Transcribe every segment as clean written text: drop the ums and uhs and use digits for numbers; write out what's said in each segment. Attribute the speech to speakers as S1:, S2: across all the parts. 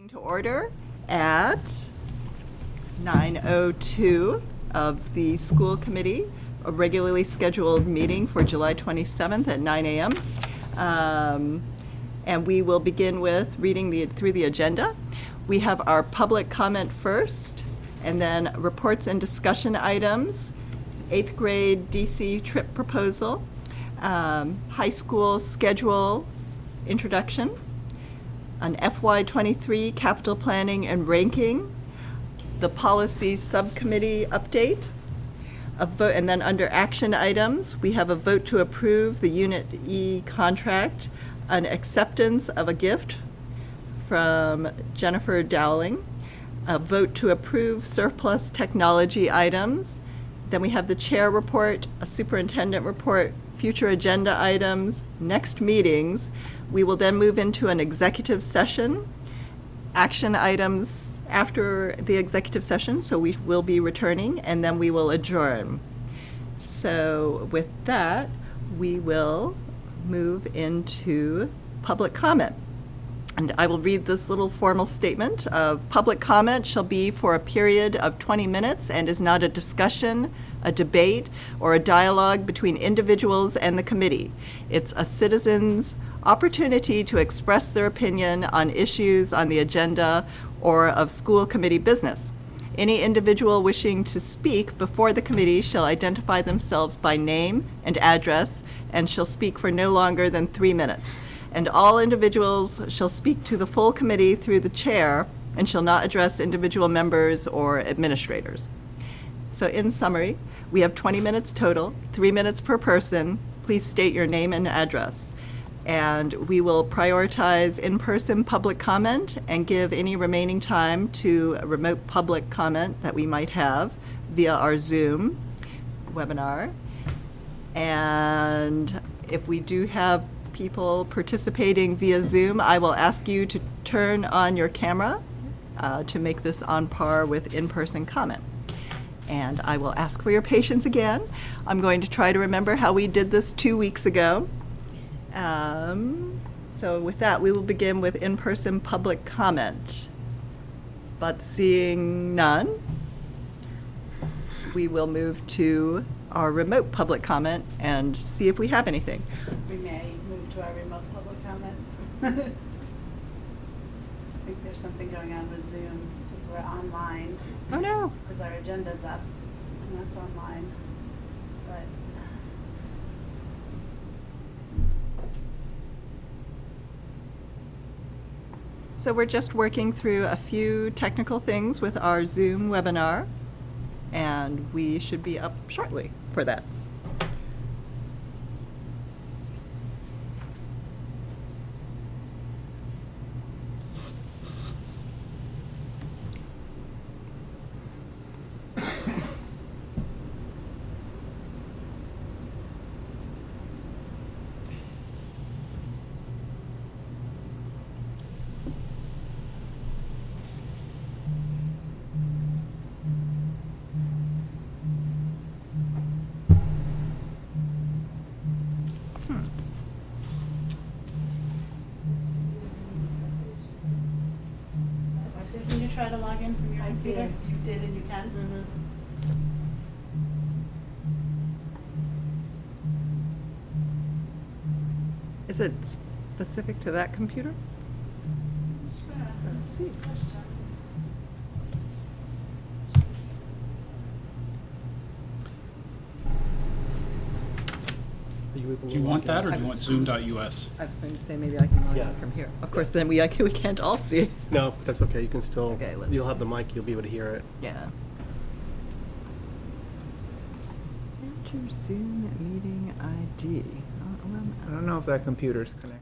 S1: To order at 9:02 of the school committee, a regularly scheduled meeting for July 27th at 9 a.m. And we will begin with reading through the agenda. We have our public comment first, and then reports and discussion items, 8th grade DC trip proposal, high school schedule introduction, an FY23 capital planning and ranking, the policy subcommittee update, a vote, and then under action items, we have a vote to approve the Unit E contract, an acceptance of a gift from Jennifer Dowling, a vote to approve surplus technology items. Then we have the chair report, a superintendent report, future agenda items, next meetings. We will then move into an executive session, action items after the executive session, so we will be returning, and then we will adjourn. So with that, we will move into public comment. And I will read this little formal statement of public comment shall be for a period of 20 minutes and is not a discussion, a debate, or a dialogue between individuals and the committee. It's a citizen's opportunity to express their opinion on issues on the agenda or of school committee business. Any individual wishing to speak before the committee shall identify themselves by name and address and shall speak for no longer than 3 minutes. And all individuals shall speak to the full committee through the chair and shall not address individual members or administrators. So in summary, we have 20 minutes total, 3 minutes per person. Please state your name and address. And we will prioritize in-person public comment and give any remaining time to remote public comment that we might have via our Zoom webinar. And if we do have people participating via Zoom, I will ask you to turn on your camera to make this on par with in-person comment. And I will ask for your patience again. I'm going to try to remember how we did this 2 weeks ago. So with that, we will begin with in-person public comment. But seeing none, we will move to our remote public comment and see if we have anything.
S2: We may move to our remote public comments. I think there's something going on with Zoom because we're online.
S1: Oh no.
S2: Because our agenda's up and that's online. But
S1: So we're just working through a few technical things with our Zoom webinar, and we should be up shortly for that.
S2: Can you try to log in from your computer? You did and you can?
S1: Is it specific to that computer?
S2: Sure.
S1: Let's see.
S3: Do you want that, or do you want Zoom.us?
S1: I was going to say maybe I can log
S4: Yeah.
S1: in from here. Of course, then we can't all see it.
S4: No, that's okay. You can still,
S1: Okay, let's-
S4: you'll have the mic, you'll be able to hear it.
S1: Yeah. Enter Zoom meeting ID.
S5: I don't know if that computer's connected.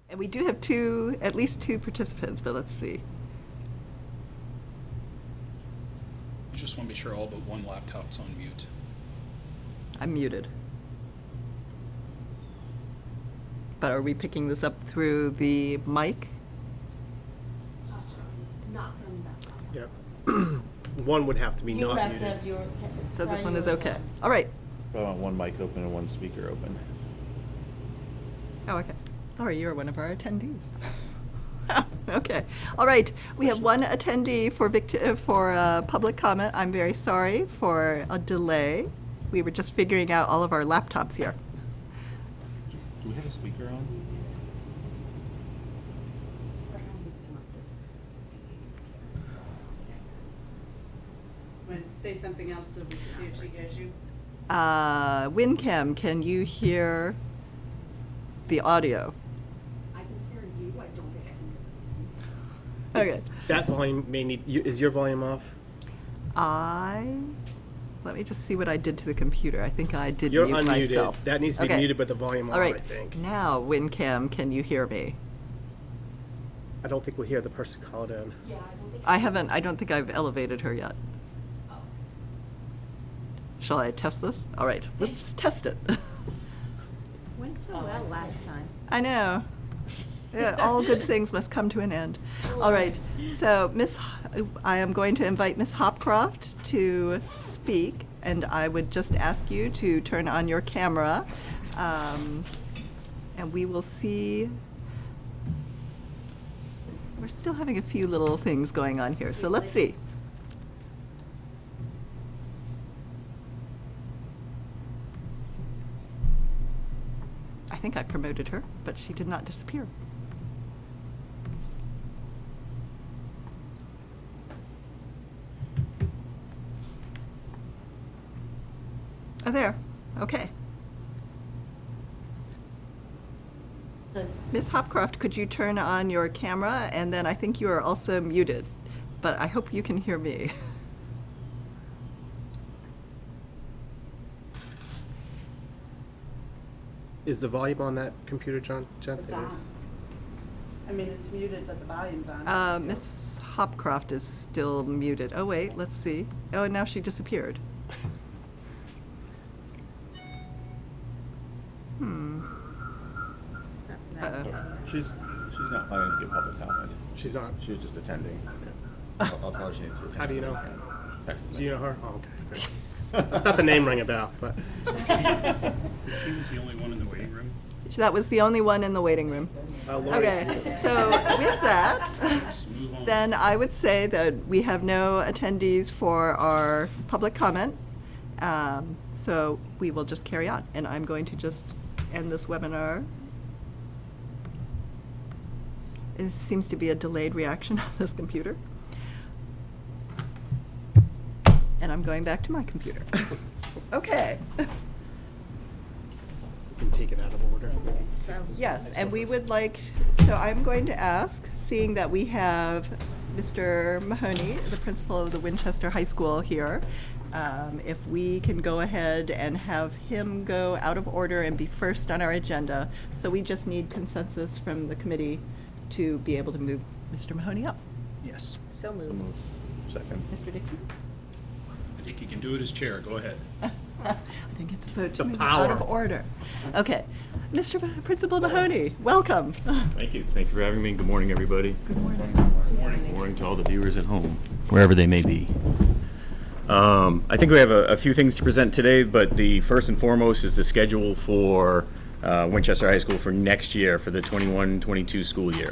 S1: And we do have at least two participants, but let's see.
S3: I just want to be sure all but one laptop's on mute.
S1: I'm muted. But are we picking this up through the mic?
S2: Not from that one.
S4: Yep. One would have to be
S2: You
S4: not
S2: have to
S4: muted.
S2: have your.
S1: So this
S2: try
S1: one is
S2: yours
S1: okay.
S2: on.
S1: All right.
S6: I want one mic open and one speaker open.
S1: Oh, okay. Laurie, you're one of our attendees. Okay. All right. We have one attendee for public comment. I'm very sorry for a delay. We were just figuring out all of our laptops here.
S6: Do we have a speaker on?
S2: Want to say something else so we can see if she hears you?
S1: WinCam, can you hear the audio?
S2: I can hear you, I don't think I can hear this.
S1: Okay.
S4: That volume may need, is your volume off?
S1: Let me just see what I did to the computer. I think I did
S4: You're
S1: mute
S4: unmuted.
S1: myself.
S4: That needs to be
S1: Okay.
S4: muted, but the volume
S1: All
S4: on,
S1: right.
S4: I think.
S1: Now, WinCam, can you hear me?
S4: I don't think we'll hear the person called in.
S2: Yeah, I don't think.
S1: I don't think I've elevated her yet.
S2: Oh.
S1: Shall I test this? All right, let's just test it.
S7: Went so well last time.
S1: I know. Yeah, all good things must come to an end. All right, so I am going to invite Miss Hopcroft to speak, and I would just ask you to turn on your camera, and we will see. We're still having a few little things going on here, so let's see. I think I promoted her, but she did not disappear. Oh, there. Okay.
S7: So,
S1: Ms. Hopcroft, could you turn on your camera? And then I think you are also muted, but I hope you can hear me.
S4: Is the volume on that computer, John? Jeff?
S2: It's
S4: It
S2: on.
S4: is.
S2: I mean, it's muted, but the volume's on.
S1: Ms. Hopcroft is still muted. Oh, wait, let's see. Oh, now she disappeared. Uh-oh.
S6: She's not planning to give public comment.
S4: She's not.
S6: She was just attending. I'll tell her she needs to attend.
S4: How do you know?
S6: Texted me.
S4: Do you know her? Oh, okay. Great. I thought the name rang a bell, but
S3: She was the only one in the waiting room.
S1: That was the only one in the waiting room.
S4: Lori,
S1: Okay, so with that,
S3: Let's move on.
S1: then I would say that we have no attendees for our public comment. So we will just carry on, and I'm going to just end this webinar. It seems to be a delayed reaction on this computer. And I'm going back to my computer. Okay.
S4: you can take it out of order.
S1: Yes, and we would like, so I'm going to ask, seeing that we have Mr. Mahoney, the principal of the Winchester High School here, if we can go ahead and have him go out of order and be first on our agenda. So we just need consensus from the committee to be able to move Mr. Mahoney up.
S3: Yes.
S7: so
S6: So
S7: moved.
S6: moved. Second.
S1: Mr. Dixon?
S3: I think you can do it as chair. Go ahead.
S1: I think it's a vote to
S4: The
S1: move out of
S4: power.
S1: order. Okay. Mr. Principal Mahoney, welcome.
S8: Thank you. Thank you for having me. Good morning, everybody.
S1: Good morning.
S8: Good morning to all the viewers at home, wherever they may be. I think we have a few things to present today, but the first and foremost is the schedule for Winchester High School for next year, for the 21-22 school year.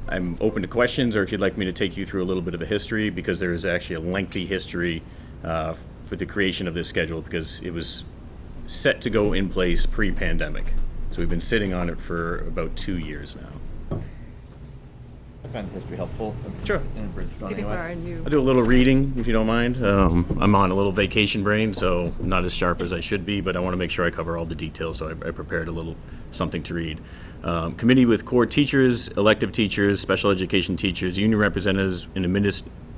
S8: I'm open to questions, or if you'd like me to take you through a little bit of a history, because there is actually a lengthy history for the creation of this schedule, because it was set to go in place pre-pandemic. So we've been sitting on it for about 2 years now.
S6: I find the history helpful.
S8: Sure.
S6: In a bridge fund
S1: Giving
S6: anyway.
S1: our new.
S8: I'll do a little reading, if you don't mind. I'm on a little vacation brain, so not as sharp as I should be, but I want to make sure I cover all the details, so I prepared a little something to read. Committee with core teachers, elective teachers, special education teachers, union representatives, and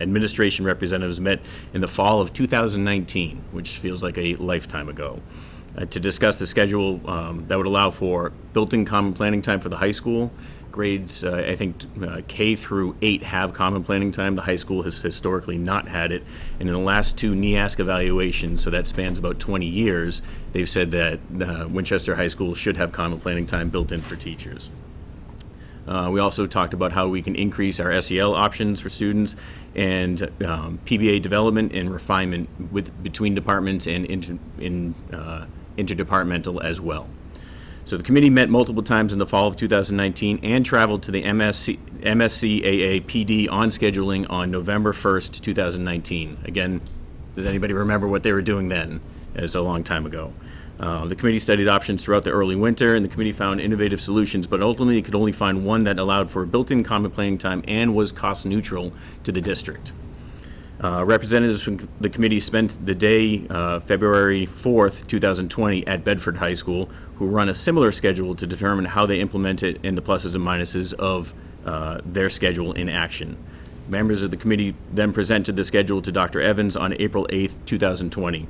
S8: administration representatives met in the fall of 2019, which feels like a lifetime ago. to discuss the schedule that would allow for built-in common planning time for the high school. Grades, I think K through 8 have common planning time. The high school has historically not had it. And in the last 2 NEASC evaluations, so that spans about 20 years, they've said that Winchester High School should have common planning time built in for teachers. We also talked about how we can increase our SEL options for students and PBA development and refinement between departments and interdepartmental as well. So the committee met multiple times in the fall of 2019 and traveled to the MSCAA PD on scheduling on November 1st, 2019. Again, does anybody remember what they were doing then? It was a long time ago. The committee studied options throughout the early winter, and the committee found innovative solutions, but ultimately it could only find one that allowed for built-in common planning time and was cost neutral to the district. Representatives from the committee spent the day, February 4th, 2020, at Bedford High School, who run a similar schedule to determine how they implement it and the pluses and minuses of their schedule in action. Members of the committee then presented the schedule to Dr. Evans on April 8th, 2020.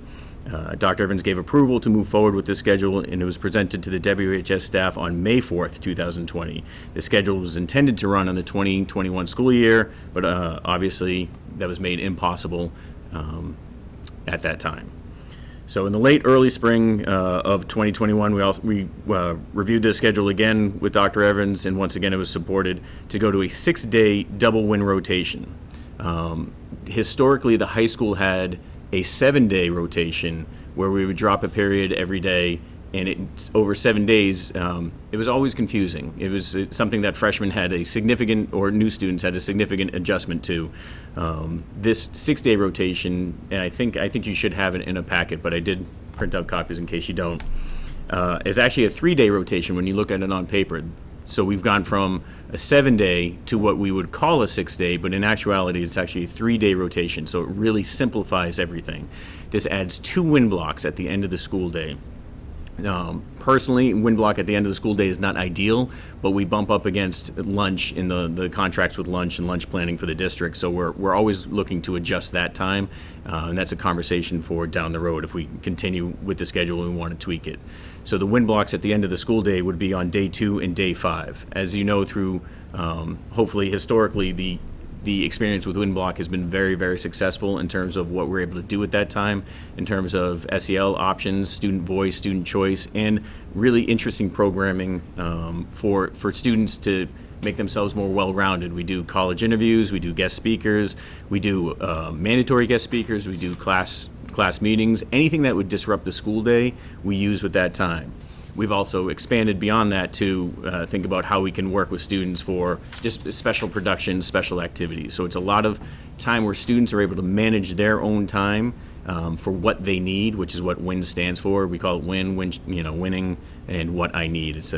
S8: Dr. Evans gave approval to move forward with this schedule, and it was presented to the WHS staff on May 4th, 2020. The schedule was intended to run on the 2021 school year, but obviously that was made impossible at that time. So in the late early spring of 2021, we reviewed this schedule again with Dr. Evans, and once again it was supported to go to a 6-day double win rotation. Historically, the high school had a 7-day rotation where we would drop a period every day, and it's over 7 days. It was always confusing. It was something that freshmen had a significant, or new students had a significant adjustment to. This 6-day rotation, and I think you should have it in a packet, but I did print out copies in case you don't, is actually a 3-day rotation when you look at it on paper. So we've gone from a 7-day to what we would call a 6-day, but in actuality, it's actually a 3-day rotation. So it really simplifies everything. This adds 2 win blocks at the end of the school day. Personally, win block at the end of the school day is not ideal, but we bump up against lunch in the contracts with lunch and lunch planning for the district. So we're always looking to adjust that time, and that's a conversation for down the road if we continue with the schedule and we want to tweak it. So the win blocks at the end of the school day would be on day 2 and day 5. As you know, through hopefully historically the experience with WinBlock has been very, very successful in terms of what we're able to do at that time, in terms of SEL options, student voice, student choice, and really interesting programming for students to make themselves more well-rounded. We do college interviews, we do guest speakers, we do mandatory guest speakers, we do class meetings. Anything that would disrupt the school day, we use with that time. We've also expanded beyond that to think about how we can work with students for just special productions, special activities. So it's a lot of time where students are able to manage their own time for what they need, which is what WIN stands for. We call it winning, and what I need. It's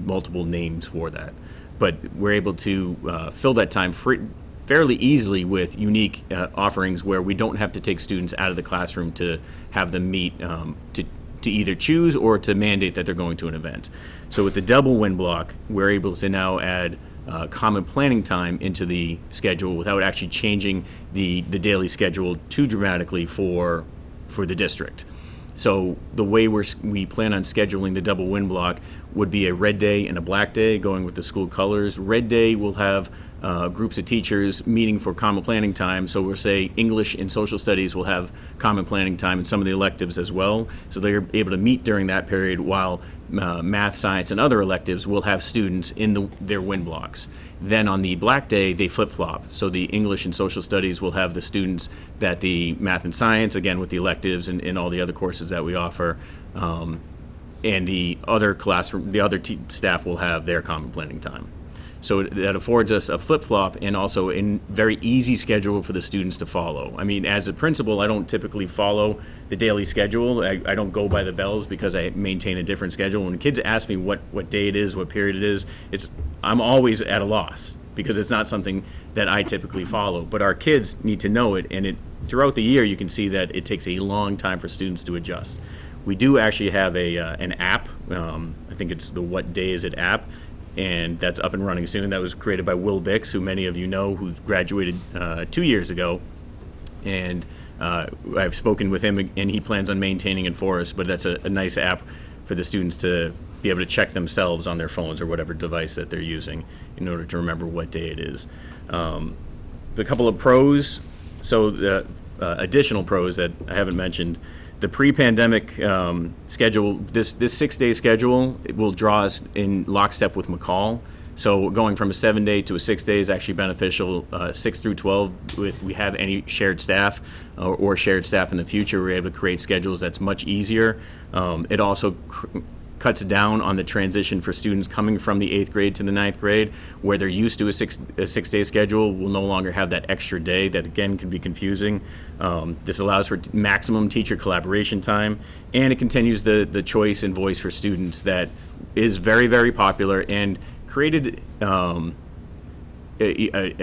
S8: multiple names for that. But we're able to fill that time fairly easily with unique offerings where we don't have to take students out of the classroom to have them meet to either choose or to mandate that they're going to an event. So with the double win block, we're able to now add common planning time into the schedule without actually changing the daily schedule too dramatically for the district. So the way we plan on scheduling the double win block would be a red day and a black day, going with the school colors. Red day will have groups of teachers meeting for common planning time. So we'll say English and social studies will have common planning time, and some of the electives as well. So they're able to meet during that period, while math, science, and other electives will have students in their win blocks. Then on the black day, they flip-flop. So the English and social studies will have the students that the math and science, again with the electives and all the other courses that we offer, and the other staff will have their common planning time. So that affords us a flip-flop and also a very easy schedule for the students to follow. I mean, as a principal, I don't typically follow the daily schedule. I don't go by the bells because I maintain a different schedule. When kids ask me what day it is, what period it is, I'm always at a loss because it's not something that I typically follow. But our kids need to know it, and throughout the year you can see that it takes a long time for students to adjust. We do actually have an app. I think it's the What Day Is It app, and that's up and running soon. That was created by Will Bix, who many of you know, who graduated 2 years ago. And I've spoken with him, and he plans on maintaining it for us, but that's a nice app for the students to be able to check themselves on their phones or whatever device that they're using in order to remember what day it is. A couple of pros, so the additional pros that I haven't mentioned, the pre-pandemic schedule, this 6-day schedule, it will draw us in lockstep with McCall. So going from a 7-day to a 6-day is actually beneficial. 6 through 12, if we have any shared staff or shared staff in the future, we're able to create schedules that's much easier. It also cuts down on the transition for students coming from the 8th grade to the 9th grade, where they're used to a 6-day schedule. Will no longer have that extra day that, again, can be confusing. This allows for maximum teacher collaboration time, and it continues the choice and voice for students that is very, very popular and created a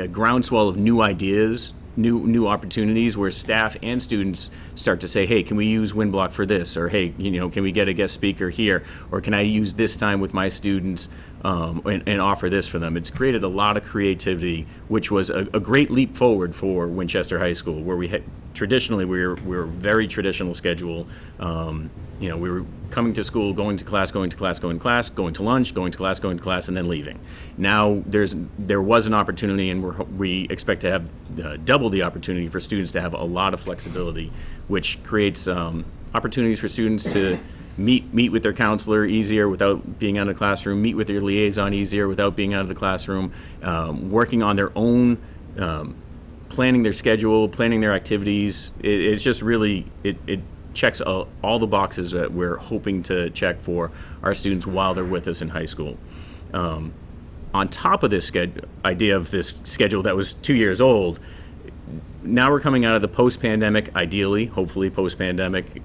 S8: groundswell of new ideas, new opportunities where staff and students start to say, hey, can we use WinBlock for this? Or, hey, can we get a guest speaker here? Or can I use this time with my students and offer this for them? It's created a lot of creativity, which was a great leap forward for Winchester High School, where we had traditionally we were very traditional schedule. We were coming to school, going to class, going to class, going to class, going to lunch, going to class, and then leaving. Now there was an opportunity, and we expect to have double the opportunity for students to have a lot of flexibility, which creates opportunities for students to meet with their counselor easier without being out of the classroom, meet with their liaison easier without being out of the classroom, working on their own, planning their schedule, planning their activities. It's just really, it checks all the boxes that we're hoping to check for our students while they're with us in high school. On top of this idea of this schedule that was 2 years old, now we're coming out of the post-pandemic, ideally, hopefully post-pandemic,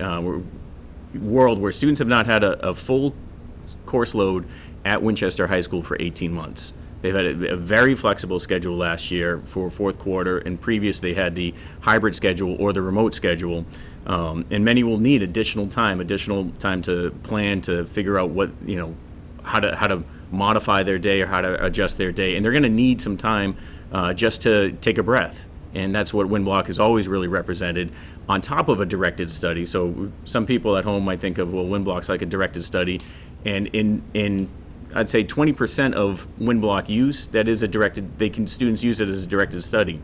S8: world where students have not had a full course load at Winchester High School for 18 months. They've had a very flexible schedule last year for fourth quarter, and previous they had the hybrid schedule or the remote schedule. And many will need additional time to plan, to figure out what, how to modify their day or how to adjust their day. And they're going to need some time just to take a breath. And that's what WinBlock has always really represented, on top of a directed study. So some people at home might think of, well, WinBlock's like a directed study. And in I'd say 20% of WinBlock use, that is a directed, students use it as a directed study.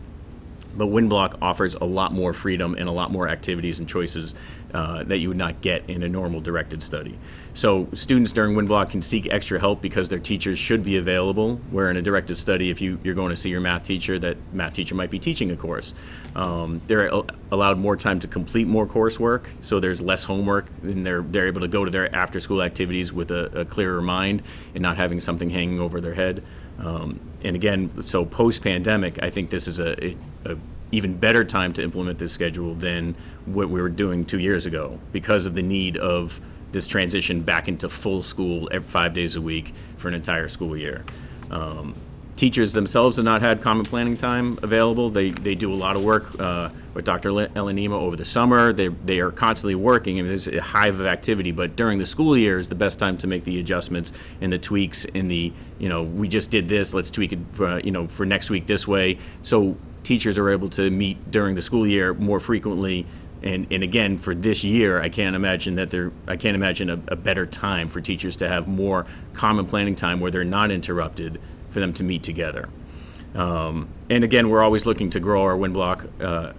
S8: But WinBlock offers a lot more freedom and a lot more activities and choices that you would not get in a normal directed study. So students during WinBlock can seek extra help because their teachers should be available, where in a directed study, if you're going to see your math teacher, that math teacher might be teaching a course. They're allowed more time to complete more coursework, so there's less homework, and they're able to go to their after-school activities with a clearer mind and not having something hanging over their head. And again, so post-pandemic, I think this is a even better time to implement this schedule than what we were doing 2 years ago, because of the need of this transition back into full school 5 days a week for an entire school year. Teachers themselves have not had common planning time available. They do a lot of work with Dr. Elanima over the summer. They are constantly working, and there's a hive of activity, but during the school year is the best time to make the adjustments and the tweaks in the, we just did this, let's tweak it for next week this way. So teachers are able to meet during the school year more frequently. And again, for this year, I can't imagine a better time for teachers to have more common planning time where they're not interrupted, for them to meet together. And again, we're always looking to grow our WinBlock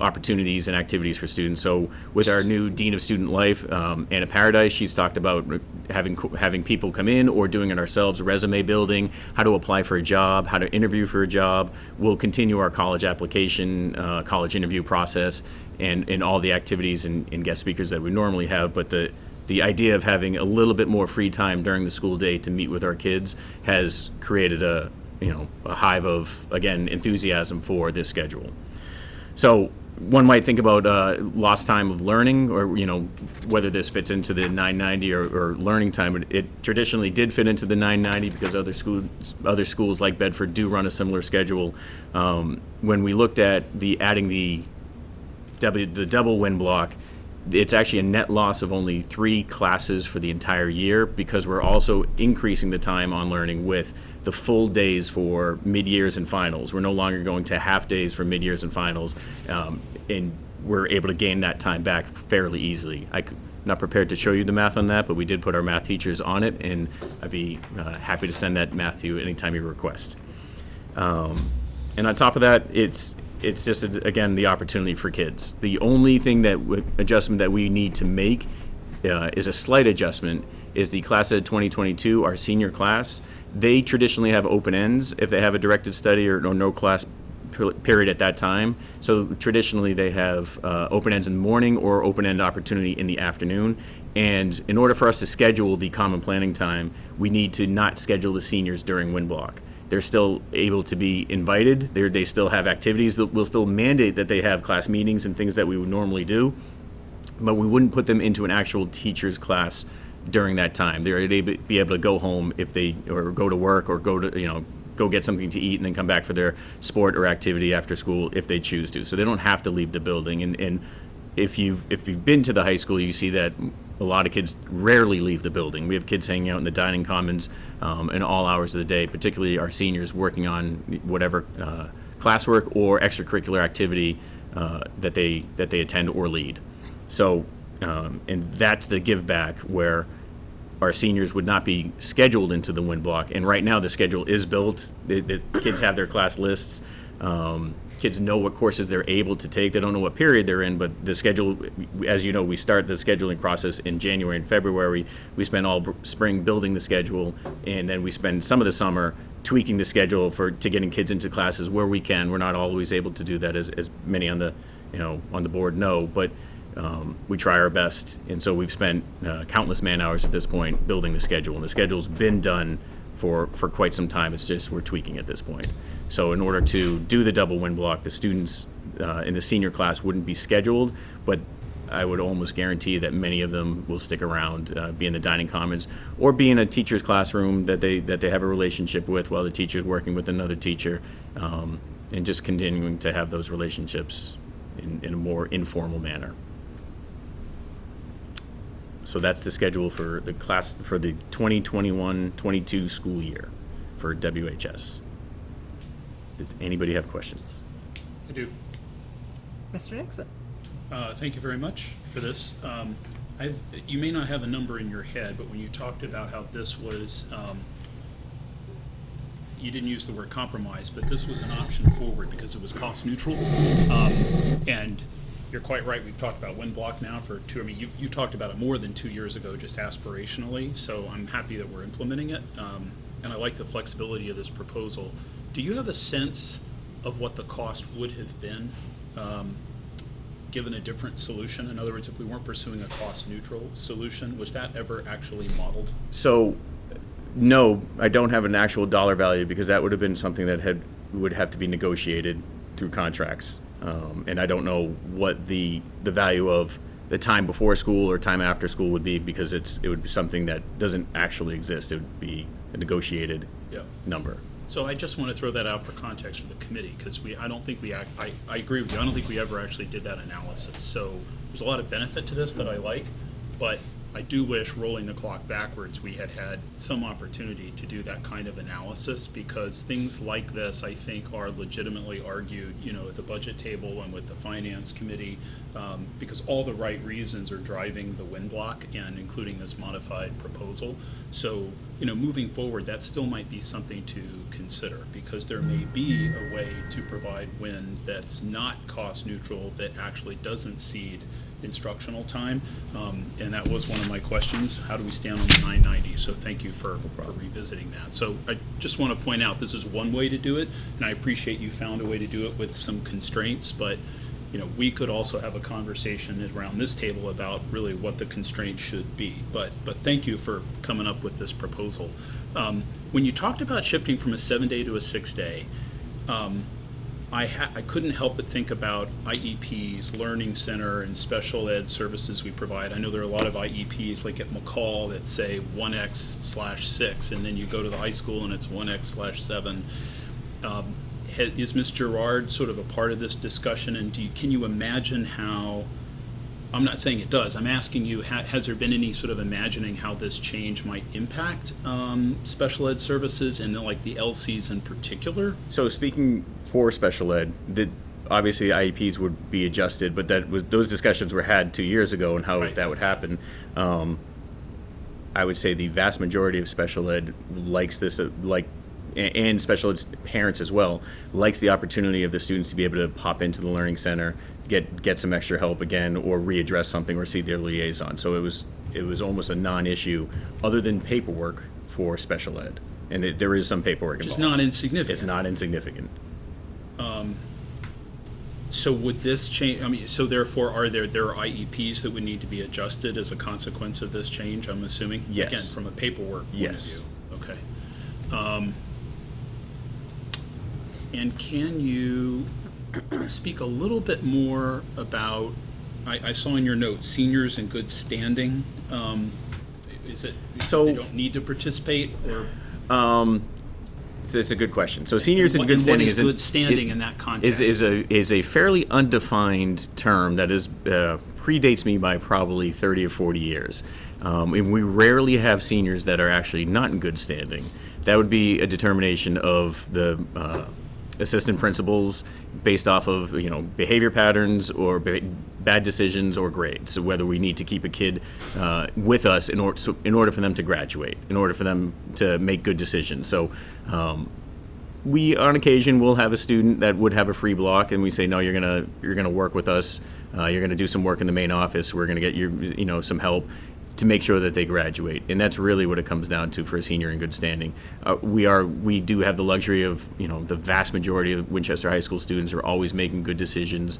S8: opportunities and activities for students. So with our new Dean of Student Life, Anna Paradise, she's talked about having people come in or doing it ourselves, resume building, how to apply for a job, how to interview for a job. We'll continue our college application, college interview process, and all the activities and guest speakers that we normally have. But the idea of having a little bit more free time during the school day to meet with our kids has created a hive of, again, enthusiasm for this schedule. So one might think about lost time of learning, or whether this fits into the 990 or learning time. It traditionally did fit into the 990 because other schools like Bedford do run a similar schedule. When we looked at adding the double WinBlock, it's actually a net loss of only 3 classes for the entire year, because we're also increasing the time on learning with the full days for mid-years and finals. We're no longer going to half days for mid-years and finals. And we're able to gain that time back fairly easily. I'm not prepared to show you the math on that, but we did put our math teachers on it, and I'd be happy to send that math to you anytime you request. And on top of that, it's just, again, the opportunity for kids. The only thing adjustment that we need to make is a slight adjustment, is the class of 2022, our senior class. They traditionally have open ends if they have a directed study or no class period at that time. So traditionally they have open ends in the morning or open end opportunity in the afternoon. And in order for us to schedule the common planning time, we need to not schedule the seniors during wind block. They're still able to be invited. They still have activities that will still mandate that they have class meetings and things that we would normally do, but we wouldn't put them into an actual teacher's class during that time. They're able to be able to go home or go to work or go get something to eat and then come back for their sport or activity after school if they choose to. So they don't have to leave the building. And if you've been to the high school, you see that a lot of kids rarely leave the building. We have kids hanging out in the dining commons in all hours of the day, particularly our seniors working on whatever classwork or extracurricular activity that they attend or lead. So, and that's the give back where our seniors would not be scheduled into the wind block. And right now the schedule is built. The kids have their class lists. Kids know what courses they're able to take. They don't know what period they're in, but the schedule, as you know, we start the scheduling process in January and February. We spend all spring building the schedule, and then we spend some of the summer tweaking the schedule to getting kids into classes where we can. We're not always able to do that, as many on the board know, but we try our best. And so we've spent countless man hours at this point building the schedule, and the schedule's been done for quite some time. It's just we're tweaking at this point. So in order to do the double wind block, the students in the senior class wouldn't be scheduled, but I would almost guarantee that many of them will stick around, be in the dining commons, or be in a teacher's classroom that they have a relationship with while the teacher's working with another teacher, and just continuing to have those relationships in a more informal manner. So that's the schedule for the class for the 2021-22 school year for WHS. Does anybody have questions?
S3: I do.
S1: Mr. Nixon?
S3: Thank you very much for this. You may not have a number in your head, but when you talked about how this was, you didn't use the word compromise, but this was an option forward because it was cost neutral. And you're quite right. We've talked about wind block now for you talked about it more than 2 years ago, just aspirationally. So I'm happy that we're implementing it. And I like the flexibility of this proposal. Do you have a sense of what the cost would have been given a different solution? In other words, if we weren't pursuing a cost neutral solution, was that ever actually modeled?
S8: So, no, I don't have an actual dollar value because that would have been something that would have to be negotiated through contracts. And I don't know what the value of the time before school or time after school would be because it would be something that doesn't actually exist. It would be a negotiated number.
S3: So I just want to throw that out for context for the committee because I agree with you. I don't think we ever actually did that analysis. So there's a lot of benefit to this that I like, but I do wish, rolling the clock backwards, we had some opportunity to do that kind of analysis because things like this, I think, are legitimately argued, at the budget table and with the finance committee, because all the right reasons are driving the wind block and including this modified proposal. So, moving forward, that still might be something to consider because there may be a way to provide wind that's not cost neutral, that actually doesn't cede instructional time, and that was one of my questions. How do we stand on the 990? So thank you for revisiting that. So I just want to point out this is one way to do it, and I appreciate you found a way to do it with some constraints, but we could also have a conversation around this table about really what the constraints should be. But thank you for coming up with this proposal. When you talked about shifting from a 7-day to a 6-day, I couldn't help but think about IEPs, Learning Center, and special ed services we provide. I know there are a lot of IEPs like at McCall that say 1X/6, and then you go to the high school and it's 1X/7. Is Ms. Gerard sort of a part of this discussion, and can you imagine how, I'm not saying it does, I'm asking you, has there been any sort of imagining how this change might impact special ed services and then like the LCs in particular?
S8: So speaking for special ed, obviously IEPs would be adjusted, but those discussions were had 2 years ago and how
S3: Right.
S8: that would happen. I would say the vast majority of special ed likes this, and special ed parents as well, likes the opportunity of the students to be able to pop into the learning center, get some extra help again, or readdress something, or see their liaison. So it was almost a non-issue, other than paperwork for special ed, and there is some paperwork
S3: Which is
S8: involved.
S3: not insignificant.
S8: It's not insignificant.
S3: So would this change, I mean, so therefore, there are IEPs that would need to be adjusted as a consequence of this change, I'm assuming?
S8: Yes.
S3: Again, from a paperwork point of
S8: Yes.
S3: view. Okay. And can you speak a little bit more about, I saw in your notes, seniors in good standing. Is it,
S8: So-
S3: they don't need to participate, or?
S8: So it's a good question. So seniors in
S3: And
S8: good
S3: what
S8: standing
S3: is good standing in that context?
S8: is a fairly undefined term that is predates me by probably 30 or 40 years. And we rarely have seniors that are actually not in good standing. That would be a determination of the assistant principals based off of behavior patterns or bad decisions or grades. So whether we need to keep a kid with us in order for them to graduate, in order for them to make good decisions. So we on occasion will have a student that would have a free block, and we say, no, you're gonna work with us. You're gonna do some work in the main office. We're gonna get you some help to make sure that they graduate, and that's really what it comes down to for a senior in good standing. We do have the luxury of the vast majority of Winchester High School students are always making good decisions.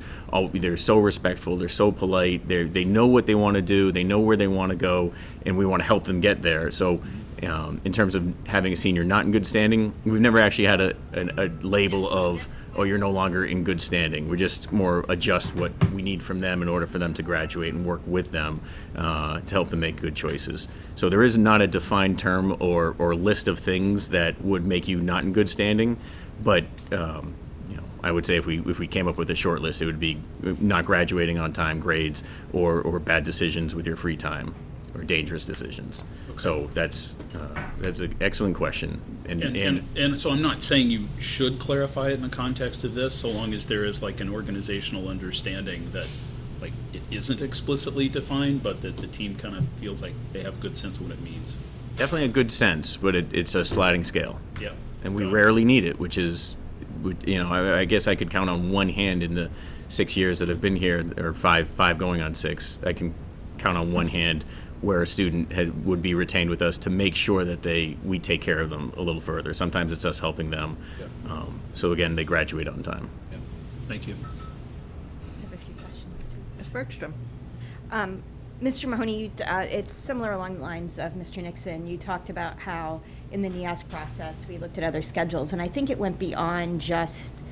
S8: They're so respectful, they're so polite, they know what they want to do, they know where they want to go, and we want to help them get there. So in terms of having a senior not in good standing, we've never actually had a label of, oh, you're no longer in good standing. We just more adjust what we need from them in order for them to graduate and work with them to help them make good choices. So there is not a defined term or list of things that would make you not in good standing, but I would say if we came up with a short list, it would be not graduating on time, grades, or bad decisions with your free time, or dangerous decisions. So that's an excellent question.
S3: And so I'm not saying you should clarify it in the context of this, so long as there is like an organizational understanding that like it isn't explicitly defined, but that the team kind of feels like they have good sense of what it means.
S8: Definitely a good sense, but it's a sliding scale.
S3: Yeah.
S8: And we
S3: Got it.
S8: rarely need it, which is, I guess I could count on one hand in the 6 years that I've been here, or five going on 6. I can count on one hand where a student would be retained with us to make sure that we take care of them a little further. Sometimes it's us helping them.
S3: Yeah.
S8: So again, they graduate on time.
S3: Yeah. Thank you.
S9: I have a few questions too.
S1: Ms. Bergstrom?
S9: Mr. Mahoney, it's similar along the lines of Mr. Nixon. You talked about how in the NIASC process we looked at other schedules, and I think it went beyond just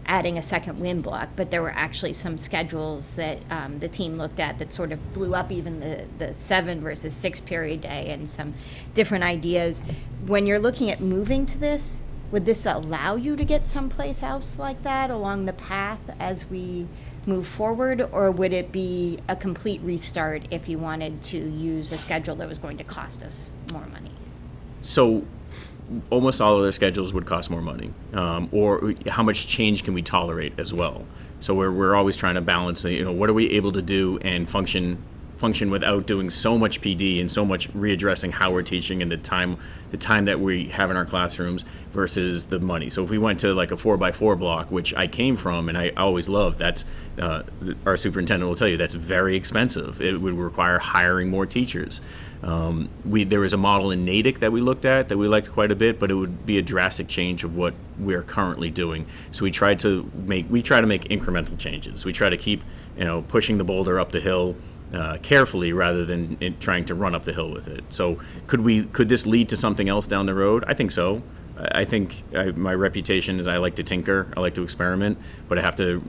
S9: adding a second WIN block, but there were actually some schedules that the team looked at that sort of blew up even the 7 versus 6 period day and some different ideas. When you're looking at moving to this, would this allow you to get someplace else like that along the path as we move forward, or would it be a complete restart if you wanted to use a schedule that was going to cost us more money?
S8: So almost all of their schedules would cost more money, or how much change can we tolerate as well. So we're always trying to balance, what are we able to do and function without doing so much PD and so much readdressing how we're teaching and the time that we have in our classrooms versus the money. So if we went to like a 4x4 block, which I came from and I always loved, that's our superintendent will tell you that's very expensive. It would require hiring more teachers. There was a model in Natick that we looked at that we liked quite a bit, but it would be a drastic change of what we're currently doing. So we try to make incremental changes. We try to keep pushing the boulder up the hill carefully rather than trying to run up the hill with it. So could this lead to something else down the road? I think so. I think my reputation is I like to tinker, I like to experiment, but I have to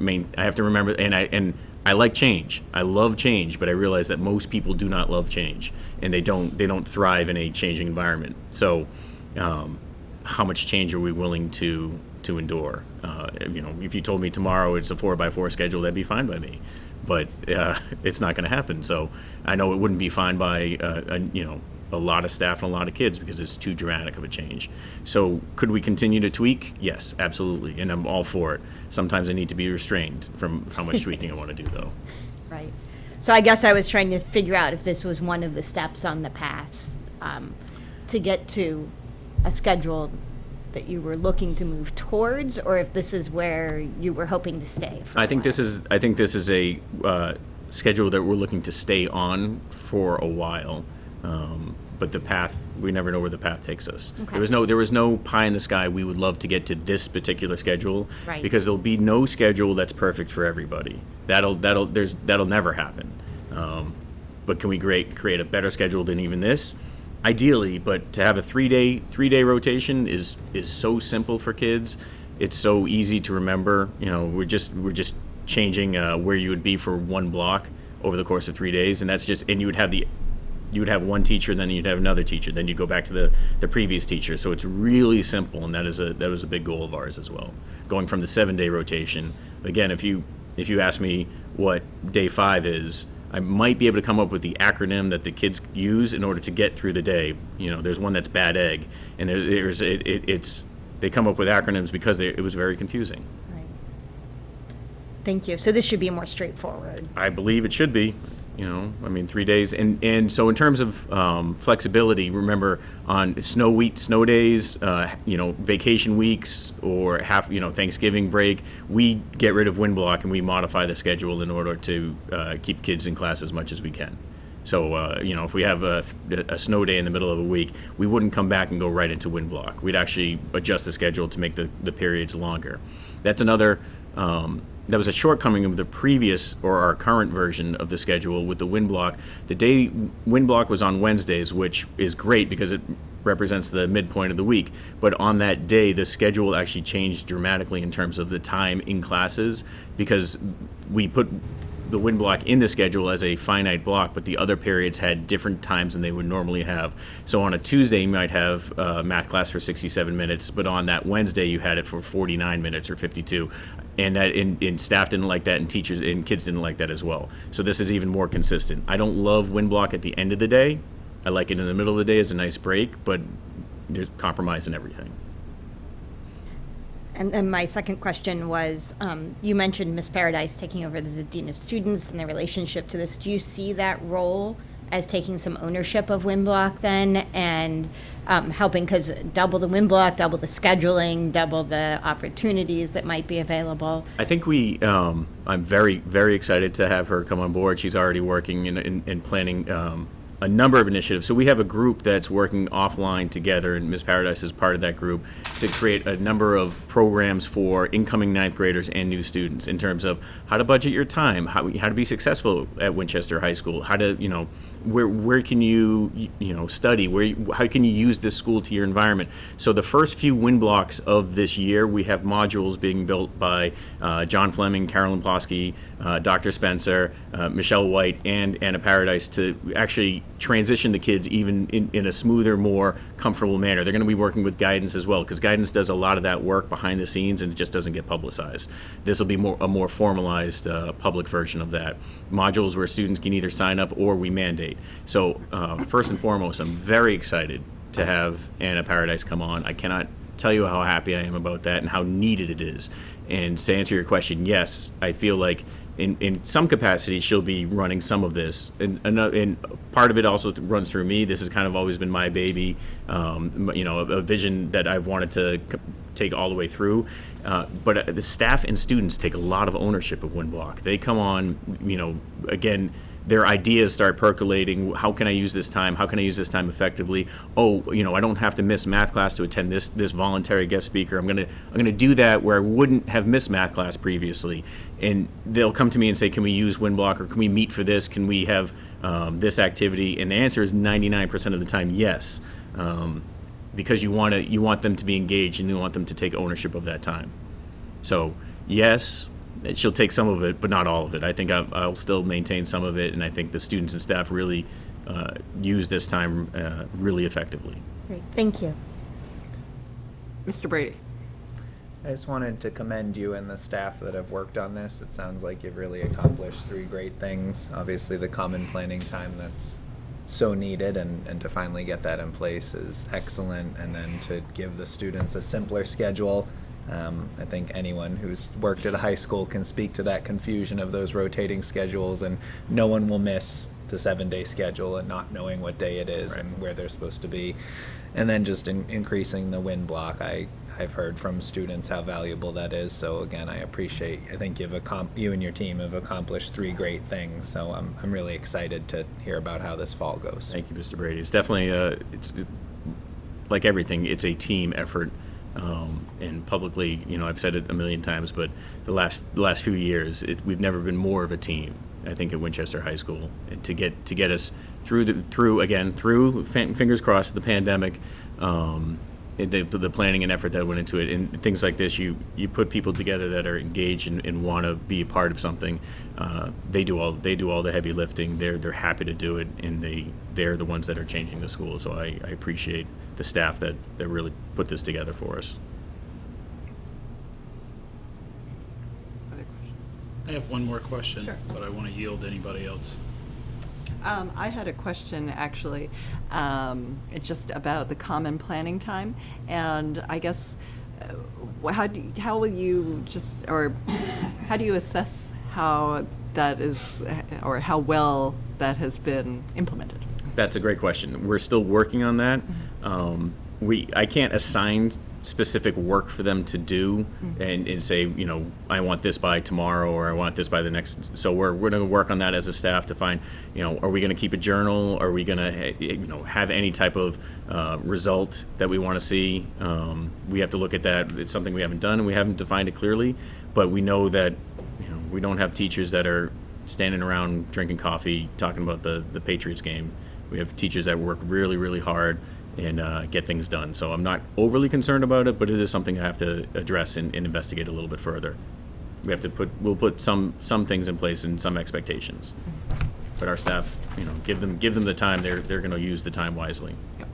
S8: remember, and I like change. I love change, but I realize that most people do not love change, and they don't thrive in a changing environment. So, how much change are we willing to endure? If you told me tomorrow it's a 4x4 schedule, that'd be fine by me, but it's not going to happen. So I know it wouldn't be fine by a lot of staff and a lot of kids because it's too dramatic of a change. So could we continue to tweak? Yes, absolutely, and I'm all for it. Sometimes I need to be restrained from how much tweaking I want to do, though.
S9: Right. So I guess I was trying to figure out if this was one of the steps on the path to get to a schedule that you were looking to move towards, or if this is where you were hoping to stay for a
S8: I think
S9: while.
S8: this is a schedule that we're looking to stay on for a while. But the path, we never know where the path takes us.
S9: Okay.
S8: There was no pie in the sky. We would love to get to this particular schedule,
S9: Right.
S8: because there'll be no schedule that's perfect for everybody. That'll never happen. But can we create a better schedule than even this? Ideally, but to have a three-day rotation is so simple for kids. It's so easy to remember. You know, we're just changing where you would be for one block over the course of 3 days, and that's just, and you would have one teacher, then you'd have another teacher, then you go back to the previous teacher. So it's really simple, and that was a big goal of ours as well. Going from the 7-day rotation. Again, if you ask me what day 5 is, I might be able to come up with the acronym that the kids use in order to get through the day. You know, there's one that's bad egg, and they come up with acronyms because it was very confusing.
S9: Right. Thank you. So this should be more straightforward.
S8: I believe it should be. You know, I mean, 3 days, and so in terms of flexibility, remember on snow days, vacation weeks, or Thanksgiving break, we get rid of wind block and we modify the schedule in order to keep kids in class as much as we can. So if we have a snow day in the middle of a week, we wouldn't come back and go right into wind block. We'd actually adjust the schedule to make the periods longer. That's another. That was a shortcoming of the previous or our current version of the schedule with the wind block. The day wind block was on Wednesdays, which is great because it represents the midpoint of the week. But on that day, the schedule actually changed dramatically in terms of the time in classes, because we put the wind block in the schedule as a finite block, but the other periods had different times than they would normally have. So on a Tuesday, you might have math class for 67 minutes, but on that Wednesday, you had it for 49 minutes or 52. And that in staff didn't like that, and teachers and kids didn't like that as well. So this is even more consistent. I don't love wind block at the end of the day. I like it in the middle of the day as a nice break, but there's compromise in everything.
S9: And then my second question was, you mentioned Miss Paradise taking over as the Dean of Students and the relationship to this. Do you see that role as taking some ownership of wind block then, and helping, because double the wind block, double the scheduling, double the opportunities that might be available?
S8: I think I'm very, very excited to have her come on board. She's already working and planning a number of initiatives. So we have a group that's working offline together, and Ms. Paradise is part of that group, to create a number of programs for incoming ninth graders and new students in terms of how to budget your time, how to be successful at Winchester High School, how to, where can you, study, how can you use this school to your environment. So the first few wind blocks of this year, we have modules being built by John Fleming, Carolyn Plosky, Dr. Spencer, Michelle White, and Anna Paradise to actually transition the kids even in a smoother, more comfortable manner. They're going to be working with guidance as well, because guidance does a lot of that work behind the scenes and it just doesn't get publicized. This will be a more formalized public version of that. Modules where students can either sign up or we mandate. So first and foremost, I'm very excited to have Anna Paradise come on. I cannot tell you how happy I am about that and how needed it is. And to answer your question, yes, I feel like in some capacity she'll be running some of this, and part of it also runs through me. This has kind of always been my baby, a vision that I've wanted to take all the way through. But the staff and students take a lot of ownership of Wind Block. They come on, again, their ideas start percolating. How can I use this time? How can I use this time effectively? Oh, I don't have to miss math class to attend this voluntary guest speaker. I'm gonna do that where I wouldn't have missed math class previously. And they'll come to me and say, can we use Wind Block, or can we meet for this? Can we have this activity? And the answer is 99% of the time, yes. Because you want them to be engaged and you want them to take ownership of that time. So yes, she'll take some of it, but not all of it. I think I'll still maintain some of it, and I think the students and staff really use this time really effectively.
S9: Great, thank you.
S1: Mr. Brady.
S5: I just wanted to commend you and the staff that have worked on this. It sounds like you've really accomplished 3 great things. Obviously, the common planning time, that's so needed, and to finally get that in place is excellent. And then to give the students a simpler schedule. I think anyone who's worked at a high school can speak to that confusion of those rotating schedules, and no one will miss the 7-day schedule and not knowing what day it is and where they're supposed to be. And then just increasing the win block. I've heard from students how valuable that is. So again, I appreciate. I think you and your team have accomplished 3 great things. So I'm really excited to hear about how this fall goes.
S8: Thank you, Mr. Brady. It's definitely like everything. It's a team effort, and publicly, I've said it a million times, but the last few years, we've never been more of a team. I think at Winchester High School, and to get us through fingers crossed the pandemic, the planning and effort that went into it, and things like this, you put people together that are engaged and want to be a part of something. They do all the heavy lifting. They're happy to do it, and they're the ones that are changing the school. So I appreciate the staff that really put this together for us.
S3: I have one more question,
S1: Sure.
S3: but I want to yield to anybody else.
S1: I had a question, actually. It's just about the common planning time, and I guess how will you how do you assess how that is, or how well that has been implemented?
S8: That's a great question. We're still working on that. I can't assign specific work for them to do and say, I want this by tomorrow, or I want this by the next. So we're going to work on that as a staff to find, are we going to keep a journal? Are we going to, have any type of result that we want to see? We have to look at that. It's something we haven't done, and we haven't defined it clearly, but we know that, we don't have teachers that are standing around drinking coffee, talking about the Patriots game. We have teachers that work really, really hard and get things done. So I'm not overly concerned about it, but it is something I have to address and investigate a little bit further. We'll put some things in place and some expectations. But our staff, give them the time. They're going to use the time wisely.
S1: Yep.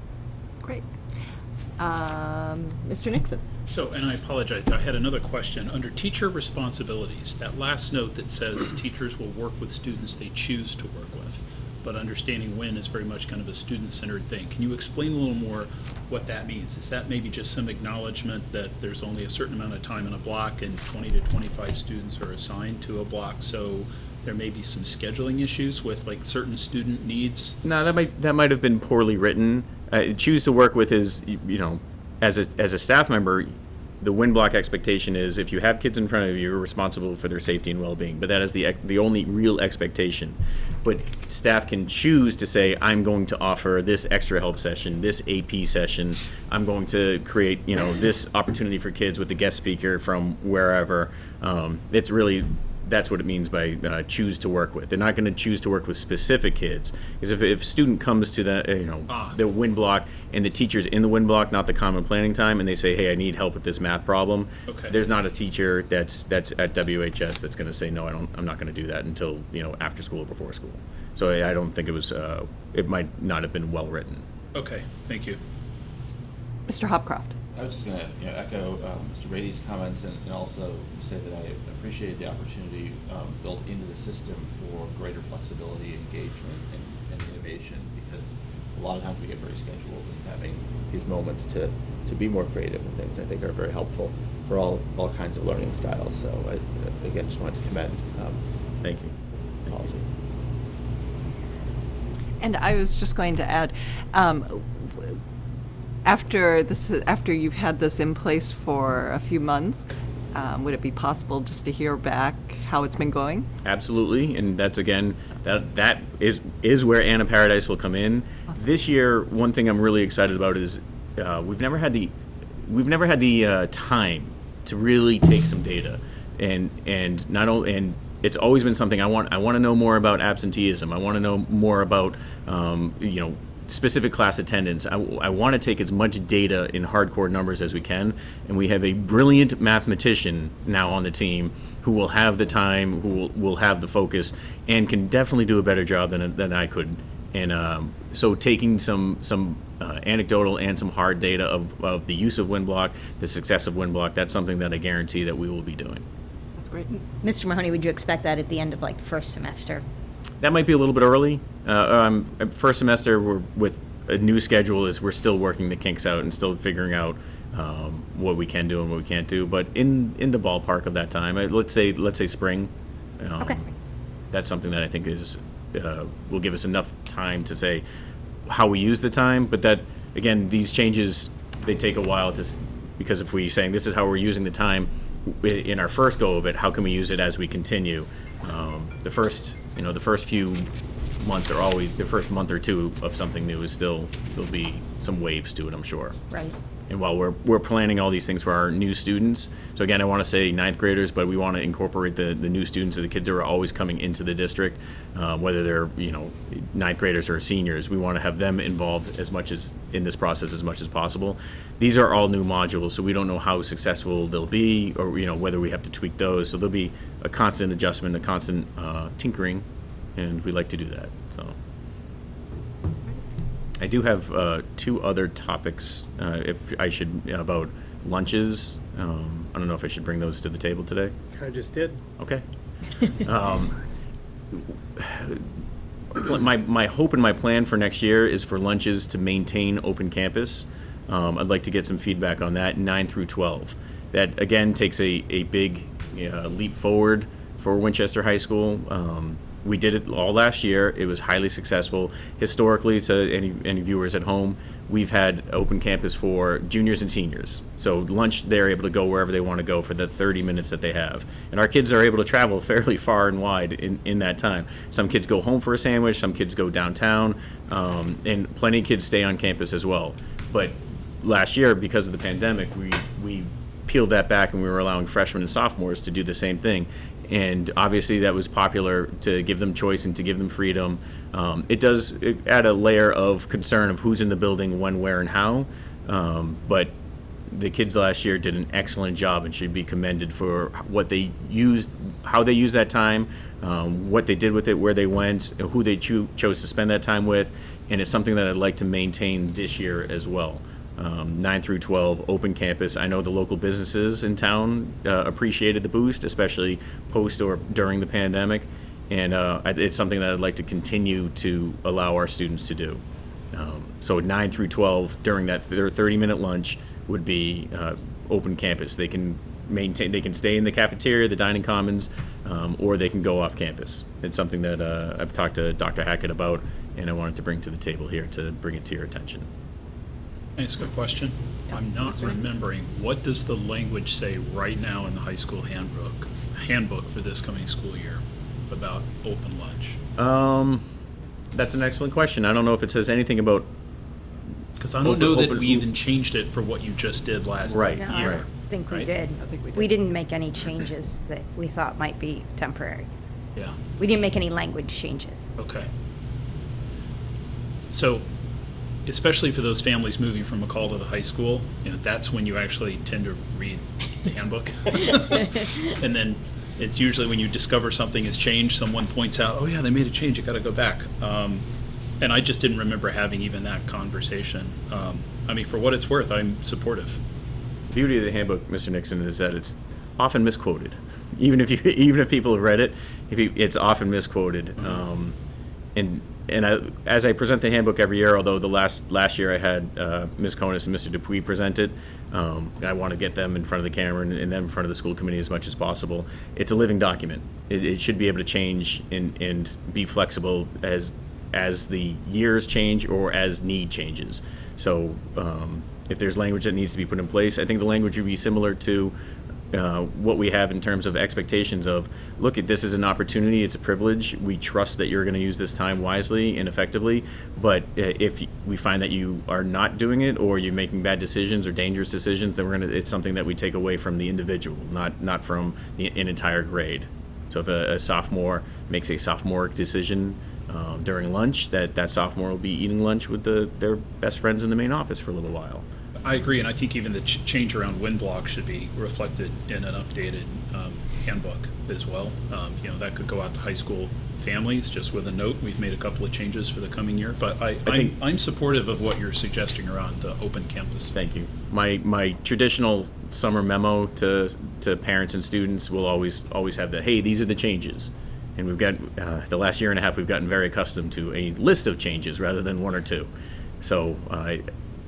S1: Great. Mr. Nixon.
S3: So, and I apologize, I had another question. Under teacher responsibilities, that last note that says teachers will work with students they choose to work with, but understanding when is very much kind of a student-centered thing. Can you explain a little more what that means? Is that maybe just some acknowledgement that there's only a certain amount of time in a block and 20 to 25 students are assigned to a block, so there may be some scheduling issues with like certain student needs?
S8: No, that might have been poorly written. Choose to work with is, as a staff member, the win block expectation is if you have kids in front of you, you're responsible for their safety and well-being. But that is the only real expectation. But staff can choose to say, I'm going to offer this extra help session, this AP session. I'm going to create, this opportunity for kids with the guest speaker from wherever. That's what it means by choose to work with. They're not going to choose to work with specific kids. Because if a student comes to the win block and the teacher's in the win block, not the common planning time, and they say, hey, I need help with this math problem,
S3: Okay.
S8: There's not a teacher that's at WHS that's going to say, no, I'm not going to do that until after school or before school. So I don't think it might not have been well written.
S3: Okay, thank you.
S1: Mr. Hopcroft.
S6: I was just going to echo Mr. Brady's comments and also say that I appreciated the opportunity built into the system for greater flexibility, engagement, and innovation, because a lot of times we get very scheduled, and having these moments to be more creative and things I think are very helpful for all kinds of learning styles. So I again just wanted to commend
S8: Thank you.
S6: the policy.
S1: And I was just going to add, after you've had this in place for a few months, would it be possible just to hear back how it's been going?
S8: Absolutely, and that's again that is where Anna Paradise will come in.
S1: Awesome.
S8: This year, one thing I'm really excited about is we've never had the time to really take some data, and not only and it's always been something I want to know more about absenteeism. I want to know more about specific class attendance. I want to take as much data in hardcore numbers as we can, and we have a brilliant mathematician now on the team who will have the time, who will have the focus, and can definitely do a better job than I could. And so taking some anecdotal and some hard data of the use of WinBlock, the success of WinBlock, that's something that I guarantee that we will be doing.
S1: That's great.
S9: Mr. Mahoney, would you expect that at the end of first semester?
S8: that might be a little bit early. First semester, we're with a new schedule is we're still working the kinks out and still figuring out what we can do and what we can't do. But in the ballpark of that time, let's say spring.
S9: Okay.
S8: That's something that I think is will give us enough time to say how we use the time. But that again, these changes they take a while because if we saying this is how we're using the time in our first go of it, how can we use it as we continue? The first few months are always the first month or two of something new is there'll be some waves to it, I'm sure.
S9: Right.
S8: And while we're planning all these things for our new students, so again, I want to say ninth graders, but we want to incorporate the new students, the kids that are always coming into the district, whether they're ninth graders or seniors. We want to have them involved as much as in this process as much as possible. These are all new modules, so we don't know how successful they'll be, or whether we have to tweak those. So there'll be a constant adjustment, a constant tinkering, and we like to do that. So. I do have two other topics, if I should, about lunches. I don't know if I should bring those to the table today.
S4: Kind of just did.
S8: Okay. My hope and my plan for next year is for lunches to maintain open campus. I'd like to get some feedback on that, 9 through 12. That, again, takes a big leap forward for Winchester High School. We did it all last year. It was highly successful. Historically, to any viewers at home, we've had open campus for juniors and seniors. So lunch, they're able to go wherever they want to go for the 30 minutes that they have. And our kids are able to travel fairly far and wide in that time. Some kids go home for a sandwich, some kids go downtown, and plenty of kids stay on campus as well. But last year, because of the pandemic, we peeled that back and we were allowing freshmen and sophomores to do the same thing. And obviously that was popular to give them choice and to give them freedom. It does add a layer of concern of who's in the building, when, where, and how. But the kids last year did an excellent job and should be commended for what they used, how they used that time, what they did with it, where they went, who they chose to spend that time with. And it's something that I'd like to maintain this year as well. 9 through 12, open campus. I know the local businesses in town appreciated the boost, especially post or during the pandemic, and it's something that I'd like to continue to allow our students to do. So 9 through 12, during that their 30-minute lunch would be open campus. They can stay in the cafeteria, the dining commons, or they can go off campus. It's something that I've talked to Dr. Hackett about, and I wanted to bring to the table here to bring it to your attention.
S3: Can I ask a question?
S1: Yes,
S3: I'm not
S1: Mr. Nichols.
S3: remembering. What does the language say right now in the high school handbook for this coming school year about open lunch?
S8: That's an excellent question. I don't know if it says anything about.
S3: Because I don't know that
S8: open-
S3: we even changed it for what you just did last
S8: Right.
S9: No,
S3: year.
S9: I don't think we
S3: Right?
S9: did.
S1: I think we did.
S9: We didn't make any changes that we thought might be temporary.
S3: Yeah.
S9: We didn't make any language changes.
S3: Okay. So, especially for those families moving from McCall to the high school, that's when you actually tend to read the handbook. And then it's usually when you discover something has changed, someone points out, oh yeah, they made a change, you gotta go back. And I just didn't remember having even that conversation. I mean, for what it's worth, I'm supportive.
S8: The beauty of the handbook, Mr. Nixon, is that it's often misquoted. Even if people have read it, it's often misquoted. As I present the handbook every year, although the last year I had Ms. Konis and Mr. Dupuis present it, I want to get them in front of the camera and them in front of the school committee as much as possible. It's a living document. It should be able to change and be flexible as the years change or as need changes. So if there's language that needs to be put in place, I think the language would be similar to what we have in terms of expectations of, look, this is an opportunity, it's a privilege, we trust that you're going to use this time wisely and effectively, but if we find that you are not doing it or you're making bad decisions or dangerous decisions, then it's something that we take away from the individual, not from an entire grade. So if a sophomore makes a sophomoric decision during lunch, that sophomore will be eating lunch with their best friends in the main office for a little while.
S3: I agree, and I think even the change around wind block should be reflected in an updated handbook as well. That could go out to high school families just with a note. We've made a couple of changes for the coming year, but I'm supportive of what you're suggesting around the open campus.
S8: Thank you. My traditional summer memo to parents and students will always have that, hey, these are the changes. And we've got, the last year and a half, we've gotten very accustomed to a list of changes rather than one or two. So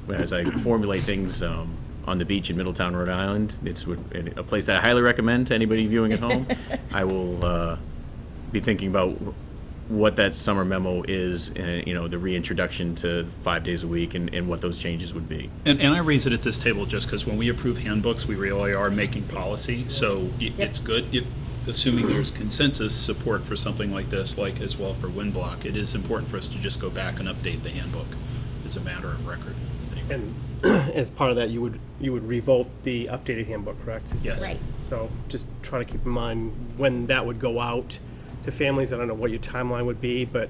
S8: as I formulate things on the beach in Middletown, Rhode Island, it's a place that I highly recommend to anybody viewing at home. I will be thinking about what that summer memo is, and the reintroduction to 5 days a week, and what those changes would be.
S3: And I raise it at this table just because when we approve handbooks, we really are making policy. So it's good, assuming there's consensus support for something like this, like as well for WinBlock, it is important for us to just go back and update the handbook as a matter of record. Anyway.
S4: And as part of that, you would revolt the updated handbook, correct?
S3: Yes.
S9: Right.
S4: So just try to keep in mind when that would go out to families. I don't know what your timeline would be, but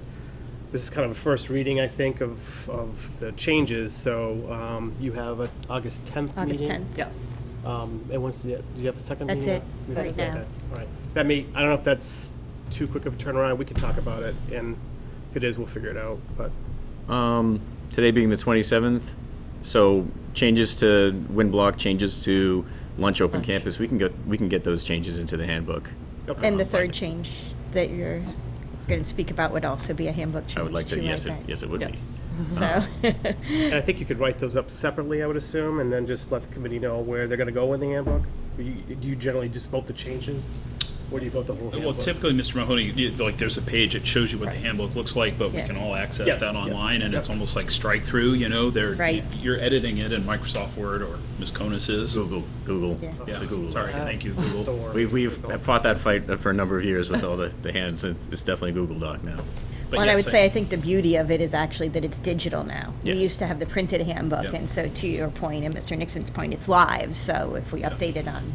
S4: this is kind of a first reading, I think, of the changes. So you have a August 10th
S9: August
S4: meeting?
S9: 10th.
S1: Yes.
S4: And do you have a second
S9: That's
S4: meeting?
S9: it,
S4: Okay,
S9: right now.
S4: all right. I don't know if that's too quick of a turnaround. We can talk about it, and if it is, we'll figure it out. But
S8: Today being the 27th, so changes to WinBlock, changes to lunch open campus, we can get those changes into the handbook.
S9: And the
S8: by
S9: third change that you're going to speak about would also be a handbook change.
S8: I would like to,
S9: too, I
S8: yes,
S9: bet.
S8: it would be.
S1: Yes.
S9: So,
S4: and I think you could write those up separately, I would assume, and then just let the committee know where they're going to go in the handbook. Do you generally just vote the changes, or do you vote the whole handbook?
S3: Well, typically, Mr. Mahoney, there's a page that shows you what the handbook looks like, but we
S9: Yeah.
S3: can all access
S4: Yeah,
S3: that
S4: yeah.
S3: online, and it's
S4: Yeah.
S3: almost like strike through,
S9: Right.
S3: You're editing it in Microsoft Word, or Ms. Conis is.
S8: Google.
S9: Yeah.
S8: It's a Google.
S3: Sorry, thank you,
S4: Don't
S3: Google.
S4: worry.
S8: We've fought that fight for a number of years with all the hands. It's definitely a Google Doc now.
S3: But
S9: well, and I
S3: yes,
S9: would say I think the beauty of it is actually that it's digital now.
S8: Yes.
S9: We used to have the printed handbook,
S3: Yeah.
S9: and so to your point and Mr. Nixon's point, it's live. So if we update it on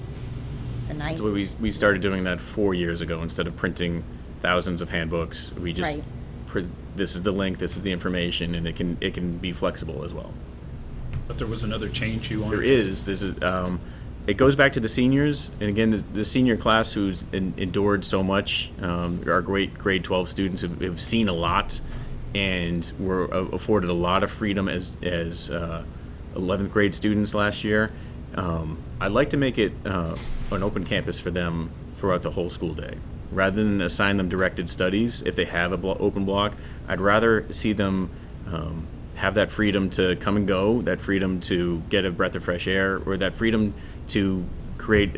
S9: the night,
S8: So we started doing that 4 years ago. Instead of printing thousands of handbooks, we just
S9: Right.
S8: this is the link, this is the information, and it can be flexible as well.
S3: But there was another change you wanted.
S8: There's it goes back to the seniors, and again, the senior class who's endured so much. Our great grade 12 students have seen a lot, and were afforded a lot of freedom as 11th grade students last year. I'd like to make it an open campus for them throughout the whole school day. Rather than assign them directed studies, if they have a open block, I'd rather see them have that freedom to come and go, that freedom to get a breath of fresh air, or that freedom to create,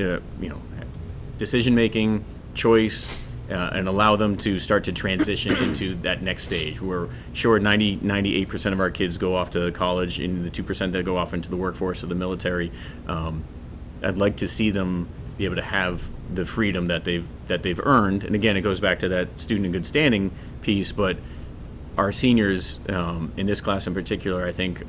S8: decision-making, choice, and allow them to start to transition into that next stage. We're sure 98% of our kids go off to college, and the 2% that go off into the workforce or the military. I'd like to see them be able to have the freedom that they've earned. And again, it goes back to that student in good standing piece, but our seniors, in this class in particular, I think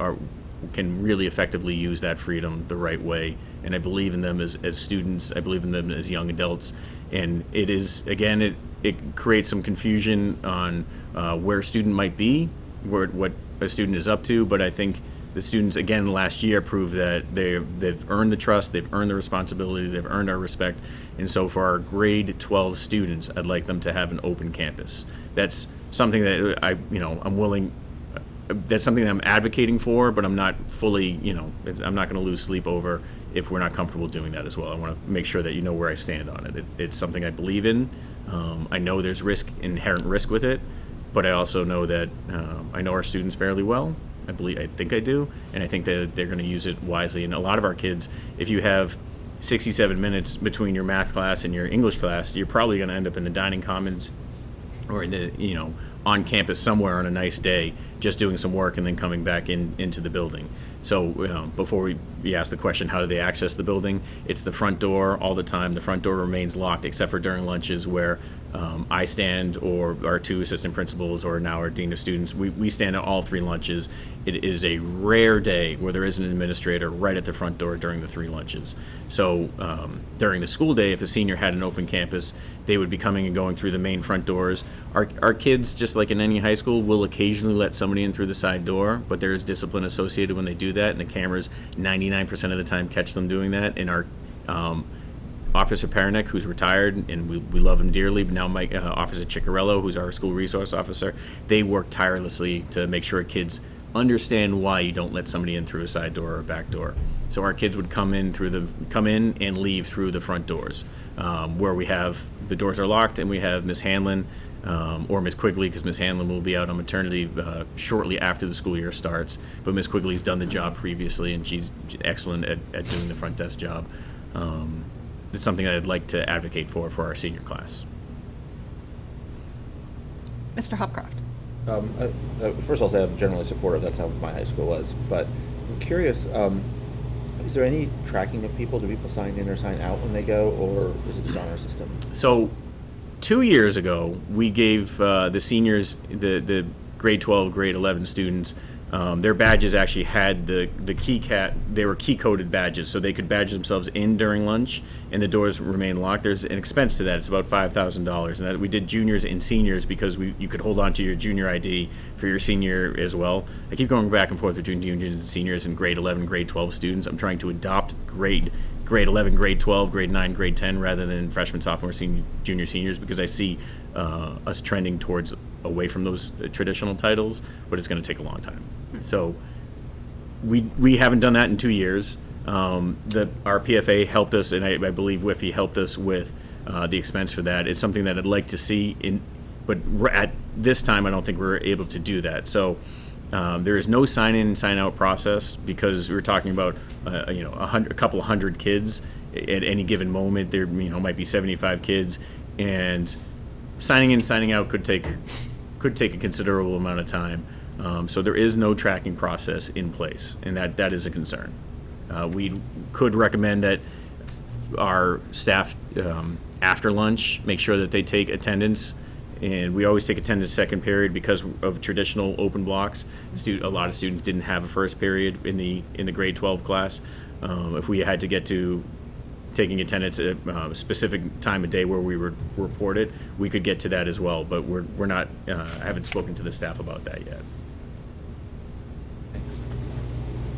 S8: can really effectively use that freedom the right way. And I believe in them as students. I believe in them as young adults. And it is, again, it creates some confusion on where a student might be, what a student is up to. But I think the students, again, last year proved that they've earned the trust, they've earned the responsibility, they've earned our respect. And so for our grade 12 students, I'd like them to have an open campus. That's something that I'm willing. That's something that I'm advocating for, but I'm not fully, I'm not going to lose sleep over if we're not comfortable doing that as well. I want to make sure that you know where I stand on it. It's something I believe in. I know there's inherent risk with it, but I also know that I know our students fairly well. I think I do, and I think that they're going to use it wisely. And a lot of our kids, if you have 67 minutes between your math class and your English class, you're probably going to end up in the dining commons or in the, on campus somewhere on a nice day, just doing some work and then coming back into the building. So before we ask the question, how do they access the building? It's the front door all the time. The front door remains locked except for during lunches where I stand, or our two assistant principals, or now our dean of students. We stand at all three lunches. It is a rare day where there is an administrator right at the front door during the three lunches. So during the school day, if a senior had an open campus, they would be coming and going through the main front doors. Our kids, just like in any high school, will occasionally let somebody in through the side door, but there is discipline associated when they do that, and the cameras 99% of the time catch them doing that. And our Officer Paranek, who's retired, and we love him dearly, but now Officer Ciccarello, who's our school resource officer, they work tirelessly to make sure kids understand why you don't let somebody in through a side door or a back door. So our kids would come in and leave through the front doors, where we have the doors are locked, and we have Miss Hanlon or Miss Quigley, because Miss Hanlon will be out on maternity shortly after the school year starts. But Miss Quigley's done the job previously, and she's excellent at doing the front desk job. It's something I'd like to advocate for our senior class.
S1: Mr. Hopcroft.
S6: First I'll say I'm generally supportive, that's how my high school was, but I'm curious, is there any tracking of people? Do people sign in or sign out when they go, or is it just on our system?
S8: So 2 years ago, we gave the seniors, the grade 12, grade 11 students, their badges actually had the they were key-coded badges, so they could badge themselves in during lunch, and the doors remain locked. There's an expense to that. It's about $5,000, and that we did juniors and seniors because you could hold on to your junior ID for your senior as well. I keep going back and forth between juniors and seniors and grade 11, grade 12 students. I'm trying to adopt grade 11, grade 12, grade 9, grade 10, rather than freshmen, sophomore, senior, junior, seniors, because I see us trending towards away from those traditional titles, but it's going to take a long time. So we haven't done that in 2 years. Our PFA helped us, and I believe WIFI helped us with the expense for that. It's something that I'd like to see, but at this time I don't think we're able to do that. So there is no sign-in and sign-out process, because we're talking about a couple of hundred kids at any given moment. There might be 75 kids, and signing in, signing out could take a considerable amount of time. So there is no tracking process in place, and that is a concern. We could recommend that our staff after lunch make sure that they take attendance, and we always take attendance second period because of traditional open blocks. A lot of students didn't have a first period in the grade 12 class. If we had to get to taking attendance at a specific time of day where we would report it, we could get to that as well, but we're not, I haven't spoken to the staff about that yet.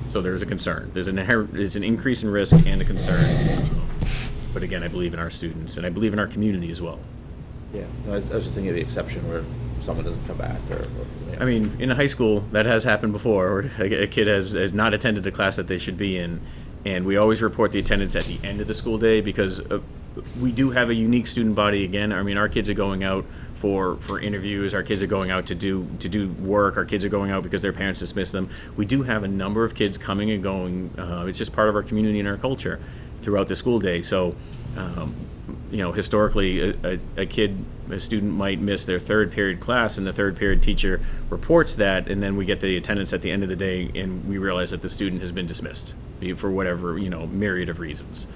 S8: So there's a concern. There's an increase in risk and a concern. But again, I believe in our students, and I believe in our community as well.
S6: Yeah, no, I was just thinking of the exception where someone doesn't come back, or
S8: I mean, in a high school, that has happened before, where a kid has not attended the class that they should be in, and we always report the attendance at the end of the school day, because we do have a unique student body again. I mean, our kids are going out for interviews, our kids are going out to do work, our kids are going out because their parents dismiss them. We do have a number of kids coming and going. It's just part of our community and our culture throughout the school day. So, historically, a student might miss their third period class, and the third period teacher reports that, and then we get the attendance at the end of the day, and we realize that the student has been dismissed for whatever, myriad of reasons.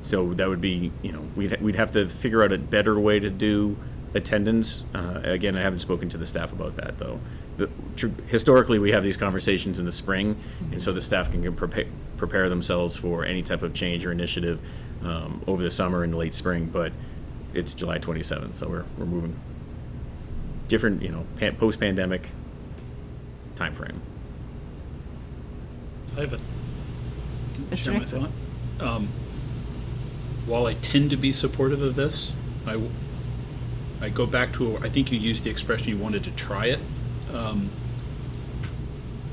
S8: So that would be, we'd have to figure out a better way to do attendance. Again, I haven't spoken to the staff about that, though. Historically, we have these conversations in the spring, and so the staff can prepare themselves for any type of change or initiative over the summer and late spring. But it's July 27th, so we're moving different, post-pandemic time frame.
S3: I have a
S1: Mr.
S3: share my
S1: Nixon.
S3: thought. While I tend to be supportive of this, I go back to, I think you used the expression you wanted to try it.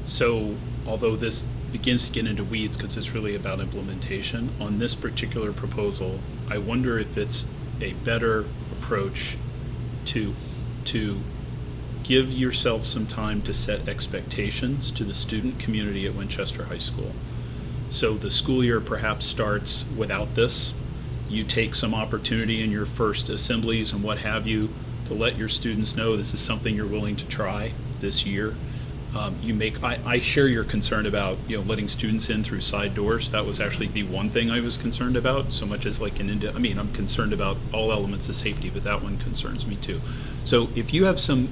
S3: So although this begins to get into weeds because it's really about implementation, on this particular proposal, I wonder if it's a better approach to give yourself some time to set expectations to the student community at Winchester High School. So the school year perhaps starts without this. You take some opportunity in your first assemblies and what have you to let your students know this is something you're willing to try this year. I share your concern about letting students in through side doors. That was actually the one thing I was concerned about, so much as I'm concerned about all elements of safety, but that one concerns me too. So if you have some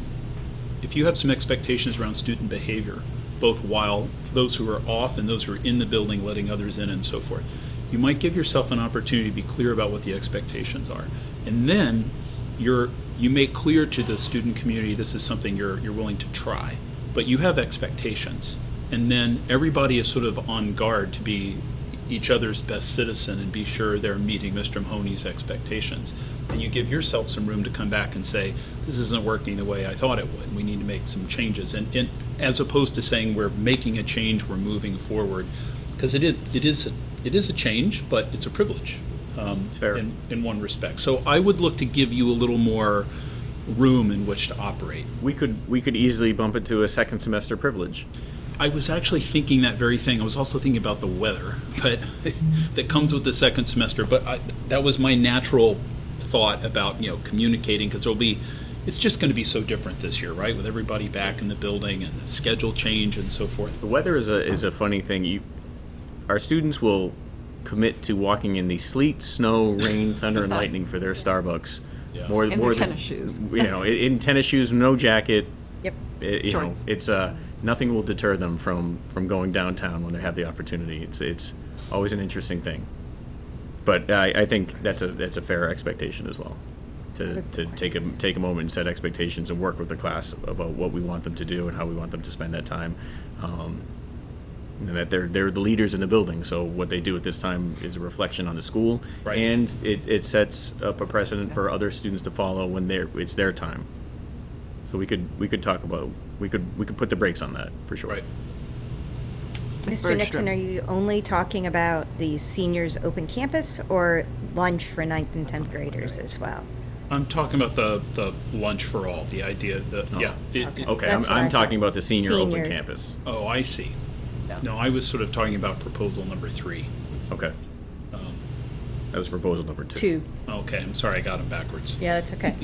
S3: expectations around student behavior, both while those who are off and those who are in the building letting others in and so forth, you might give yourself an opportunity to be clear about what the expectations are. And then you make clear to the student community this is something you're willing to try, but you have expectations. And then everybody is sort of on guard to be, each other's best citizen and be sure they're meeting Mr. Mahoney's expectations. And you give yourself some room to come back and say, this isn't working the way I thought it would. We need to make some changes. And as opposed to saying we're making a change, we're moving forward, because it is a change, but it's a privilege.
S8: It's fair.
S3: In one respect. So I would look to give you a little more room in which to operate.
S8: We could easily bump it to a second semester privilege.
S3: I was actually thinking that very thing. I was also thinking about the weather, but that comes with the second semester. But that was my natural thought about communicating, because it's just going to be so different this year, right? With everybody back in the building and the schedule change and so forth.
S8: The weather is a funny thing. Our students will commit to walking in the sleet, snow, rain, thunder, and lightning for their Starbucks.
S3: Yeah.
S8: More
S1: In
S8: more
S1: their
S8: than-
S1: tennis shoes.
S8: In tennis shoes, no jacket.
S9: Yep.
S1: Shorts.
S8: It's nothing will deter them from going downtown when they have the opportunity. It's always an interesting thing. But I think that's a fair expectation as well. To take a moment and set expectations and work with the class about what we want them to do and how we want them to spend that time. And that they're the leaders in the building, so what they do at this time is a reflection on the school,
S3: Right.
S8: and it sets up a precedent for other students to follow when it's their time. So we could talk about we could put the brakes on that for sure.
S3: Right.
S1: Ms.
S9: Mr. Nixon,
S1: Bergstrom.
S9: are you only talking about the seniors open campus or lunch for 9th and 10th graders as well?
S3: I'm talking about the lunch for all, the idea that, yeah.
S8: Okay,
S9: That's what I
S8: I'm
S9: thought.
S8: talking about the senior open
S9: Seniors.
S8: campus.
S3: Oh, I see. No, I was sort of talking about proposal number 3.
S8: Okay, that was proposal number 2.
S9: 2.
S3: Okay, I'm sorry, I got them backwards.
S9: Yeah, that's okay.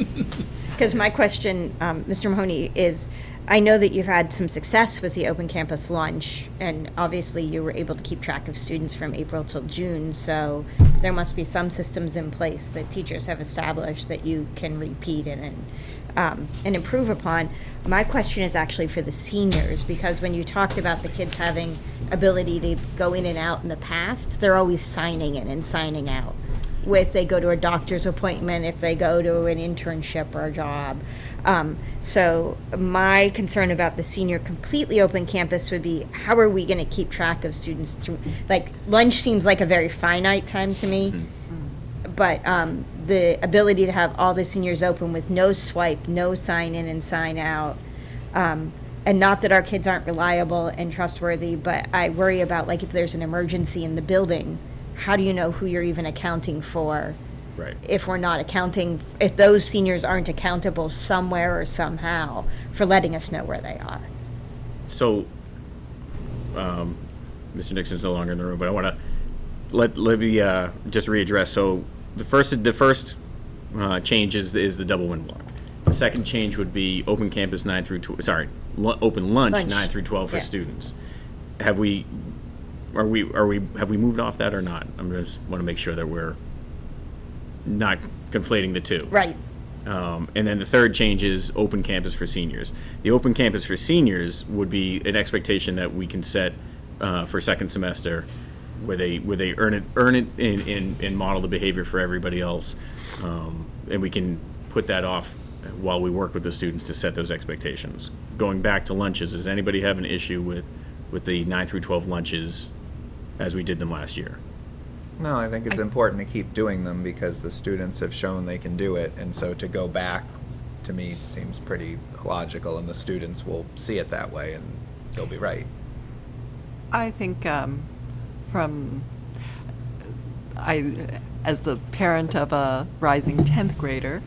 S9: Because my question, Mr. Mahoney, is I know that you've had some success with the open campus lunch, and obviously you were able to keep track of students from April till June, so there must be some systems in place that teachers have established that you can repeat and improve upon. My question is actually for the seniors, because when you talked about the kids having ability to go in and out in the past, they're always signing in and signing out. If they go to a doctor's appointment, if they go to an internship or a job. So my concern about the senior completely open campus would be, how are we going to keep track of students through, like, lunch seems like a very finite time to me. But the ability to have all the seniors open with no swipe, no sign in and sign out, and not that our kids aren't reliable and trustworthy, but I worry about, like, if there's an emergency in the building, how do you know who you're even accounting for?
S8: Right.
S9: If we're not accounting, if those seniors aren't accountable somewhere or somehow for letting us know where they are.
S8: So, Mr. Nixon's no longer in the room, but I want to let me just readdress. So the first change is the double win block. The second change would be open campus 9 through 12. Sorry, open lunch 9 through 12 for
S9: Yeah.
S8: students. Have we moved off that or not? I just want to make sure that we're not conflating the two.
S9: Right.
S8: And then the third change is open campus for seniors. The open campus for seniors would be an expectation that we can set for second semester, where they earn it and model the behavior for everybody else, and we can put that off while we work with the students to set those expectations. Going back to lunches, does anybody have an issue with the 9 through 12 lunches as we did them last year?
S5: No, I think it's important to keep doing them because the students have shown they can do it, and so to go back, to me, seems pretty logical, and the students will see it that way, and they'll be right.
S1: I think as the parent of a rising 10th grader,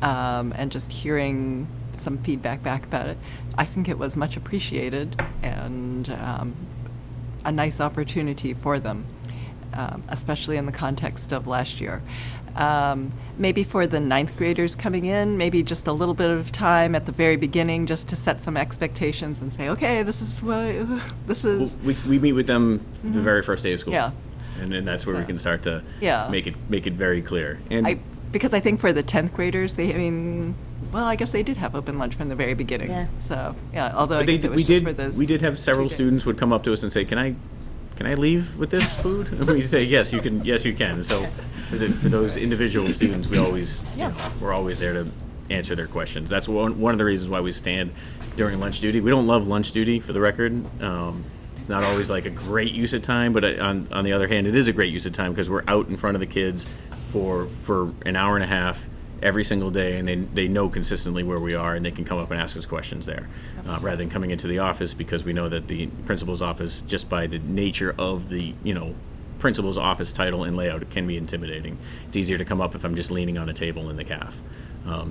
S1: and just hearing some feedback back about it, I think it was much appreciated and a nice opportunity for them, especially in the context of last year. Maybe for the 9th graders coming in, maybe just a little bit of time at the very beginning just to set some expectations and say, okay, this is what this is.
S8: Well, we meet with them the very first day of school.
S1: Yeah.
S8: And then that's where we
S1: So,
S8: can start to
S1: yeah.
S8: make it very clear. And
S1: Because I think for the 10th graders, I guess they did have open lunch from the very beginning.
S9: Yeah.
S1: So, yeah, although I
S8: but
S1: guess it was
S8: we
S1: just
S8: did
S1: for those.
S8: we did have several
S1: 2 days.
S8: students would come up to us and say, "Can I leave with this food?" And we say, "Yes, you can. Yes, you can." So for those individual students, we're always there to answer their questions. That's one of the reasons why we stand during lunch duty. We don't love lunch duty, for the record. It's not always like a great use of time, but on the other hand, it is a great use of time because we're out in front of the kids for an hour and a half every single day, and they know consistently where we are, and they can come up and ask us questions there, rather than coming into the office, because we know that the principal's office, just by the nature of the, principal's office title and layout, it can be intimidating. It's easier to come up if I'm just leaning on a table in the CAF.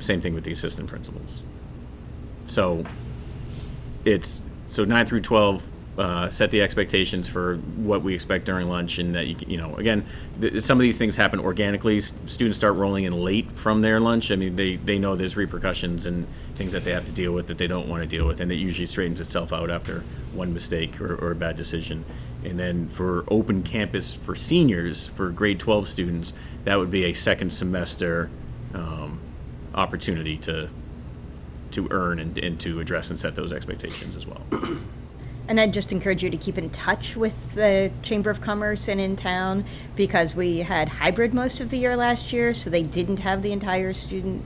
S8: Same thing with the assistant principals. So 9 through 12, set the expectations for what we expect during lunch, and that again, some of these things happen organically. Students start rolling in late from their lunch. I mean, they know there's repercussions and things that they have to deal with that they don't want to deal with, and it usually straightens itself out after one mistake or a bad decision. And then for open campus for seniors, for grade 12 students, that would be a second semester opportunity to earn and to address and set those expectations as well.
S9: And I'd just encourage you to keep in touch with the Chamber of Commerce and in town, because we had hybrid most of the year last year, so they didn't have the entire student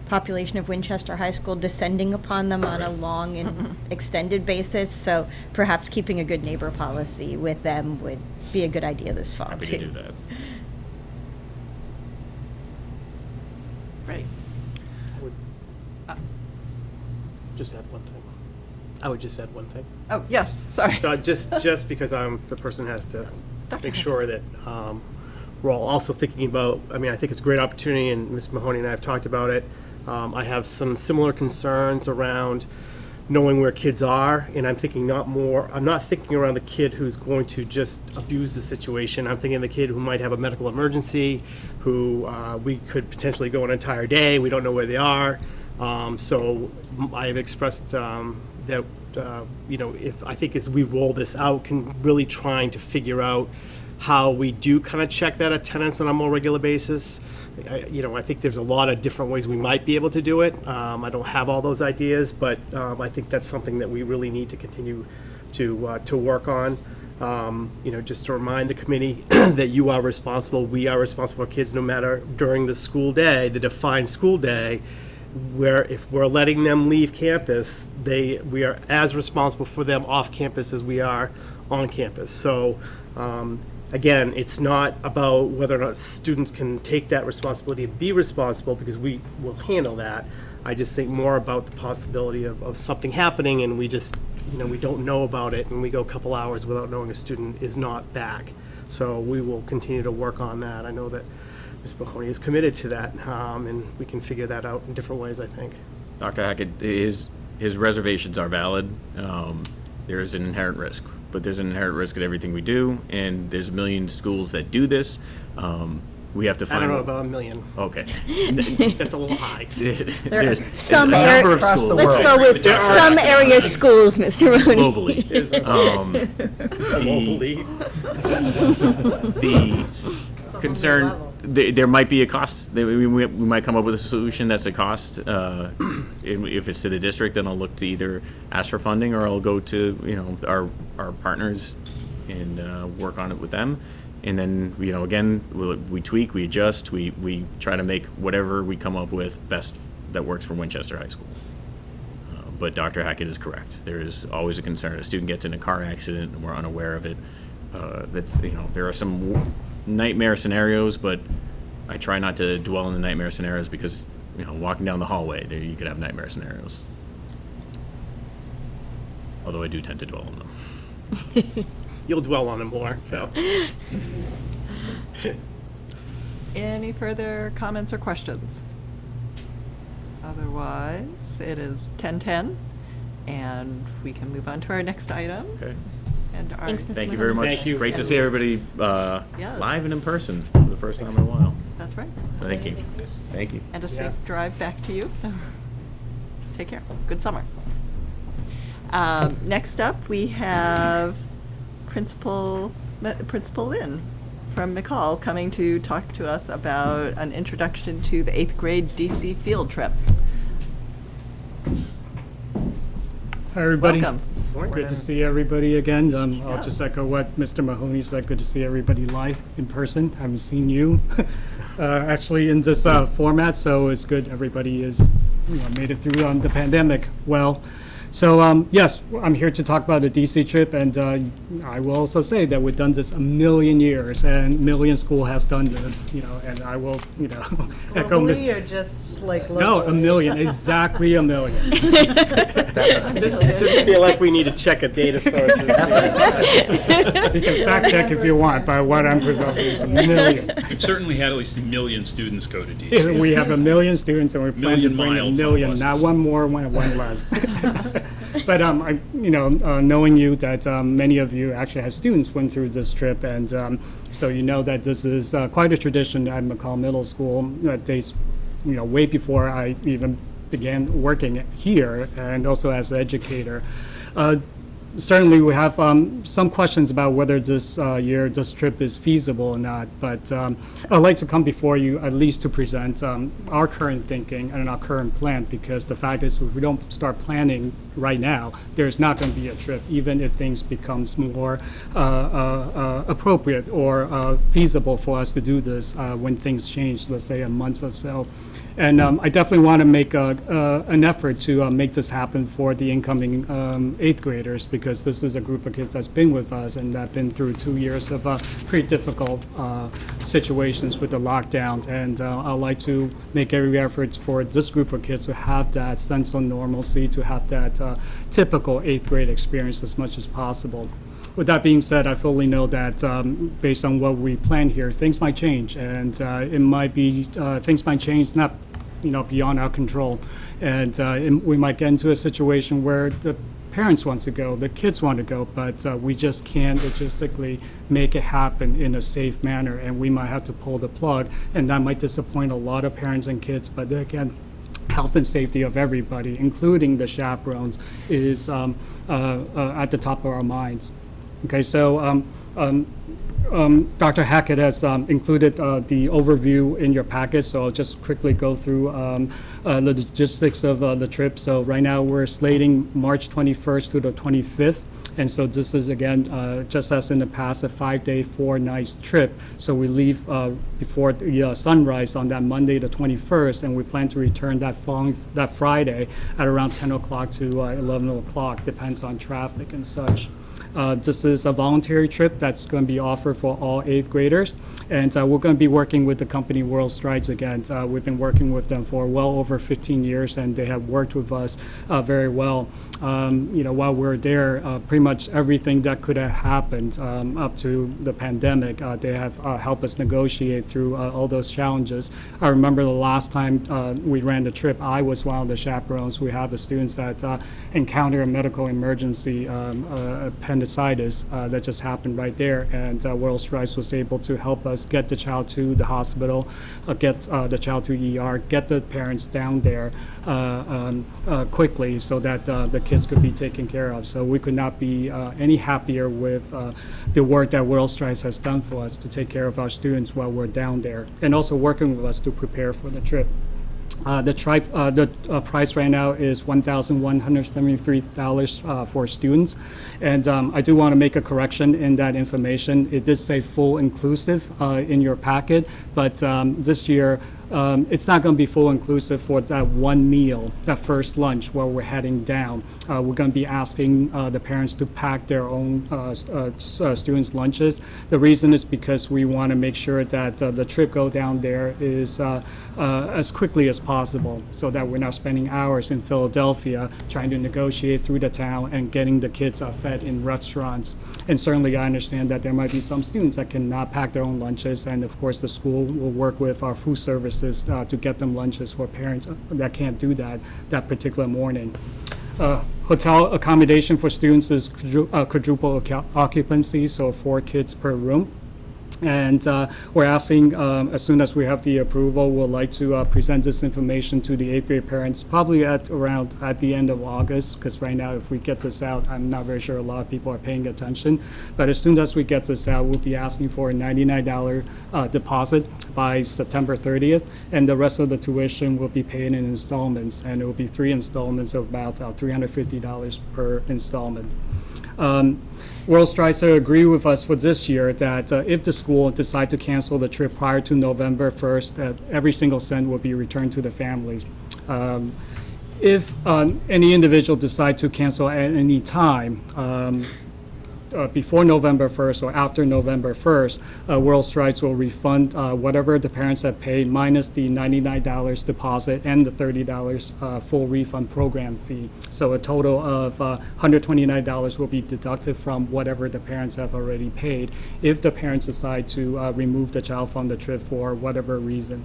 S9: population of Winchester High School descending upon them on a long and extended basis. So perhaps keeping a good neighbor policy with them would be a good idea this fall,
S8: Happy
S9: too.
S8: to do that.
S1: Great.
S4: Just add one thing. I would just add one thing.
S1: Oh, yes, sorry.
S4: So just because I'm the person has to make sure that we're all also thinking about, I think it's a great opportunity, and Ms. Mahoney and I have talked about it. I have some similar concerns around knowing where kids are, and I'm not thinking around the kid who's going to just abuse the situation. I'm thinking of the kid who might have a medical emergency, who we could potentially go an entire day, we don't know where they are. So I've expressed that, if I think as we roll this out, can really trying to figure out how we do kind of check that attendance on a more regular basis. I think there's a lot of different ways we might be able to do it. I don't have all those ideas, but I think that's something that we really need to continue to work on. Just to remind the committee that you are responsible, we are responsible for kids no matter during the school day, the defined school day, where if we're letting them leave campus, we are as responsible for them off campus as we are on campus. So again, it's not about whether or not students can take that responsibility and be responsible, because we will handle that. I just think more about the possibility of something happening, and we just, we don't know about it, and we go a couple hours without knowing a student is not back. So we will continue to work on that. I know that Ms. Mahoney is committed to that, and we can figure that out in different ways, I think.
S8: Dr. Hackett, his reservations are valid. There is an inherent risk, but there's an inherent risk at everything we do, and there's a million schools that do this. We have to find.
S4: I don't know about a million.
S8: Okay.
S4: That's a little high.
S8: There's
S9: some
S8: a number of
S5: across the
S8: schools.
S9: Let's go with some area schools, Mr. Mahoney.
S8: Globally. The concern, there might be a cost. We might come up with a solution that's a cost. If it's to the district, then I'll look to either ask for funding, or I'll go to our partners and work on it with them. And then again, we tweak, we adjust, we try to make whatever we come up with best that works for Winchester High School. But Dr. Hackett is correct. There is always a concern. A student gets in a car accident and we're unaware of it. There are some nightmare scenarios, but I try not to dwell in the nightmare scenarios, because walking down the hallway, there you could have nightmare scenarios. Although I do tend to dwell on them.
S4: You'll dwell on it more, so.
S1: Any further comments or questions? Otherwise, it is 10:10, and we can move on to our next item.
S8: Okay.
S1: And our
S9: Thanks, Mr.
S8: Thank you very much.
S4: Thank you.
S8: Great to see everybody
S1: Yes.
S8: live and in person for the first time in a while.
S1: That's right.
S8: So thank you. Thank you.
S1: And a safe drive back to you. Take care. Good summer. Next up, we have Principal Lynn from McCall coming to talk to us about an introduction to the 8th grade DC field trip.
S10: Hi, everybody.
S1: Welcome.
S10: Good to see everybody again.
S1: Yeah.
S10: I'll just echo what Mr. Mahoney said. Good to see everybody live in person. Haven't seen you actually in this format, so it's good everybody is made it through the pandemic well. So yes, I'm here to talk about the DC trip, and I will also say that we've done this a million years, and million school has done this, and I will, echo Ms.
S2: Globally or just like locally?
S10: No, a million, exactly a million.
S5: Definitely.
S4: Just feel like we need to check a data source.
S10: You can fact check if you want, but what I'm proposing is a million.
S3: We've certainly had at least a million students go to DC.
S10: We have a million students, and we plan to
S3: Million
S10: bring a
S3: miles on
S10: million,
S3: buses.
S10: not one more, one less. But knowing you that many of you actually have students went through this trip, and so you know that this is quite a tradition at McCall Middle School that dates, way before I even began working here, and also as an educator. Certainly, we have some questions about whether this year this trip is feasible or not, but I'd like to come before you at least to present our current thinking and our current plan, because the fact is if we don't start planning right now, there's not going to be a trip, even if things becomes more appropriate or feasible for us to do this when things change, let's say a month or so. And I definitely want to make an effort to make this happen for the incoming 8th graders, because this is a group of kids that's been with us and that been through 2 years of pretty difficult situations with the lockdown. And I'd like to make every effort for this group of kids to have that sense of normalcy, to have that typical 8th grade experience as much as possible. With that being said, I fully know that based on what we plan here, things might change, and it might be things might change not beyond our control, and we might get into a situation where the parents want to go, the kids want to go, but we just can't logistically make it happen in a safe manner, and we might have to pull the plug, and that might disappoint a lot of parents and kids. But again, health and safety of everybody, including the chaperones, is at the top of our minds. Okay, so Dr. Hackett has included the overview in your packet, so I'll just quickly go through the logistics of the trip. So right now we're slating March 21st to the 25th. And so this is, again, just as in the past, a 5-day, 4-night trip. So we leave before the sunrise on that Monday, the 21st, and we plan to return that Friday at around 10 o'clock to 11 o'clock, depends on traffic and such. This is a voluntary trip that's going to be offered for all 8th graders, and we're going to be working with the company World Strides again. We've been working with them for well over 15 years, and they have worked with us very well. While we're there, pretty much everything that could have happened up to the pandemic, they have helped us negotiate through all those challenges. I remember the last time we ran the trip, I was one of the chaperones. We have the students that encounter a medical emergency, appendicitis that just happened right there, and World Strides was able to help us get the child to the hospital, get the child to ER, get the parents down there quickly so that the kids could be taken care of. So we could not be any happier with the work that World Strides has done for us to take care of our students while we're down there, and also working with us to prepare for the trip. The price right now is $1,173 for students, and I do want to make a correction in that information. It did say full inclusive in your packet, but this year it's not going to be full inclusive for that one meal, that first lunch while we're heading down. We're going to be asking the parents to pack their own students' lunches. The reason is because we want to make sure that the trip go down there is as quickly as possible, so that we're not spending hours in Philadelphia trying to negotiate through the town and getting the kids fed in restaurants. And certainly I understand that there might be some students that cannot pack their own lunches, and of course the school will work with our food services to get them lunches for parents that can't do that particular morning. Hotel accommodation for students is quadruple occupancy, so 4 kids per room. And we're asking, as soon as we have the approval, we'd like to present this information to the 8th grade parents, probably at the end of August, because right now if we get this out, I'm not very sure a lot of people are paying attention. But as soon as we get this out, we'll be asking for a $99 deposit by September 30th, and the rest of the tuition will be paid in installments, and it will be 3 installments of about $350 per installment. World Strides agree with us for this year that if the school decide to cancel the trip prior to November 1st, every single cent will be returned to the family. If any individual decide to cancel at any time, before November 1st or after November 1st, World Strides will refund whatever the parents have paid minus the $99 deposit and the $30 full refund program fee. So a total of $129 will be deducted from whatever the parents have already paid if the parents decide to remove the child from the trip for whatever reason.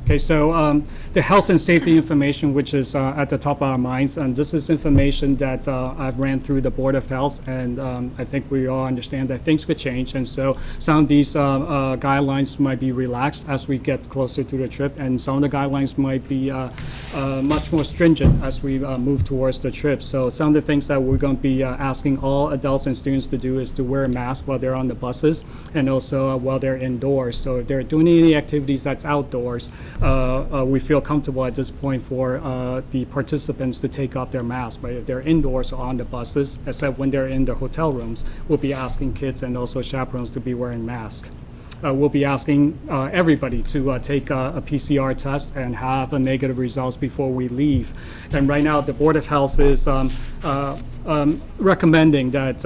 S10: Okay, so the health and safety information, which is at the top of our minds, and this is information that I've ran through the Board of Health, and I think we all understand that things could change, and so some of these guidelines might be relaxed as we get closer to the trip, and some of the guidelines might be much more stringent as we move towards the trip. So some of the things that we're going to be asking all adults and students to do is to wear a mask while they're on the buses, and also while they're indoors. So if they're doing any activities that's outdoors, we feel comfortable at this point for the participants to take off their masks. But if they're indoors or on the buses, except when they're in the hotel rooms, we'll be asking kids and also chaperones to be wearing masks. We'll be asking everybody to take a PCR test and have a negative results before we leave. And right now, the Board of Health is recommending that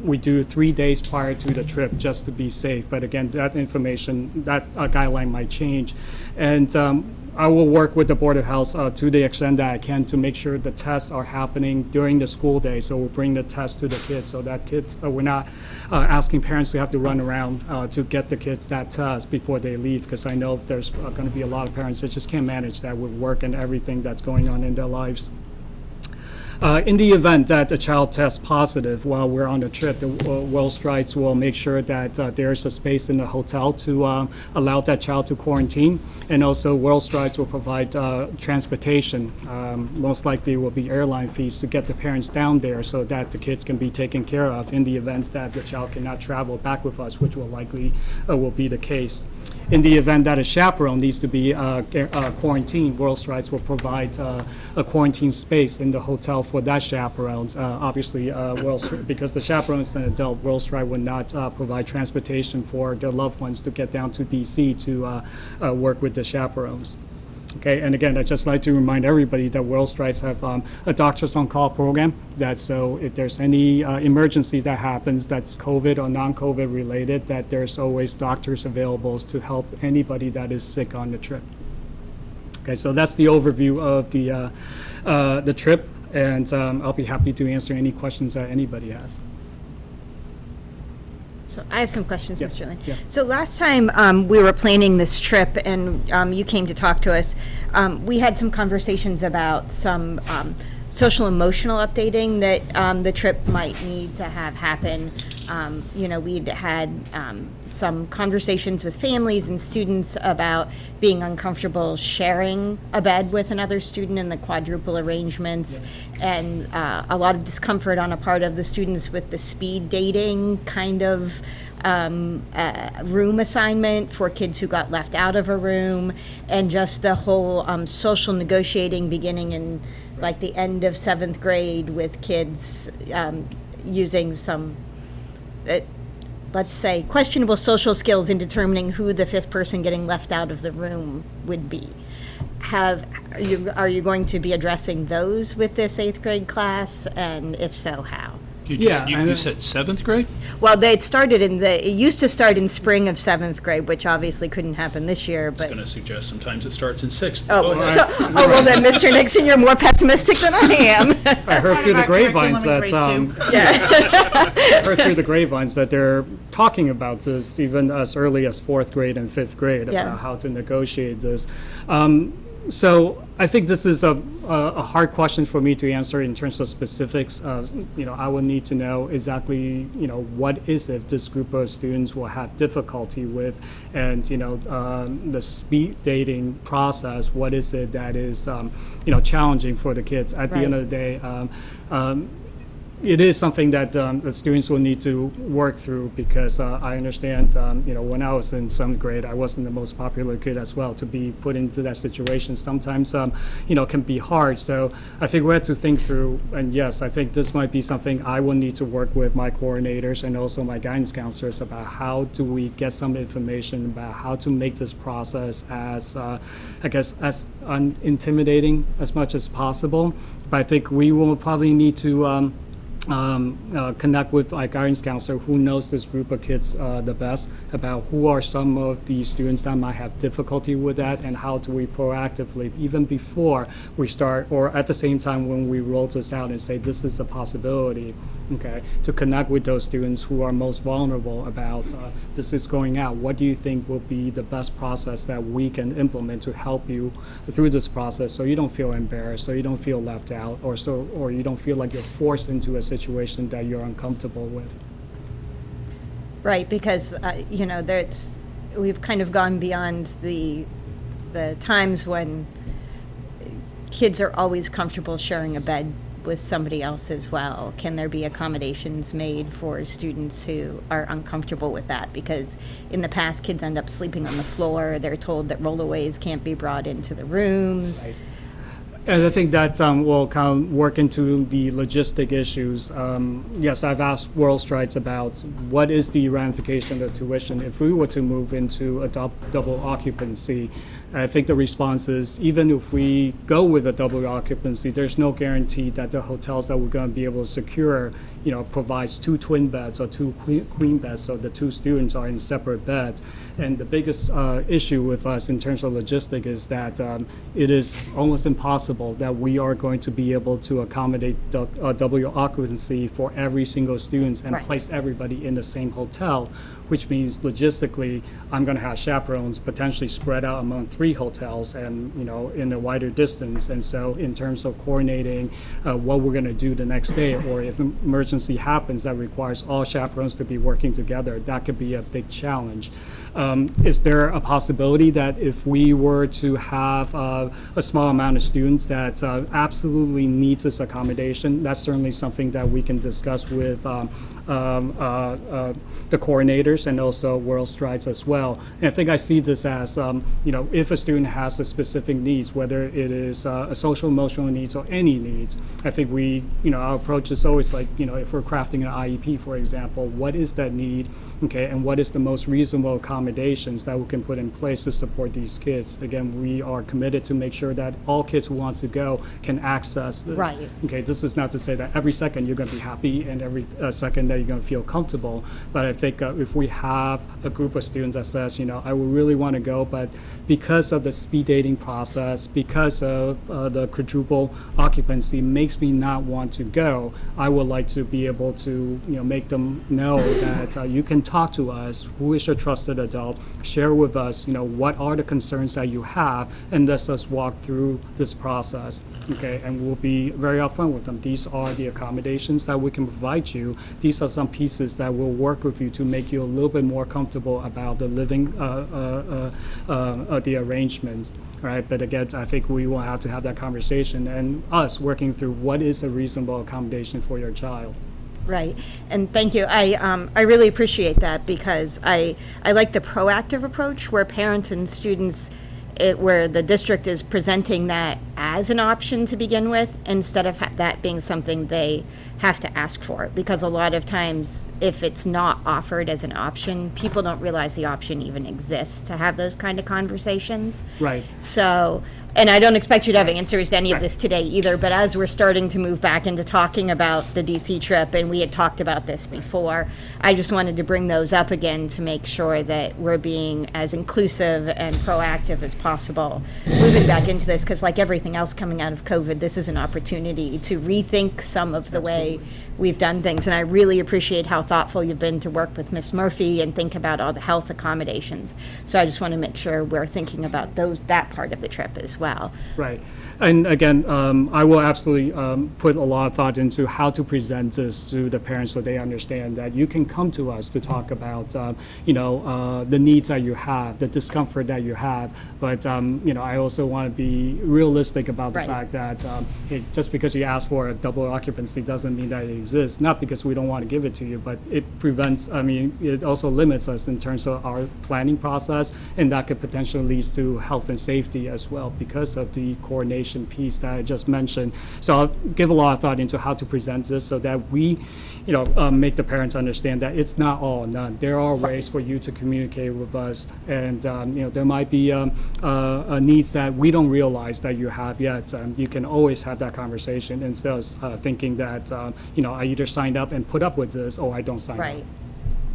S10: we do 3 days prior to the trip just to be safe. But again, that information, that guideline might change. And I will work with the Board of Health to the extent that I can to make sure the tests are happening during the school day. So we'll bring the test to the kids so that kids, we're not asking parents to have to run around to get the kids that test before they leave, because I know there's going to be a lot of parents that just can't manage that with work and everything that's going on in their lives. In the event that the child tests positive while we're on the trip, the World Strides will make sure that there's a space in the hotel to allow that child to quarantine. And also World Strides will provide transportation. Most likely will be airline fees to get the parents down there so that the kids can be taken care of in the event that the child cannot travel back with us, which will likely will be the case. In the event that a chaperone needs to be quarantined, World Strides will provide a quarantine space in the hotel for that chaperone. Obviously, because the chaperone is an adult, World Stride would not provide transportation for their loved ones to get down to DC to work with the chaperones. Okay, and again, I'd just like to remind everybody that World Strides have a doctors on call program. That so if there's any emergency that happens that's COVID or non-COVID related, that there's always doctors available to help anybody that is sick on the trip. Okay, so that's the overview of the trip, and I'll be happy to answer any questions that anybody has.
S9: So I have some questions,
S10: Yeah,
S9: Mr. Lin.
S10: yeah.
S9: So last time we were planning this trip and you came to talk to us, we had some conversations about some social emotional updating that the trip might need to have happen. We'd had some conversations with families and students about being uncomfortable sharing a bed with another student in the quadruple arrangements, and a lot of discomfort on a part of the students with the speed dating kind of room assignment for kids who got left out of a room, and just the whole social negotiating beginning in like the end of 7th grade with kids using some let's say questionable social skills in determining who the 5th person getting left out of the room would be. Are you going to be addressing those with this 8th grade class, and if so, how?
S3: You said 7th grade?
S9: Well, it used to start in spring of 7th grade, which obviously couldn't happen this year,
S3: I was
S9: but.
S3: going to suggest sometimes it starts in 6th.
S9: Oh,
S3: Go ahead.
S9: well then, Mr. Nixon, you're more pessimistic than I am.
S10: I heard through the grapevines that I heard through the grapevines that they're talking about this even as early as 4th grade and 5th grade about
S9: Yeah.
S10: how to negotiate this. So I think this is a hard question for me to answer in terms of specifics. I would need to know exactly, what is it this group of students will have difficulty with, and the speed dating process. What is it that is challenging for the kids? At the end of the day, it is something that the students will need to work through, because I understand, when I was in 7th grade, I wasn't the most popular kid as well. To be put into that situation sometimes, can be hard. So I think we have to think through, and yes, I think this might be something I will need to work with my coordinators and also my guidance counselors about how do we get some information about how to make this process as, as unintimidating as much as possible. But I think we will probably need to connect with our guidance counselor who knows this group of kids the best, about who are some of the students that might have difficulty with that, and how do we proactively, even before we start or at the same time when we roll this out and say this is a possibility, okay, to connect with those students who are most vulnerable about this is going out. What do you think will be the best process that we can implement to help you through this process, so you don't feel embarrassed, so you don't feel left out, or you don't feel like you're forced into a situation that you're uncomfortable with.
S9: Right, because, we've kind of gone beyond the times when kids are always comfortable sharing a bed with somebody else as well. Can there be accommodations made for students who are uncomfortable with that? Because in the past, kids end up sleeping on the floor. They're told that rollaways can't be brought into the rooms.
S10: Right. And I think that will kind of work into the logistic issues. Yes, I've asked World Strides about what is the ramification of tuition if we were to move into a double occupancy. I think the response is, even if we go with a double occupancy, there's no guarantee that the hotels that we're going to be able to secure, provides 2 twin beds or 2 queen beds, so the 2 students are in separate beds. And the biggest issue with us in terms of logistic is that it is almost impossible that we are going to be able to accommodate double occupancy for every single student and
S9: Right.
S10: place everybody in the same hotel, which means logistically, I'm going to have chaperones potentially spread out among 3 hotels and, in a wider distance. And so in terms of coordinating what we're going to do the next day, or if an emergency happens that requires all chaperones to be working together, that could be a big challenge. Is there a possibility that if we were to have a small amount of students that absolutely needs this accommodation, that's certainly something that we can discuss with the coordinators and also World Strides as well. And I think I see this as, if a student has a specific needs, whether it is a social emotional needs or any needs, I think our approach is always like, if we're crafting an IEP, for example, what is that need, okay, and what is the most reasonable accommodations that we can put in place to support these kids. Again, we are committed to make sure that all kids who want to go can access this.
S9: Right.
S10: Okay, this is not to say that every second you're going to be happy and every second that you're going to feel comfortable, but I think if we have a group of students that says, I would really want to go, but because of the speed dating process, because of the quadruple occupancy makes me not want to go, I would like to be able to, make them know that you can talk to us, who is your trusted adult, share with us, what are the concerns that you have, and let us walk through this process, okay? And we'll be very upfront with them. These are the accommodations that we can provide you. These are some pieces that will work with you to make you a little bit more comfortable about the living, the arrangements, right? But again, I think we will have to have that conversation, and us working through what is a reasonable accommodation for your child.
S9: Right, and thank you. I really appreciate that, because I like the proactive approach where parents and students, where the district is presenting that as an option to begin with, instead of that being something they have to ask for. Because a lot of times, if it's not offered as an option, people don't realize the option even exists to have those kind of conversations.
S10: Right.
S9: So, and I don't expect you to have answers to any of this today either, but as we're starting to move back into talking about the DC trip, and we had talked about this before, I just wanted to bring those up again to make sure that we're being as inclusive and proactive as possible moving back into this, because like everything else coming out of COVID, this is an opportunity to rethink some of the way we've done things. And I really appreciate how thoughtful you've been to work with Ms. Murphy and think about all the health accommodations. So I just want to make sure we're thinking about that part of the trip as well.
S7: well.
S10: Right. And again, I will absolutely put a lot of thought into how to present this to the parents so they understand that you can come to us to talk about, the needs that you have, the discomfort that you have. But, I also want to be realistic about the
S7: Right.
S10: fact that, hey, just because you ask for a double occupancy doesn't mean that it exists. Not because we don't want to give it to you, but it it also limits us in terms of our planning process, and that could potentially lead to health and safety as well because of the coordination piece that I just mentioned. So I'll give a lot of thought into how to present this so that we, make the parents understand that it's not all or none. There are ways for you to communicate with us, and there might be needs that we don't realize that you have yet. You can always have that conversation instead of thinking that I either signed up and put up with this or I don't sign up.
S7: Right,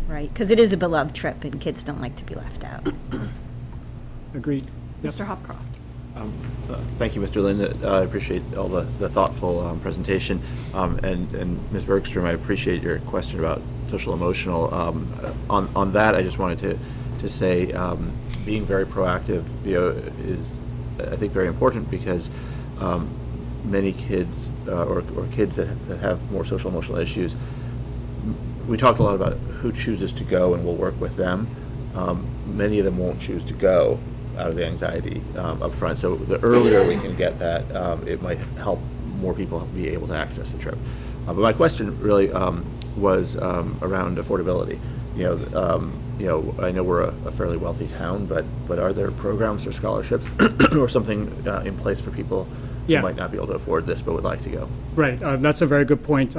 S7: right, because it is a beloved trip, and kids don't like to be left out.
S10: Agreed. Yep.
S1: Mr. Hopcroft.
S6: Thank you, Mr. Lin. I appreciate all the thoughtful presentation. And Ms. Bergstrom, I appreciate your question about social emotional. On that, I just wanted to say being very proactive, is I think very important because many kids or kids that have more social emotional issues, we talked a lot about who chooses to go, and we'll work with them. Many of them won't choose to go out of the anxiety up front. So the earlier we can get that, it might help more people be able to access the trip. But my question really was around affordability. I know we're a fairly wealthy town, but are there programs or scholarships or something in place for people
S10: Yeah.
S6: who might not be able to afford this but would like to go?
S10: Right, that's a very good point.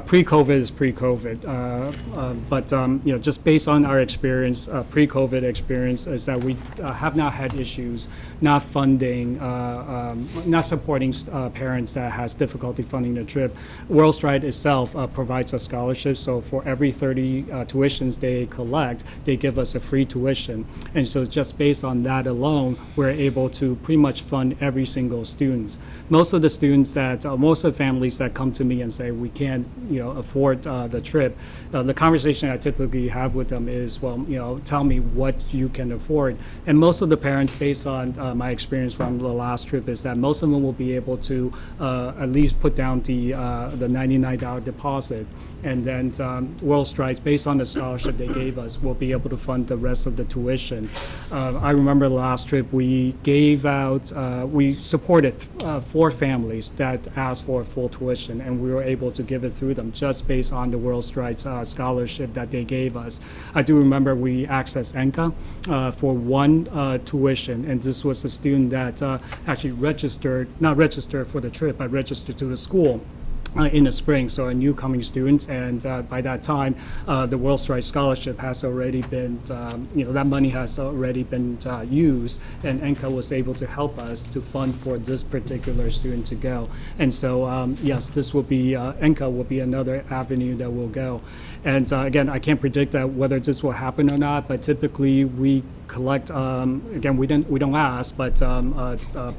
S10: Pre-COVID is pre-COVID, but just based on our experience, pre-COVID experience, is that we have not had issues not funding, not supporting parents that has difficulty funding the trip. WorldStride itself provides a scholarship, so for every 30 tuitions they collect, they give us a free tuition, and so just based on that alone, we're able to pretty much fund every single student. Most of the students most of the families that come to me and say we can't afford the trip, the conversation I typically have with them is, tell me what you can afford. And most of the parents, based on my experience from the last trip, is that most of them will be able to at least put down the $99 deposit, and then WorldStrides, based on the scholarship they gave us, will be able to fund the rest of the tuition. I remember the last trip we gave out, we supported 4 families that asked for full tuition, and we were able to give it through them just based on the WorldStrides scholarship that they gave us. I do remember we accessed ENCA for one tuition, and this was a student that actually not registered for the trip, but registered to the school in the spring, so a new coming students, and by that time, the WorldStride scholarship has already been, that money has already been used, and ENCA was able to help us to fund for this particular student to go. And so, yes, this will be, ENCA will be another avenue that will go. And again, I can't predict whether this will happen or not, but typically we collect, again, we don't ask, but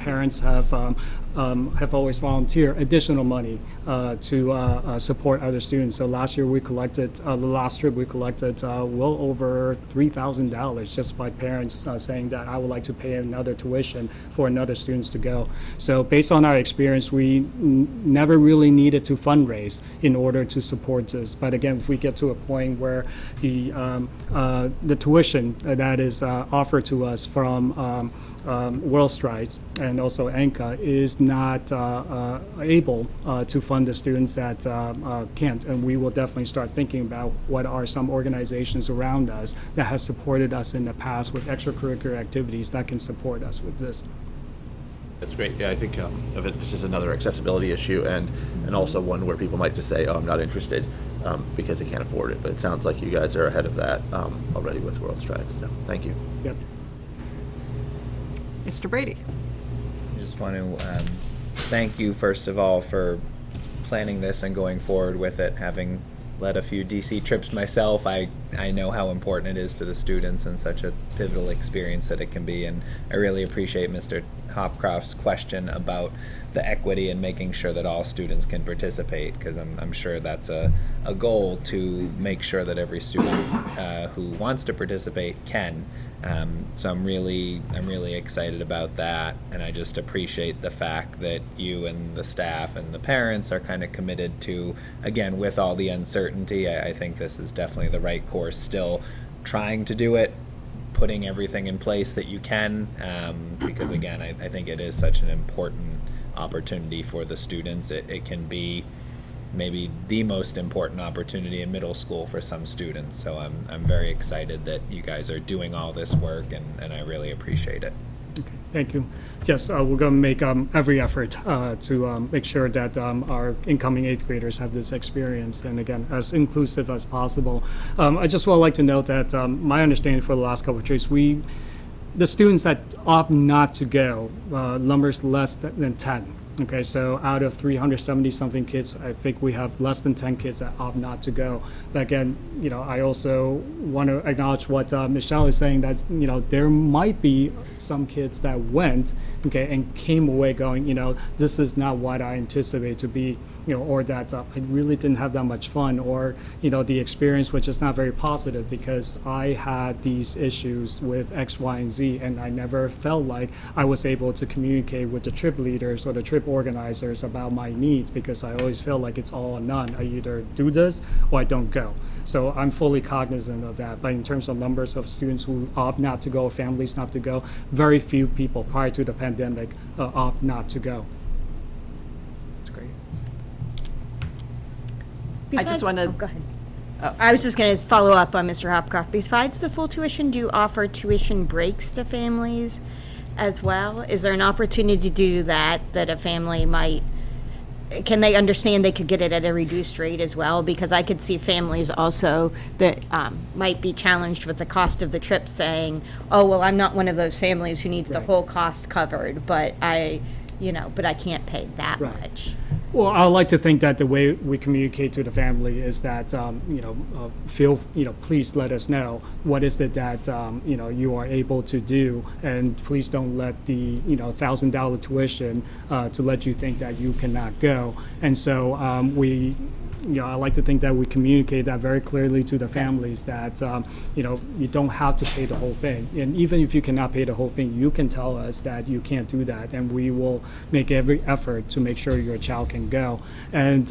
S10: parents have always volunteered additional money to support other students. So last year we collected, the last trip we collected well over $3,000 just by parents saying that I would like to pay another tuition for another students to go. So based on our experience, we never really needed to fundraise in order to support this. But again, if we get to a point where the tuition that is offered to us from WorldStrides and also ENCA is not able to fund the students that can't, and we will definitely start thinking about what are some organizations around us that has supported us in the past with extracurricular activities that can support us with this.
S6: That's great. Yeah, I think this is another accessibility issue, and also one where people might just say, "Oh, I'm not interested," because they can't afford it. But it sounds like you guys are ahead of that already with WorldStrides. So, thank you.
S10: Yep.
S1: Mr. Brady.
S5: I just want to thank you, first of all, for planning this and going forward with it. Having led a few DC trips myself, I know how important it is to the students and such a pivotal experience that it can be. And I really appreciate Mr. Hopcroft's question about the equity and making sure that all students can participate, because I'm sure that's a goal, to make sure that every student who wants to participate can. So I'm really excited about that, and I just appreciate the fact that you and the staff and the parents are kind of committed to, again, with all the uncertainty, I think this is definitely the right course, still trying to do it, putting everything in place that you can, because again, I think it is such an important opportunity for the students. It can be maybe the most important opportunity in middle school for some students. So I'm very excited that you guys are doing all this work, and I really appreciate it.
S10: Okay, thank you. Yes, we're going to make every effort to make sure that our incoming 8th graders have this experience, and again, as inclusive as possible. I just would like to note that my understanding for the last couple of trips, the students that opt not to go, numbers less than 10. Okay, so out of 370-something kids, I think we have less than 10 kids that opt not to go. But again, I also want to acknowledge what Michelle is saying, that, there might be some kids that went, okay, and came away going, this is not what I anticipate to be, or that I really didn't have that much fun, or, the experience which is not very positive because I had these issues with X, Y, and Z, and I never felt like I was able to communicate with the trip leaders or the trip organizers about my needs, because I always feel like it's all or none. I either do this or I don't go. So I'm fully cognizant of that. But in terms of numbers of students who opt not to go, families not to go, very few people prior to the pandemic opt not to go.
S5: That's great.
S1: I just want to.
S9: Go ahead. I was just going to follow up on Mr. Hopcroft. Besides the full tuition, do you offer tuition breaks to families as well? Is there an opportunity to do that a family might, can they understand they could get it at a reduced rate as well? Because I could see families also that might be challenged with the cost of the trip saying, oh, well, I'm not one of those families who needs the whole cost covered, but I can't pay that much.
S10: Well, I like to think that the way we communicate to the family is that, please let us know what is it that, you are able to do, and please don't let the, $1,000 tuition to let you think that you cannot go. And so I like to think that we communicate that very clearly to the families that, you don't have to pay the whole thing. And even if you cannot pay the whole thing, you can tell us that you can't do that, and we will make every effort to make sure your child can go. And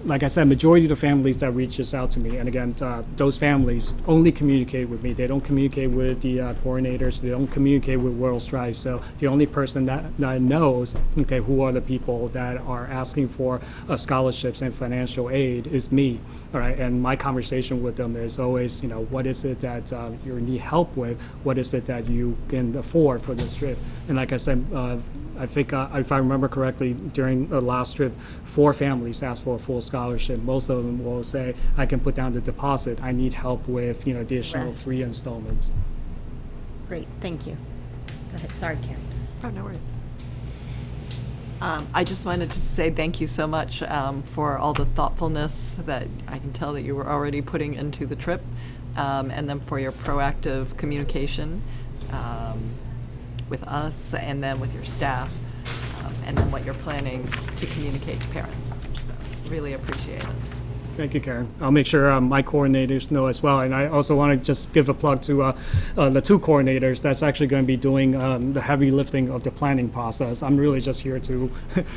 S10: like I said, majority of the families that reaches out to me, and again, those families only communicate with me. They don't communicate with the coordinators. They don't communicate with World Strides. So the only person that knows, okay, who are the people that are asking for scholarships and financial aid is me. All right, and my conversation with them is always, what is it that you need help with? What is it that you can afford for this trip? And like I said, I think if I remember correctly, during the last trip, 4 families asked for a full scholarship. Most of them will say, I can put down the deposit. I need help with, the additional
S9: Rest.
S10: 3 installments.
S9: Great, thank you. Go ahead, sorry, Karen.
S1: Oh, no worries. I just wanted to say thank you so much for all the thoughtfulness that I can tell that you were already putting into the trip, and then for your proactive communication with us, and then with your staff, and then what you're planning to communicate to parents. So, really appreciate it.
S10: Thank you, Karen. I'll make sure my coordinators know as well. And I also want to just give a plug to the 2 coordinators that's actually going to be doing the heavy lifting of the planning process. I'm really just here to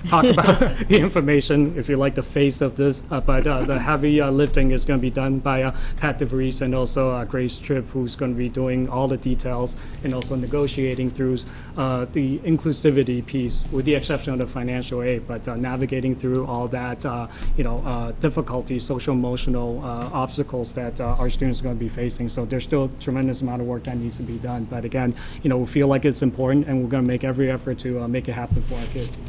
S10: talk about the information, if you like the face of this. But the heavy lifting is going to be done by Pat DeVries and also Grace Tripp, who's going to be doing all the details and also negotiating through the inclusivity piece, with the exception of the financial aid, but navigating through all that, difficulties, social emotional obstacles that our students are going to be facing. So there's still a tremendous amount of work that needs to be done. But again, we feel like it's important, and we're going to make every effort to make it happen for our kids.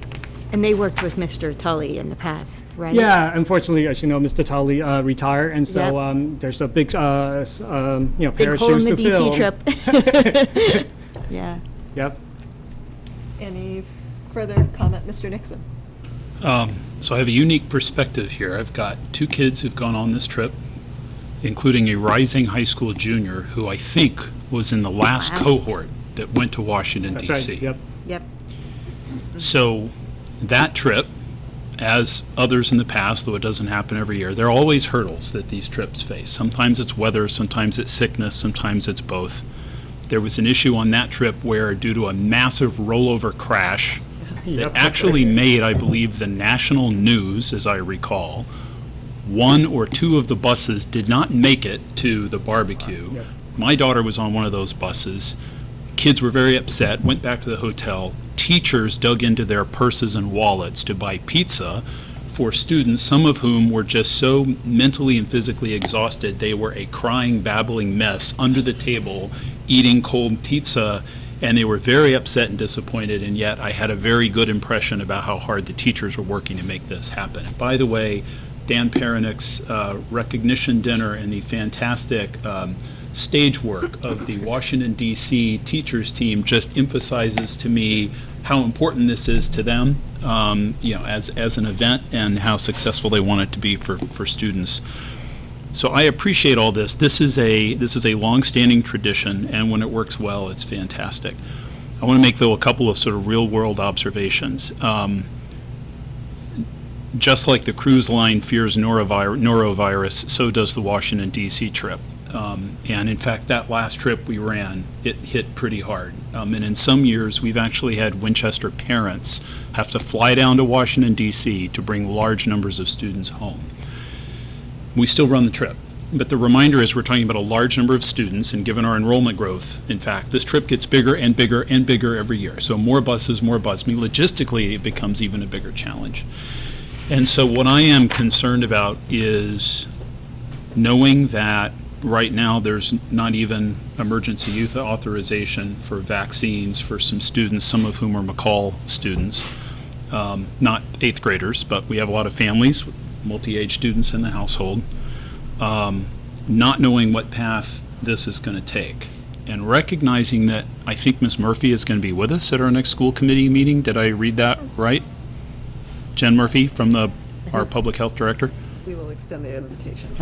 S9: And they worked with Mr. Tully in the past, right?
S10: Yeah, unfortunately, as you know, Mr. Tully retired, and so
S9: Yep.
S10: there's a big, pair
S9: Big
S10: of
S9: hole in
S10: shoes
S9: the
S10: to fill.
S9: DC trip. Yeah.
S10: Yep.
S1: Any further comment, Mr. Nixon?
S3: So I have a unique perspective here. I've got 2 kids who've gone on this trip, including a rising high school junior who I think was in the last cohort that went to Washington,
S10: That's
S3: D.C.
S10: right. Yep.
S9: Yep.
S3: So that trip, as others in the past, though it doesn't happen every year, there are always hurdles that these trips face. Sometimes it's weather, sometimes it's sickness, sometimes it's both. There was an issue on that trip where, due to a massive rollover crash
S4: Yep.
S3: that actually made, I believe, the national news, as I recall, one or two of the buses did not make it to the barbecue.
S4: Yep.
S3: My daughter was on one of those buses. Kids were very upset, went back to the hotel. Teachers dug into their purses and wallets to buy pizza for students, some of whom were just so mentally and physically exhausted, they were a crying, babbling mess under the table, eating cold pizza, and they were very upset and disappointed, and yet I had a very good impression about how hard the teachers were working to make this happen. And by the way, Dan Perenick's recognition dinner and the fantastic stage work of the Washington, D.C. teachers team just emphasizes to me how important this is to them, as an event, and how successful they want it to be for students. So I appreciate all this. This is a long-standing tradition, and when it works well, it's fantastic. I want to make, though, a couple of sort of real-world observations. Just like the cruise line fears norovirus, so does the Washington, D.C. trip. And in fact, that last trip we ran, it hit pretty hard. And in some years, we've actually had Winchester parents have to fly down to Washington, D.C. to bring large numbers of students home. We still run the trip. But the reminder is we're talking about a large number of students, and given our enrollment growth, in fact, this trip gets bigger and bigger and bigger every year. So more buses, more buses. I mean, logistically, it becomes even a bigger challenge. And so what I am concerned about is knowing that right now there's not even emergency use authorization for vaccines for some students, some of whom are McCall students, not 8th graders, but we have a lot of families with multi-age students in the household, not knowing what path this is going to take, and recognizing that I think Ms. Murphy is going to be with us at our next school committee meeting. Did I read that right? Jen Murphy from our public health director?
S1: We will extend the invitation.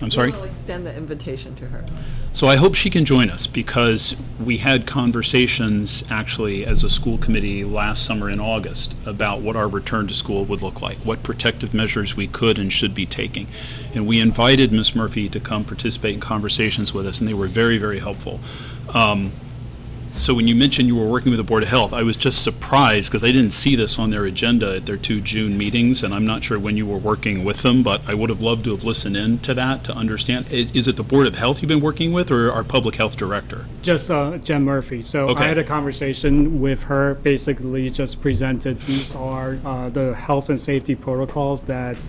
S3: I'm sorry?
S1: We will extend the invitation to her.
S3: So I hope she can join us, because we had conversations actually as a school committee last summer in August about what our return to school would look like, what protective measures we could and should be taking. And we invited Ms. Murphy to come participate in conversations with us, and they were very, very helpful. So when you mentioned you were working with the Board of Health, I was just surprised because I didn't see this on their agenda at their 2 June meetings, and I'm not sure when you were working with them, but I would have loved to have listened in to that to understand. Is it the Board of Health you've been working with, or our public health director?
S10: Just Jen Murphy. So
S3: Okay.
S10: I had a conversation with her, basically just presented, these are the health and safety protocols that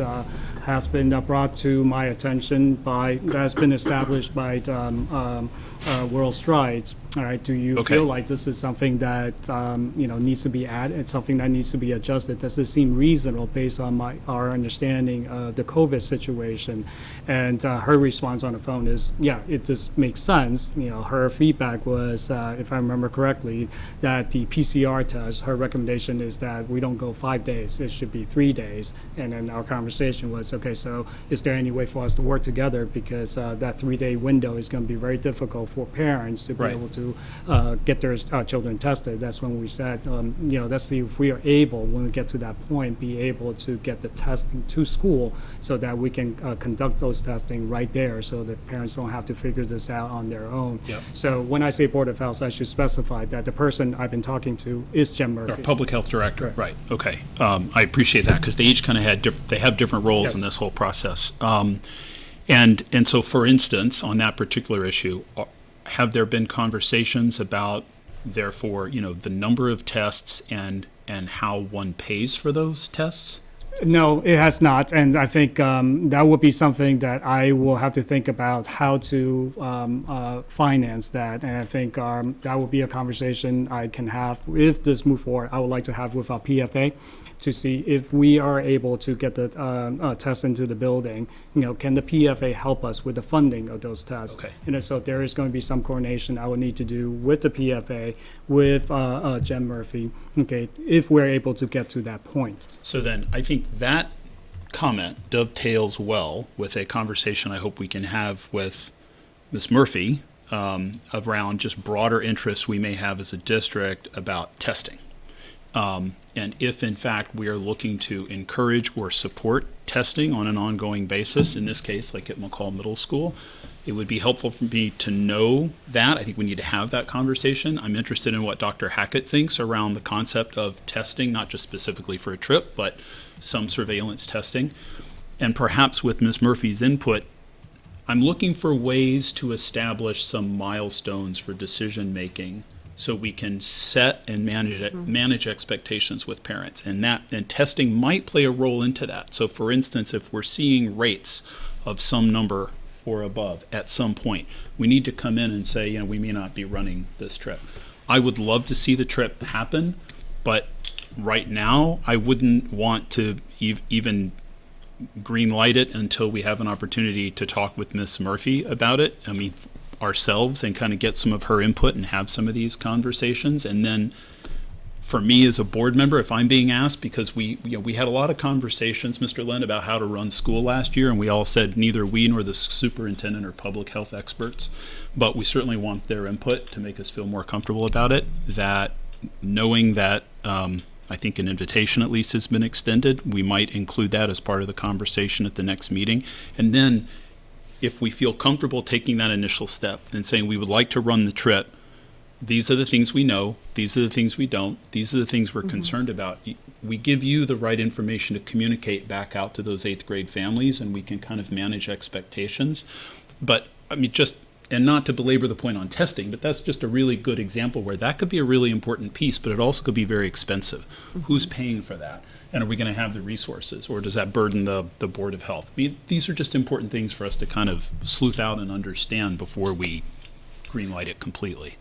S10: has been brought to my attention that's been established by World Strides. All right, do you
S3: Okay.
S10: feel like this is something that, needs to be added, it's something that needs to be adjusted? Does it seem reasonable based on our understanding of the COVID situation? And her response on the phone is, yeah, it just makes sense. Her feedback was, if I remember correctly, that the PCR test, her recommendation is that we don't go 5 days, it should be 3 days. And then our conversation was, okay, so is there any way for us to work together? Because that 3-day window is going to be very difficult for parents to be
S3: Right.
S10: able to get their children tested. That's when we said, let's see if we are able, when we get to that point, be able to get the testing to school so that we can conduct those testing right there, so that parents don't have to figure this out on their own.
S3: Yep.
S10: So when I say Board of Health, I should specify that the person I've been talking to is Jen
S3: Our
S10: Murphy.
S3: public health director,
S10: Correct.
S3: right, okay. I appreciate that, because they each kind of they have different roles in
S10: Yes.
S3: this whole process. And so, for instance, on that particular issue, have there been conversations about, therefore, the number of tests and how one pays for those tests?
S10: No, it has not, and I think that would be something that I will have to think about how to finance that, and I think that would be a conversation I can have if this move forward. I would like to have with our PFA to see if we are able to get the tests into the building. Can the PFA help us with the funding of those tests?
S3: Okay.
S10: And so there is going to be some coordination I would need to do with the PFA, with Jen Murphy, okay, if we're able to get to that point.
S3: So then, I think that comment dovetails well with a conversation I hope we can have with Ms. Murphy around just broader interests we may have as a district about testing. And if, in fact, we are looking to encourage or support testing on an ongoing basis, in this case, like at McCall Middle School. It would be helpful for me to know that. I think we need to have that conversation. I'm interested in what Dr. Hackett thinks around the concept of testing, not just specifically for a trip, but some surveillance testing. And perhaps with Ms. Murphy's input, I'm looking for ways to establish some milestones for decision-making so we can set and manage expectations with parents. And testing might play a role into that. So for instance, if we're seeing rates of some number or above at some point, we need to come in and say, we may not be running this trip. I would love to see the trip happen, but right now I wouldn't want to even green light it until we have an opportunity to talk with Ms. Murphy about it. I mean, ourselves, and kind of get some of her input and have some of these conversations. And then for me as a board member, if I'm being asked, because we had a lot of conversations, Mr. Lynn, about how to run school last year, and we all said neither we nor the superintendent are public health experts, but we certainly want their input to make us feel more comfortable about it, that knowing that I think an invitation at least has been extended, we might include that as part of the conversation at the next meeting. And then if we feel comfortable taking that initial step and saying we would like to run the trip, these are the things we know, these are the things we don't, these are the things we're concerned about. We give you the right information to communicate back out to those 8th grade families, and we can kind of manage expectations. But I mean, and not to belabor the point on testing, but that's just a really good example where that could be a really important piece, but it also could be very expensive. Who's paying for that? And are we going to have the resources, or does that burden the Board of Health? I mean, these are just important things for us to kind of sleuth out and understand before we greenlight it completely.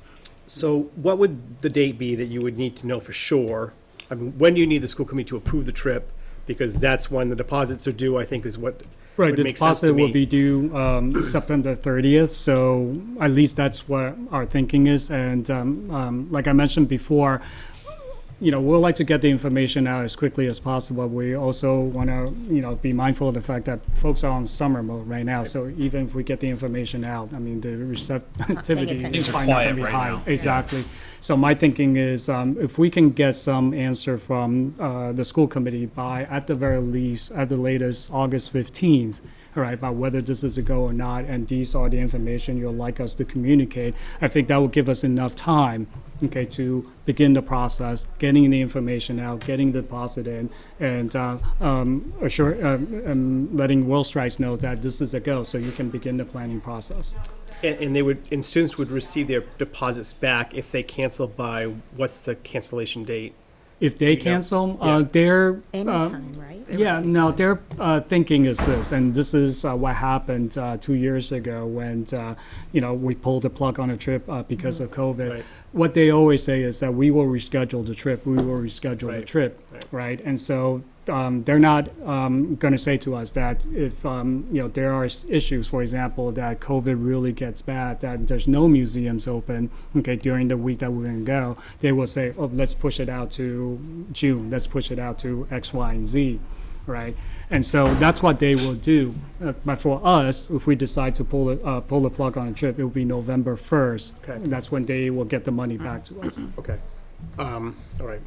S4: So what would the date be that you would need to know for sure? I mean, when do you need the school committee to approve the trip? Because that's when the deposits are due, I think, is what
S10: Right,
S4: would
S10: the
S4: make sense to
S10: deposit will
S4: me.
S10: be due September 30th, so at least that's what our thinking is. And like I mentioned before, we'd like to get the information out as quickly as possible. We also want to, be mindful of the fact that folks are on summer mode right now. So even if we get the information out, I mean, the receptivity
S9: attention.
S10: is
S3: Things are
S10: probably not
S3: quiet
S10: going to be
S3: right
S10: high.
S3: now.
S10: Exactly. So my thinking is, if we can get some answer from the school committee by, at the very least, at the latest, August 15th, all right, about whether this is a go or not, and these are the information you'd like us to communicate, I think that will give us enough time, okay, to begin the process, getting the information out, getting the deposit in, and letting World Strides know that this is a go, so you can begin the planning process.
S4: And students would receive their deposits back if they cancel by, what's the cancellation date?
S10: If they
S4: You know,
S10: cancel,
S4: yeah.
S10: they're
S9: Anytime, right?
S10: yeah, no, their thinking is this, and this is what happened 2 years ago when, we pulled the plug on a trip because of COVID.
S4: Right.
S10: What they always say is that we will reschedule the trip, the
S4: Right.
S10: trip,
S4: Right.
S10: right? And so they're not going to say to us that if, there are issues, for example, that COVID really gets bad, that there's no museums open, okay, during the week that we're going to go, they will say, oh, let's push it out to June, let's push it out to X, Y, and Z. Right, and so that's what they will do. But for us, if we decide to pull the plug on a trip, it will be November 1st.
S4: Okay.
S10: That's when they will get the money back to us.
S4: Okay. All right.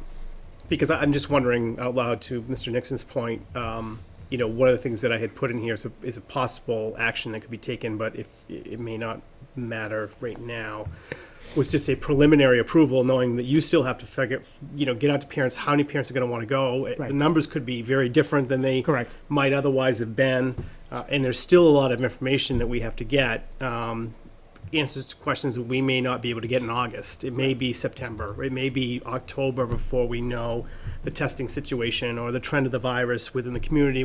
S4: Because I'm just wondering out loud, to Mr. Nixon's point, one of the things that I had put in here is a possible action that could be taken, but if it may not matter right now, was just a preliminary approval, knowing that you still have to get out to parents, how many parents are going to want to go.
S10: Right.
S4: The numbers could be very different than they
S10: Correct.
S4: might otherwise have been, and there's still a lot of information that we have to get. Answers to questions that we may not be able to get in August. It may be September. It may be October before we know the testing situation or the trend of the virus within the community,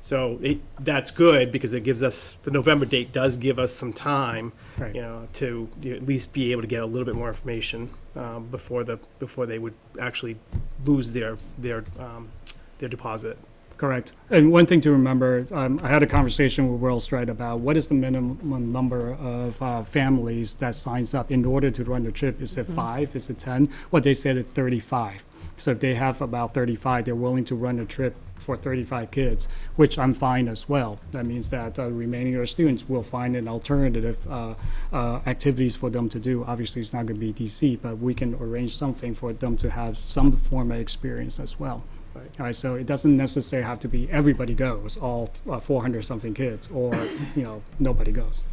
S4: so that's good because it gives us, the November date does give us some time,
S10: Right.
S4: to at least be able to get a little bit more information before they would actually lose their deposit.
S10: Correct. And one thing to remember, I had a conversation with World Stride about what is the minimum number of families that signs up in order to run the trip. Is it 5? Is it 10? What they said is 35. So if they have about 35, they're willing to run a trip for 35 kids, which I'm fine as well. That means that the remaining of our students will find an alternative activities for them to do. Obviously, it's not going to be DC, but we can arrange something for them to have some form of experience as well. All right, so it doesn't necessarily have to be everybody goes, all 400-something kids, or, nobody goes.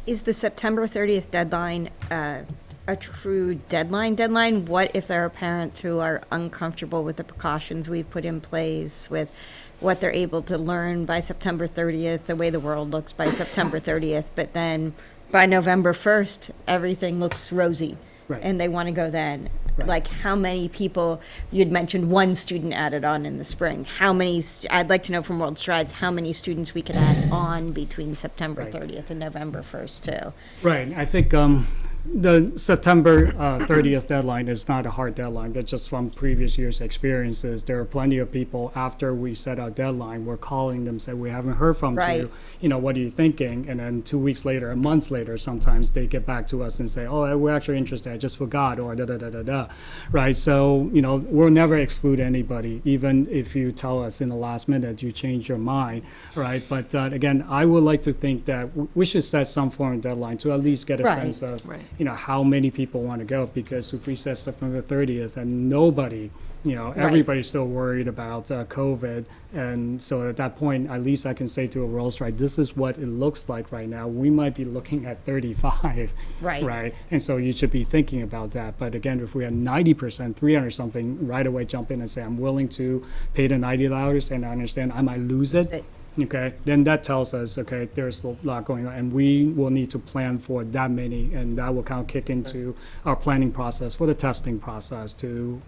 S9: Is the September 30th deadline a true deadline? What if there are parents who are uncomfortable with the precautions we've put in place, with what they're able to learn by September 30th, the way the world looks by September 30th, but then by November 1st, everything looks rosy,
S10: Right.
S9: and they want to go then?
S10: Right.
S9: Like, how many people, you'd mentioned one student added on in the spring. How many, I'd like to know from World Strides, how many students we could add on between September
S10: Right.
S9: 30th and November 1st, too?
S10: Right, I think the September 30th deadline is not a hard deadline, but just from previous years' experiences, there are plenty of people, after we set our deadline, we're calling them, say, we haven't heard from
S9: Right.
S10: you, what are you thinking? And then 2 weeks later, a month later, sometimes they get back to us and say, oh, we're actually interested, I just forgot, or da-da-da-da-da, right? So, we'll never exclude anybody, even if you tell us in the last minute you change your mind, right? But again, I would like to think that we should set some form of deadline to at least get a
S9: Right.
S10: sense of,
S1: Right.
S10: how many people want to go, because if we set September 30th and nobody, everybody's still worried about COVID, and so at that point, at least I can say to a Rolls Royce, this is what it looks like right now. We might be looking at 35,
S9: Right.
S10: right? And so you should be thinking about that. But again, if we had 90%, 300 something, right away jump in and say, I'm willing to pay the $90, and I understand I might lose it. Okay, then that tells us, okay, there's a lot going on, and we will need to plan for that many, and that will kind of kick into our planning process for the testing process to,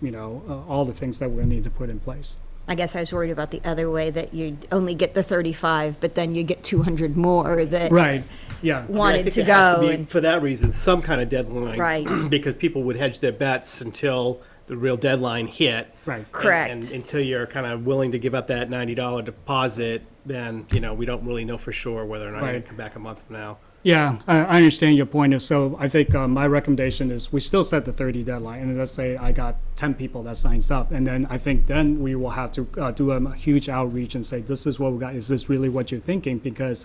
S10: all the things that we'll need to put in place.
S9: I guess I was worried about the other way, that you'd only get the 35, but then you get 200 more that
S10: Right, yeah.
S4: I mean, I
S9: wanted
S4: think
S9: to
S4: it has
S9: go.
S4: be,
S9: and-
S4: for that reason, some kind of deadline.
S9: Right.
S4: Because people would hedge their bets until the real deadline hit.
S10: Right.
S9: Correct.
S4: And until you're kind of willing to give up that $90 deposit, then, we don't really know for sure whether or not you're going
S10: Right.
S4: to come back a month from now.
S10: Yeah, I understand your point. So I think my recommendation is we still set the 30 deadline, and let's say I got 10 people that signs up, and then I think then we will have to do a huge outreach and say, this is what we got. Is this really what you're thinking? Because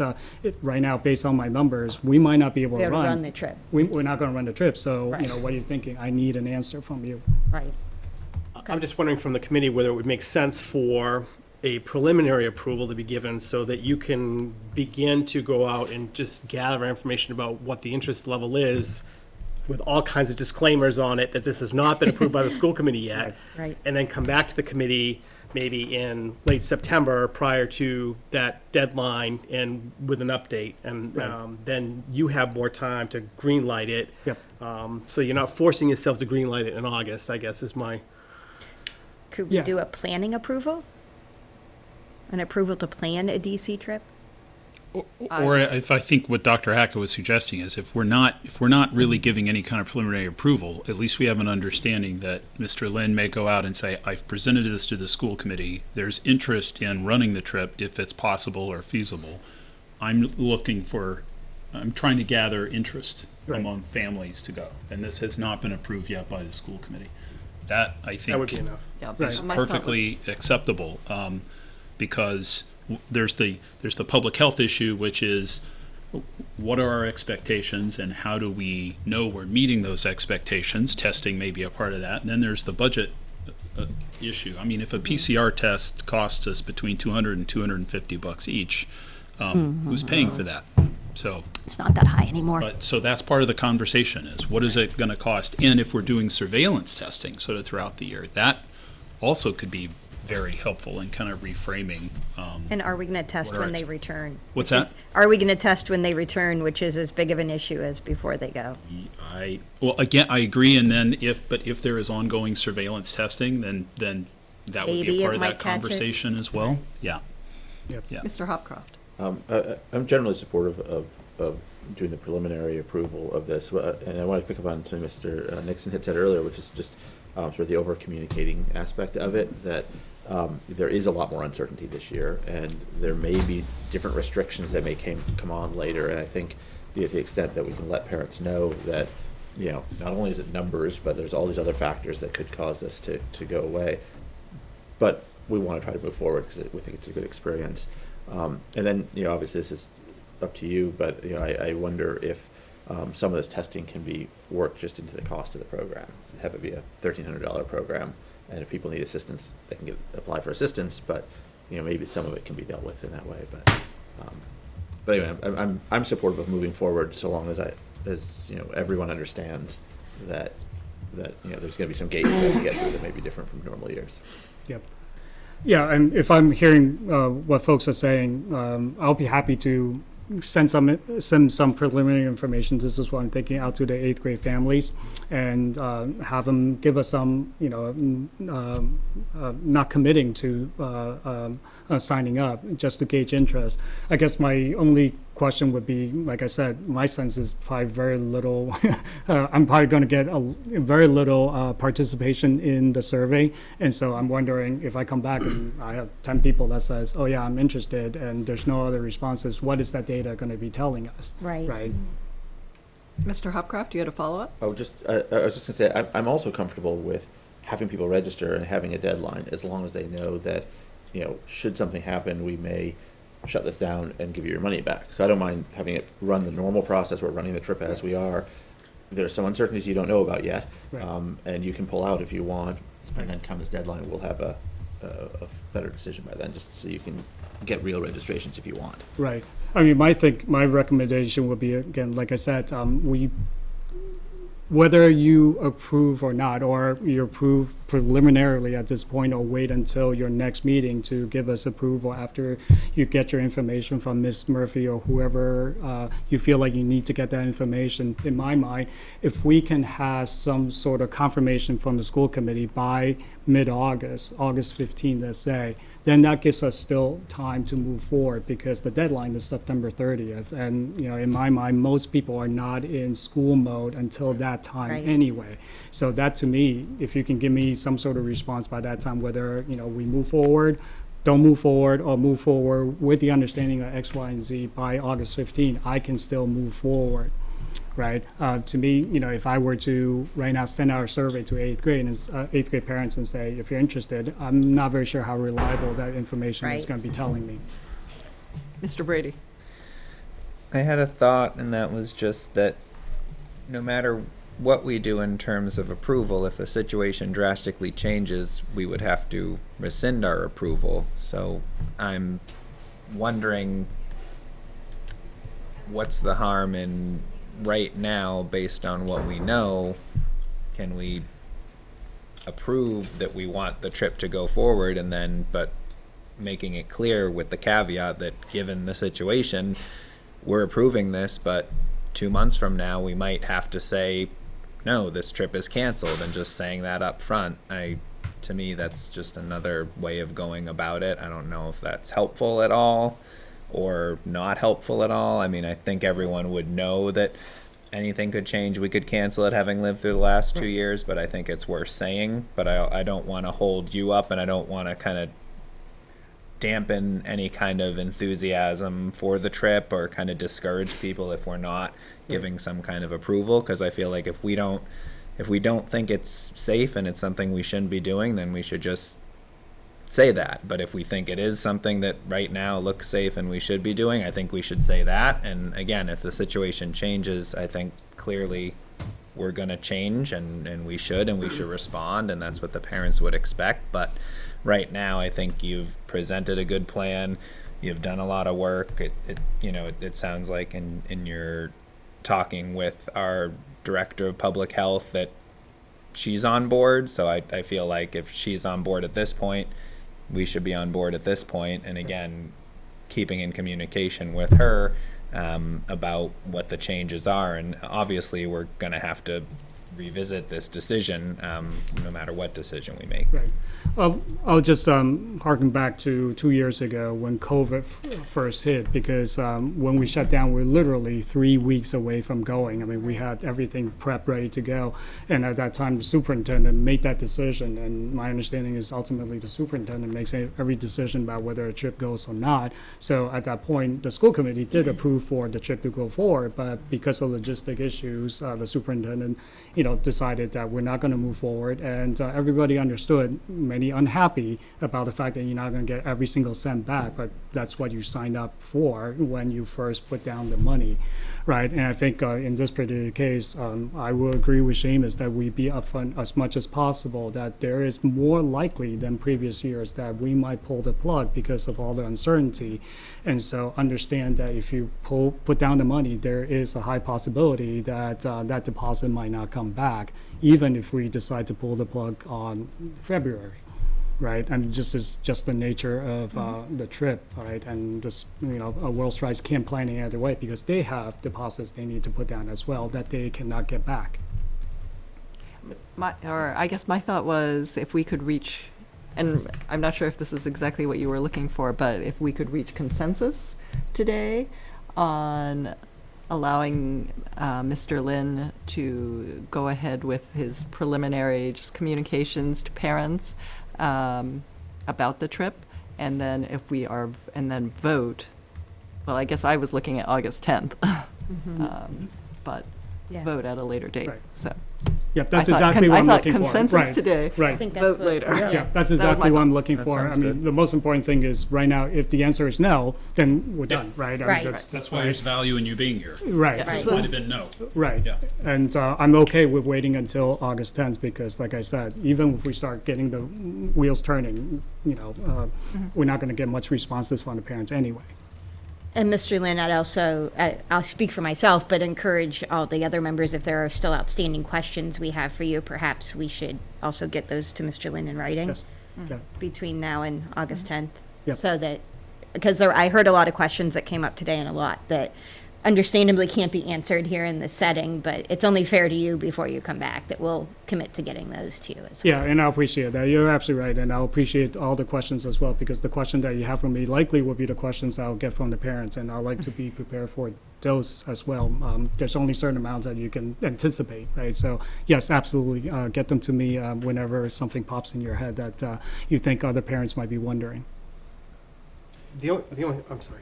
S10: right now, based on my numbers, we might not be able
S9: Be
S10: to
S9: able to
S10: run.
S9: run the trip.
S10: We're not going to run the trip. So,
S9: Right.
S10: what are you thinking? I need an answer from you.
S9: Right.
S4: I'm just wondering from the committee whether it would make sense for a preliminary approval to be given so that you can begin to go out and just gather information about what the interest level is with all kinds of disclaimers on it, that this has not been approved by the school committee yet.
S9: Right.
S4: And then come back to the committee maybe in late September prior to that deadline and with an update. And then you have more time to green light it.
S10: Yep.
S4: So you're not forcing yourself to green light it in August, I guess is my.
S9: Could we
S10: Yeah.
S9: do a planning approval? An approval to plan a DC trip?
S3: Or if I think what Dr. Hackett was suggesting is if we're not really giving any kind of preliminary approval, at least we have an understanding that Mr. Lin may go out and say, I've presented this to the school committee. There's interest in running the trip if it's possible or feasible. I'm trying to gather interest
S10: Right.
S3: among families to go. And this has not been approved yet by the school committee. That, I think.
S4: That would be enough.
S1: Yeah,
S3: Is
S1: my thought
S3: perfectly
S1: was-
S3: acceptable, because there's the public health issue, which is what are our expectations and how do we know we're meeting those expectations? Testing may be a part of that. And then there's the budget issue. I mean, if a PCR test costs us between $200 and $250 each, who's paying for that? So,
S9: It's not that high anymore.
S3: so that's part of the conversation is what is it going to cost? And if we're doing surveillance testing sort of throughout the year, that also could be very helpful in kind of reframing.
S9: And are we going to test
S3: What are
S9: when they
S3: ex-
S9: return?
S3: What's
S9: Which is-
S3: that?
S9: Are we going to test when they return, which is as big of an issue as before they go?
S3: Well, again, I agree. And then if there is ongoing surveillance testing, then that would
S9: Maybe
S3: be a part
S9: it
S3: of
S9: might
S3: that
S9: catch it.
S3: conversation as well. Yeah.
S10: Yep.
S3: Yeah.
S1: Mr. Hopcroft.
S6: I'm generally supportive of doing the preliminary approval of this, and I want to pick up on something Mr. Nixon had said earlier, which is just sort of the over-communicating aspect of it, that there is a lot more uncertainty this year, and there may be different restrictions that may come on later, and I think to the extent that we can let parents know that, not only is it numbers, but there's all these other factors that could cause this to go away, but we want to try to move forward because we think it's a good experience. And then, obviously this is up to you, but I wonder if some of this testing can be worked just into the cost of the program, have it be a $1,300 program, And if people need assistance, they can apply for assistance, but, maybe some of it can be dealt with in that way, but anyway, I'm supportive of moving forward so long as everyone understands that there's gonna be some gates we have to get through that may be different from normal years.
S10: Yep. Yeah, and if I'm hearing what folks are saying, I'll be happy to send some preliminary information. This is what I'm thinking, out to the 8th grade families, and have them give us some, not committing to signing up, just to gauge interest. I guess my only question would be, like I said, my sense is probably very little. I'm probably going to get very little participation in the survey, and so I'm wondering if I come back and I have 10 people that says, "Oh yeah, I'm interested," and there's no other responses. What is that data going to be telling us?
S9: Right.
S10: Right.
S1: Mr. Hopcroft, you had a follow-up?
S6: I was just going to say, I'm also comfortable with having people register and having a deadline, as long as they know that, should something happen, we may shut this down and give you your money back. So I don't mind having it run the normal process. We're running the trip as we are. There's some uncertainties you don't know about yet,
S10: Right.
S6: and you can pull out if you want, and then come this deadline, we'll have a better decision by then, just so you can get real registrations if you want.
S10: Right. I mean, my recommendation would be, again, like I said, whether you approve or not, or you approve preliminarily at this point, or wait until your next meeting to give us approval after you get your information from Ms. Murphy or whoever you feel like you need to get that information. In my mind, if we can have some sort of confirmation from the school committee by mid-August, August 15th, let's say, then that gives us still time to move forward, because the deadline is September 30th. And, in my mind, most people are not in school mode until that time
S9: Right.
S10: anyway. So that, to me, if you can give me some sort of response by that time, whether, we move forward, don't move forward, or move forward with the understanding of X, Y, and Z by August 15th, I can still move forward. Right. To me, if I were to right now send out a survey to 8th grade and 8th grade parents and say, if you're interested, I'm not very sure how reliable that information is
S9: Right.
S10: going to be telling me.
S1: Mr. Brady?
S5: I had a thought, and that was just that no matter what we do in terms of approval, if a situation drastically changes, we would have to rescind our approval. So I'm wondering, what's the harm in right now, based on what we know, can we approve that we want the trip to go forward, and then, but making it clear with the caveat that given the situation, we're approving this, but 2 months from now, we might have to say, no, this trip is canceled, and just saying that up front, to me, that's just another way of going about it. I don't know if that's helpful at all or not helpful at all. I mean, I think everyone would know that anything could change. We could cancel it, having lived through the last 2 years, but I think it's worth saying. But I don't want to hold you up, and I don't want to kind of dampen any kind of enthusiasm for the trip, or kind of discourage people if we're not giving some kind of approval, because I feel like if we don't think it's safe and it's something we shouldn't be doing, then we should just say that. But if we think it is something that right now looks safe and we should be doing, I think we should say that. And again, if the situation changes, I think clearly we're going to change, and we should respond, and that's what the parents would expect. But right now, I think you've presented a good plan. You've done a lot of work. It sounds like in your talking with our director of public health that she's on board. So I feel like if she's on board at this point, we should be on board at this point. And again, keeping in communication with her about what the changes are. And obviously, we're going to have to revisit this decision no matter what decision we make.
S10: Right. I'll just harken back to 2 years ago when COVID first hit, because when we shut down, we're literally 3 weeks away from going. I mean, we had everything prepped, ready to go. And at that time, the superintendent made that decision. And my understanding is ultimately the superintendent makes every decision about whether a trip goes or not. So at that point, the school committee did approve for the trip to go forward. But because of logistic issues, the superintendent decided that we're not going to move forward. And everybody understood, many unhappy about the fact that you're not going to get every single cent back, but that's what you signed up for when you first put down the money, right? And I think in this particular case, I will agree with Seamus that we be upfront as much as possible, that there is more likely than previous years that we might pull the plug because of all the uncertainty. And so understand that if you put down the money, there is a high possibility that that deposit might not come back, even if we decide to pull the plug on February, right? And just the nature of the trip, right? And just, World Strides can't plan any other way because they have deposits they need to put down as well that they cannot get back.
S1: I guess my thought was if we could reach, and I'm not sure if this is exactly what you were looking for, but if we could reach consensus today on allowing Mr. Lin to go ahead with his preliminary just communications to parents about the trip, and then and then vote. Well, I guess I was looking at August 10th, but
S9: Yeah.
S1: vote at a later date.
S10: Right.
S1: So
S10: Yep, that's
S1: I thought
S10: exactly what I'm looking for.
S1: consensus
S10: Right,
S1: today.
S10: Right.
S9: I think that's
S1: Vote
S9: what-
S1: later.
S10: Yeah, that's
S1: That was
S10: exactly
S1: my
S10: what I'm
S1: thought.
S10: looking
S5: That
S10: for. I
S5: sounds
S10: mean,
S5: good.
S10: the most important thing is right now, if the answer is no, then we're done, right? I mean,
S9: Right.
S3: That's why there's value in you being here.
S10: Right,
S1: Yeah.
S3: It might have been no.
S10: right.
S3: Yeah.
S10: And I'm okay with waiting until August 10th because, like I said, even if we start getting the wheels turning, we're not going to get much responses from the parents anyway.
S9: And Mr. Lin, I'll speak for myself, but encourage all the other members, if there are still outstanding questions we have for you, perhaps we should also get those to Mr. Lin in writing
S10: Yes. Yeah.
S9: between now and August 10th.
S10: Yep.
S9: So that, because I heard a lot of questions that came up today and a lot that understandably can't be answered here in this setting, but it's only fair to you before you come back that we'll commit to getting those to you as well.
S10: Yeah, and I appreciate that. You're absolutely right, and I'll appreciate all the questions as well, because the question that you have from me likely will be the questions I'll get from the parents, and I'd like to be prepared for those as well. There's only certain amounts that you can anticipate, right? So, yes, absolutely, get them to me whenever something pops in your head that you think other parents might be wondering.
S4: The only, I'm sorry.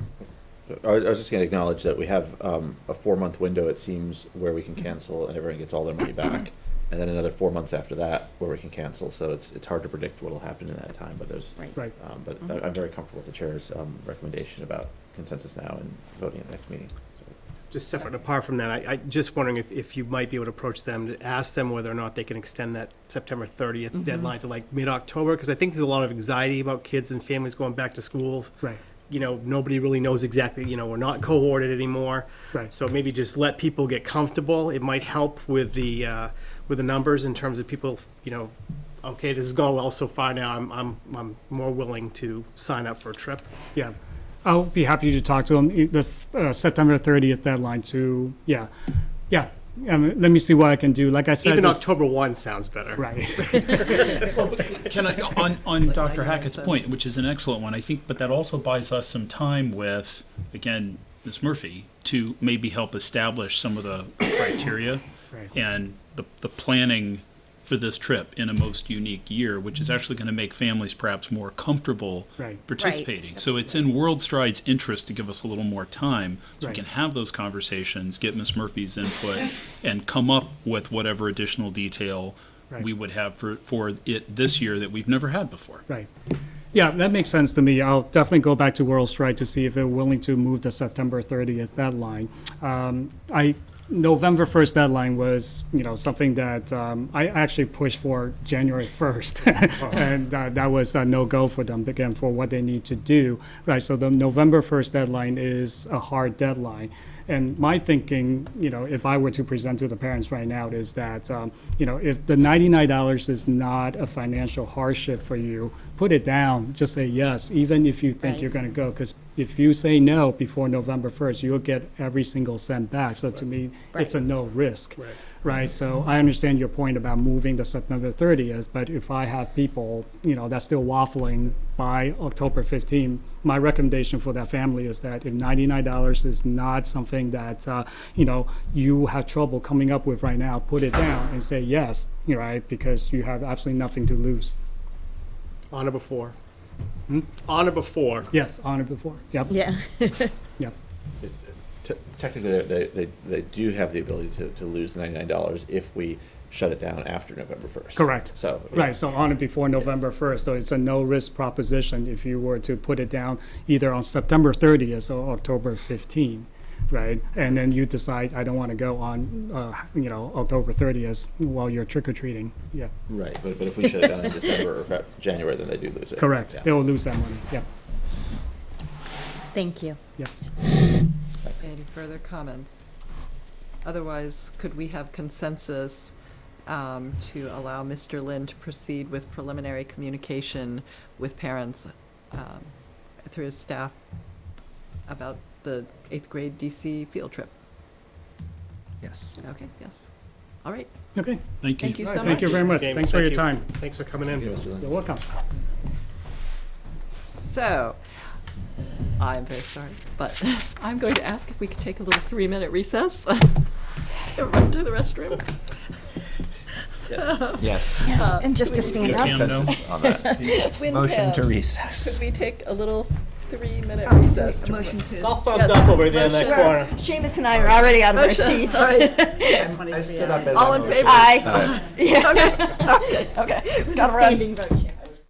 S6: I was just going to acknowledge that we have a 4-month window, it seems, where we can cancel and everyone gets all their money back. And then another 4 months after that where we can cancel. So it's hard to predict what will happen in that time. But
S10: Right.
S6: I'm very comfortable with the chair's recommendation about consensus now and voting at the next meeting. So.
S4: Just separate, apart from that, I just wondering if you might be able to approach them to ask them whether or not they can extend that September 30th deadline to like mid-October, because I think there's a lot of anxiety about kids and families going back to schools.
S10: Right.
S4: Nobody really knows exactly, we're not cohorted anymore.
S10: Right.
S4: So maybe just let people get comfortable. It might help with the numbers in terms of people, okay, this is going well so far now. I'm more willing to sign up for a trip.
S10: Yeah, I'll be happy to talk to them. The September 30th deadline to, yeah. Let me see what I can do. Like I said,
S4: Even
S10: this-
S4: October 1 sounds better.
S10: Right.
S3: Can I, on Dr. Hackett's point, which is an excellent one, I think, but that also buys us some time with, again, Ms. Murphy, to maybe help establish some of the criteria
S10: Right.
S3: and the planning for this trip in a most unique year, which is actually going to make families perhaps more comfortable
S10: Right.
S3: participating. So it's in World Stride's interest to give us a little more time so
S10: Right.
S3: we can have those conversations, get Ms. Murphy's input, and come up with whatever additional detail
S10: Right.
S3: we would have for it this year that we've never had before.
S10: Right. Yeah, that makes sense to me. I'll definitely go back to World Stride to see if they're willing to move the September 30th deadline. November 1st deadline was, something that I actually pushed for January 1st. And that was a no-go for them, again, for what they need to do. Right, so the November 1st deadline is a hard deadline. And my thinking, if I were to present to the parents right now, is that, if the $99 is not a financial hardship for you, put it down, just say yes, even if you think
S9: Right.
S10: you're going to go. Because if you say no before November 1st, you'll get every single cent back. So to me, it's a no risk.
S4: Right.
S10: Right, so I understand your point about moving the September 30th, but if I have people, that's still waffling by October 15th, my recommendation for that family is that if $99 is not something that, you have trouble coming up with right now, put it down and say yes, right, because you have absolutely nothing to lose.
S4: On or before. On or before.
S10: Yes, on or before, yep,
S9: Yeah.
S10: yep,
S6: Technically, they do have the ability to lose the $99 if we shut it down after November 1st.
S10: Correct.
S6: So.
S10: Right, so on it before November 1st, so it's a no-risk proposition if you were to put it down either on September 30th or October 15th, right? And then you decide, I don't want to go on, October 30th while you're trick-or-treating, yeah.
S6: Right, but if we shut it down in December or January, then they do lose it.
S10: Correct,
S6: Yeah.
S10: they will lose that money, yeah,
S7: Thank you.
S10: yeah.
S11: Any further comments? Otherwise, could we have consensus to allow Mr. Lin to proceed with preliminary communication with parents through his staff about the 8th grade DC field trip?
S5: Yes.
S11: Okay, yes. All right.
S10: Okay,
S3: Thank you.
S11: Thank you
S10: all
S11: so
S10: right,
S11: much.
S10: thank you very much,
S4: James,
S10: thanks for
S4: thank
S10: your
S4: you.
S10: time.
S4: Thanks for coming in.
S6: Thank you, Mr. Lin.
S10: You're welcome.
S11: So, I'm very sorry, but I'm going to ask if we could take a little 3-minute recess to run to the restroom. So,
S5: Yes.
S7: Yes, and just to stand up.
S3: Cam, no?
S6: Consensus on that.
S11: Win
S5: Motion to
S11: Cam,
S5: recess.
S11: could we take a little 3-minute recess? to-
S1: Motion to.
S4: All thumbs up over there in that
S11: Motion.
S4: corner.
S7: Seamus and I are already out of our
S11: Motion.
S7: seats.
S11: All right.
S5: I stood up as
S11: All
S5: a
S11: in
S5: motion.
S11: favor?
S7: Aye.
S11: Okay, okay.
S7: It was a
S11: Gotta run.
S7: standing vote, Seamus.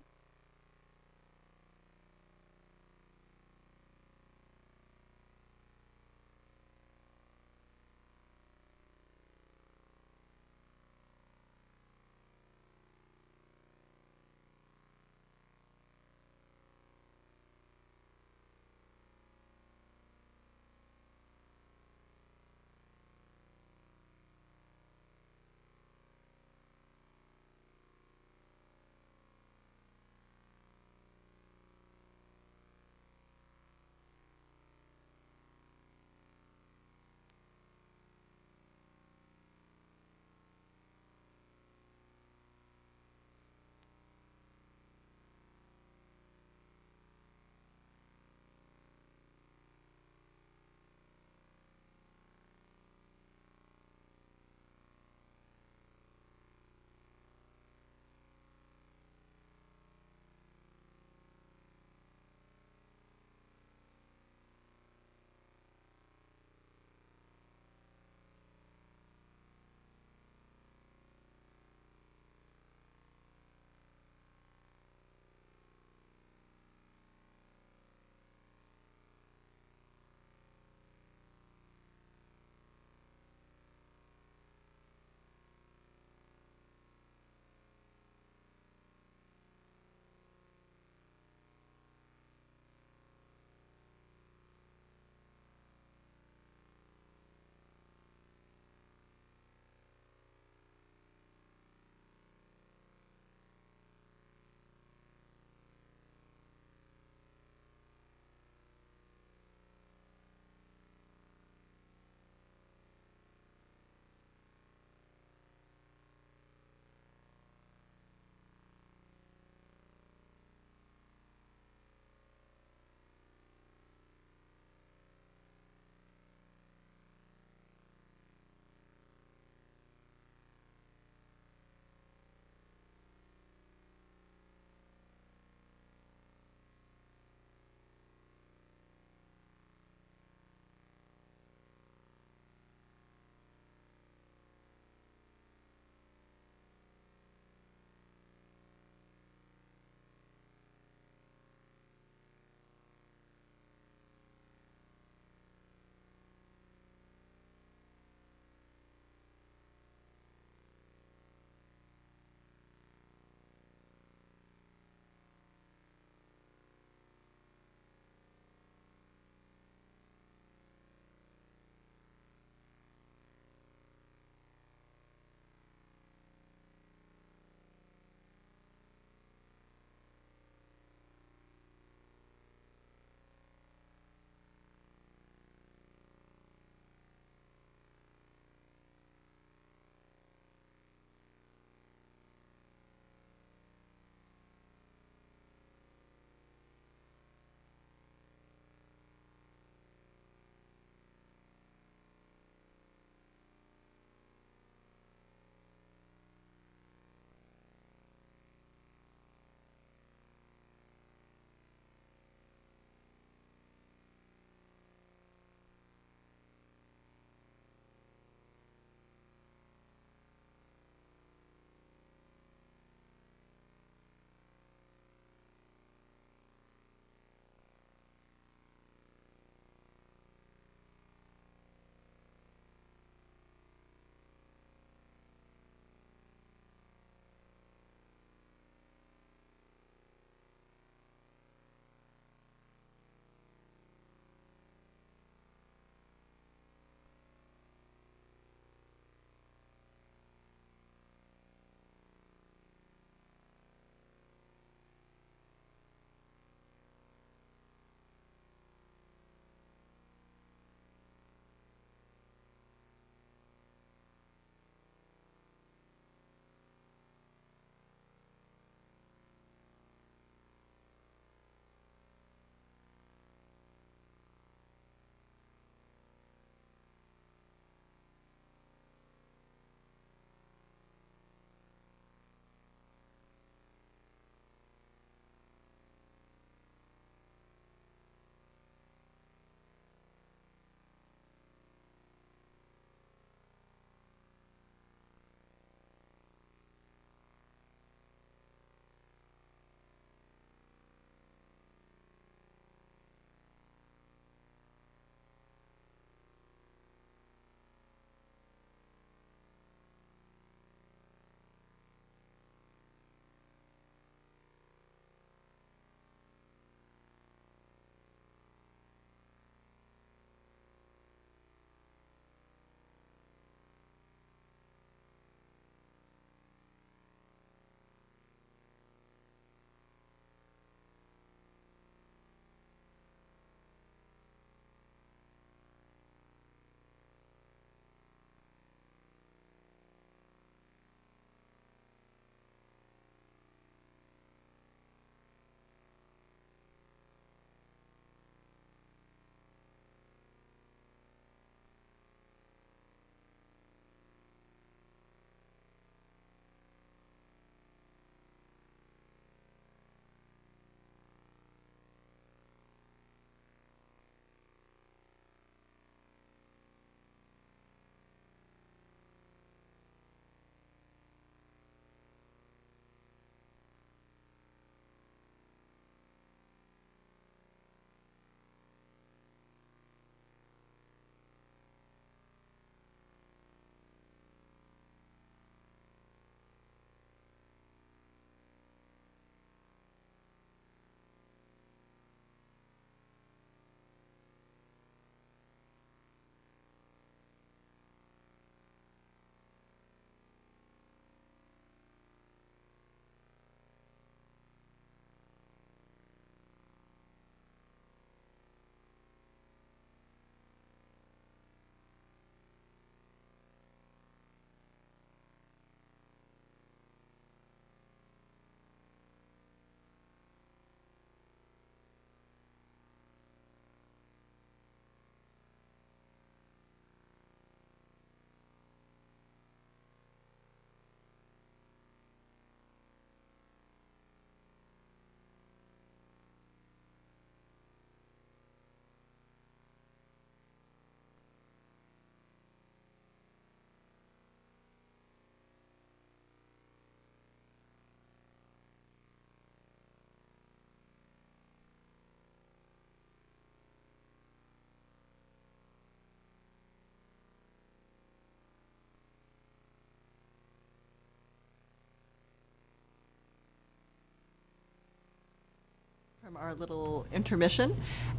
S1: from our little intermission,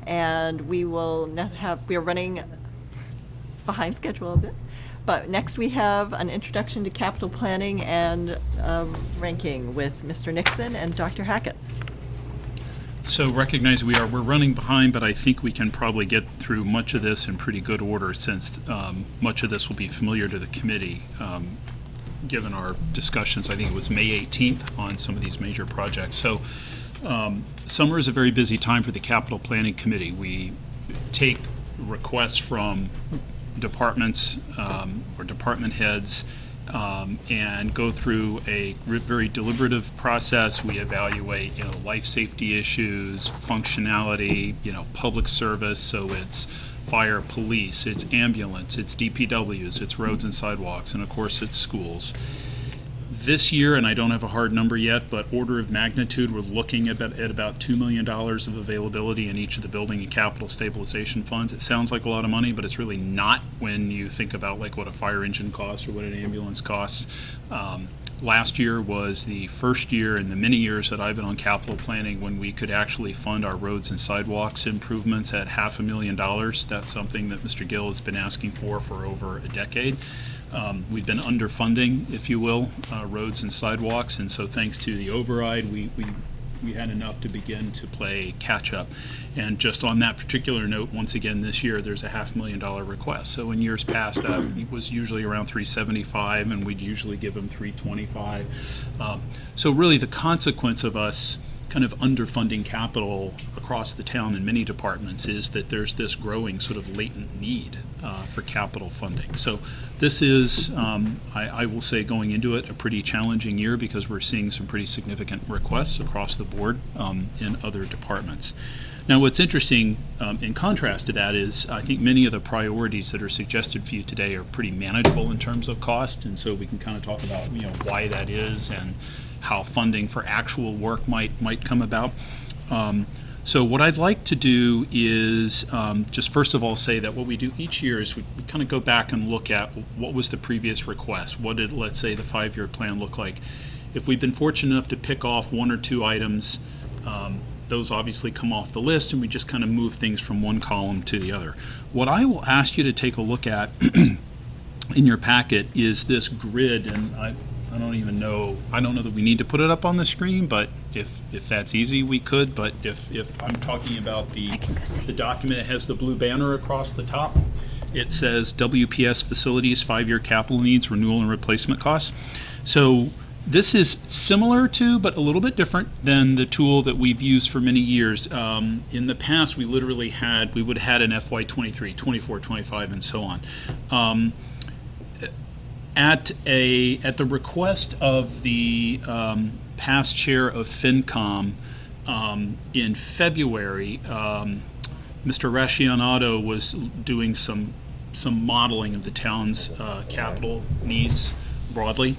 S1: and we are running behind schedule a bit. But next we have an introduction to capital planning and ranking with Mr. Nixon and Dr. Hackett.
S3: So recognize we're running behind, but I think we can probably get through much of this in pretty good order since much of this will be familiar to the committee, given our discussions. I think it was May 18th on some of these major projects. So summer is a very busy time for the Capital Planning Committee. We take requests from departments or department heads and go through a very deliberative process. We evaluate, life safety issues, functionality, public service. So it's fire, police, it's ambulance, it's DPWs, it's roads and sidewalks, and of course it's schools. This year, and I don't have a hard number yet, but order of magnitude, we're looking at about $2 million of availability in each of the building and capital stabilization funds. It sounds like a lot of money, but it's really not when you think about like what a fire engine costs or what an ambulance costs. Last year was the first year in the many years that I've been on capital planning when we could actually fund our roads and sidewalks improvements at $500,000. That's something that Mr. Gill has been asking for over a decade. We've been underfunding, if you will, roads and sidewalks, and so thanks to the override, we had enough to begin to play catch up. And just on that particular note, once again this year, there's a $500,000 request. So in years past, that was usually around $375, and we'd usually give them $325. So really, the consequence of us kind of underfunding capital across the town in many departments is that there's this growing sort of latent need for capital funding. So this is, I will say going into it, a pretty challenging year because we're seeing some pretty significant requests across the board in other departments. Now what's interesting in contrast to that is I think many of the priorities that are suggested for you today are pretty manageable in terms of cost, and so we can kind of talk about why that is and how funding for actual work might come about. So what I'd like to do is just first of all say that what we do each year is we kind of go back and look at what was the previous request. What did, let's say, the 5-year plan look like? If we've been fortunate enough to pick off 1 or 2 items, those obviously come off the list and we just kind of move things from one column to the other. What I will ask you to take a look at in your packet is this grid, and I don't know that we need to put it up on the screen, but if that's easy, we could. But if I'm talking about the document, it has the blue banner across the top. It says WPS Facilities 5-Year Capital Needs, Renewal and Replacement Costs. So this is similar to, but a little bit different than the tool that we've used for many years. In the past, we would have had an FY23, 24, 25, and so on. At the request of the past chair of FinCom in February, Mr. Rascianato was doing some modeling of the town's capital needs broadly,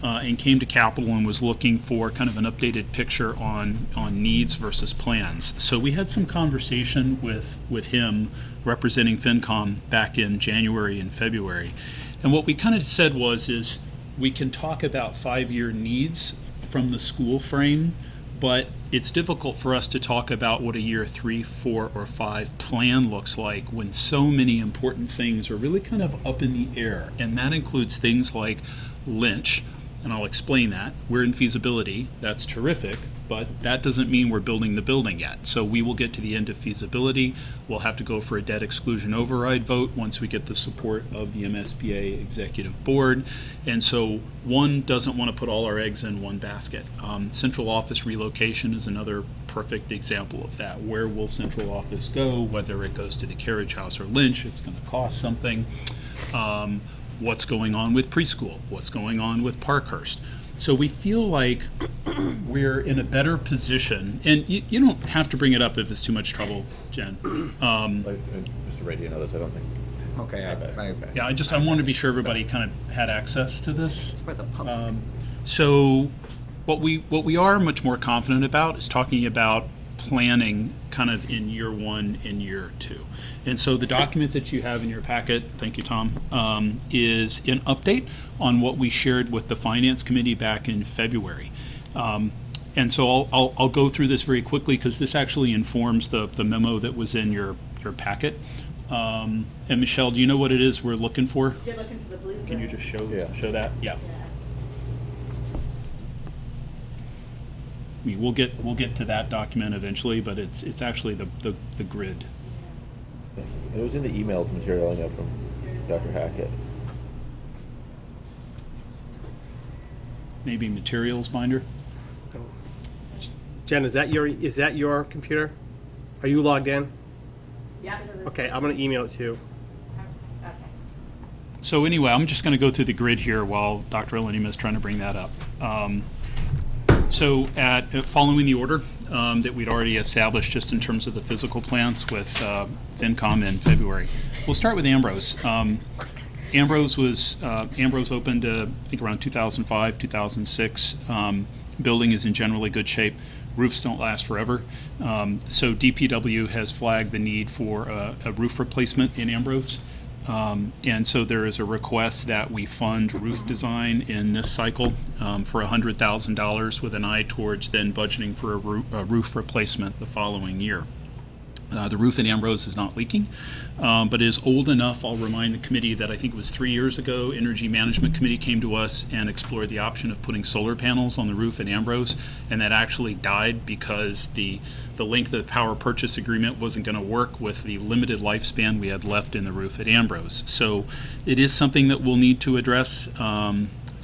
S3: and came to Capital and was looking for kind of an updated picture on needs versus plans. So we had some conversation with him representing FinCom back in January and February. And what we kind of said is we can talk about 5-year needs from the school frame, but it's difficult for us to talk about what a year 3, 4, or 5 plan looks like when so many important things are really kind of up in the air. And that includes things like Lynch, and I'll explain that. We're in feasibility, that's terrific, but that doesn't mean we're building the building yet. So we will get to the end of feasibility. We'll have to go for a debt exclusion override vote once we get the support of the MSBA executive board. And so one doesn't want to put all our eggs in one basket. Central office relocation is another perfect example of that. Where will central office go? Whether it goes to the Carriage House or Lynch, it's going to cost something. What's going on with preschool? What's going on with Parkhurst? So we feel like we're in a better position, and you don't have to bring it up if it's too much trouble, Jen.
S6: Mr. Rady and others, I don't think.
S5: Okay.
S3: Yeah, I wanted to be sure everybody kind of had access to this.
S11: It's for the public.
S3: So what we are much more confident about is talking about planning kind of in year 1 and year 2. And so the document that you have in your packet, thank you, Tom, is an update on what we shared with the Finance Committee back in February. And so I'll go through this very quickly because this actually informs the memo that was in your packet. And Michelle, do you know what it is we're looking for?
S1: You're looking for the blue.
S3: Can you just show
S6: Yeah.
S3: that? Yeah. We'll get to that document eventually, but it's actually the grid.
S6: It was in the emails material I know from Dr. Hackett.
S3: Maybe materials binder.
S4: Jen, is that your computer? Are you logged in?
S1: Yeah.
S4: Okay, I'm gonna email it to you.
S3: So anyway, I'm just going to go through the grid here while Dr. Elenema is trying to bring that up. So following the order that we'd already established just in terms of the physical plans with FinCom in February, we'll start with Ambrose. Ambrose opened I think around 2005, 2006. Building is in generally good shape. Roofs don't last forever. So DPW has flagged the need for a roof replacement in Ambrose. And so there is a request that we fund roof design in this cycle for $100,000 with an eye towards then budgeting for a roof replacement the following year. The roof at Ambrose is not leaking, but is old enough. I'll remind the committee that I think it was 3 years ago, Energy Management Committee came to us and explored the option of putting solar panels on the roof at Ambrose, and that actually died because the length of the power purchase agreement wasn't going to work with the limited lifespan we had left in the roof at Ambrose. So it is something that we'll need to address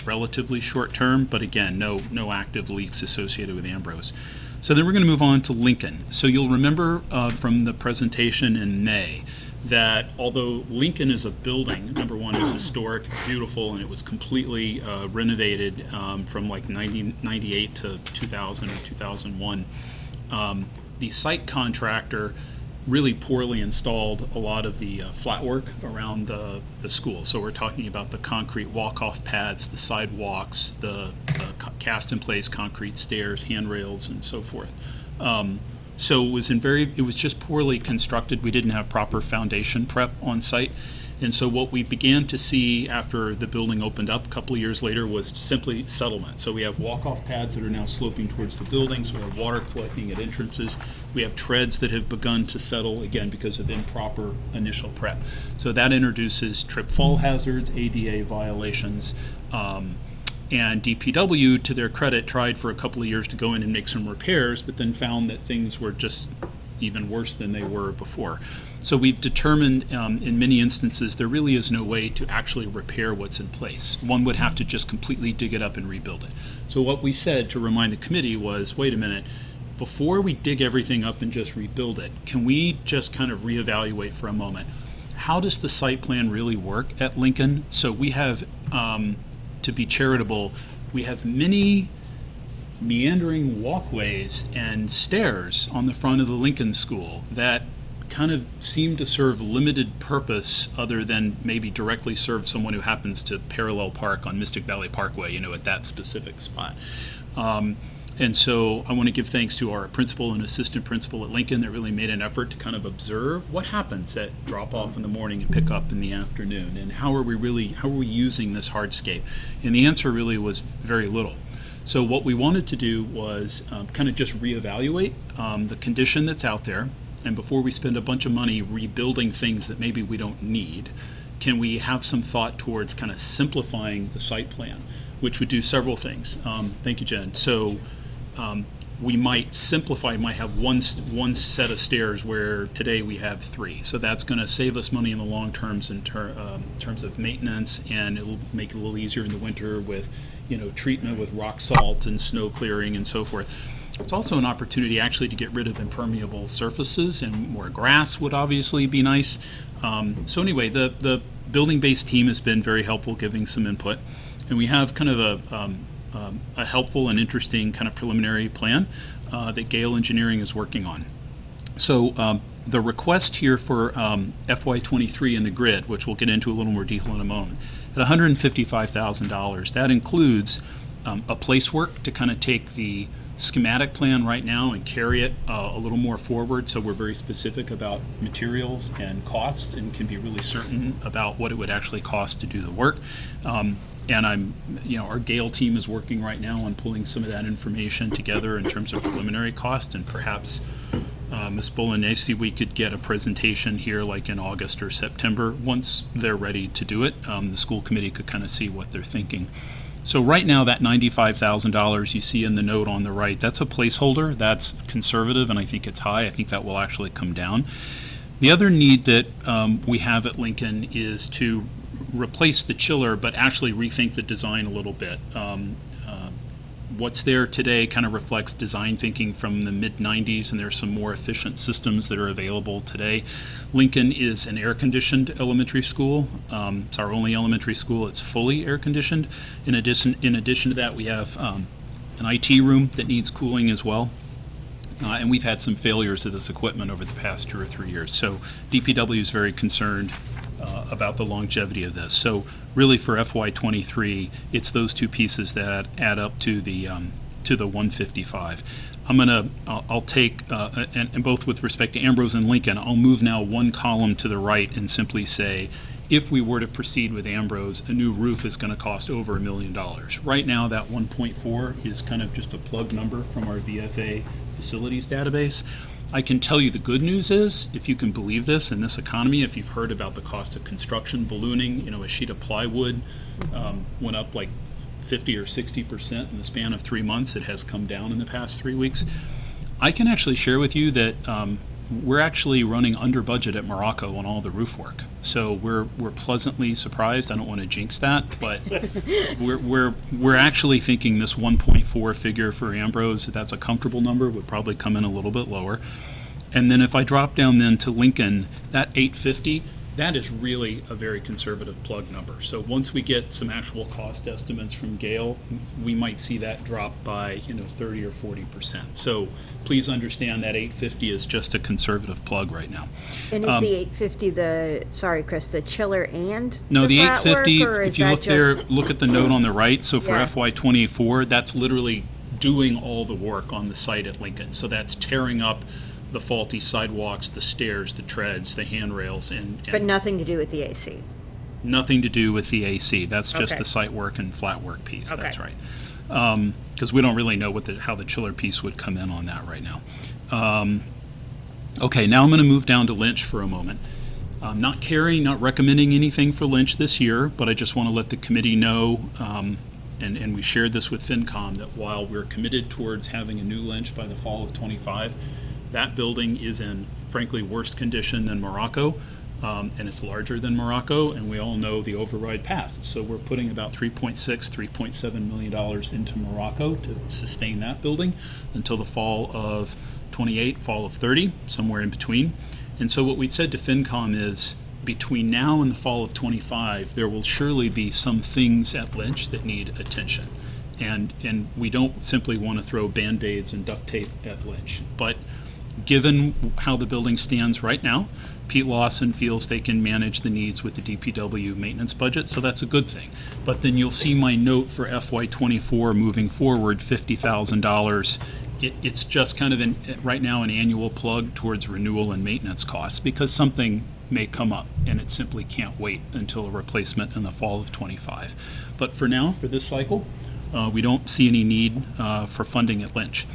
S3: relatively short term, but again, no active leaks associated with Ambrose. So then we're going to move on to Lincoln. So you'll remember from the presentation in May that although Lincoln is a building, number one, is historic, beautiful, and it was completely renovated from like 1998 to 2000 or 2001, the site contractor really poorly installed a lot of the flat work around the school. So we're talking about the concrete walk-off pads, the sidewalks, the cast-in-place concrete stairs, handrails, and so forth. So it was just poorly constructed. We didn't have proper foundation prep on site. And so what we began to see after the building opened up a couple of years later was simply settlement. So we have walk-off pads that are now sloping towards the buildings. We have water collecting at entrances. We have treads that have begun to settle, again, because of improper initial prep. So that introduces trip fall hazards, ADA violations, and DPW, to their credit, tried for a couple of years to go in and make some repairs, but then found that things were just even worse than they were before. So we've determined in many instances there really is no way to actually repair what's in place. One would have to just completely dig it up and rebuild it. So what we said to remind the committee was, wait a minute, before we dig everything up and just rebuild it, can we just kind of reevaluate for a moment? How does the site plan really work at Lincoln? So we have, to be charitable, we have many meandering walkways and stairs on the front of the Lincoln School that kind of seem to serve limited purpose other than maybe directly serve someone who happens to parallel park on Mystic Valley Parkway, at that specific spot. And so I want to give thanks to our principal and assistant principal at Lincoln that really made an effort to kind of observe what happens at drop off in the morning and pick up in the afternoon, and how are we using this hardscape? And the answer really was very little. So what we wanted to do was kind of just reevaluate the condition that's out there, and before we spend a bunch of money rebuilding things that maybe we don't need, can we have some thought towards kind of simplifying the site plan, which would do several things. Thank you, Jen. So we might simplify, might have one set of stairs where today we have 3. So that's going to save us money in the long terms in terms of maintenance, and it will make it a little easier in the winter with treatment with rock salt and snow clearing and so forth. It's also an opportunity actually to get rid of impermeable surfaces, and more grass would obviously be nice. So anyway, the building-based team has been very helpful, giving some input, and we have kind of a helpful and interesting kind of preliminary plan that Gale Engineering is working on. So the request here for FY23 in the grid, which we'll get into a little more detail in a moment, at $155,000, that includes a place work to kind of take the schematic plan right now and carry it a little more forward, so we're very specific about materials and costs and can be really certain about what it would actually cost to do the work. And our Gale team is working right now on pulling some of that information together in terms of preliminary cost, and perhaps Ms. Bolognese, we could get a presentation here like in August or September. Once they're ready to do it, the school committee could kind of see what they're thinking. So right now, that $95,000 you see in the note on the right, that's a placeholder. That's conservative, and I think it's high. I think that will actually come down. The other need that we have at Lincoln is to replace the chiller, but actually rethink the design a little bit. What's there today kind of reflects design thinking from the mid-90s, and there's some more efficient systems that are available today. Lincoln is an air-conditioned elementary school. It's our only elementary school. It's fully air-conditioned. In addition to that, we have an IT room that needs cooling as well. And we've had some failures of this equipment over the past 2 or 3 years. So DPW is very concerned about the longevity of this. So really for FY23, it's those two pieces that add up to the 155. I'll take, and both with respect to Ambrose and Lincoln, I'll move now one column to the right and simply say, if we were to proceed with Ambrose, a new roof is going to cost over $1 million. Right now, that 1.4 is kind of just a plug number from our VFA facilities database. I can tell you the good news is, if you can believe this, in this economy, if you've heard about the cost of construction ballooning, a sheet of plywood went up like 50 or 60% in the span of 3 months. It has come down in the past 3 weeks. I can actually share with you that we're actually running under budget at Morocco on all the roof work. So we're pleasantly surprised. I don't want to jinx that, but we're actually thinking this 1.4 figure for Ambrose, that's a comfortable number, would probably come in a little bit lower. And then if I drop down then to Lincoln, that 850, that is really a very conservative plug number. So once we get some actual cost estimates from Gale, we might see that drop by 30 or 40%. So please understand that 850 is just a conservative plug right now.
S9: And is the 850 sorry, Chris, the chiller and
S3: No, the
S9: flat work,
S3: 850,
S9: or is
S3: if you
S9: that
S3: look there,
S9: just-
S3: look at the note on the right. So for
S9: Yeah.
S3: FY24, that's literally doing all the work on the site at Lincoln. So that's tearing up the faulty sidewalks, the stairs, the treads, the handrails, and
S9: But nothing to do with the AC.
S3: nothing to do with the AC. That's just
S9: Okay.
S3: the site work and flat work piece. That's
S9: Okay.
S3: right. Because we don't really know how the chiller piece would come in on that right now. Okay, now I'm going to move down to Lynch for a moment. I'm not recommending anything for Lynch this year, but I just want to let the committee know, and we shared this with FinCom, that while we're committed towards having a new Lynch by the fall of '25, that building is in, frankly, worse condition than Morocco, and it's larger than Morocco, and we all know the override passed. So we're putting about $3.7 million into Morocco to sustain that building until the fall of 28, fall of 30, somewhere in between. And so what we said to FinCom is, between now and the fall of 25, there will surely be some things at Lynch that need attention. And we don't simply want to throw Band-Aids and duct tape at Lynch. But given how the building stands right now, Pete Lawson feels they can manage the needs with the DPW maintenance budget, so that's a good thing. But then you'll see my note for FY24 moving forward, $50,000. It's just kind of right now an annual plug towards renewal and maintenance costs, because something may come up and it simply can't wait until a replacement in the fall of 25. But for now, for this cycle, we don't see any need for funding at Lynch.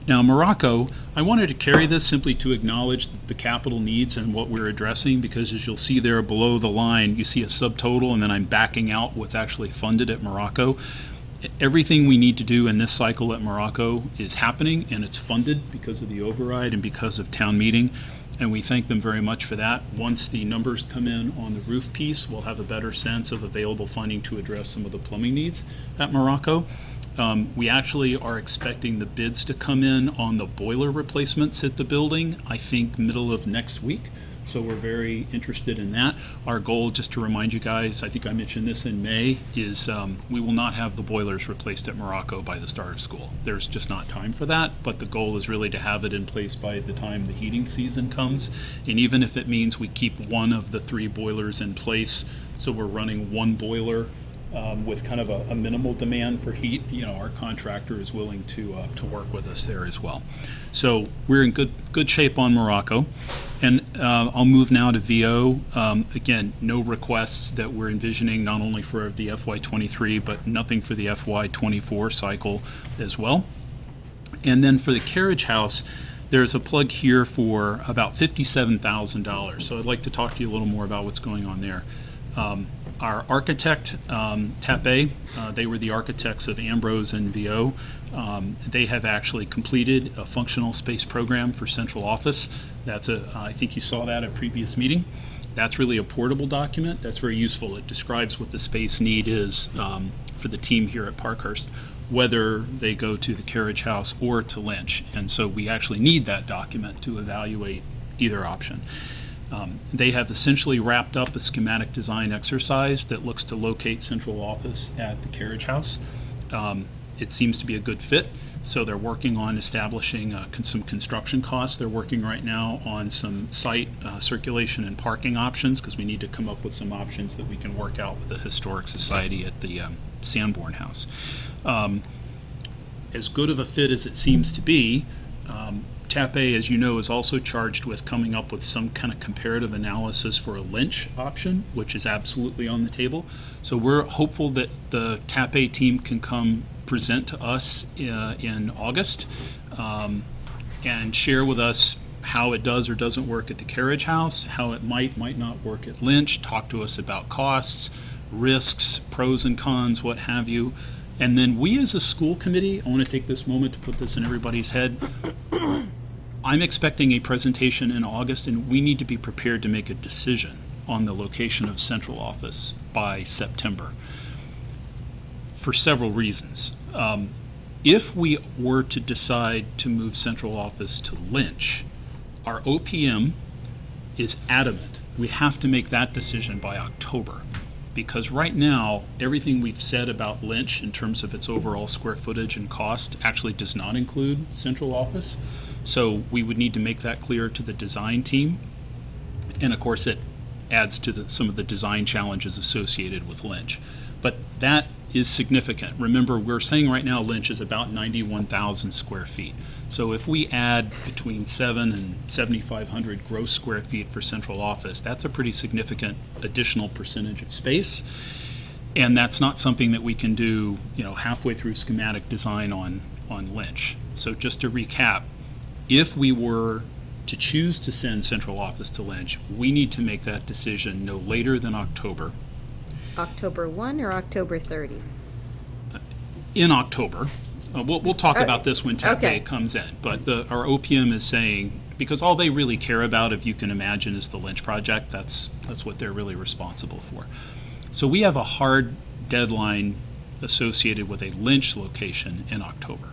S3: Now, Morocco, I wanted to carry this simply to acknowledge the capital needs and what we're addressing, because as you'll see there below the line, you see a subtotal, and then I'm backing out what's actually funded at Morocco. Everything we need to do in this cycle at Morocco is happening, and it's funded because of the override and because of town meeting, and we thank them very much for that. Once the numbers come in on the roof piece, we'll have a better sense of available funding to address some of the plumbing needs at Morocco. We actually are expecting the bids to come in on the boiler replacements at the building, I think middle of next week. So we're very interested in that. Our goal, just to remind you guys, I think I mentioned this in May, is we will not have the boilers replaced at Morocco by the start of school. There's just not time for that, but the goal is really to have it in place by the time the heating season comes. And even if it means we keep one of the 3 boilers in place, so we're running one boiler with kind of a minimal demand for heat. Our contractor is willing to work with us there as well. So we're in good shape on Morocco. And I'll move now to VO. Again, no requests that we're envisioning, not only for the FY23, but nothing for the FY24 cycle as well. And then for the carriage house, there's a plug here for about $57,000. So I'd like to talk to you a little more about what's going on there. Our architect, Tape, they were the architects of Ambrose and VO. They have actually completed a functional space program for central office. I think you saw that at a previous meeting. That's really a portable document. That's very useful. It describes what the space need is for the team here at Parkhurst, whether they go to the carriage house or to Lynch. And so we actually need that document to evaluate either option. They have essentially wrapped up a schematic design exercise that looks to locate central office at the carriage house. It seems to be a good fit, so they're working on establishing some construction costs. They're working right now on some site circulation and parking options, because we need to come up with some options that we can work out with the Historic Society at the Sanborn House. As good of a fit as it seems to be, Tape, as you know, is also charged with coming up with some kind of comparative analysis for a Lynch option, which is absolutely on the table. So we're hopeful that the Tape team can come present to us in August and share with us how it does or doesn't work at the carriage house, how it might not work at Lynch, talk to us about costs, risks, pros and cons, what have you. And then we as a school committee, I want to take this moment to put this in everybody's head. I'm expecting a presentation in August, and we need to be prepared to make a decision on the location of central office by September for several reasons. If we were to decide to move central office to Lynch, our OPM is adamant. We have to make that decision by October, because right now, everything we've said about Lynch in terms of its overall square footage and cost actually does not include central office. So we would need to make that clear to the design team. And of course, it adds to some of the design challenges associated with Lynch. But that is significant. Remember, we're saying right now Lynch is about 91,000 square feet. So if we add between 7 and 7,500 gross square feet for central office, that's a pretty significant additional percentage of space. And that's not something that we can do, halfway through schematic design on Lynch. So just to recap, if we were to choose to send central office to Lynch, we need to make that decision no later than October.
S7: October 1 or October 30?
S3: In October. We'll talk about this when Tape comes in. But our OPM is saying, because all they really care about, if you can imagine, is the Lynch project. That's what they're really responsible for. So we have a hard deadline associated with a Lynch location in October.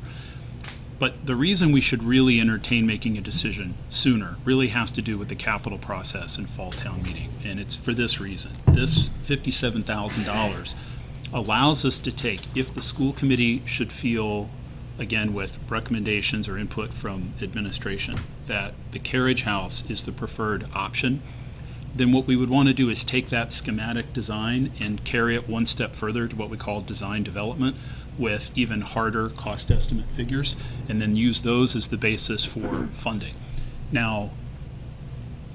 S3: But the reason we should really entertain making a decision sooner really has to do with the capital process and fall town meeting. And it's for this reason. This $57,000 allows us to take, if the school committee should feel, again with recommendations or input from administration, that the carriage house is the preferred option, then what we would want to do is take that schematic design and carry it one step further to what we call design development, with even harder cost estimate figures, and then use those as the basis for funding. Now,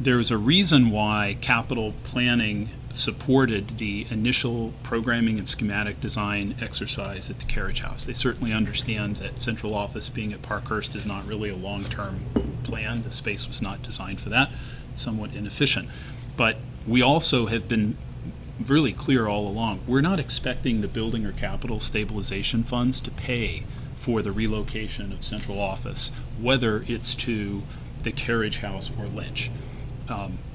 S3: there's a reason why capital planning supported the initial programming and schematic design exercise at the carriage house. They certainly understand that central office being at Parkhurst is not really a long-term plan. The space was not designed for that. It's somewhat inefficient. But we also have been really clear all along. We're not expecting the building or capital stabilization funds to pay for the relocation of central office, whether it's to the carriage house or Lynch.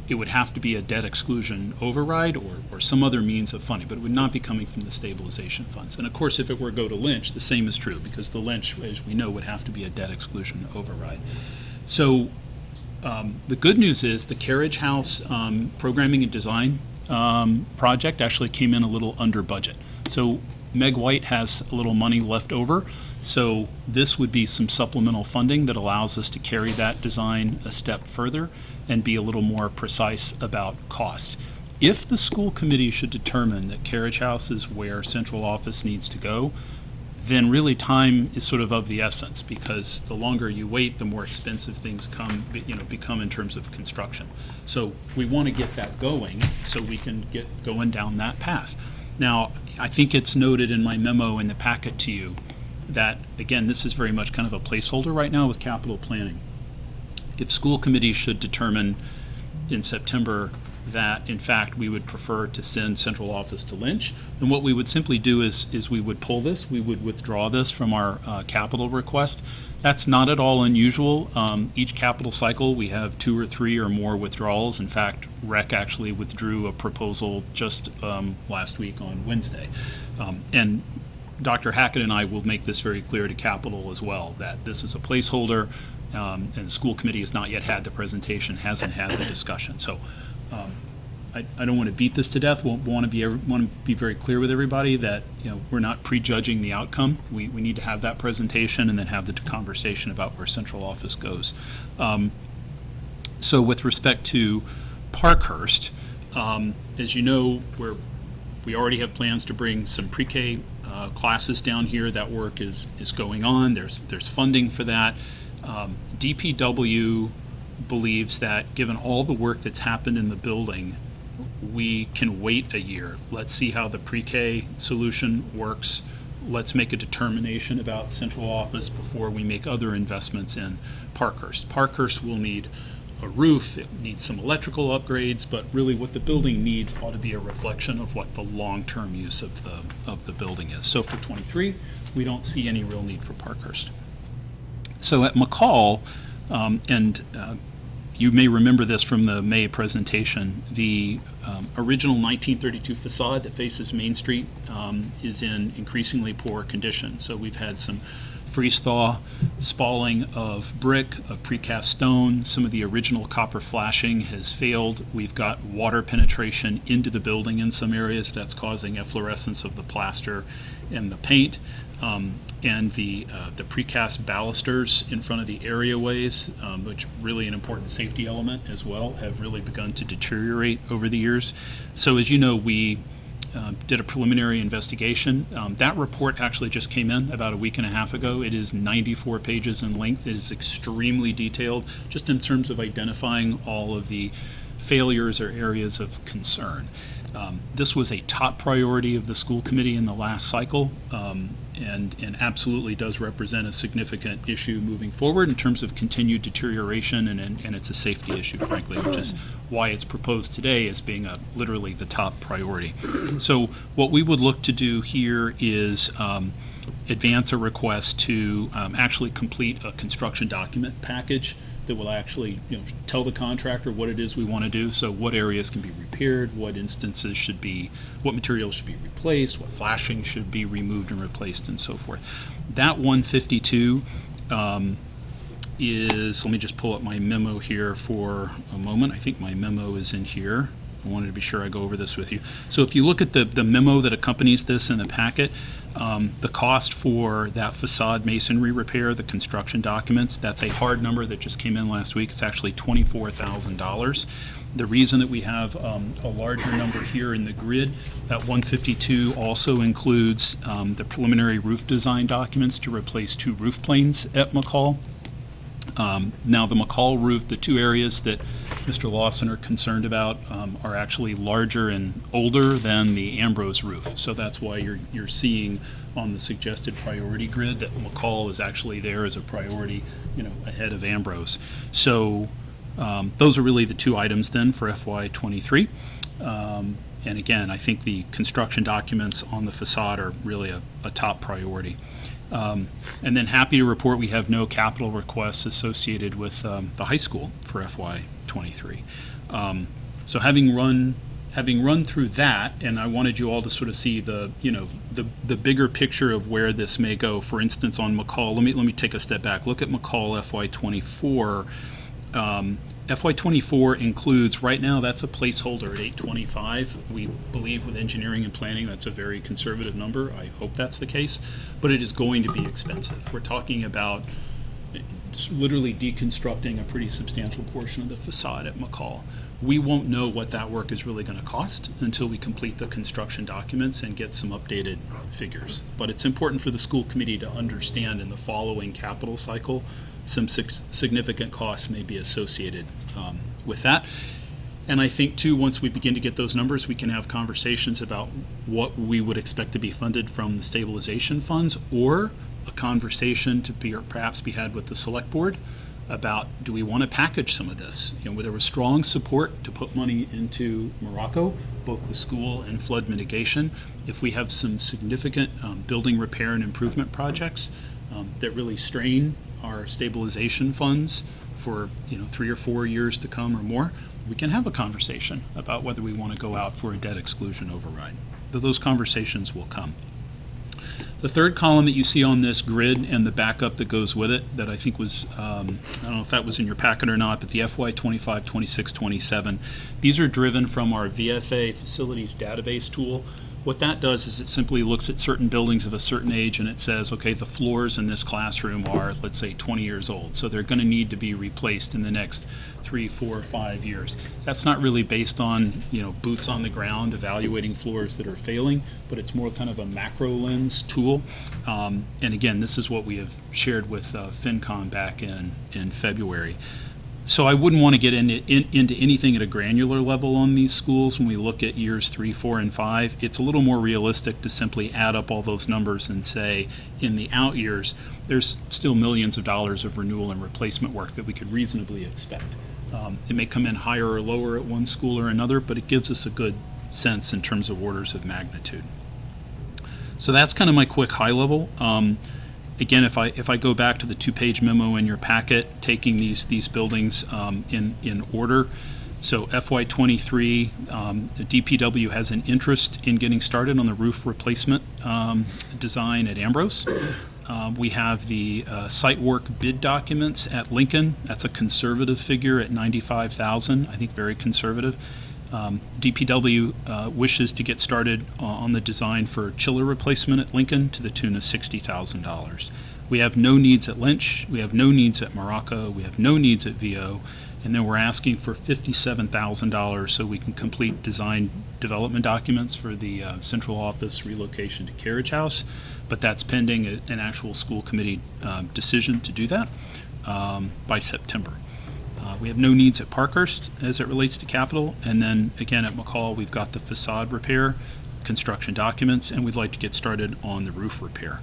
S3: It would have to be a debt exclusion override or some other means of funding, but it would not be coming from the stabilization funds. And of course, if it were to go to Lynch, the same is true, because the Lynch, as we know, would have to be a debt exclusion override. So the good news is the carriage house programming and design project actually came in a little under budget. So Meg White has a little money left over, so this would be some supplemental funding that allows us to carry that design a step further and be a little more precise about cost. If the school committee should determine that carriage house is where central office needs to go, then really time is sort of the essence, because the longer you wait, the more expensive things become in terms of construction. So we want to get that going so we can get going down that path. Now, I think it's noted in my memo in the packet to you that, again, this is very much kind of a placeholder right now with capital planning. If school committee should determine in September that, in fact, we would prefer to send central office to Lynch, then what we would simply do is we would pull this, we would withdraw this from our capital request. That's not at all unusual. Each capital cycle, we have 2 or 3 or more withdrawals. In fact, REC actually withdrew a proposal just last week on Wednesday. And Dr. Hackett and I will make this very clear to capital as well, that this is a placeholder, and the school committee has not yet had the presentation, hasn't had the discussion. So I don't want to beat this to death. Want to be very clear with everybody that we're not prejudging the outcome. We need to have that presentation and then have the conversation about where central office goes. So with respect to Parkhurst, as you know, we already have plans to bring some pre-K classes down here. That work is going on. There's funding for that. DPW believes that given all the work that's happened in the building, we can wait a year. Let's see how the pre-K solution works. Let's make a determination about central office before we make other investments in Parkhurst. Parkhurst will need a roof, it needs some electrical upgrades, but really what the building needs ought to be a reflection of what the long-term use of the building is. So for 23, we don't see any real need for Parkhurst. So at McCall, you may remember this from the May presentation, the original 1932 facade that faces Main Street is in increasingly poor condition. So we've had some freeze-thaw, spalling of brick, of precast stone. Some of the original copper flashing has failed. We've got water penetration into the building in some areas that's causing efflorescence of the plaster and the paint. And the precast balusters in front of the areaways, which really an important safety element as well, have really begun to deteriorate over the years. So as you know, we did a preliminary investigation. That report actually just came in about a week and a half ago. It is 94 pages in length. It is extremely detailed, just in terms of identifying all of the failures or areas of concern. This was a top priority of the school committee in the last cycle, and absolutely does represent a significant issue moving forward in terms of continued deterioration, and it's a safety issue, frankly, which is why it's proposed today as being literally the top priority. So what we would look to do here is advance a request to actually complete a construction document package that will actually tell the contractor what it is we want to do. So what areas can be repaired, what instances should be, what materials should be replaced, what flashing should be removed and replaced, and so forth. That 152 is, let me just pull up my memo here for a moment. I think my memo is in here. I wanted to be sure I go over this with you. So if you look at the memo that accompanies this in the packet, the cost for that facade masonry repair, the construction documents, that's a hard number that just came in last week. It's actually $24,000. The reason that we have a larger number here in the grid, that 152 also includes the preliminary roof design documents to replace 2 roof planes at McCall. Now the McCall roof, the 2 areas that Mr. Lawson are concerned about are actually larger and older than the Ambrose roof. So that's why you're seeing on the suggested priority grid that McCall is actually there as a priority, ahead of Ambrose. So those are really the 2 items then for FY23. And again, I think the construction documents on the facade are really a top priority. And then happy to report we have no capital requests associated with the high school for FY23. So having run through that, and I wanted you all to sort of see the bigger picture of where this may go. For instance, on McCall, let me take a step back. Look at McCall FY24. FY24 includes, right now that's a placeholder at 825. We believe with engineering and planning that's a very conservative number. I hope that's the case, but it is going to be expensive. We're talking about literally deconstructing a pretty substantial portion of the facade at McCall. We won't know what that work is really going to cost until we complete the construction documents and get some updated figures. But it's important for the school committee to understand in the following capital cycle, some significant costs may be associated with that. And I think, too, once we begin to get those numbers, we can have conversations about what we would expect to be funded from the stabilization funds, or a conversation to be, or perhaps be had with the select board about, do we want to package some of this? You know, where there was strong support to put money into Morocco, both the school and flood mitigation. If we have some significant building repair and improvement projects that really strain our stabilization funds for 3 or 4 years to come or more, we can have a conversation about whether we want to go out for a debt exclusion override. Those conversations will come. The third column that you see on this grid and the backup that goes with it, that I think was, I don't know if that was in your packet or not, but the FY 25, 26, 27, these are driven from our VFA facilities database tool. What that does is it simply looks at certain buildings of a certain age and it says, okay, the floors in this classroom are, let's say, 20 years old, so they're going to need to be replaced in the next 3, 4, 5 years. That's not really based on, boots on the ground evaluating floors that are failing, but it's more kind of a macro lens tool. And again, this is what we have shared with FinCom back in February. So I wouldn't want to get into anything at a granular level on these schools when we look at years 3, 4, and 5. It's a little more realistic to simply add up all those numbers and say, in the out years, there's still millions of dollars of renewal and replacement work that we could reasonably expect. It may come in higher or lower at one school or another, but it gives us a good sense in terms of orders of magnitude. So that's kind of my quick high level. Again, if I go back to the 2-page memo in your packet, taking these buildings in order. So FY23, the DPW has an interest in getting started on the roof replacement design at Ambrose. We have the site work bid documents at Lincoln. That's a conservative figure at $95,000. I think very conservative. DPW wishes to get started on the design for chiller replacement at Lincoln to the tune of $60,000. We have no needs at Lynch, we have no needs at Morocco, we have no needs at VO, and then we're asking for $57,000 so we can complete design development documents for the central office relocation to Carriage House, but that's pending an actual school committee decision to do that by September. We have no needs at Parkhurst as it relates to capital. And then again at McCall, we've got the facade repair, construction documents, and we'd like to get started on the roof repair.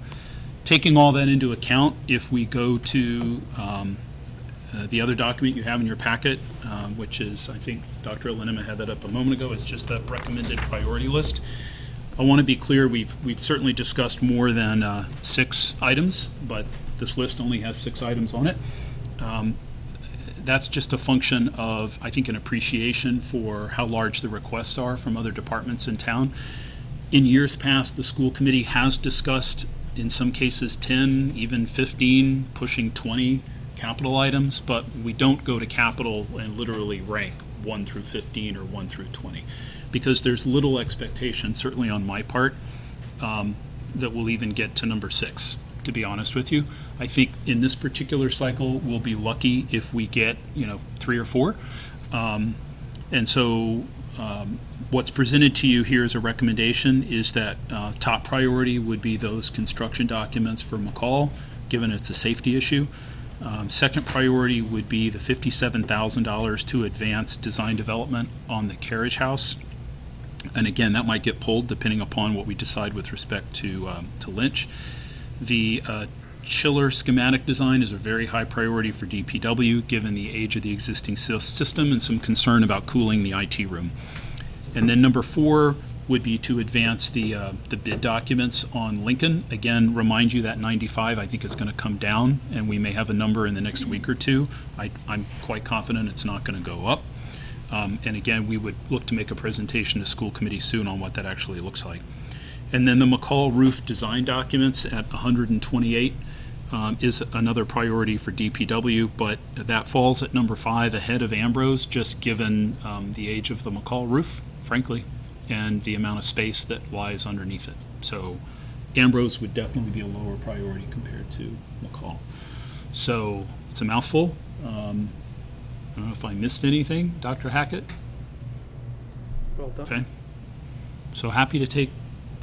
S3: Taking all that into account, if we go to the other document you have in your packet, which is, I think Dr. Linneman had that up a moment ago, it's just the recommended priority list. I want to be clear, we've certainly discussed more than 6 items, but this list only has 6 items on it. That's just a function of, I think, an appreciation for how large the requests are from other departments in town. In years past, the school committee has discussed, in some cases, 10, even 15, pushing 20 capital items, but we don't go to capital and literally rank 1 through 15 or 1 through 20, because there's little expectation, certainly on my part, that we'll even get to number 6. To be honest with you, I think in this particular cycle, we'll be lucky if we get 3 or 4. And so what's presented to you here as a recommendation is that top priority would be those construction documents for McCall, given it's a safety issue. Second priority would be the $57,000 to advance design development on the carriage house. And again, that might get pulled depending upon what we decide with respect to Lynch. The chiller schematic design is a very high priority for DPW, given the age of the existing system and some concern about cooling the IT room. And then number 4 would be to advance the bid documents on Lincoln. Again, remind you that 95 I think is going to come down, and we may have a number in the next week or two. I'm quite confident it's not going to go up. And again, we would look to make a presentation to school committee soon on what that actually looks like. And then the McCall roof design documents at 128 is another priority for DPW, but that falls at number 5 ahead of Ambrose, just given the age of the McCall roof, frankly, and the amount of space that lies underneath it. So Ambrose would definitely be a lower priority compared to McCall. So It's a mouthful. I don't know if I missed anything, Dr. Hackett?
S4: Well done.
S3: Okay. So happy to take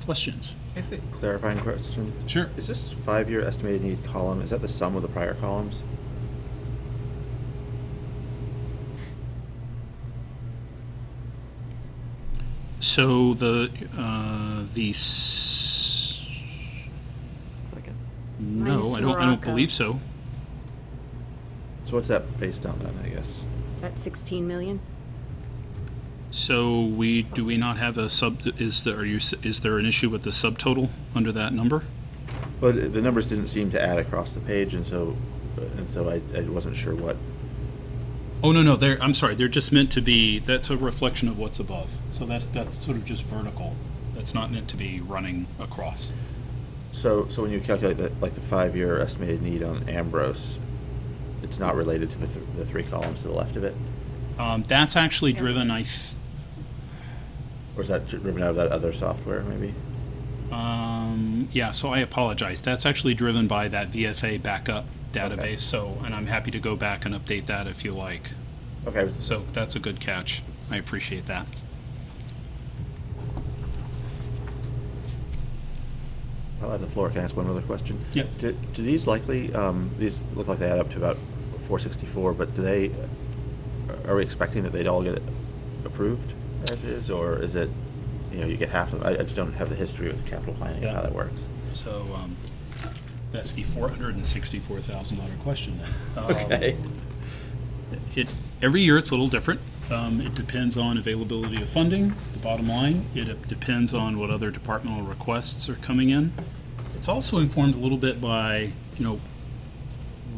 S3: questions.
S6: I think clarifying question.
S3: Sure.
S6: Is this 5-year estimated need column, is that the sum of the prior columns?
S3: So the
S11: It's like a
S3: no,
S9: Minus
S3: I don't
S9: Morocco.
S3: believe so.
S6: So what's that based on then, I guess?
S9: That's 16 million?
S3: So do we not have a is there an issue with the subtotal under that number?
S6: Well, the numbers didn't seem to add across the page, and so I wasn't sure what.
S3: Oh, no, I'm sorry, they're just meant to be, that's a reflection of what's above. So that's sort of just vertical. That's not meant to be running across.
S6: So when you calculate the 5-year estimated need on Ambrose, it's not related to the 3 columns to the left of it?
S3: That's actually driven,
S6: Or is that driven out of that other software, maybe?
S3: yeah, so I apologize. That's actually driven by that VFA backup database.
S6: Okay.
S3: So, and I'm happy to go back and update that if you like.
S6: Okay.
S3: So that's a good catch. I appreciate that.
S6: I'll have the floor. Can I ask one other question?
S3: Yeah.
S6: Do these likely, these look like they add up to about 464, but are we expecting that they'd all get approved as is, or is it, you get half of them? I just don't have the history with capital planning and how that works.
S3: So that's the $464,000 question.
S6: Okay.
S3: Every year it's a little different. It depends on availability of funding, the bottom line. It depends on what other departmental requests are coming in. It's also informed a little bit by,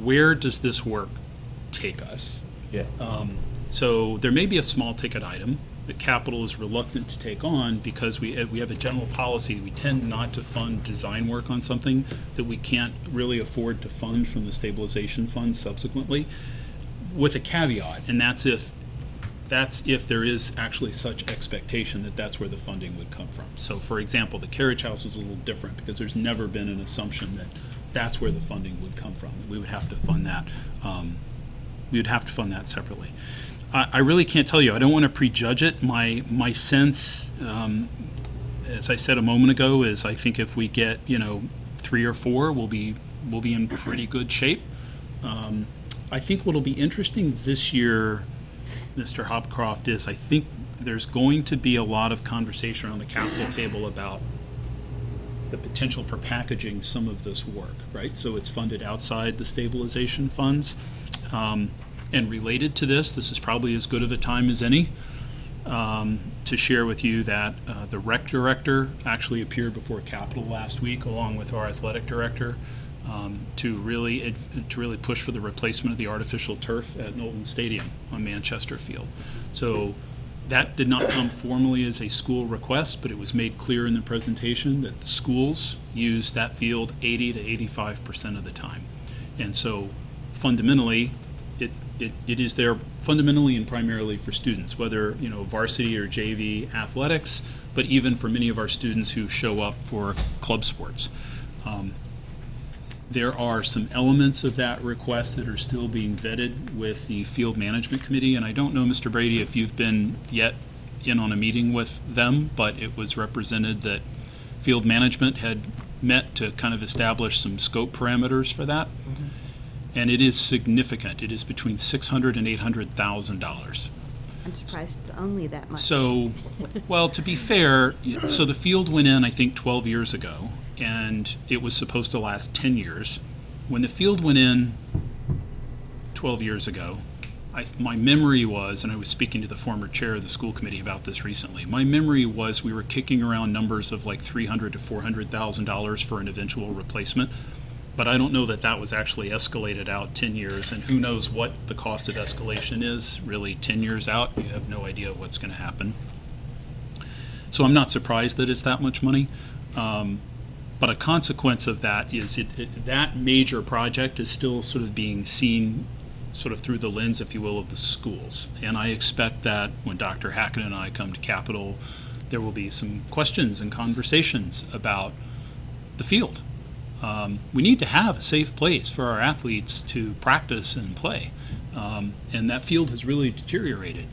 S3: where does this work take us?
S6: Yeah.
S3: So there may be a small ticket item that capital is reluctant to take on because we have a general policy. We tend not to fund design work on something that we can't really afford to fund from the stabilization fund subsequently, with a caveat, and that's if there is actually such expectation that that's where the funding would come from. So for example, the carriage house was a little different because there's never been an assumption that that's where the funding would come from. We would have to fund that. We would have to fund that separately. I really can't tell you. I don't want to prejudge it. My sense, as I said a moment ago, is I think if we get 3 or 4, we'll be in pretty good shape. I think what'll be interesting this year, Mr. Hopcroft, is I think there's going to be a lot of conversation around the capital table about the potential for packaging some of this work, right? So it's funded outside the stabilization funds. And related to this is probably as good of a time as any to share with you that the rec director actually appeared before Capital last week along with our athletic director to really push for the replacement of the artificial turf at Knowlton Stadium on Manchester Field. So that did not come formally as a school request, but it was made clear in the presentation that the schools use that field 80 to 85% of the time. And so fundamentally, it is there fundamentally and primarily for students, whether varsity or JV athletics, but even for many of our students who show up for club sports. There are some elements of that request that are still being vetted with the field management committee, and I don't know, Mr. Brady, if you've been yet in on a meeting with them, but it was represented that field management had met to kind of establish some scope parameters for that. Mm-hmm. And it is significant. It is between $600,000 and $800,000.
S9: I'm surprised it's only that much.
S3: So, well, to be fair, so the field went in, I think, 12 years ago, and it was supposed to last 10 years. When the field went in 12 years ago, my memory was, and I was speaking to the former chair of the school committee about this recently, my memory was we were kicking around numbers of like $300,000 to $400,000 for an eventual replacement. But I don't know that that was actually escalated out 10 years, and who knows what the cost of escalation is really 10 years out. You have no idea what's going to happen. So I'm not surprised that it's that much money. But a consequence of that is that major project is still sort of being seen sort of through the lens, if you will, of the schools. And I expect that when Dr. Hackett and I come to Capitol, there will be some questions and conversations about the field. We need to have a safe place for our athletes to practice and play. And that field has really deteriorated.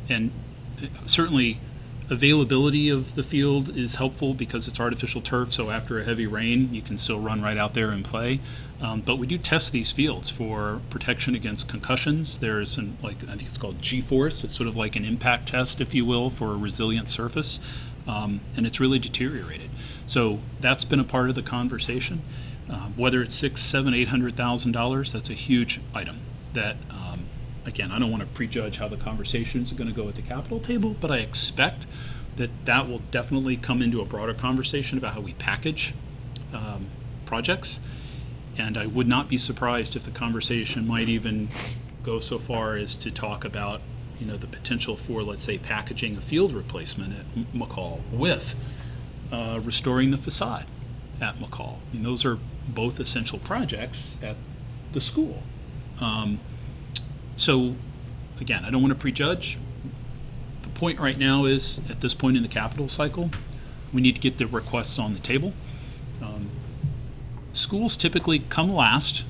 S3: And certainly availability of the field is helpful because it's artificial turf, so after a heavy rain, you can still run right out there and play. But we do test these fields for protection against concussions. There's I think it's called G-force. It's sort of like an impact test, if you will, for a resilient surface. And it's really deteriorated. So that's been a part of the conversation. Whether it's $600,000, $700,000, $800,000, that's a huge item that, again, I don't want to prejudge how the conversations are going to go at the Capitol table, but I expect that will definitely come into a broader conversation about how we package projects. And I would not be surprised if the conversation might even go so far as to talk about, the potential for, let's say, packaging a field replacement at McCall with restoring the facade at McCall. I mean, those are both essential projects at the school. So, again, I don't want to prejudge. The point right now is, at this point in the capital cycle, we need to get the requests on the table. Schools typically come last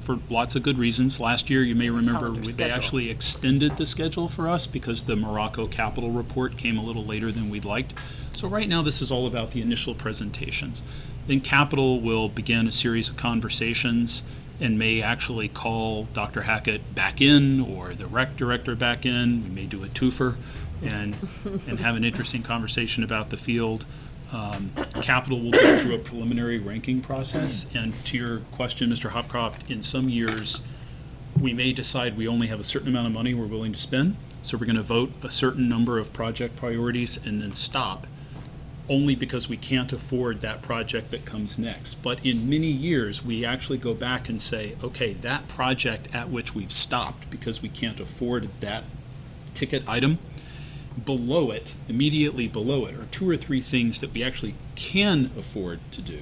S3: for lots of good reasons. Last year, you may remember,
S11: Calendar
S3: they
S11: schedule.
S3: actually extended the schedule for us because the Morocco Capital Report came a little later than we'd liked. So right now, this is all about the initial presentations. Then Capital will begin a series of conversations and may actually call Dr. Hackett back in or the rec director back in. We may do a twofer and have an interesting conversation about the field. Capital will go through a preliminary ranking process. And to your question, Mr. Hopcroft, in some years, we may decide we only have a certain amount of money we're willing to spend. So we're going to vote a certain number of project priorities and then stop, only because we can't afford that project that comes next. But in many years, we actually go back and say, okay, that project at which we've stopped because we can't afford that ticket item, below it, immediately below it, are 2 or 3 things that we actually can afford to do.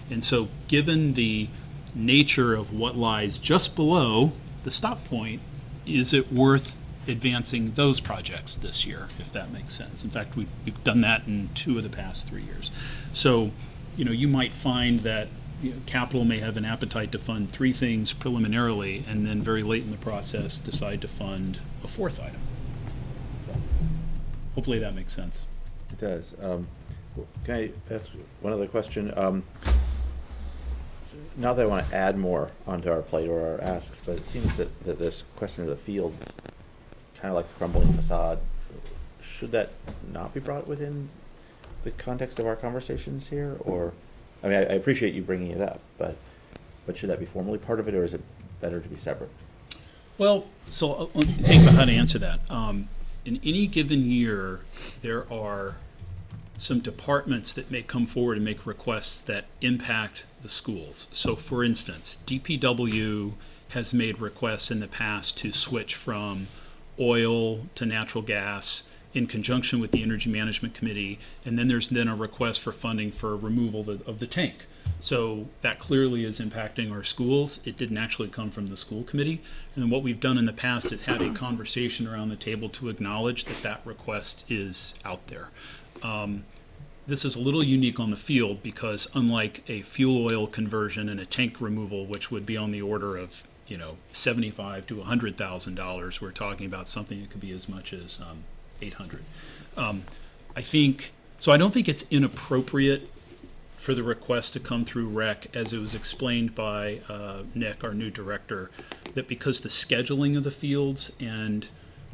S3: And so given the nature of what lies just below the stop point, is it worth advancing those projects this year, if that makes sense? In fact, we've done that in 2 of the past 3 years. So, you might find that Capital may have an appetite to fund 3 things preliminarily, and then very late in the process decide to fund a 4th item. So, hopefully that makes sense.
S6: It does. Can I ask one other question? Not that I want to add more onto our plate or our asks, but it seems that this question of the field, kind of like the crumbling facade, should that not be brought within the context of our conversations here? Or, I mean, I appreciate you bringing it up, but should that be formally part of it, or is it better to be separate?
S3: Well, so let me think about how to answer that. In any given year, there are some departments that may come forward and make requests that impact the schools. So, for instance, DPW has made requests in the past to switch from oil to natural gas in conjunction with the Energy Management Committee, and then there's a request for funding for removal of the tank. So that clearly is impacting our schools. It didn't actually come from the school committee. And what we've done in the past is had a conversation around the table to acknowledge that request is out there. This is a little unique on the field because unlike a fuel oil conversion and a tank removal, which would be on the order of $75,000 to $100,000, we're talking about something that could be as much as $800,000. I don't think it's inappropriate for the request to come through rec, as it was explained by Nick, our new director, that because the scheduling of the fields and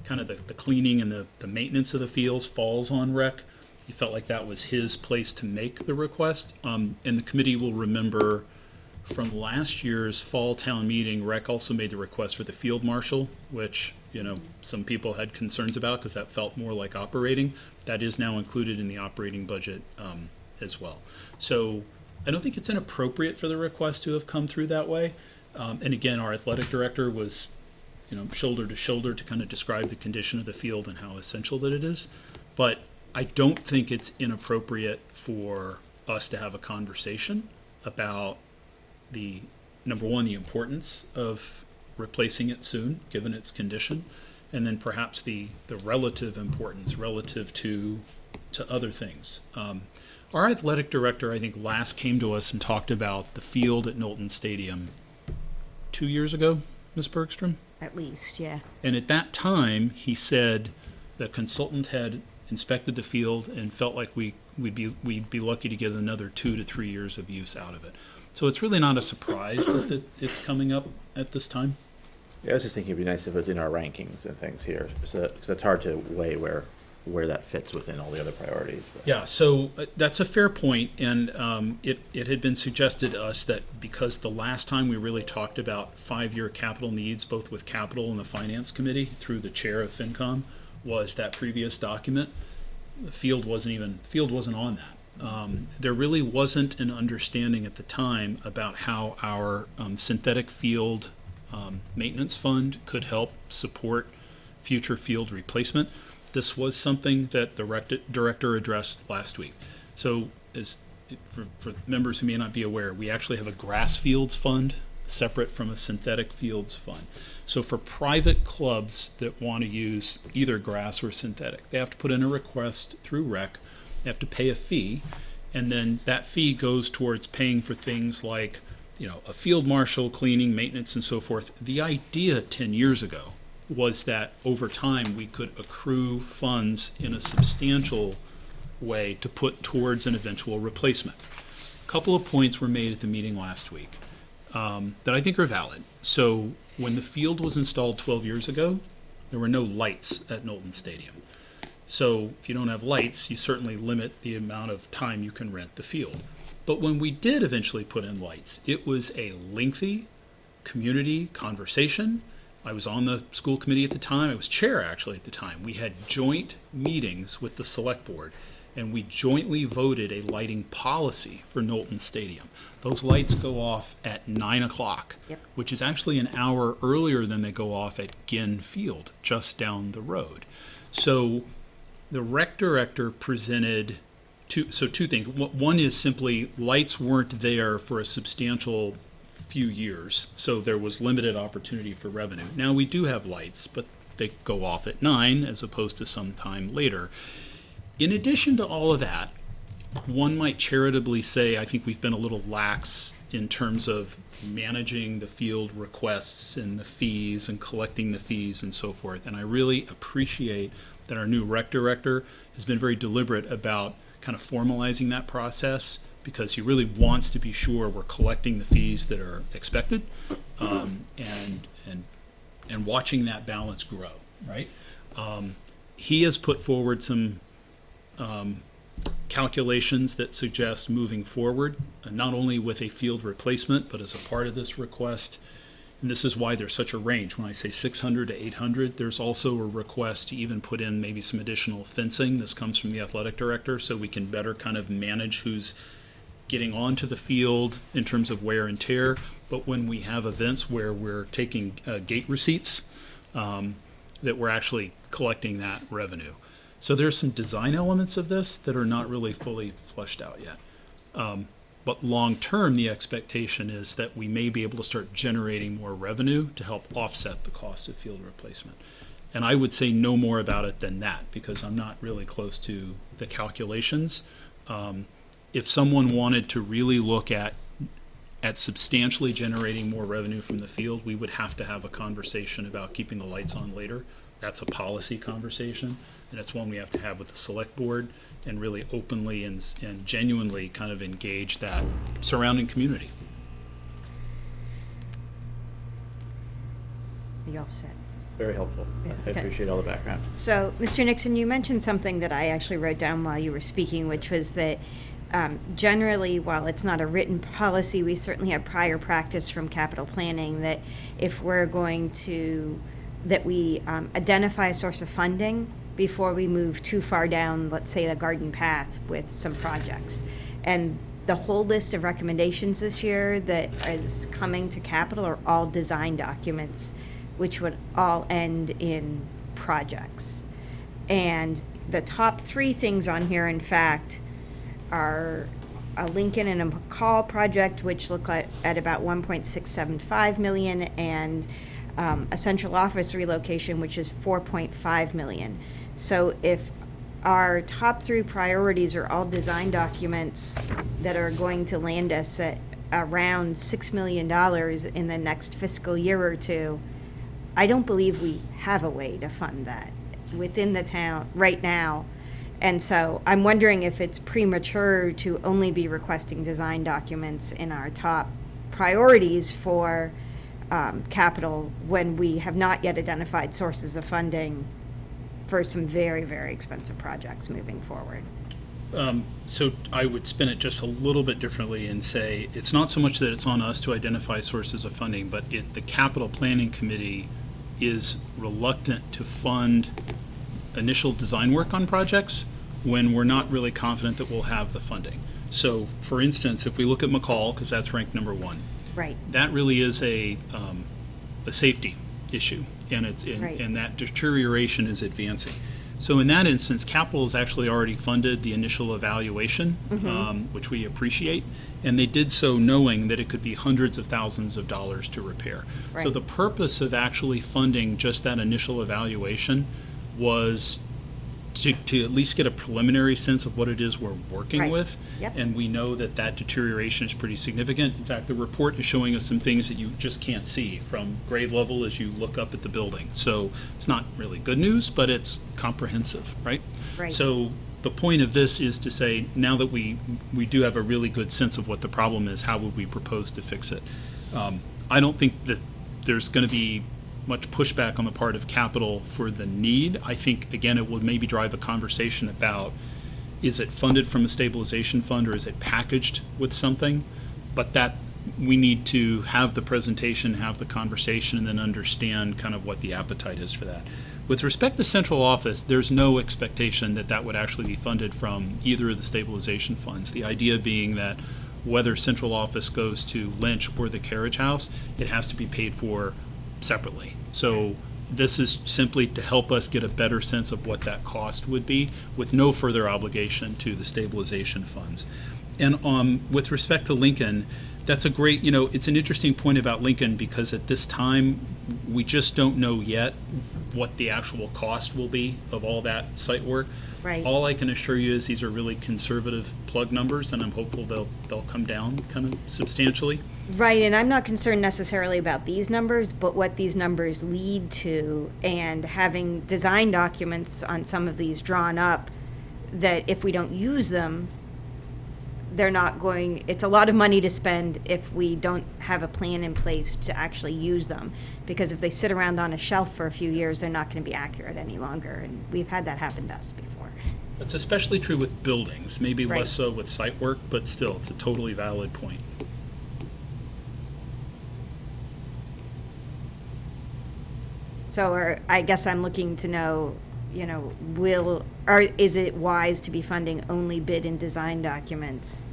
S3: kind of the cleaning and the maintenance of the fields falls on rec, he felt like that was his place to make the request. And the committee will remember from last year's fall town meeting, rec also made the request for the field marshal, which some people had concerns about because that felt more like operating. That is now included in the operating budget as well. So I don't think it's inappropriate for the request to have come through that way. And again, our athletic director was, shoulder to shoulder to kind of describe the condition of the field and how essential that it is. But I don't think it's inappropriate for us to have a conversation about number one, the importance of replacing it soon, given its condition, and then perhaps the relative importance relative to other things. Our athletic director, I think, last came to us and talked about the field at Knowlton Stadium 2 years ago, Ms. Bergstrom?
S9: At least, yeah.
S3: And at that time, he said the consultant had inspected the field and felt like we'd be lucky to get another 2 to 3 years of use out of it. So it's really not a surprise that it's coming up at this time.
S6: Yeah, I was just thinking it'd be nice if it was in our rankings and things here, because it's hard to weigh where that fits within all the other priorities. But.
S3: Yeah, so that's a fair point, and it had been suggested to us that because the last time we really talked about 5-year capital needs, both with capital and the finance committee through the chair of FinCom, was that previous document. The field wasn't on that. There really wasn't an understanding at the time about how our synthetic field maintenance fund could help support future field replacement. This was something that the director addressed last week. So for members who may not be aware, we actually have a grass fields fund separate from a synthetic fields fund. So for private clubs that want to use either grass or synthetic, they have to put in a request through rec, they have to pay a fee, and then that fee goes towards paying for things like, a field marshal, cleaning, maintenance, and so forth. The idea 10 years ago was that over time we could accrue funds in a substantial way to put towards an eventual replacement. A couple of points were made at the meeting last week that I think are valid. So when the field was installed 12 years ago, there were no lights at Knowlton Stadium. So if you don't have lights, you certainly limit the amount of time you can rent the field. But when we did eventually put in lights, it was a lengthy community conversation. I was on the school committee at the time. I was chair actually at the time. We had joint meetings with the select board, and we jointly voted a lighting policy for Knowlton Stadium. Those lights go off at 9 o'clock, which is actually an hour earlier than they go off at Ginn Field, just down the road. So the rec director presented two things. One is simply lights weren't there for a substantial few years, so there was limited opportunity for revenue. Now we do have lights, but they go off at 9 as opposed to some time later. In addition to all of that, one might charitably say I think we've been a little lax in terms of managing the field requests and the fees and collecting the fees and so forth. And I really appreciate that our new rec director has been very deliberate about kind of formalizing that process, because he really wants to be sure we're collecting the fees that are expected, and watching that balance grow, right? He has put forward some calculations that suggest moving forward, not only with a field replacement, but as a part of this request. And this is why there's such a range. When I say 600 to 800, there's also a request to even put in maybe some additional fencing. This comes from the athletic director, so we can better kind of manage who's getting onto the field in terms of wear and tear. But when we have events where we're taking gate receipts, that we're actually collecting that revenue. So there's some design elements of this that are not really fully fleshed out yet. But long term, the expectation is that we may be able to start generating more revenue to help offset the cost of field replacement. And I would say no more about it than that, because I'm not really close to the calculations. If someone wanted to really look at substantially generating more revenue from the field, we would have to have a conversation about keeping the lights on later. That's a policy conversation, and it's one we have to have with the select board and really openly and genuinely kind of engage that surrounding community.
S9: Are you all set?
S6: Very helpful.
S9: Yeah,
S6: I
S9: okay.
S6: appreciate all the background.
S9: So, Mr. Nixon, you mentioned something that I actually wrote down while you were speaking, which was that generally, while it's not a written policy, we certainly have prior practice from capital planning that if we're going to, that we identify a source of funding before we move too far down, let's say, the garden path with some projects. And the whole list of recommendations this year that is coming to capital are all design documents, which would all end in projects. And the top 3 things on here, in fact, are a Lincoln and a McCall project, which look at about $1.675 million, and a central office relocation, which is $4.5 million. So if our top 3 priorities are all design documents that are going to land us at around $6 million in the next fiscal year or two, I don't believe we have a way to fund that within the town right now. And so I'm wondering if it's premature to only be requesting design documents in our top priorities for capital when we have not yet identified sources of funding for some very, very expensive projects moving forward.
S3: So I would spin it just a little bit differently and say it's not so much that it's on us to identify sources of funding, but the capital planning committee is reluctant to fund initial design work on projects when we're not really confident that we'll have the funding. So, for instance, if we look at McCall, because that's ranked number 1,
S9: Right.
S3: that really is a safety issue, and
S9: Right.
S3: and that deterioration is advancing. So in that instance, capital has actually already funded the initial evaluation, which we appreciate, and they did so knowing that it could be hundreds of thousands of dollars to repair. So
S9: Right.
S3: the purpose of actually funding just that initial evaluation was to at least get a preliminary sense of what it is we're working
S9: Right.
S3: with.
S9: Yep.
S3: And we know that that deterioration is pretty significant. In fact, the report is showing us some things that you just can't see from grade level as you look up at the building. So it's not really good news, but it's comprehensive, right?
S9: Right.
S3: So the point of this is to say, now that we do have a really good sense of what the problem is, how would we propose to fix it? I don't think that there's going to be much pushback on the part of capital for the need. I think, again, it would maybe drive a conversation about, is it funded from a stabilization fund or is it packaged with something? But that we need to have the presentation, have the conversation, and then understand kind of what the appetite is for that. With respect to central office, there's no expectation that that would actually be funded from either of the stabilization funds. The idea being that whether central office goes to Lynch or the Carriage House, it has to be paid for separately. So this is simply to help us get a better sense of what that cost would be with no further obligation to the stabilization funds. And with respect to Lincoln, that's a great, it's an interesting point about Lincoln because at this time, we just don't know yet what the actual cost will be of all that site work.
S9: Right.
S3: All I can assure you is these are really conservative plug numbers, and I'm hopeful they'll come down kind of substantially.
S9: Right, and I'm not concerned necessarily about these numbers, but what these numbers lead to, and having design documents on some of these drawn up, that if we don't use them, it's a lot of money to spend if we don't have a plan in place to actually use them. Because if they sit around on a shelf for a few years, they're not going to be accurate any longer, and we've had that happen to us before.
S3: That's especially true with buildings, maybe
S9: Right.
S3: less so with site work, but still, it's a totally valid point.
S9: So, I guess I'm looking to know, is it wise to be funding only bid and design documents?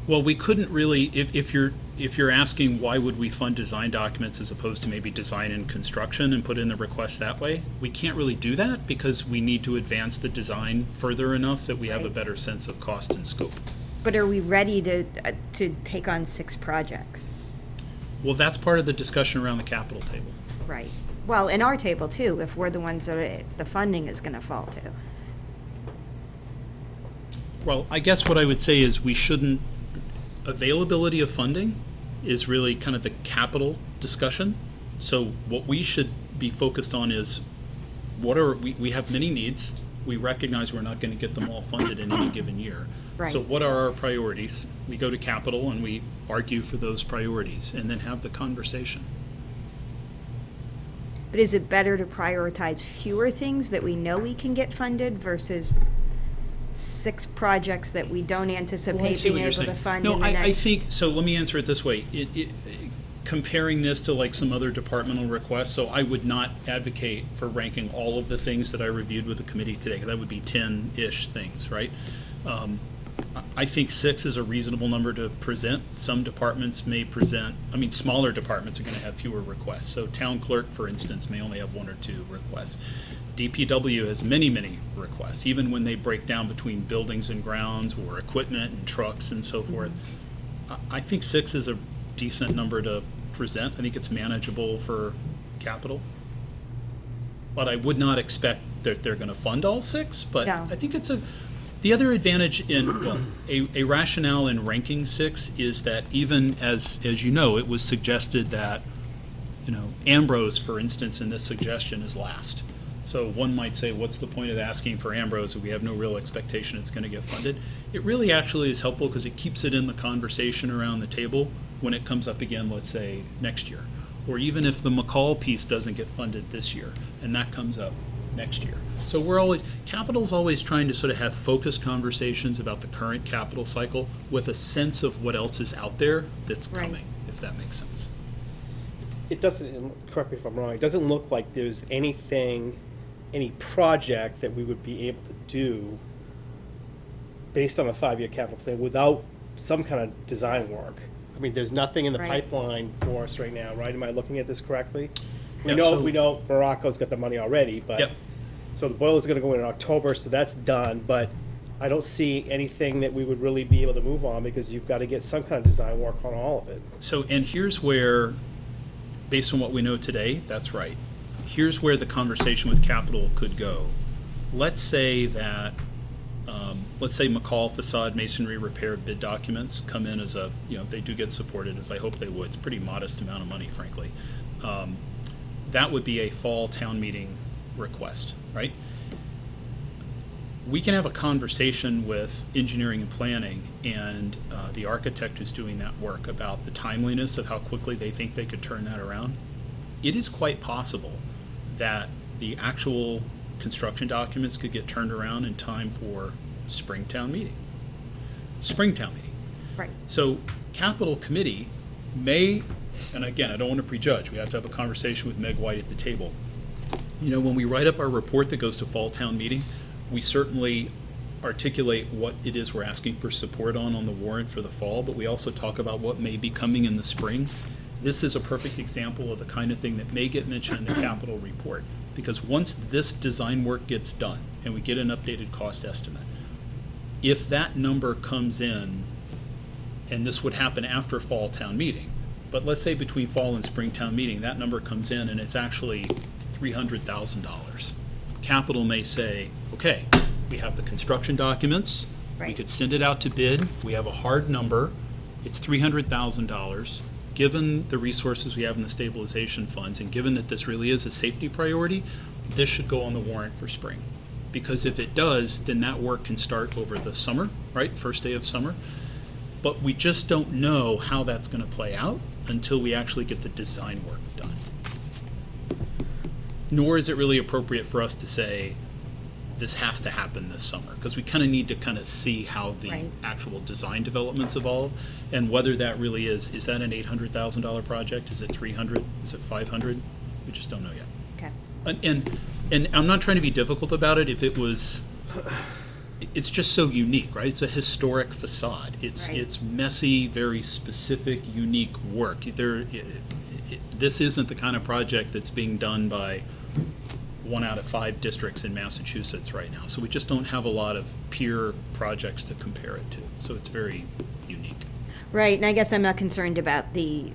S3: Well, we couldn't really, if you're asking why would we fund design documents as opposed to maybe design and construction and put in the request that way, we can't really do that because we need to advance the design further enough that we have a
S9: Right.
S3: better sense of cost and scope.
S9: But are we ready to take on 6 projects?
S3: Well, that's part of the discussion around the capital table.
S9: Right. Well, in our table too, if we're the ones that the funding is going to fall to.
S3: Well, I guess what I would say is availability of funding is really kind of the capital discussion. So what we should be focused on is we have many needs. We recognize we're not going to get them all funded in any given year.
S9: Right.
S3: So what are our priorities? We go to capital and we argue for those priorities and then have the conversation.
S9: But is it better to prioritize fewer things that we know we can get funded versus 6 projects that we don't
S3: Well, I
S9: anticipate
S3: see
S9: being
S3: what
S9: able
S3: you're
S9: to
S3: saying.
S9: fund
S3: No,
S9: in the
S3: I
S9: next?
S3: think, so let me answer it this way. Comparing this to like some other departmental requests, so I would not advocate for ranking all of the things that I reviewed with the committee today, because that would be 10-ish things, right? I think 6 is a reasonable number to present. Some departments may present, smaller departments are going to have fewer requests. So town clerk, for instance, may only have 1 or 2 requests. DPW has many, many requests, even when they break down between buildings and grounds or equipment and trucks and so forth. I think 6 is a decent number to present. I think it's manageable for capital. but I would not expect that they're going to fund all 6. But
S9: No.
S3: I think the other advantage in, well, a rationale in ranking 6 is that even as you know, it was suggested that, Ambrose, for instance, in this suggestion is last. So one might say, what's the point of asking for Ambrose if we have no real expectation it's going to get funded? It really actually is helpful because it keeps it in the conversation around the table when it comes up again, let's say, next year. Or even if the McCall piece doesn't get funded this year, and that comes up next year. So capital's always trying to sort of have focused conversations about the current capital cycle with a sense of what else is out there that's
S9: Right.
S3: coming, if that makes sense.
S4: It doesn't, correct me if I'm wrong, it doesn't look like there's any project that we would be able to do based on a 5-year capital plan without some kind of design work. I mean, there's nothing in the
S9: Right.
S4: pipeline for us right now, right? Am I looking at this correctly? We
S3: Yeah,
S4: know
S3: so-
S4: we know Morocco's got the money already, but
S3: Yep.
S4: so the boiler's going to go in October, so that's done. But I don't see anything that we would really be able to move on because you've got to get some kind of design work on all of it.
S3: So, and here's where, based on what we know today, that's right. Here's where the conversation with capital could go. Let's say that, let's say McCall facade masonry repair bid documents come in as they do get supported, as I hope they would. It's a pretty modest amount of money, frankly. That would be a fall town meeting request, right? We can have a conversation with engineering and planning and the architect who's doing that work about the timeliness of how quickly they think they could turn that around. It is quite possible that the actual construction documents could get turned around in time for Springtown meeting.
S9: Right.
S3: So capital committee may, and again, I don't want to prejudge, we have to have a conversation with Meg White at the table. When we write up our report that goes to fall town meeting, we certainly articulate what it is we're asking for support on the warrant for the fall, but we also talk about what may be coming in the spring. This is a perfect example of the kind of thing that may get mentioned in the capital report, because once this design work gets done and we get an updated cost estimate, if that number comes in, and this would happen after fall town meeting, but let's say between fall and spring town meeting, that number comes in and it's actually $300,000. Capital may say, okay, we have the construction documents, we
S9: Right.
S3: could send it out to bid, we have a hard number, it's $300,000. Given the resources we have in the stabilization funds, and given that this really is a safety priority, this should go on the warrant for spring. Because if it does, then that work can start over the summer, right? First day of summer. But we just don't know how that's going to play out until we actually get the design work done. Nor is it really appropriate for us to say, this has to happen this summer, because we kind of need to kind of see how the
S9: Right.
S3: actual design developments evolve, and whether that really is that an $800,000 project? Is it 300? Is it 500? We just don't know yet.
S9: Okay.
S3: And I'm not trying to be difficult about it. If it was, it's just so unique, right? It's a historic facade. It's
S9: Right.
S3: it's messy, very specific, unique work. This isn't the kind of project that's being done by 1 out of 5 districts in Massachusetts right now. So we just don't have a lot of peer projects to compare it to. So it's very unique.
S9: Right, and I guess I'm not concerned about the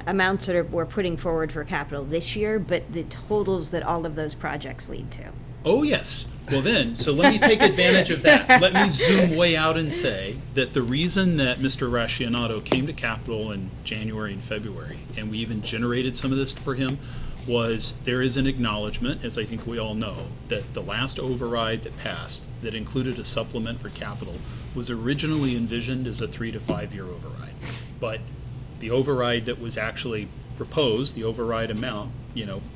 S9: amounts that we're putting forward for capital this year, but the totals that all of those projects lead to.
S3: Oh, yes. Well then, so let me take advantage of that. Let me zoom way out and say that the reason that Mr. Rascianato came to Capitol in January and February, and we even generated some of this for him, was there is an acknowledgement, as I think we all know, that the last override that passed that included a supplement for capital was originally envisioned as a 3 to 5 year override. But the override that was actually proposed, the override amount,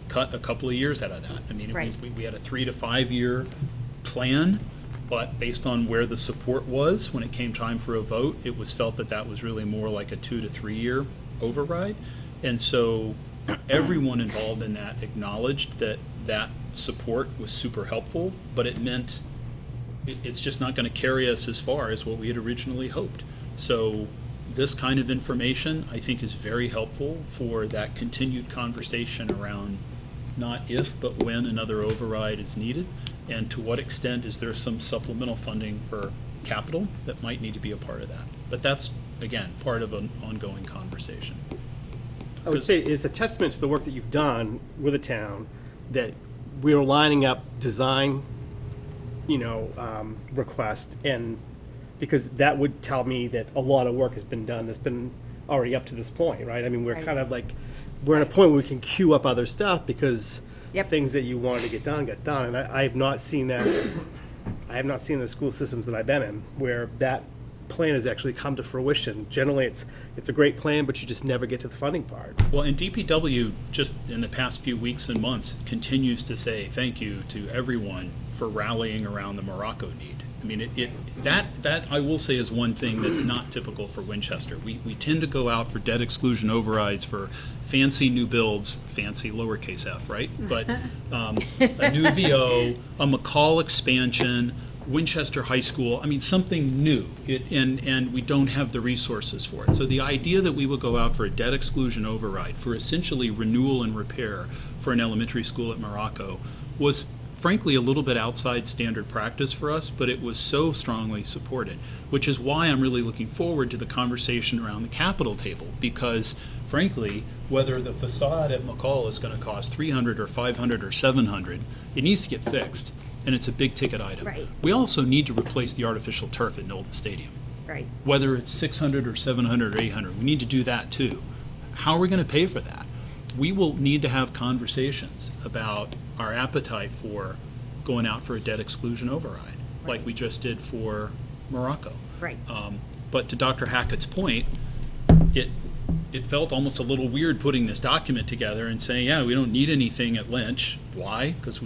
S3: cut a couple of years out of that. I mean,
S9: Right.
S3: we had a 3 to 5 year plan, but based on where the support was when it came time for a vote, it was felt that that was really more like a 2 to 3 year override. And so everyone involved in that acknowledged that that support was super helpful, but it meant it's just not going to carry us as far as what we had originally hoped. So this kind of information, I think, is very helpful for that continued conversation around not if, but when another override is needed, and to what extent is there some supplemental funding for capital that might need to be a part of that. But that's, again, part of an ongoing conversation.
S4: I would say it's a testament to the work that you've done with the town that we were lining up design, request, and because that would tell me that a lot of work has been done that's been already up to this point, right? I mean, we're
S9: Right.
S4: kind of like, we're at a point where we can queue up other stuff because
S9: Yep.
S4: things that you wanted to get done, got done. And I have not seen that, I have not seen the school systems that I've been in where that plan has actually come to fruition. Generally, it's a great plan, but you just never get to the funding part.
S3: Well, and DPW, just in the past few weeks and months, continues to say thank you to everyone for rallying around the Morocco need. I mean, that I will say is one thing that's not typical for Winchester. We tend to go out for debt exclusion overrides for fancy new builds, fancy lowercase f, right? But a new VO, a McCall expansion, Winchester High School, I mean, something new, and we don't have the resources for it. So the idea that we would go out for a debt exclusion override for essentially renewal and repair for an elementary school at Morocco was frankly a little bit outside standard practice for us, but it was so strongly supported, which is why I'm really looking forward to the conversation around the capital table, because frankly, whether the facade at McCall is going to cost $300 or $500 or $700, it needs to get fixed. And it's a big ticket item.
S9: Right.
S3: We also need to replace the artificial turf at Knowlton Stadium.
S9: Right.
S3: Whether it's $600 or $700 or $800, we need to do that too. How are we going to pay for that? We will need to have conversations about our appetite for going out for a debt exclusion override, like we just did for Morocco.
S9: Right.
S3: But to Dr. Hackett's point, it felt almost a little weird putting this document together and saying, yeah, we don't need anything at Lynch. Why? Because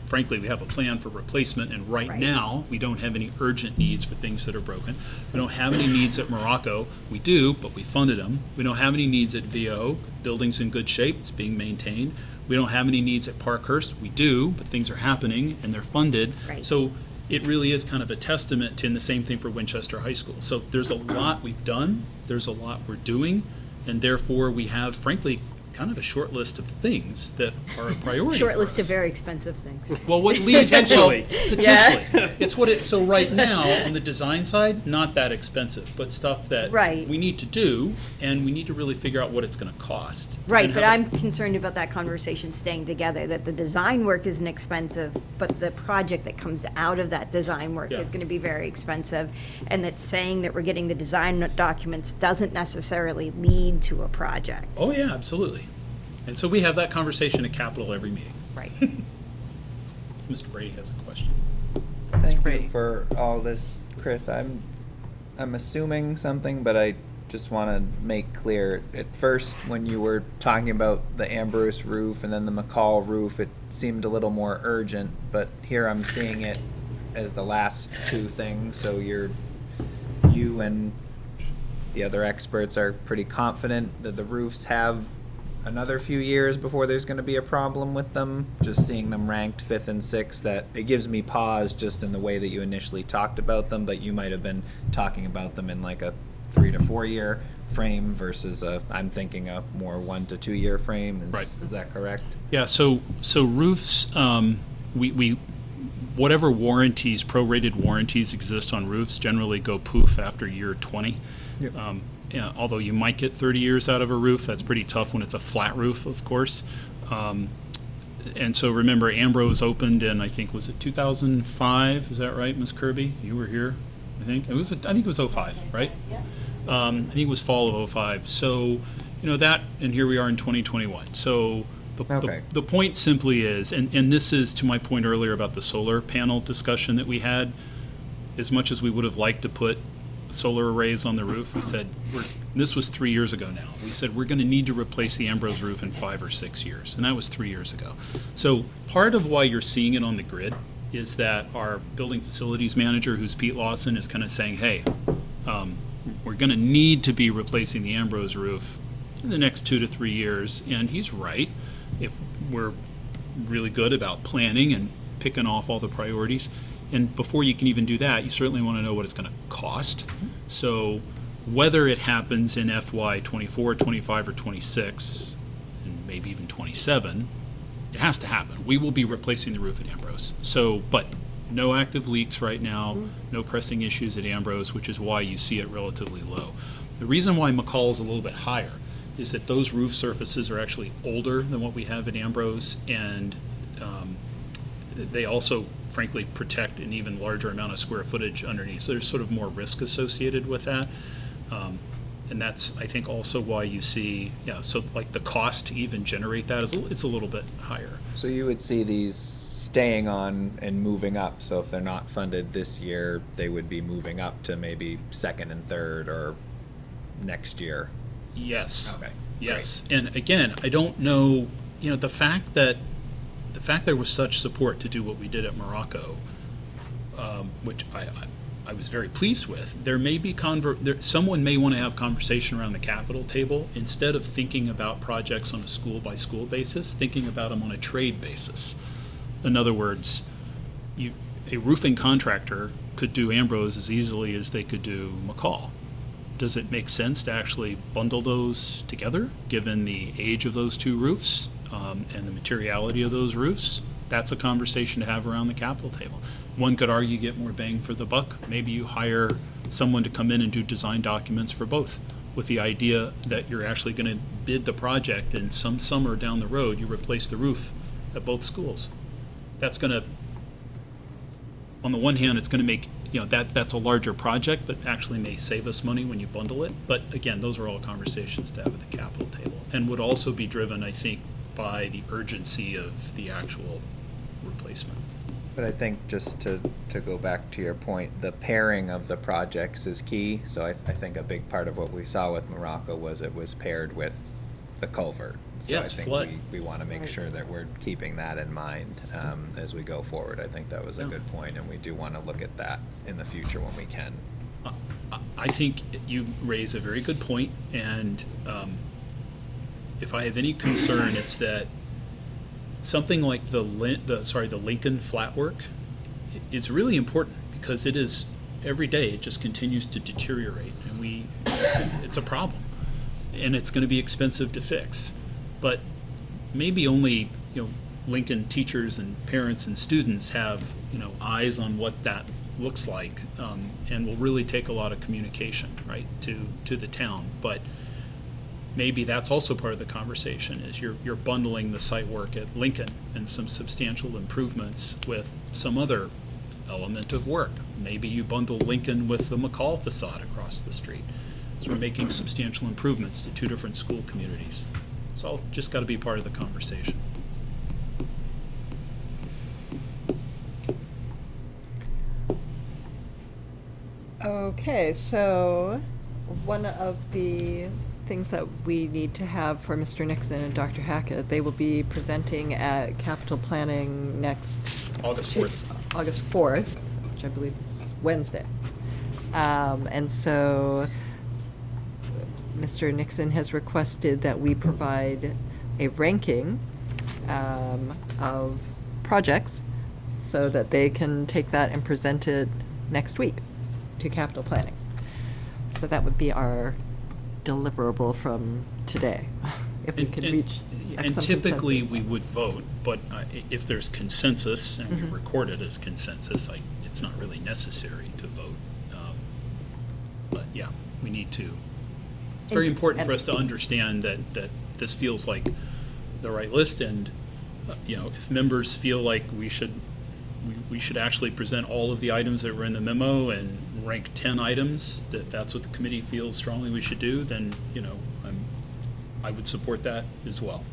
S3: frankly, we have a plan for replacement, and right now, we don't have any urgent needs for things that are broken. We don't have any needs at Morocco. We do, but we funded them. We don't have any needs at VO. Building's in good shape. It's being maintained. We don't have any needs at Parkhurst. We do, but things are happening, and they're funded.
S9: Right.
S3: So it really is kind of a testament to, and the same thing for Winchester High School. So there's a lot we've done. There's a lot we're doing, and therefore, we have, frankly, kind of a short list of things that are a priority.
S9: Short
S3: for
S9: list of
S3: us.
S9: very expensive things.
S3: Well, what leads
S4: Potentially.
S3: well, potentially. It's what it. So right now, on the design side, not that expensive, but stuff that
S9: Right.
S3: we need to do, and we need to really figure out what it's going to cost.
S9: Right,
S3: And
S9: but
S3: have
S9: I'm concerned about that conversation staying together, that the design work isn't expensive, but the project that comes out of that design work
S3: Yeah.
S9: is gonna be very expensive. And that saying that we're getting the design documents doesn't necessarily lead to a project.
S3: Oh yeah, absolutely. And so we have that conversation at Capitol every meeting.
S9: Right.
S3: Mr. Brady has a question.
S5: Thank
S11: Brady.
S5: you for all this, Chris. I'm assuming something, but I just want to make clear. At first, when you were talking about the Ambrose roof and then the McCall roof, it seemed a little more urgent, but here I'm seeing it as the last two things. So you and the other experts are pretty confident that the roofs have another few years before there's going to be a problem with them. Just seeing them ranked 5th and 6th, that it gives me pause just in the way that you initially talked about them, but you might have been talking about them in like a 3 to 4 year frame versus I'm thinking a more 1 to 2 year frame.
S3: Right.
S5: Is that correct?
S3: Yeah. So roofs, we whatever warranties, prorated warranties exist on roofs, generally go poof after year 20.
S5: Yep.
S3: Yeah, although you might get 30 years out of a roof, that's pretty tough when it's a flat roof, of course. And so remember, Ambrose opened in, I think, was it 2005? Is that right, Ms. Kirby? You were here, I think. I think it was 05, right? Yeah. I think it was fall of 05. So, that, and here we are in 2021. So the point simply is, and this is to my point earlier about the solar panel discussion that we had, as much as we would have liked to put solar arrays on the roof, we said, this was 3 years ago now, we said we're going to need to replace the Ambrose roof in 5 or 6 years, and that was 3 years ago. So part of why you're seeing it on the grid is that our building facilities manager, who's Pete Lawson, is kind of saying, hey, we're going to need to be replacing the Ambrose roof in the next 2 to 3 years, and he's right. If we're really good about planning and picking off all the priorities. And before you can even do that, you certainly want to know what it's going to cost. So whether it happens in FY 24, 25, or 26, and maybe even 27, it has to happen. We will be replacing the roof at Ambrose. So, but no active leaks right now, no pressing issues at Ambrose, which is why you see it relatively low. The reason why McCall is a little bit higher is that those roof surfaces are actually older than what we have at Ambrose, and they also, frankly, protect an even larger amount of square footage underneath. So there's sort of more risk associated with that. And that's, I think, also why you see, so like the cost to even generate that it's a little bit higher.
S5: So you would see these staying on and moving up. So if they're not funded this year, they would be moving up to maybe second and third or next year.
S3: Yes.
S5: Okay.
S3: Yes. And again, I don't know, the fact there was such support to do what we did at Morocco, which I was very pleased with. There may be someone may want to have conversation around the capital table instead of thinking about projects on a school by school basis, thinking about them on a trade basis. In other words, a roofing contractor could do Ambrose as easily as they could do McCall. Does it make sense to actually bundle those together, given the age of those two roofs and the materiality of those roofs? That's a conversation to have around the capital table. One could argue get more bang for the buck. Maybe you hire someone to come in and do design documents for both, with the idea that you're actually going to bid the project, and some summer down the road you replace the roof at both schools. That's going to, on the one hand, it's going to make, that's a larger project, but actually may save us money when you bundle it. But again, those are all conversations to have at the capital table, and would also be driven, I think, by the urgency of the actual replacement.
S5: But I think just to go back to your point, the pairing of the projects is key. So I think a big part of what we saw with Morocco was it was paired with the culvert. So
S3: Yes,
S5: I think
S3: flood.
S5: we want to make sure that we're keeping that in mind as we go forward. I think that was a good point, and we do want to look at that in the future when we can.
S3: I think you raise a very good point, and if I have any concern, it's that something like the Lincoln flat work is really important, because it is every day it just continues to deteriorate, and it's a problem, and it's going to be expensive to fix. But maybe only Lincoln teachers and parents and students have eyes on what that looks like, and will really take a lot of communication, right, to the town. But maybe that's also part of the conversation, is you're bundling the site work at Lincoln and some substantial improvements with some other element of work. Maybe you bundle Lincoln with the McCall facade across the street. So we're making substantial improvements to two different school communities. It's all just got to be part of the conversation.
S11: Okay, so one of the things that we need to have for Mr. Nixon and Dr. Hackett, they will be presenting at Capital Planning next
S3: August 4th.
S11: August 4th, which I believe is Wednesday. And so Mr. Nixon has requested that we provide a ranking of projects so that they can take that and present it next week to Capital Planning. So that would be our deliverable from today, if we can reach
S3: And
S11: some
S3: typically
S11: consensus
S3: we
S11: on
S3: would
S11: this.
S3: vote, but if there's consensus and we
S11: Mhm.
S3: record it as consensus, it's not really necessary to vote. But yeah, we need to. It's very important for us to understand that this feels like the right list, and if members feel like we should actually present all of the items that were in the memo and rank 10 items, if that's what the committee feels strongly we should do, then I would support that as well.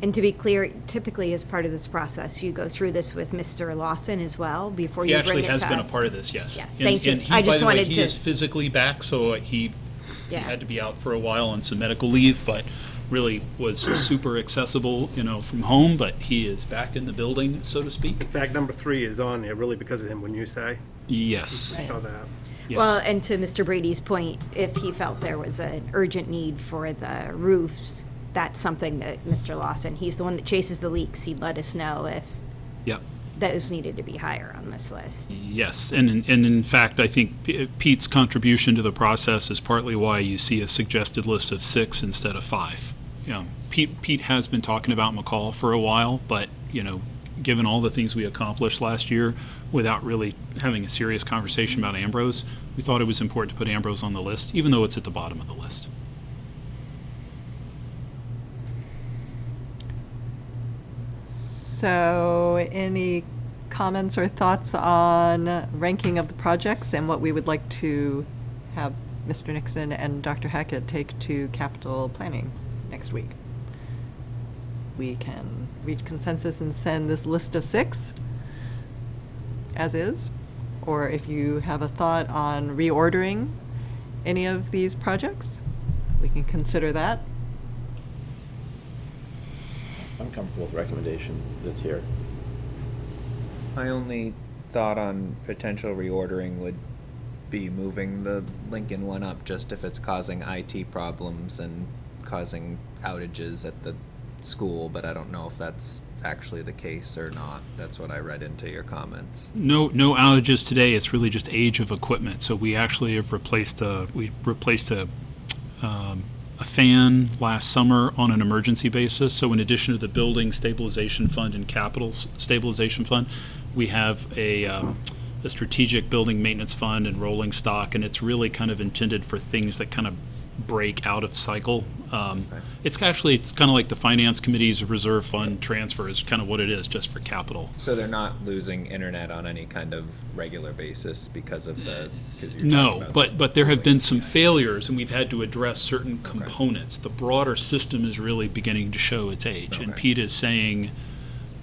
S9: And to be clear, typically as part of this process, you go through this with Mr. Lawson as well before
S3: He
S9: you bring
S3: actually
S9: it
S3: has
S9: to
S3: been a
S9: us?
S3: part of this, yes.
S9: Yeah,
S3: And-
S9: thank you.
S3: And he,
S9: I
S3: by
S9: just
S3: the way,
S9: wanted
S3: he
S9: to-
S3: is physically back, so he
S9: Yeah.
S3: had to be out for a while on some medical leave, but really was super accessible, from home, but he is back in the building, so to speak.
S4: Fact number 3 is on there really because of him, when you say.
S3: Yes.
S4: I saw that.
S3: Yes.
S9: Well, and to Mr. Brady's point, if he felt there was an urgent need for the roofs, that's something that Mr. Lawson, he's the one that chases the leaks, he'd let us know if
S3: Yep.
S9: those needed to be higher on this list.
S3: Yes, and in fact, I think Pete's contribution to the process is partly why you see a suggested list of 6 instead of 5. Pete has been talking about McCall for a while, but given all the things we accomplished last year without really having a serious conversation about Ambrose, we thought it was important to put Ambrose on the list, even though it's at the bottom of the list.
S11: So any comments or thoughts on ranking of the projects and what we would like to have Mr. Nixon and Dr. Hackett take to capital planning next week? We can reach consensus and send this list of 6 as is, or if you have a thought on reordering any of these projects, we can consider that.
S6: I'm comfortable with the recommendation that's here.
S5: My only thought on potential reordering would be moving the Lincoln one up just if it's causing IT problems and causing outages at the school, but I don't know if that's actually the case or not. That's what I read into your comments.
S3: No outages today. It's really just age of equipment. So we actually have replaced a fan last summer on an emergency basis. So in addition to the building stabilization fund and capital stabilization fund, we have a strategic building maintenance fund and rolling stock, and it's really kind of intended for things that kind of break out of cycle. It's kind of like the finance committee's reserve fund transfer is kind of what it is, just for capital.
S5: So they're not losing internet on any kind of regular basis because of the.
S3: No, but there have been some failures, and we've had to address certain components. The broader system is really beginning to show its age, and Pete is saying,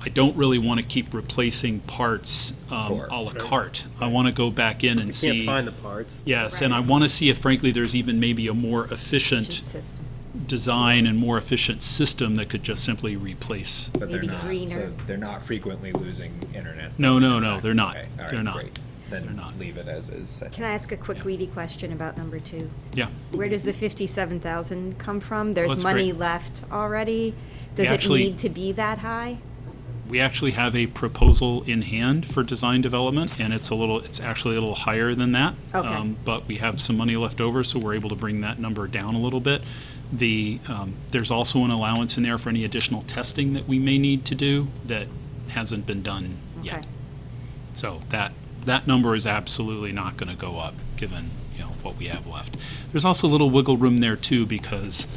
S3: I don't really want to keep replacing parts a la carte. I want to go back in and see.
S4: You can't find the parts.
S3: Yes, and I want to see if, frankly, there's even maybe a more efficient
S9: System.
S3: design and more efficient system that could just simply replace.
S5: But they're
S9: Maybe
S5: not.
S9: greener.
S5: So they're not frequently losing internet.
S3: No, they're not.
S5: Okay, all right,
S3: They're not.
S5: Great. Then
S3: They're not.
S5: leave it as is.
S9: Can I ask a quick weedy question about number 2?
S3: Yeah.
S9: Where does the 57,000 come from? There's
S3: that's
S9: money
S3: great.
S9: left already. Does it
S3: actually-
S9: need to be that high?
S3: We actually have a proposal in hand for design development, and it's actually a little higher than that.
S9: Okay.
S3: But we have some money left over, so we're able to bring that number down a little bit. There's also an allowance in there for any additional testing that we may need to do that hasn't been done yet.
S9: Okay.
S3: So that number is absolutely not going to go up, given what we have left. There's also a little wiggle room there too, because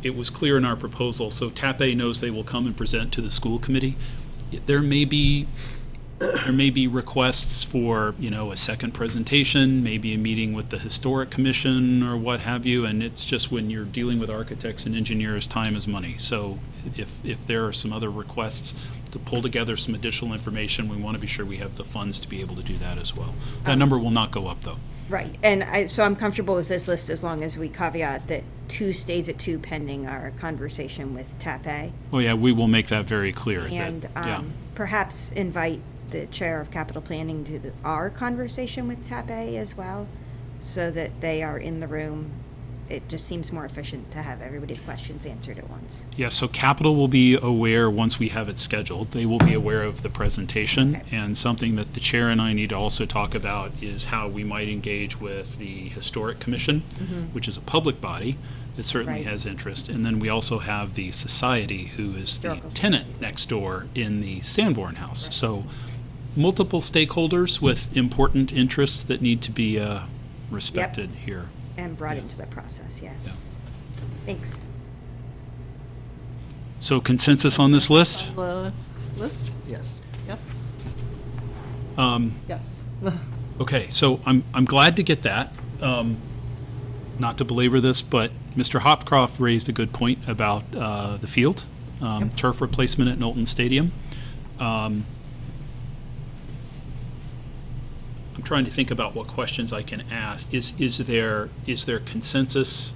S3: it was clear in our proposal. So TAPE knows they will come and present to the school committee. There may be requests for a second presentation, maybe a meeting with the historic commission or what have you. And it's just when you're dealing with architects and engineers, time is money. So if there are some other requests to pull together some additional information, we want to be sure we have the funds to be able to do that as well. That number will not go up though.
S9: Right, and so I'm comfortable with this list as long as we caveat that 2 stays at 2 pending our conversation with TAPE.
S3: Oh yeah, we will make that very clear.
S9: And perhaps invite the chair of capital planning to our conversation with TAPE as well, so that they are in the room. It just seems more efficient to have everybody's questions answered at once.
S3: Yeah, so Capital will be aware once we have it scheduled. They will be aware of the presentation.
S9: Okay.
S3: And something that the chair and I need to also talk about is how we might engage with the Historic Commission, which is a public body that certainly
S9: Right.
S3: has interest. And then we also have the society, who is the
S9: Historical
S3: tenant
S9: Society.
S3: next door in the Sanborn House. So multiple stakeholders with important interests that need to be respected here.
S9: And brought into the process, yeah.
S3: Yeah.
S9: Thanks.
S3: So consensus on this list?
S11: On the list?
S5: Yes.
S11: Yes? Yes.
S3: Okay, so I'm glad to get that. Not to belabor this, but Mr. Hopcroft raised a good point about the field, turf replacement at Knowlton Stadium. I'm trying to think about what questions I can ask. Is there consensus?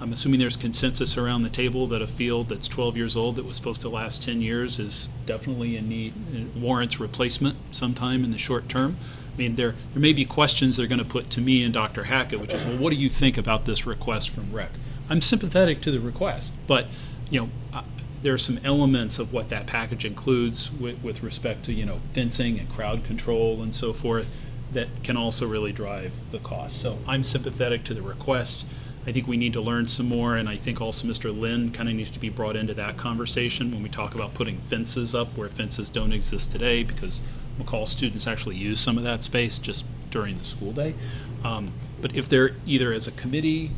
S3: I'm assuming there's consensus around the table that a field that's 12 years old that was supposed to last 10 years is definitely in need, warrants replacement sometime in the short term. I mean, there may be questions they're going to put to me and Dr. Hackett, which is, well, what do you think about this request from Rec? I'm sympathetic to the request, but there are some elements of what that package includes with respect to fencing and crowd control and so forth that can also really drive the cost. So I'm sympathetic to the request. I think we need to learn some more, and I think also Mr. Lynn kind of needs to be brought into that conversation when we talk about putting fences up where fences don't exist today, because McCall students actually use some of that space just during the school day. But if they're either as a committee,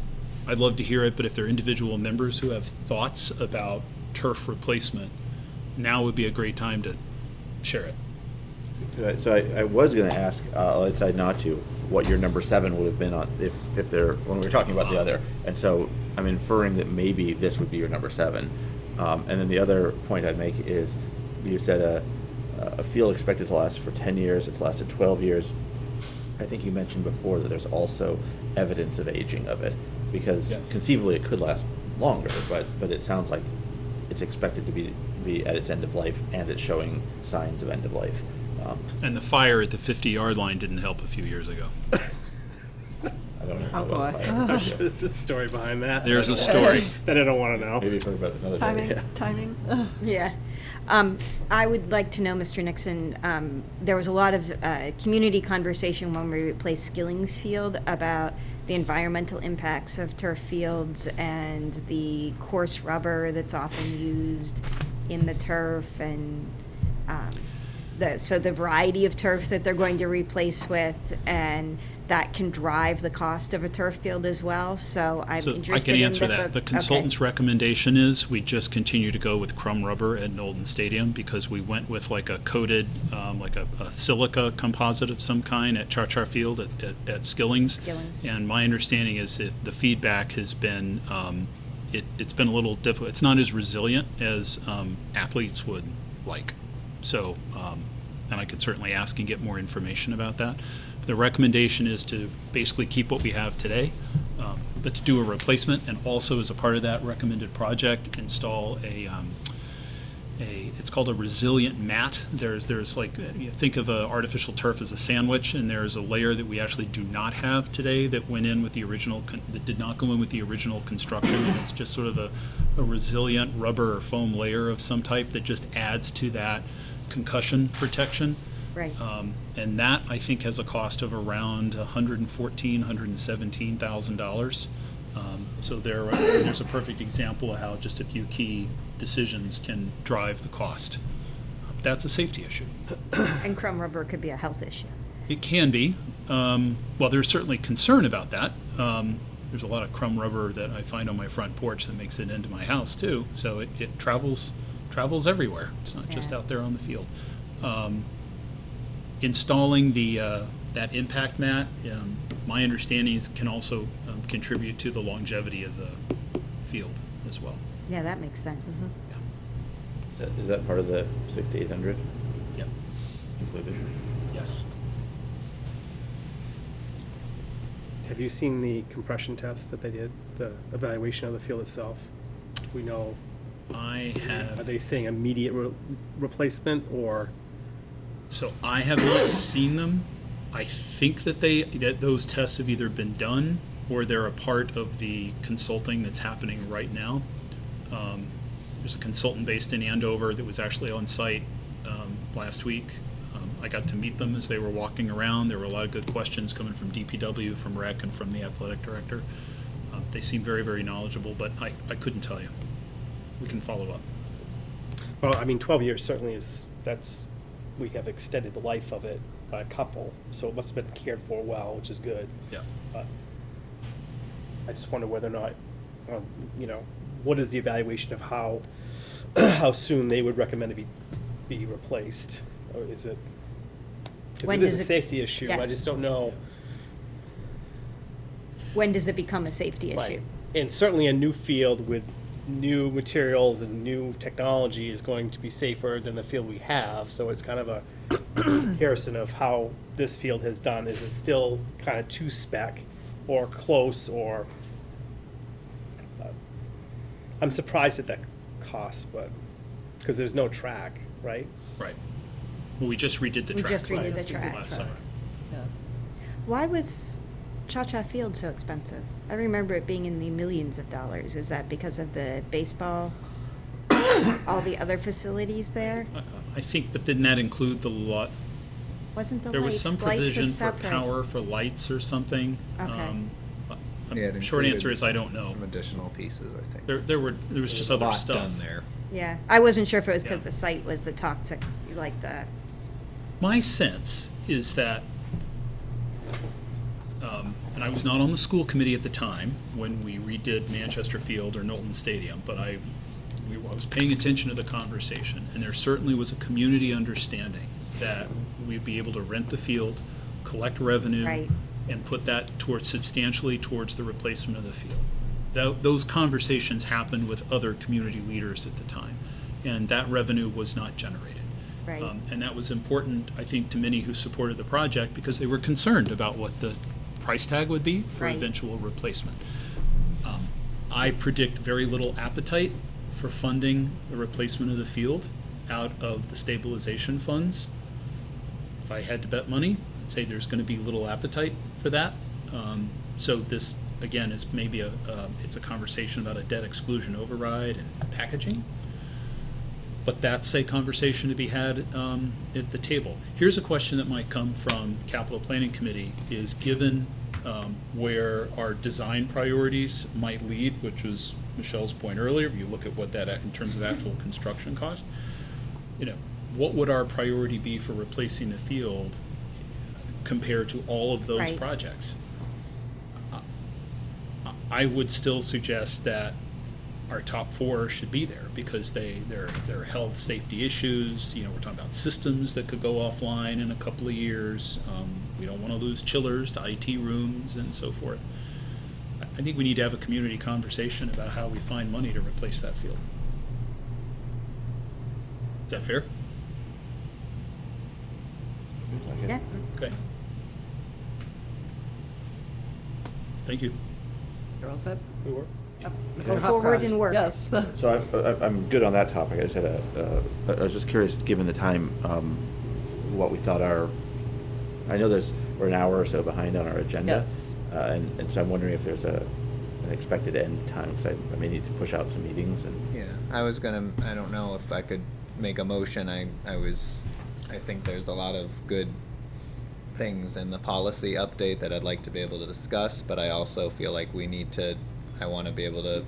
S3: I'd love to hear it, but if they're individual members who have thoughts about turf replacement, now would be a great time to share it.
S6: So I was going to ask, I decided not to, what your number 7 would have been on if they're, when we were talking about the other. And so I'm inferring that maybe this would be your number 7. And then the other point I'd make is you said a field expected to last for 10 years. It's lasted 12 years. I think you mentioned before that there's also evidence of aging of it, because
S3: Yes.
S6: conceivably it could last longer, but it sounds like it's expected to be at its end of life, and it's showing signs of end of life.
S3: And the fire at the 50-yard line didn't help a few years ago.
S6: I don't know.
S11: Oh,
S6: about
S11: boy.
S6: the fire.
S4: I'm sure there's a story behind that.
S3: There's a story.
S4: That I don't want to know.
S6: Maybe talk about another day.
S1: Timing?
S9: Yeah. I would like to know, Mr. Nixon, there was a lot of community conversation when we replaced Skilling's Field about the environmental impacts of turf fields and the coarse rubber that's often used in the turf, and so the variety of turfs that they're going to replace with, and that can drive the cost of a turf field as well. So I'm
S3: So
S9: interested
S3: I
S9: in
S3: can answer that. The consultant's recommendation is we just continue to go with crumb rubber at Knowlton Stadium, because we went with like a coated, like a silica composite of some kind at Char Field at Skilling's.
S9: Skilling's.
S3: And my understanding is that the feedback has been, it's been a little difficult. It's not as resilient as athletes would like. So, and I could certainly ask and get more information about that. The recommendation is to basically keep what we have today, but to do a replacement, and also as a part of that recommended project, install it's called a resilient mat. There's like, you think of artificial turf as a sandwich, and there's a layer that we actually do not have today that went in with the original, that did not go in with the original construction. And it's just sort of a resilient rubber or foam layer of some type that just adds to that concussion protection.
S9: Right.
S3: And that, I think, has a cost of around $117,000. So there's a perfect example of how just a few key decisions can drive the cost. That's a safety issue.
S9: And crumb rubber could be a health issue.
S3: It can be. Well, there's certainly concern about that. There's a lot of crumb rubber that I find on my front porch that makes it into my house, too. So it travels everywhere. It's not just
S9: Yeah.
S3: out there on the field. Installing that impact mat, my understanding is can also contribute to the longevity of the field as well.
S9: Yeah, that makes sense.
S6: Is that part of the 600 to 800
S3: Yep.
S6: included?
S3: Yes.
S4: Have you seen the compression test that they did, the evaluation of the field itself? We know,
S3: I
S4: are
S3: have.
S4: they saying immediate replacement, or?
S3: So I have not seen them. I think that those tests have either been done or they're a part of the consulting that's happening right now. There's a consultant based in Andover that was actually on site last week. I got to meet them as they were walking around. There were a lot of good questions coming from DPW, from Rec, and from the athletic director. They seem very, very knowledgeable, but I couldn't tell you. We can follow up.
S4: Well, I mean, 12 years certainly we have extended the life of it by a couple, so it must have been cared for well, which is good.
S3: Yeah.
S4: But I just wonder whether or not, what is the evaluation of how soon they would recommend to be replaced? Or is it, because
S9: When
S4: it is
S9: does
S4: a
S9: it-
S4: safety issue,
S9: yeah.
S4: I just don't know.
S9: When does it become a safety issue?
S4: Right. And certainly a new field with new materials and new technology is going to be safer than the field we have, so it's kind of a comparison of how this field has done. Is it still kind of to spec or close, or I'm surprised at that cost, but because there's no track, right?
S3: Right. Well, we just redid the
S9: We
S3: track.
S9: just redid the track.
S3: Last summer.
S11: Yeah.
S9: Why was Cha-Cha Field so expensive? I remember it being in the millions of dollars. Is that because of the baseball, all the other facilities there?
S3: I think, but didn't that include the lot?
S9: Wasn't the
S3: There was
S9: lights?
S3: some
S9: Lights were
S3: provision for
S9: separate.
S3: power for lights or something.
S9: Okay.
S5: Yeah, it
S3: Short
S5: included
S3: answer is I don't know.
S5: Some additional pieces, I think.
S3: There was just other
S5: a lot
S3: stuff.
S5: done there.
S9: Yeah, I wasn't sure if it was because
S3: Yeah.
S9: the site was the toxic, like the,
S3: My sense is that, and I was not on the school committee at the time when we redid Manchester Field or Knowlton Stadium, but I I was paying attention to the conversation, and there certainly was a community understanding that we'd be able to rent the field, collect revenue,
S9: Right.
S3: and put that substantially towards the replacement of the field. Those conversations happened with other community leaders at the time, and that revenue was not generated.
S9: Right.
S3: And that was important, I think, to many who supported the project because they were concerned about what the price tag would be for
S9: Right.
S3: eventual replacement. I predict very little appetite for funding the replacement of the field out of the stabilization funds. If I had to bet money, I'd say there's going to be little appetite for that. So this, again, is maybe it's a conversation about a debt exclusion override and packaging. But that's a conversation to be had at the table. Here's a question that might come from Capital Planning Committee is given where our design priorities might lead, which was Michelle's point earlier, if you look at what that in terms of actual construction cost, what would our priority be for replacing the field compared to all of those
S9: Right.
S3: projects? I would still suggest that our top 4 should be there because they're health, safety issues. We're talking about systems that could go offline in a couple of years. We don't want to lose chillers to IT rooms and so forth. I think we need to have a community conversation about how we find money to replace that field. Is that fair?
S9: Yeah.
S3: Okay. Thank you.
S11: You're all set?
S4: We were.
S9: Go forward and work.
S11: Yes.
S6: So I'm good on that topic. I just had I was just curious, given the time, what we thought I know we're an hour or so behind on our agenda.
S11: Yes.
S6: And so I'm wondering if there's an expected end time, because I may need to push out some meetings and.
S5: Yeah, I don't know if I could make a motion. I think there's a lot of good things in the policy update that I'd like to be able to discuss, but I also feel like I want to be able to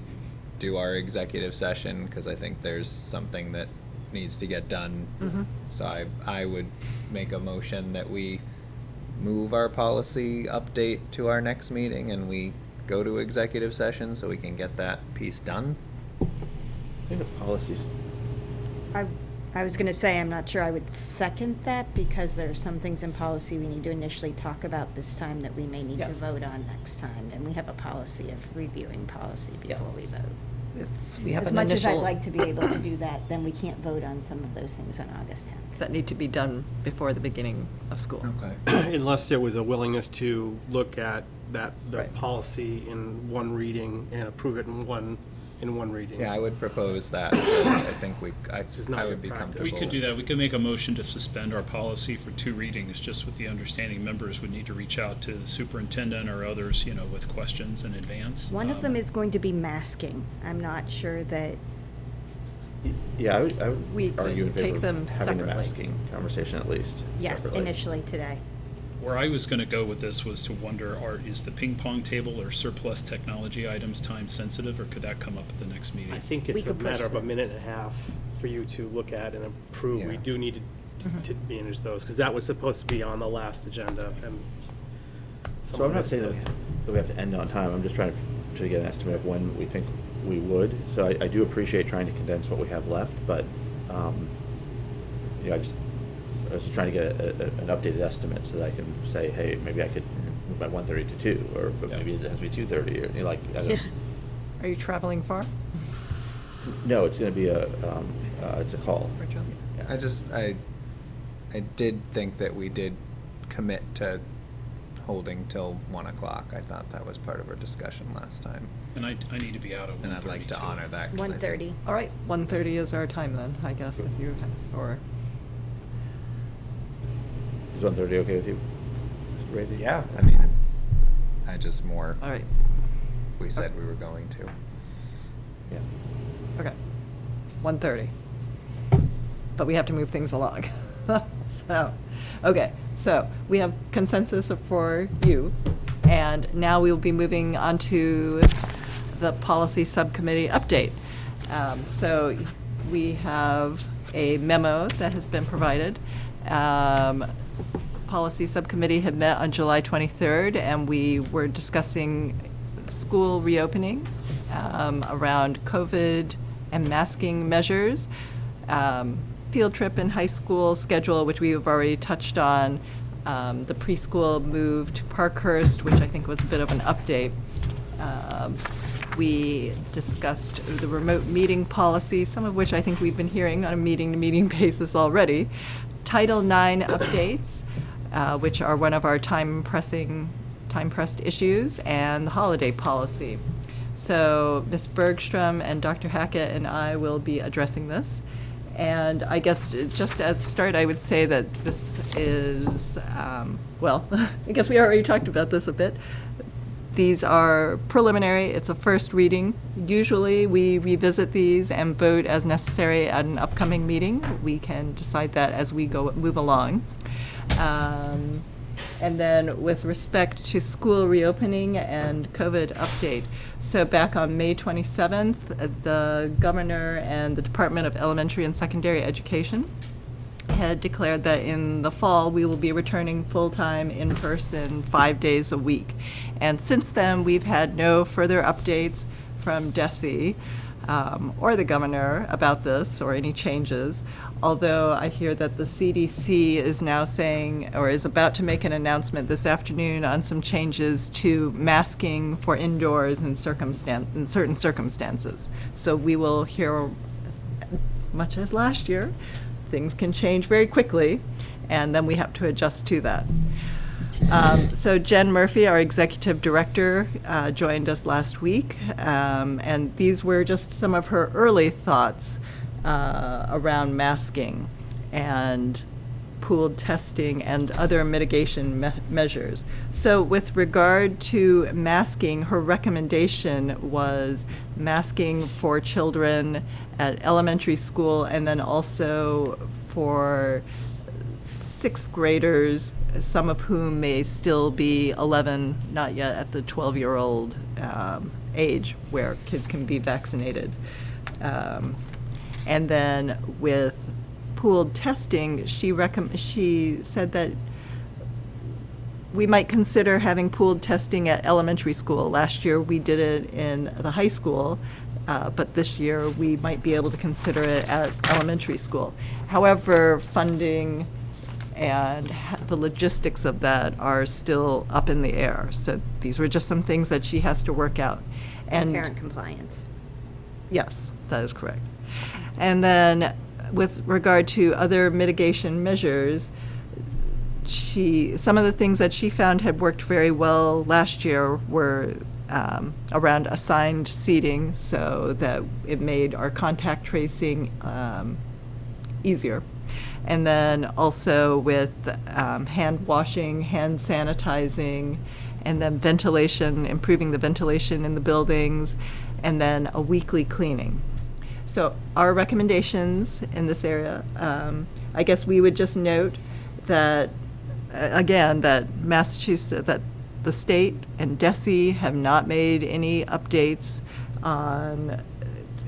S5: do our executive session because I think there's something that needs to get done.
S11: Mm-hmm.
S5: So I would make a motion that we move our policy update to our next meeting and we go to executive session so we can get that piece done.
S6: I think the policies.
S9: I was going to say, I'm not sure I would second that because there are some things in policy we need to initially talk about this time that we may need to
S11: Yes.
S9: vote on next time. And we have a policy of reviewing policy before we
S11: Yes.
S9: vote.
S11: We have
S9: As
S11: an
S9: much as I'd
S11: initial
S9: like to be able to do that, then we can't vote on some of those things on August 10th.
S11: that need to be done before the beginning of school.
S5: Okay.
S4: Unless there was a willingness to look at the
S11: Right.
S4: policy in one reading and approve it in one reading.
S5: Yeah, I would propose that. So I think
S4: is not
S5: I
S4: good
S5: would be
S4: practice.
S5: comfortable.
S3: We could do that. We could make a motion to suspend our policy for 2 readings, just with the understanding members would need to reach out to the superintendent or others, with questions in advance.
S9: One of them is going to be masking. I'm not sure that,
S6: Yeah, I would
S11: We could
S6: argue in
S11: take
S6: favor
S11: them
S6: of having the
S11: separately.
S6: masking conversation at least.
S9: yeah,
S6: separately.
S9: initially today.
S3: Where I was going to go with this was to wonder, is the ping pong table or surplus technology items time sensitive, or could that come up at the next meeting?
S4: I think
S9: We
S4: it's a
S9: could push
S4: matter of a
S9: those.
S4: minute and a half for you to look at and approve. We
S5: Yeah.
S4: do need to manage those, because that was supposed to be on the last agenda, and
S6: So I'm not saying that we have to end on time. I'm just trying to get an estimate of when we think we would. So I do appreciate trying to condense what we have left, but I was just trying to get an updated estimate so that I can say, hey, maybe I could move my 1:30 to 2, but maybe it has to be 2:30, or I don't know.
S11: Are you traveling far?
S6: No, it's going to be it's a call.
S11: Rachel?
S6: Yeah.
S5: I did think that we did commit to holding till 1 o'clock. I thought that was part of our discussion last time.
S3: And I need to be out at 1:30
S5: And I'd like to
S3: too.
S5: honor that. 'cause I think-
S9: 1:30.
S11: All right, 1:30 is our time then, I guess, if you have, or,
S6: Is 1:30 okay with you, Mr. Brady?
S5: Yeah, I mean, I just more,
S11: all right,
S5: we said we were going to.
S6: Yeah.
S11: okay. 1:30. But we have to move things along. So, okay, so we have consensus for you, and now we will be moving on to the policy subcommittee update. So we have a memo that has been provided. Policy subcommittee had met on July 23rd, and we were discussing school reopening around COVID
S1: and masking measures, field trip in high school schedule, which we have already touched on, the preschool move to Parkhurst, which I think was a bit of an update. We discussed the remote meeting policy, some of which I think we've been hearing on a meeting-to-meeting basis already. Title IX updates, which are one of our time-pressed issues, and the holiday policy. So Ms. Bergstrom and Dr. Hackett and I will be addressing this. And I guess just as a start, I would say that this is, well, I guess we already talked about this a bit. These are preliminary, it's a first reading. Usually we revisit these and vote as necessary at an upcoming meeting. We can decide that as we move along. And then with respect to school reopening and COVID update. So back on May 27th, the governor and the Department of Elementary and Secondary Education had declared that in the fall, we will be returning full-time in person 5 days a week. And since then, we've had no further updates from DESE or the governor about this or any changes, although I hear that the CDC is now saying, or is about to make an announcement this afternoon on some changes to masking for indoors in certain circumstances. So we will hear, much as last year, things can change very quickly, and then we have to adjust to that. So Jen Murphy, our executive director, joined us last week, and these were just some of her early thoughts around masking and pooled testing and other mitigation measures. So with regard to masking, her recommendation was masking for children at elementary school and then also for sixth graders, some of whom may still be 11, not yet at the 12-year-old age where kids can be vaccinated. And then with pooled testing, she said that we might consider having pooled testing at elementary school. Last year we did it in the high school, but this year we might be able to consider it at elementary school. However, funding and the logistics of that are still up in the air. So these were just some things that she has to work out.
S7: And parent compliance.
S1: Yes, that is correct. And then with regard to other mitigation measures, some of the things that she found had worked very well last year were around assigned seating, so that it made our contact tracing easier. And then also with hand washing, hand sanitizing, and then ventilation, improving the ventilation in the buildings, and then a weekly cleaning. So our recommendations in this area, I guess we would just note that, again, that Massachusetts, that the state and DESE have not made any updates on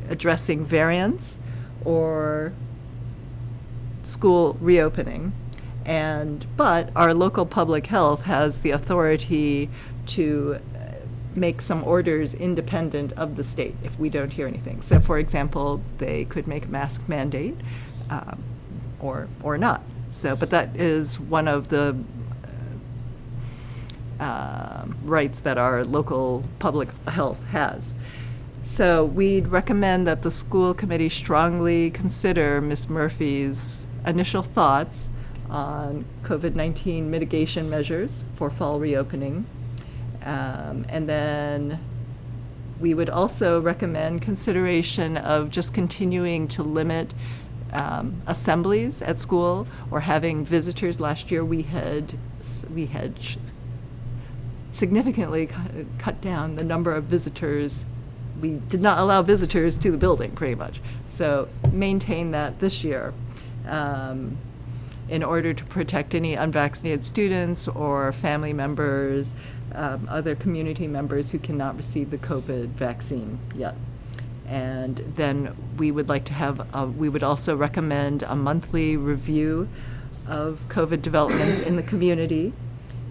S1: addressing variants or school reopening, but our local public health has the authority to make some orders independent of the state if we don't hear anything. So, for example, they could make a mask mandate, or not. So, but that is one of the rights that our local public health has. So we'd recommend that the school committee strongly consider Ms. Murphy's initial thoughts on COVID-19 mitigation measures for fall reopening. And then we would also recommend consideration of just continuing to limit assemblies at school or having visitors. Last year we had significantly cut down the number of visitors. We did not allow visitors to the building, pretty much. So maintain that this year in order to protect any unvaccinated students or family members, other community members who cannot receive the COVID vaccine yet. And then we would like to have, we would also recommend a monthly review of COVID developments in the community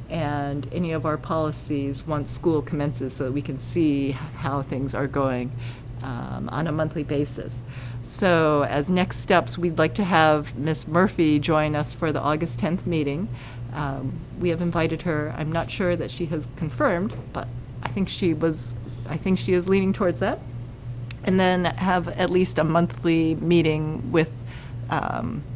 S1: and any of our policies once school commences so that we can see how things are going.
S11: on a monthly basis. So as next steps, we'd like to have Ms. Murphy join us for the August 10th meeting. We have invited her. I'm not sure that she has confirmed, but I think she is leaning towards that. And then have at least a monthly meeting with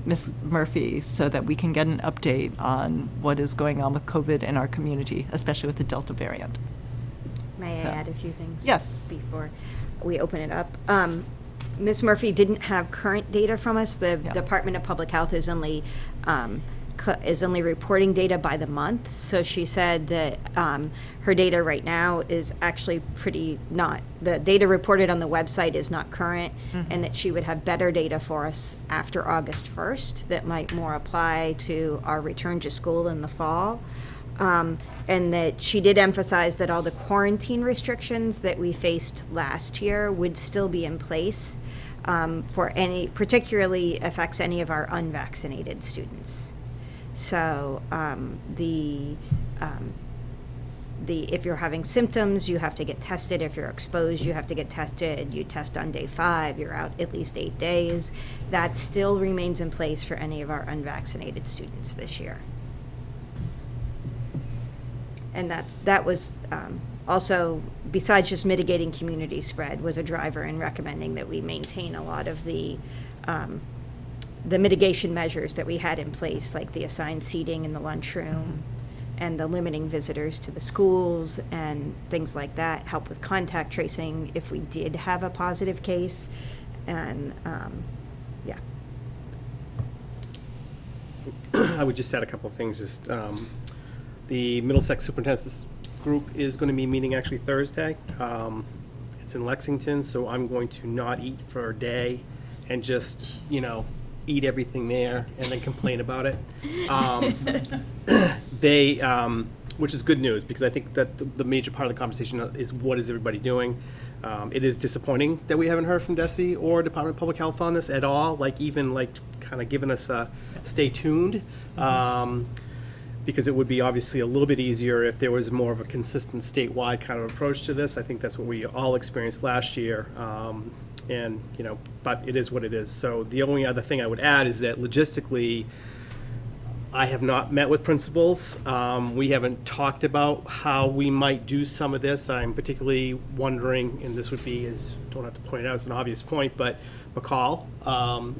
S11: Ms. Murphy so that we can get an update on what is going on with COVID in our community, especially with the Delta variant.
S9: May I
S11: So-
S9: add a few things?
S11: Yes.
S9: Before we open it up. Ms. Murphy didn't have current data from us. The
S11: Yeah.
S9: Department of Public Health is only reporting data by the month. So she said that her data right now is actually the data reported on the website is not current, and that she would have better data for us after August 1st that might more apply to our return to school in the fall. And that she did emphasize that all the quarantine restrictions that we faced last year would still be in place particularly affects any of our unvaccinated students. So if you're having symptoms, you have to get tested. If you're exposed, you have to get tested. You test on day 5, you're out at least 8 days. That still remains in place for any of our unvaccinated students this year. And that was also, besides just mitigating community spread, was a driver in recommending that we maintain a lot of the mitigation measures that we had in place, like the assigned seating in the lunchroom and the limiting visitors to the schools and things like that, help with contact tracing if we did have a positive case. And yeah.
S4: I would just add a couple of things. Just the Middlesex Superintendent's group is going to be meeting actually Thursday. It's in Lexington, so I'm going to not eat for a day and just, eat everything there and then complain about it. Which is good news, because I think that the major part of the conversation is what is everybody doing. It is disappointing that we haven't heard from DESE or Department of Public Health on this at all, kind of giving us a stay tuned. Because it would be obviously a little bit easier if there was more of a consistent statewide kind of approach to this. I think that's what we all experienced last year. But it is what it is. So the only other thing I would add is that logistically, I have not met with principals. We haven't talked about how we might do some of this. I'm particularly wondering, and this would be, don't have to point it out as an obvious point, but McCall,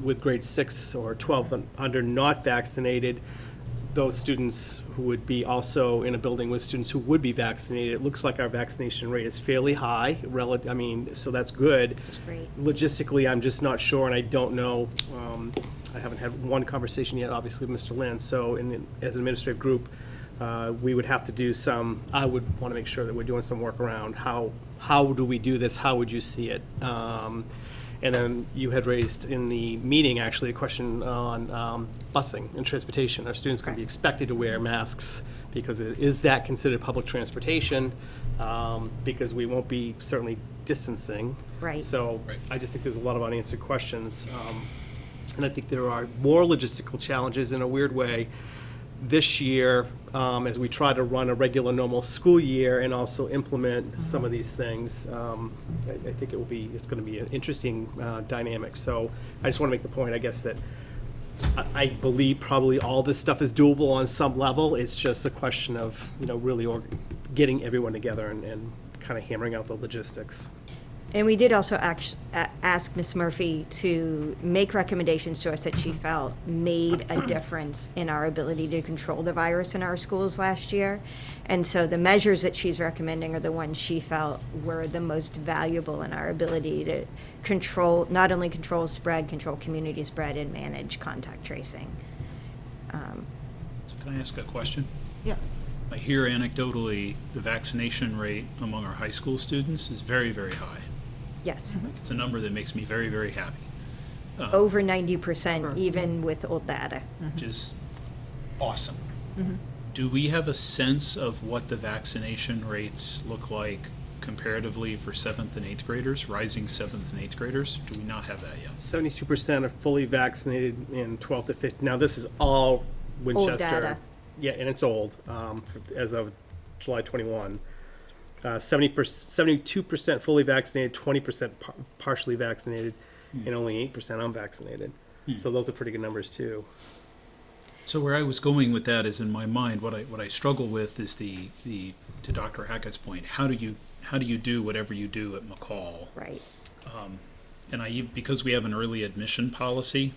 S4: with grade 6 or 12 and under not vaccinated, those students who would be also in a building with students who would be vaccinated, it looks like our vaccination rate is fairly high, so that's good.
S9: That's great.
S4: Logistically, I'm just not sure, and I don't know, I haven't had one conversation yet, obviously, with Mr. Lynn, so as an administrative group, we would have to do I would want to make sure that we're doing some work around how do we do this, how would you see it? And then you had raised in the meeting, actually, a question on busing and transportation. Are students going to be expected to wear masks? Because is that considered public transportation? Because we won't be certainly distancing.
S9: Right.
S4: So I just think there's a lot of unanswered questions. And I think there are more logistical challenges in a weird way this year as we try to run a regular normal school year and also implement some of these things. I think it's going to be an interesting dynamic. So I just want to make the point, I guess, that I believe probably all this stuff is doable on some level. It's just a question of, really getting everyone together and kind of hammering out the logistics.
S9: And we did also ask Ms. Murphy to make recommendations to us that she felt made a difference in our ability to control the virus in our schools last year. And so the measures that she's recommending are the ones she felt were the most valuable in our ability to not only control spread, control community spread, and manage contact tracing.
S3: So can I ask a question?
S11: Yes.
S3: I hear anecdotally the vaccination rate among our high school students is very, very high.
S9: Yes,
S3: It's a number that makes me very, very happy,
S9: over 90%, even with old data.
S3: which is awesome. Do we have a sense of what the vaccination rates look like comparatively for 7th and 8th graders, rising 7th and 8th graders? Do we not have that yet?
S4: 72% are fully vaccinated in 12 to 15. Now, this is all Winchester.
S9: data.
S4: Yeah, and it's old, as of July 21. 72% fully vaccinated, 20% partially vaccinated, and only 8% unvaccinated. So those are pretty good numbers too.
S3: So where I was going with that is, in my mind, what I struggle with is the to Dr. Hackett's point, how do you do whatever you do at McCall?
S9: Right.
S3: And because we have an early admission policy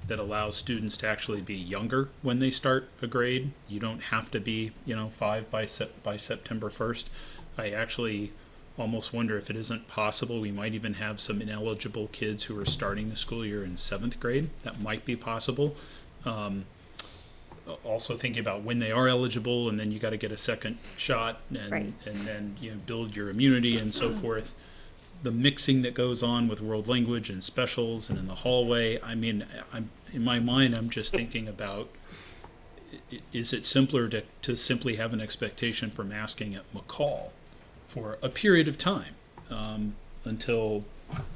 S3: that allows students to actually be younger when they start a grade, you don't have to be 5 by September 1st. I actually almost wonder if it isn't possible we might even have some ineligible kids who are starting the school year in 7th grade. That might be possible. Also thinking about when they are eligible, and then you got to get a second shot, and
S9: Right.
S3: and then build your immunity and so forth. The mixing that goes on with world language and specials and in the hallway. I mean, I'm in my mind, I'm just thinking about, is it simpler to simply have an expectation for masking at McCall for a period of time until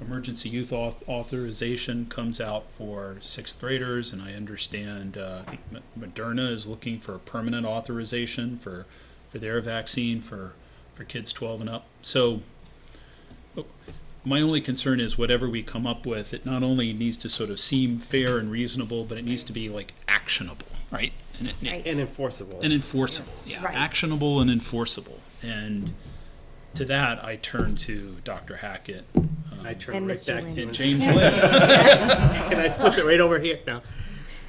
S3: emergency youth authorization comes out for 6th graders, and I understand I think Moderna is looking for a permanent authorization for their vaccine for kids 12 and up. So my only concern is whatever we come up with, it not only needs to sort of seem fair and reasonable, but it needs to be like actionable, right?
S9: Right.
S4: And enforceable.
S3: And enforceable,
S9: Yes.
S3: yeah,
S9: Right.
S3: actionable and enforceable. And to that, I turn to Dr. Hackett
S4: I turn
S9: And
S4: right
S9: Mr.
S4: back
S9: Lynn.
S4: to you.
S3: and James Lynn.
S4: Can I flip it right over here? No.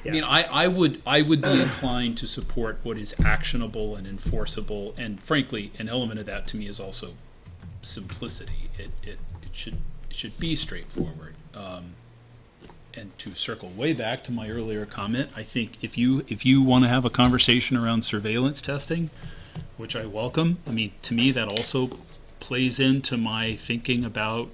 S3: I mean, I would be inclined to support what is actionable and enforceable, and frankly, an element of that to me is also simplicity. It should be straightforward. And to circle way back to my earlier comment, I think if you want to have a conversation around surveillance testing, which I welcome, I mean, to me that also plays into my thinking about.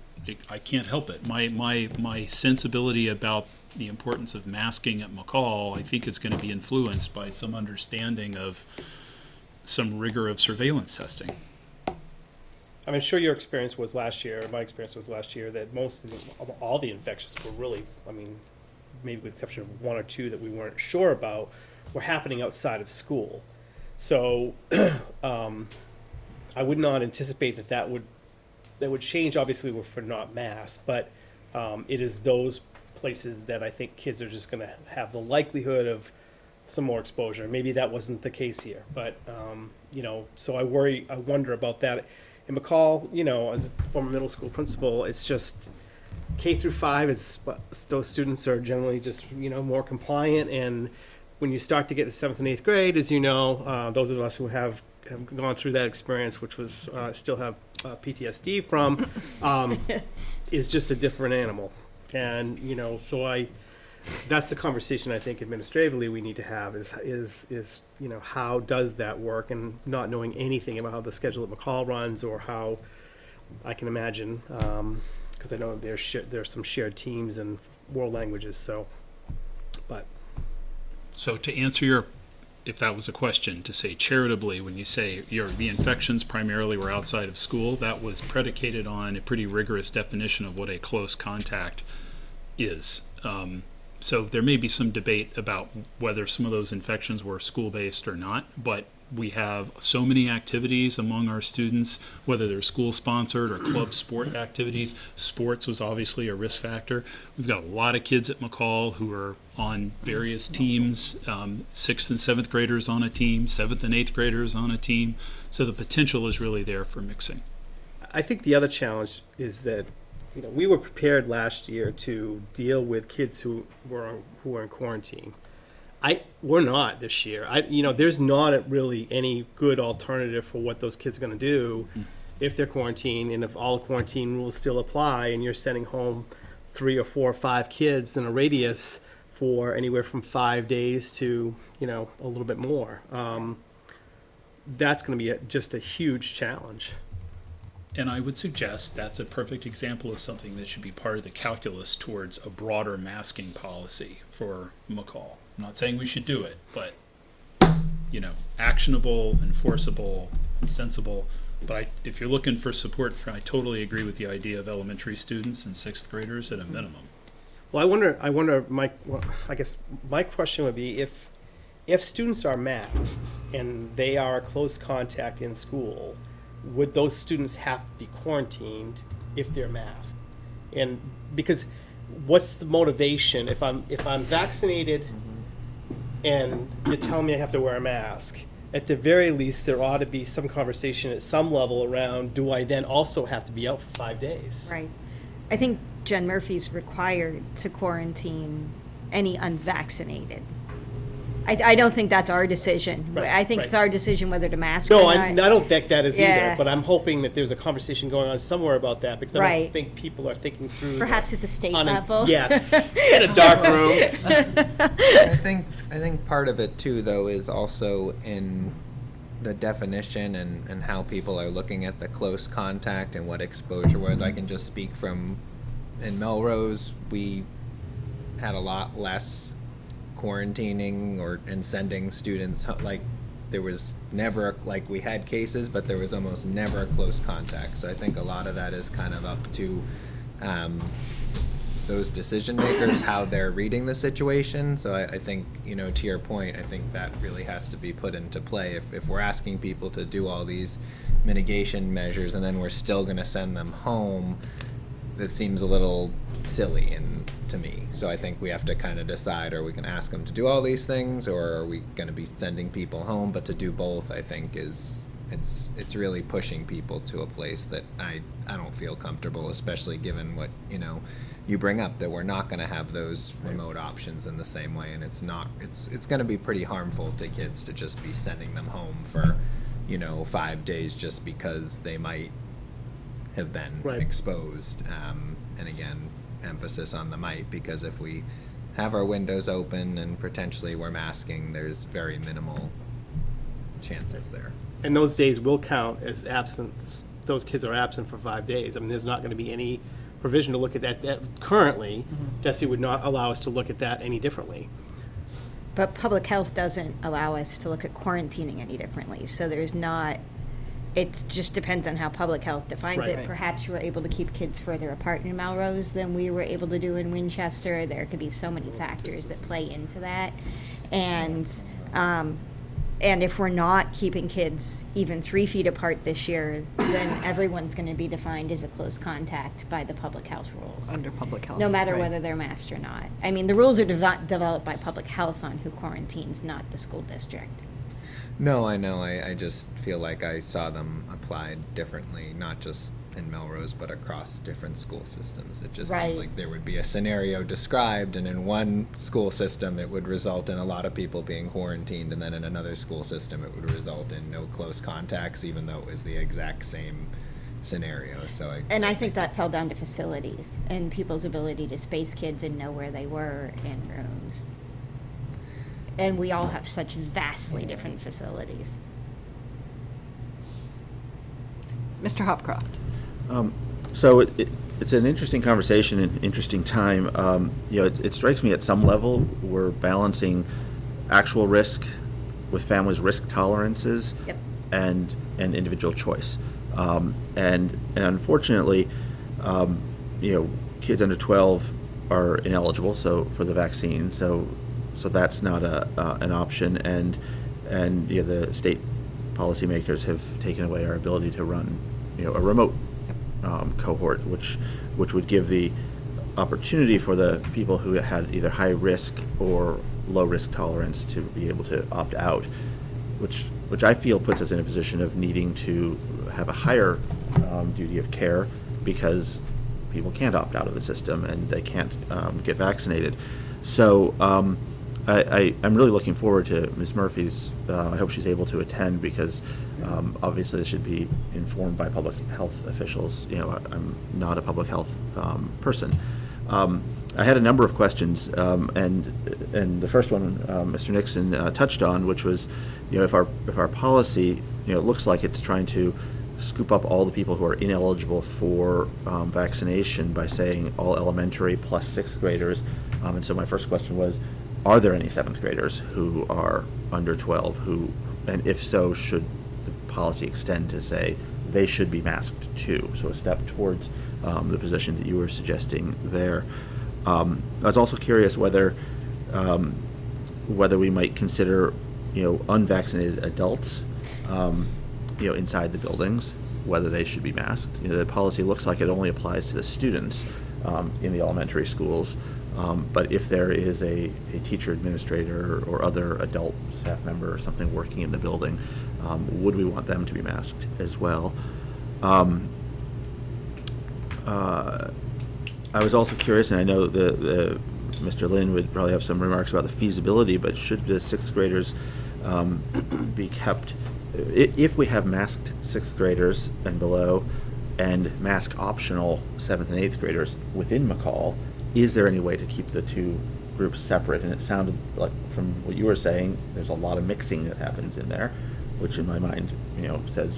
S3: I can't help it. My sensibility about the importance of masking at McCall, I think, is going to be influenced by some understanding of some rigor of surveillance testing.
S4: I'm sure your experience was last year, my experience was last year, that most of all the infections were really, I mean, maybe with the exception of 1 or 2 that we weren't sure about, were happening outside of school. So I would not anticipate that would change, obviously, for not mass, but it is those places that I think kids are just going to have the likelihood of some more exposure. Maybe that wasn't the case here, but so I wonder about that. In McCall, as a former middle school principal, it's just K through 5 those students are generally just more compliant, and when you start to get to 7th and 8th grade, as those of us who have gone through that experience, which was still have PTSD from, is just a different animal. And so that's the conversation I think administratively we need to have is how does that work, and not knowing anything about how the schedule at McCall runs, or how I can imagine, because I know there's some shared teams and world languages. So
S3: to answer if that was a question, to say charitably, when you say the infections primarily were outside of school, that was predicated on a pretty rigorous definition of what a close contact is. So there may be some debate about whether some of those infections were school-based or not, but we have so many activities among our students, whether they're school-sponsored or club sport activities. Sports was obviously a risk factor. We've got a lot of kids at McCall who are on various teams, 6th and 7th graders on a team, 7th and 8th graders on a team. So the potential is really there for mixing.
S4: I think the other challenge is that we were prepared last year to deal with kids who were in quarantine. We're not this year. There's not really any good alternative for what those kids are going to do if they're quarantined, and if all quarantine rules still apply, and you're sending home 3 or 4 or 5 kids in a radius for anywhere from 5 days to a little bit more. That's going to be just a huge challenge.
S3: And I would suggest that's a perfect example of something that should be part of the calculus towards a broader masking policy for McCall. I'm not saying we should do it, but actionable, enforceable, sensible. But if you're looking for support, I totally agree with the idea of elementary students and 6th graders at a minimum.
S4: Well, I wonder. I guess my question would be if students are masked and they are a close contact in school, would those students have to be quarantined if they're masked? And because what's the motivation if I'm vaccinated and you're telling me I have to wear a mask? At the very least, there ought to be some conversation at some level around, do I then also have to be out for 5 days?
S9: Right. I think Jen Murphy's required to quarantine any unvaccinated. I don't think that's our decision.
S4: Right,
S9: I think it's
S4: right.
S9: our decision whether to mask
S4: No,
S9: or
S4: I
S9: not.
S4: don't think that is
S9: Yeah.
S4: either, but I'm hoping that there's a conversation going on somewhere about that, because I
S9: Right.
S4: don't think people are thinking through.
S9: Perhaps at the state
S4: on a-
S9: level.
S4: Yes, in a dark room.
S5: I think part of it too, though, is also in the definition and how people are looking at the close contact and what exposure was. I can just speak from, in Melrose, we had a lot less quarantining and sending students, like, there was never, like, we had cases, but there was almost never a close contact. So I think a lot of that is kind of up to those decision makers, how they're reading the situation. So I think, to your point, I think that really has to be put into play. If we're asking people to do all these mitigation measures and then we're still going to send them home, this seems a little silly to me. So I think we have to kind of decide, are we going to ask them to do all these things, or are we going to be sending people home? But to do both, I think, it's really pushing people to a place that I don't feel comfortable, especially given what you bring up, that we're not going to have those remote options in the same way, and it's going to be pretty harmful to kids to just be sending them home for 5 days just because they might have been
S4: Right.
S5: exposed. And again, emphasis on the might, because if we have our windows open and potentially we're masking, there's very minimal chances there.
S4: And those days will count as absence. Those kids are absent for 5 days. I mean, there's not going to be any provision to look at that currently. DESE would not allow us to look at that any differently.
S9: But public health doesn't allow us to look at quarantining any differently. So there's not, it just depends on how public health defines
S4: Right.
S9: it. Perhaps you were able to keep kids further apart in Melrose than we were able to do in Winchester. There could be so many factors that play into that. And if we're not keeping kids even 3 feet apart this year, then everyone's going to be defined as a close contact by the public health rules.
S11: Under public health.
S9: No matter
S11: right.
S9: whether they're masked or not. I mean, the rules are developed by public health on who quarantines, not the school district.
S5: No, I know. I just feel like I saw them applied differently, not just in Melrose, but across different school systems. It just
S9: Right.
S5: seemed like there would be a scenario described, and in one school system it would result in a lot of people being quarantined, and then in another school system it would result in no close contacts, even though it was the exact same scenario. So
S9: And I think that fell down to facilities and people's ability to space kids and know where they were in rooms. And we all have such vastly different facilities.
S11: Mr. Hopcroft.
S12: So it's an interesting conversation and interesting time. It strikes me at some level we're balancing actual risk with families' risk tolerances
S9: Yep.
S12: and individual choice. And unfortunately, kids under 12 are ineligible for the vaccine. So that's not an option. And the state policymakers have taken away our ability to run a remote cohort, which would give the opportunity for the people who had either high risk or low risk tolerance to be able to opt out, which I feel puts us in a position of needing to have a higher duty of care, because people can't opt out of the system and they can't get vaccinated. So I'm really looking forward to Ms. Murphy's. I hope she's able to attend, because obviously this should be informed by public health officials. I'm not a public health person. I had a number of questions, and the first one Mr. Nixon touched on, which was, if our policy, looks like it's trying to scoop up all the people who are ineligible for vaccination by saying all elementary plus 6th graders. And so my first question was, are there any 7th graders who are under 12 and if so, should the policy extend to say they should be masked too? So a step towards the position that you were suggesting there. I was also curious whether we might consider, unvaccinated adults, inside the buildings. whether they should be masked. The policy looks like it only applies to the students in the elementary schools. But if there is a teacher, administrator, or other adult staff member or something working in the building, would we want them to be masked as well? I was also curious, and I know Mr. Lin would probably have some remarks about the feasibility, but should the sixth graders be kept, if we have masked sixth graders and below, and mask optional seventh and eighth graders within McCall, is there any way to keep the two groups separate? And it sounded like, from what you were saying, there's a lot of mixing that happens in there, which in my mind, says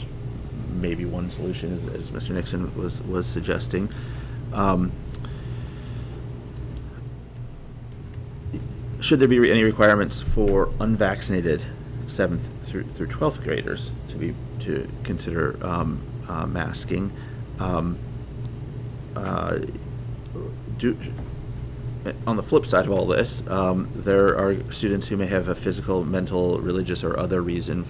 S12: maybe one solution, as Mr. Nixon was suggesting. Should there be any requirements for unvaccinated 7th through 12th graders to consider masking? On the flip side of all this, there are students who may have a physical, mental, religious, or other reason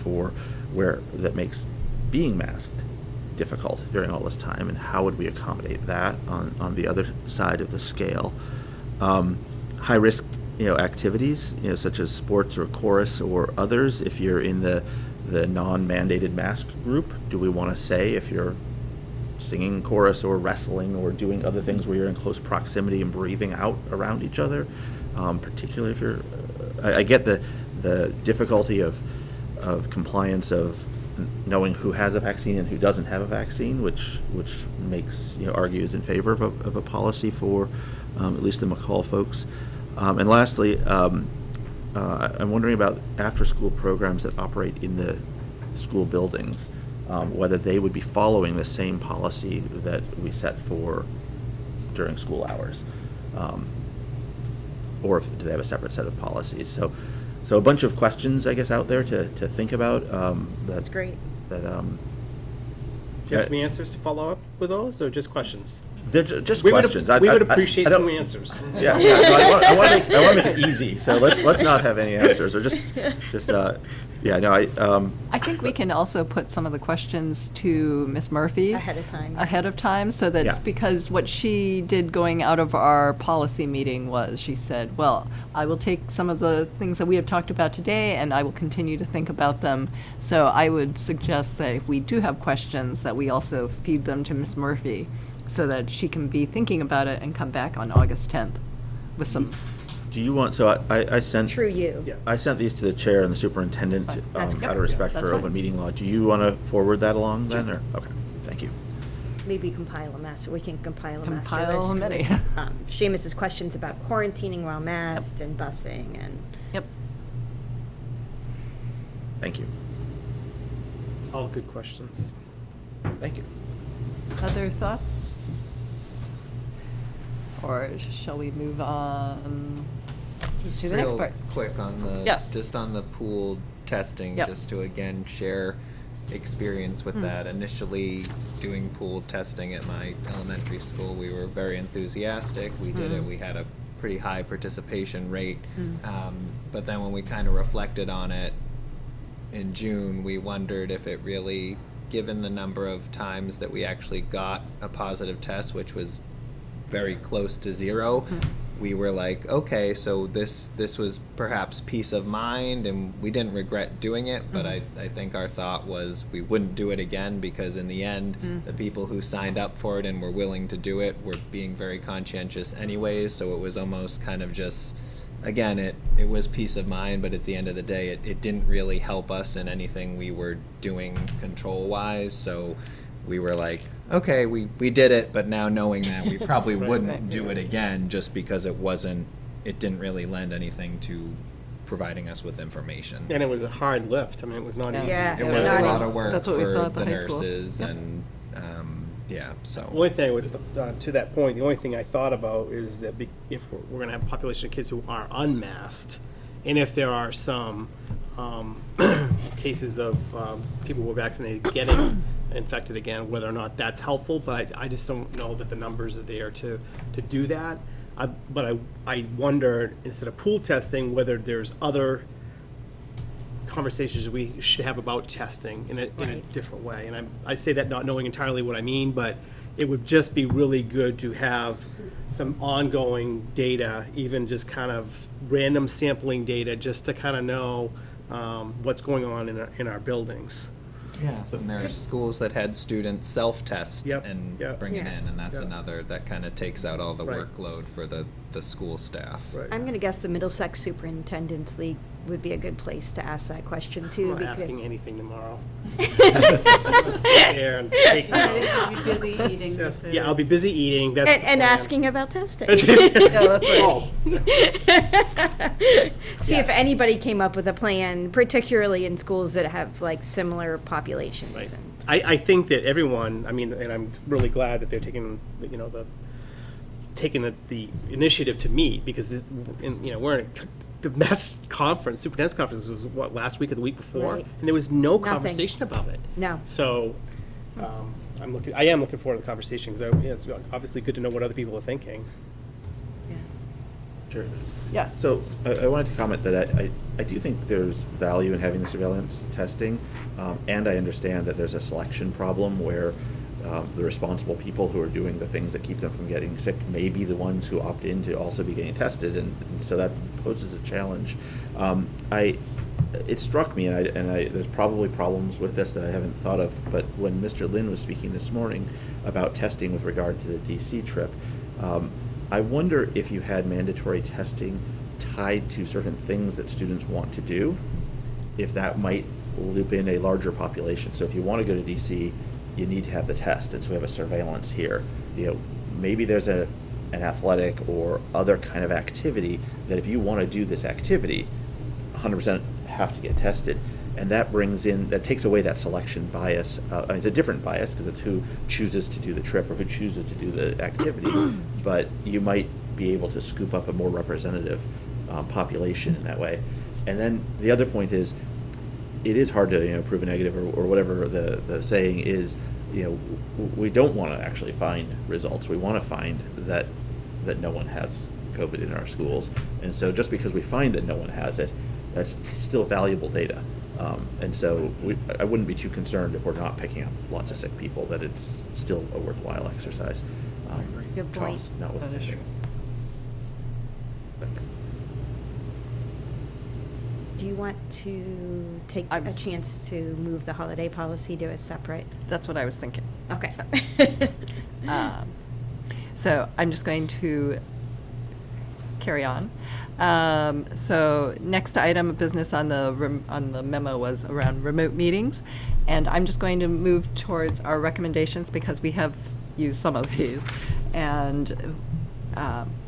S12: that makes being masked difficult during all this time, and how would we accommodate that on the other side of the scale? High risk activities, such as sports or chorus or others. If you're in the non-mandated mask group, do we want to say if you're singing chorus or wrestling or doing other things where you're in close proximity and breathing out around each other, particularly if you're, I get the difficulty of compliance of knowing who has a vaccine and who doesn't have a vaccine, which makes, argues in favor of a policy for at least the McCall folks. And lastly, I'm wondering about after-school programs that operate in the school buildings, whether they would be following the same policy that we set for during school hours, or do they have a separate set of policies? So a bunch of questions, I guess, out there to think about.
S9: That's great.
S4: Do you have some answers to follow up with those, or just questions?
S12: They're just
S4: We
S12: questions.
S4: would appreciate some answers.
S12: Yeah, no, I want to make it easy. So let's not have any answers, or
S11: I think we can also put some of the questions to Ms. Murphy.
S9: Ahead of time.
S11: So that,
S12: Yeah.
S11: because what she did going out of our policy meeting was, she said, well, I will take some of the things that we have talked about today, and I will continue to think about them. So I would suggest that if we do have questions, that we also feed them to Ms. Murphy, so that she can be thinking about it and come back on August 10th with some.
S12: Do you want, so I sent.
S9: Through you.
S4: Yeah.
S12: I sent these to the chair and the superintendent
S11: Fine.
S9: That's
S12: out of respect
S11: That's
S12: for
S11: fine.
S12: open meeting law. Do you want to forward that along then, or, okay, thank you.
S9: Maybe compile a master, we can compile a master
S11: Compile
S9: list.
S11: many.
S9: with, Seamus's questions about quarantining while masked and busing and.
S11: Yep.
S12: Thank you.
S4: All good questions.
S12: Thank you.
S11: Other thoughts? Or shall we move on to the next
S5: Real
S11: part?
S5: quick on the,
S11: Yes.
S5: just on the pooled testing,
S11: Yep.
S5: just to again share experience with that. Initially doing pooled testing at my elementary school, we were very enthusiastic. We did it. We had a pretty high participation rate. But then when we kind of reflected on it in June, we wondered if it really, given the number of times that we actually got a positive test, which was very close to zero, we were like, okay, so this was perhaps peace of mind, and we didn't regret doing it, but I think our thought was we wouldn't do it again, because in the end, the people who signed up for it and were willing to do it were being very conscientious anyways, so it was almost kind of just, again, it was peace of mind, but at the end of the day, it didn't really help us in anything we were doing control-wise, so we were like, okay, we did it, but now knowing that, we probably wouldn't do it again, just because it didn't really lend anything to providing us with information.
S4: And it was a hard lift. I mean, it was not
S11: Yeah.
S4: easy.
S9: Yeah,
S5: It
S9: it's
S5: was a
S9: not
S5: lot
S9: easy.
S5: of work
S11: That's what we
S5: for
S11: saw at the
S5: the
S11: high school.
S5: nurses,
S11: Yep.
S5: and so.
S4: The only thing with, to that point, the only thing I thought about is that if we're going to have a population of kids who are unmasked, and if there are some cases of people who were vaccinated getting infected again, whether or not that's helpful, but I just don't know that the numbers are there to do that. But I wonder, instead of pool testing, whether there's other conversations we should have about testing in a
S9: Right.
S4: different way. And I say that not knowing entirely what I mean, but it would just be really good to have some ongoing data, even just kind of random sampling data, just to kind of know what's going on in our buildings.
S5: Yeah, and there are schools that had students self-test
S4: Yep,
S5: and
S4: yep.
S5: bring it
S9: Yeah.
S5: in, and that's
S4: Yep.
S5: another, that kind of takes out all the
S4: Right.
S5: workload for the school staff.
S4: Right.
S9: I'm going to guess the Middlesex Superintendent's League would be a good place to ask that question too.
S4: I'm not
S9: because
S4: asking anything tomorrow. Sit there and take notes.
S2: I'll be busy eating the
S4: Just-
S2: food.
S4: Yeah, I'll be busy eating, that's the
S9: And
S4: plan.
S9: asking about testing.
S4: that's right.
S9: See if
S4: Yes.
S9: anybody came up with a plan, particularly in schools that have like similar populations.
S4: Right.
S9: And-
S4: I think that everyone, I mean, and I'm really glad that they're taking, taking the initiative to meet, because this, we're in the mass conference, superintendent's conference was what, last week or the week before?
S9: Right.
S4: And there was no
S9: Nothing.
S4: conversation about it.
S9: No.
S4: So, I am looking forward to the conversation, because it's obviously good to know what other people are thinking.
S12: Sure.
S11: Yes.
S12: So I wanted to comment that I do think there's value in having the surveillance testing, and I understand that there's a selection problem where the responsible people who are doing the things that keep them from getting sick may be the ones who opt in to also be getting tested, and so that poses a challenge. It struck me, and there's probably problems with this that I haven't thought of, but when Mr. Lin was speaking this morning about testing with regard to the DC trip, I wonder if you had mandatory testing tied to certain things that students want to do, if that might loop in a larger population. So if you want to go to DC, you need to have the test, and so we have a surveillance here. Maybe there's an athletic or other kind of activity that if you want to do this activity, 100% have to get tested. And that takes away that selection bias. It's a different bias because it's who chooses to do the trip or who chooses to do the activity, but you might be able to scoop up a more representative population in that way. And then the other point is, it is hard to prove a negative or whatever the saying is. We don't want to actually find results. We want to find that no one has COVID in our schools. And so just because we find that no one has it, that's still valuable data. And so I wouldn't be too concerned if we're not picking up lots of sick people, that it's still a worthwhile exercise.
S9: Good point.
S12: Cost notwithstanding. Thanks.
S9: Do you want to take
S11: I'm
S9: a
S11: s-
S9: chance to move the holiday policy to a separate?
S11: That's what I was thinking.
S9: Okay.
S11: So I'm just going to carry on. So next item of business on the memo was around remote meetings, and I'm just going to move towards our recommendations because we have used some of these. And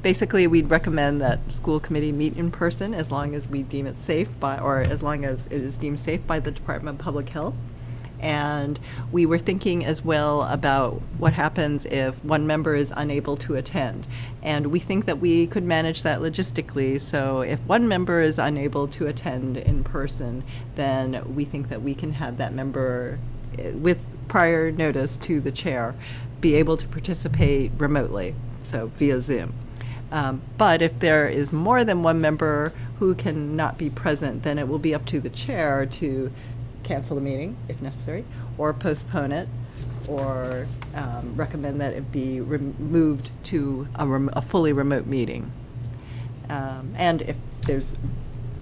S11: basically, we'd recommend that school committee meet in person as long as we deem it safe or as long as it is deemed safe by the Department of Public Health. And we were thinking as well about what happens if one member is unable to attend. And we think that we could manage that logistically. So if one member is unable to attend in person, then we think that we can have that member, with prior notice to the chair, be able to participate remotely, so via Zoom. But if there is more than one member who cannot be present, then it will be up to the chair to cancel the meeting if necessary, or postpone it, or recommend that it be moved to a fully remote meeting. And if there's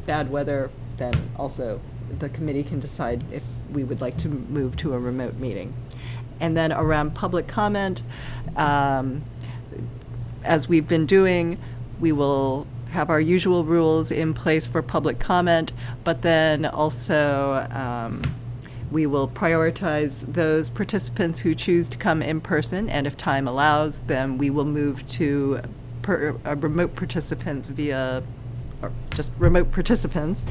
S11: bad weather, then also the committee can decide if we would like to move to a remote meeting. And then around public comment, as we've been doing, we will have our usual rules in place for public comment, but then also we will prioritize those participants who choose to come in person, and if time allows, then we will move to remote participants via, or just remote participants.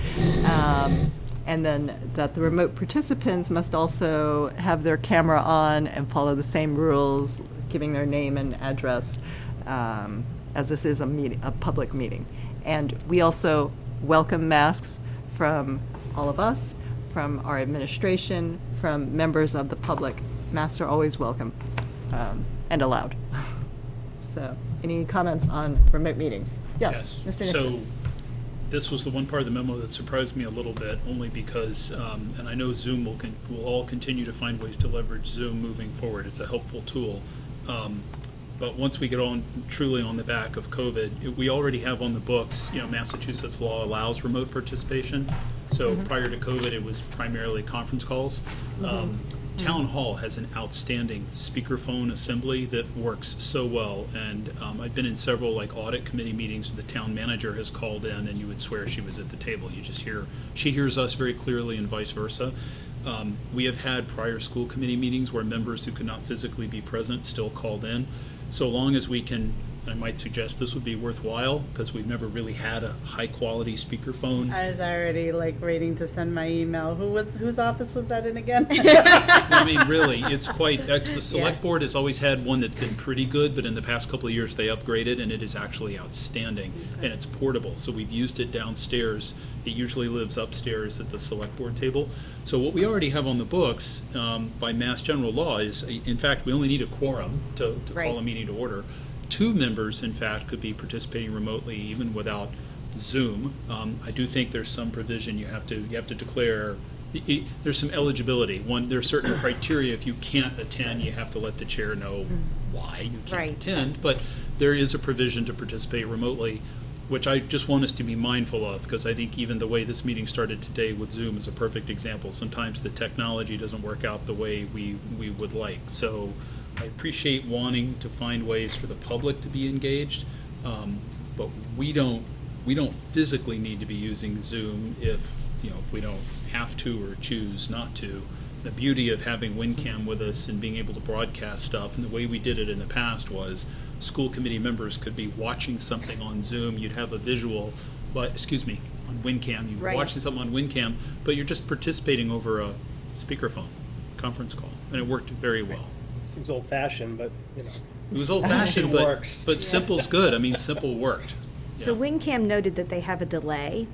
S11: And then that the remote participants must also have their camera on and follow the same rules, giving their name and address, as this is a public meeting. And we also welcome masks from all of us, from our administration, from members of the public. Masks are always welcome and allowed. So, any comments on remote meetings? Yes, Mr. Nixon.
S3: So, this was the one part of the memo that surprised me a little bit, only because, and I know Zoom will all continue to find ways to leverage Zoom moving forward. It's a helpful tool. But once we get on truly on the back of COVID, we already have on the books, Massachusetts law allows remote participation. So prior to COVID, it was primarily conference calls. Town Hall has an outstanding speakerphone assembly that works so well, and I've been in several audit committee meetings where the town manager has called in, and you would swear she was at the table. You just she hears us very clearly, and vice versa. We have had prior school committee meetings where members who could not physically be present still called in. So long as we can, I might suggest this would be worthwhile, because we've never really had a high-quality speakerphone.
S2: I was already waiting to send my email. Whose office was that in again?
S3: I mean, really, it's quite, the select board has always had one that's been pretty good, but in the past couple of years, they upgraded, and it is actually outstanding, and it's portable, so we've used it downstairs. It usually lives upstairs at the select board table. So what we already have on the books, by Mass General Law, is, in fact, we only need a quorum to call a meeting to order. 2 members, in fact, could be participating remotely even without Zoom. I do think there's some provision you have to declare. There's some eligibility. There's certain criteria. If you can't attend, you have to let the chair know why you can't attend. But there is a provision to participate remotely, which I just want us to be mindful of, because I think even the way this meeting started today with Zoom is a perfect example. Sometimes the technology doesn't work out the way we would like. So I appreciate wanting to find ways for the public to be engaged, but we don't physically need to be using Zoom if we don't have to or choose not to. The beauty of having WinCam with us and being able to broadcast stuff, and the way we did it in the past was school committee members could be watching something on Zoom. You'd have a visual, on WinCam. You're watching something on WinCam, but you're just participating over a speakerphone conference call, and it worked very well.
S4: Seems old-fashioned, but,
S3: It was old-fashioned, but simple's good. I mean, simple worked.
S9: So WinCam noted that they have a delay.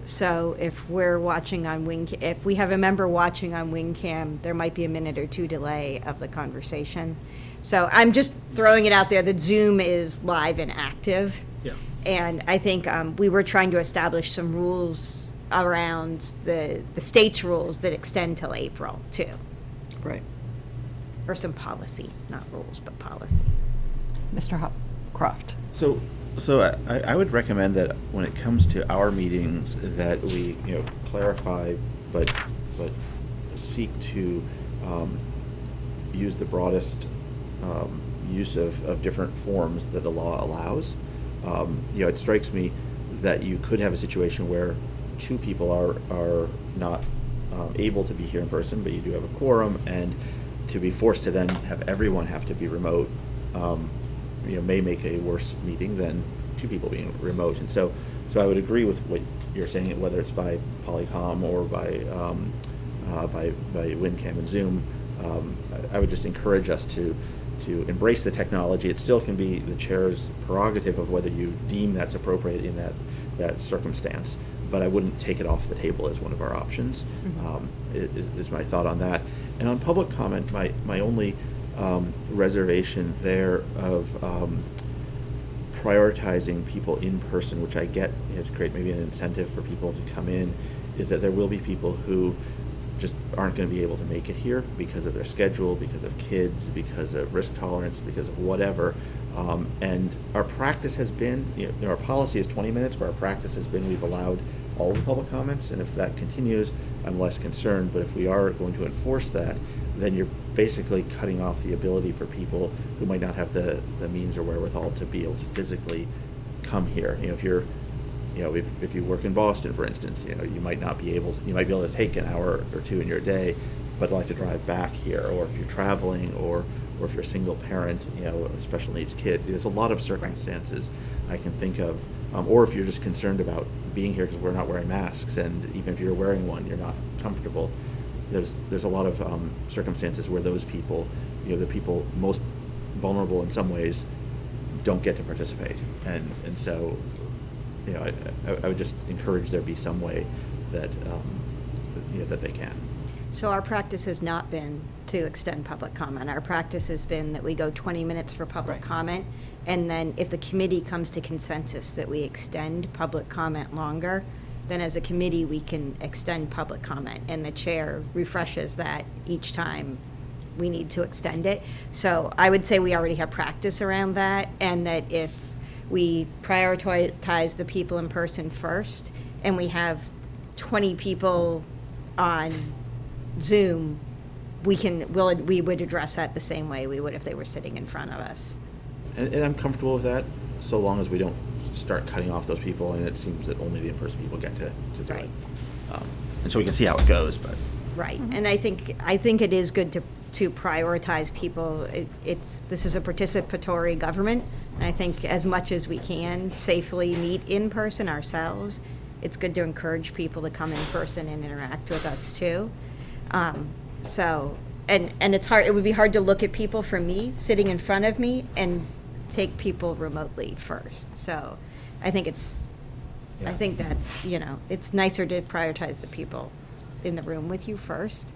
S9: So if we're watching on WinCam, if we have a member watching on WinCam, there might be a minute or 2 delay of the conversation. So I'm just throwing it out there that Zoom is live and active.
S3: Yeah.
S9: And I think we were trying to establish some rules around the state's rules that extend till April too.
S11: Right.
S9: Or some policy, not rules, but policy.
S11: Mr. Croft.
S12: So I would recommend that when it comes to our meetings, that we clarify, but seek to use the broadest use of different forms that the law allows. It strikes me that you could have a situation where 2 people are not able to be here in person, but you do have a quorum, and to be forced to then have everyone have to be remote, may make a worse meeting than 2 people being remote. And so I would agree with what you're saying, whether it's by Polycom or by WinCam and Zoom. I would just encourage us to embrace the technology. It still can be the chair's prerogative of whether you deem that's appropriate in that circumstance, but I wouldn't take it off the table as one of our options. Is my thought on that. And on public comment, my only reservation there of prioritizing people in person, which I get to create maybe an incentive for people to come in, is that there will be people who just aren't going to be able to make it here because of their schedule, because of kids, because of risk tolerance, because of whatever. And our practice has been, our policy is 20 minutes, but our practice has been we've allowed all the public comments, and if that continues, I'm less concerned. But if we are going to enforce that, then you're basically cutting off the ability for people who might not have the means or wherewithal to be able to physically come here. If you're, if you work in Boston, for instance, you might be able to take an hour or 2 in your day, but like to drive back here, or if you're traveling, or if you're a single parent, a special needs kid. There's a lot of circumstances I can think of, or if you're just concerned about being here because we're not wearing masks, and even if you're wearing one, you're not comfortable. There's a lot of circumstances where those people, the people most vulnerable in some ways, don't get to participate, and so, I would just encourage there be some way that that they can.
S9: So our practice has not been to extend public comment. Our practice has been that we go 20 minutes for public
S11: Right.
S9: comment, and then if the committee comes to consensus that we extend public comment longer, then as a committee, we can extend public comment, and the chair refreshes that each time we need to extend it. So I would say we already have practice around that, and that if we prioritize the people in person first, and we have 20 people on Zoom, we would address that the same way we would if they were sitting in front of us.
S12: And I'm comfortable with that, so long as we don't start cutting off those people, and it seems that only the in-person people get to do it.
S9: Right.
S12: And so we can see how it goes, but.
S9: Right, and I think it is good to prioritize people. This is a participatory government, and I think as much as we can safely meet in person ourselves, it's good to encourage people to come in person and interact with us too. So, and it's hard, it would be hard to look at people from me sitting in front of me and take people remotely first. So I think that's, it's nicer to prioritize the people in the room with you first.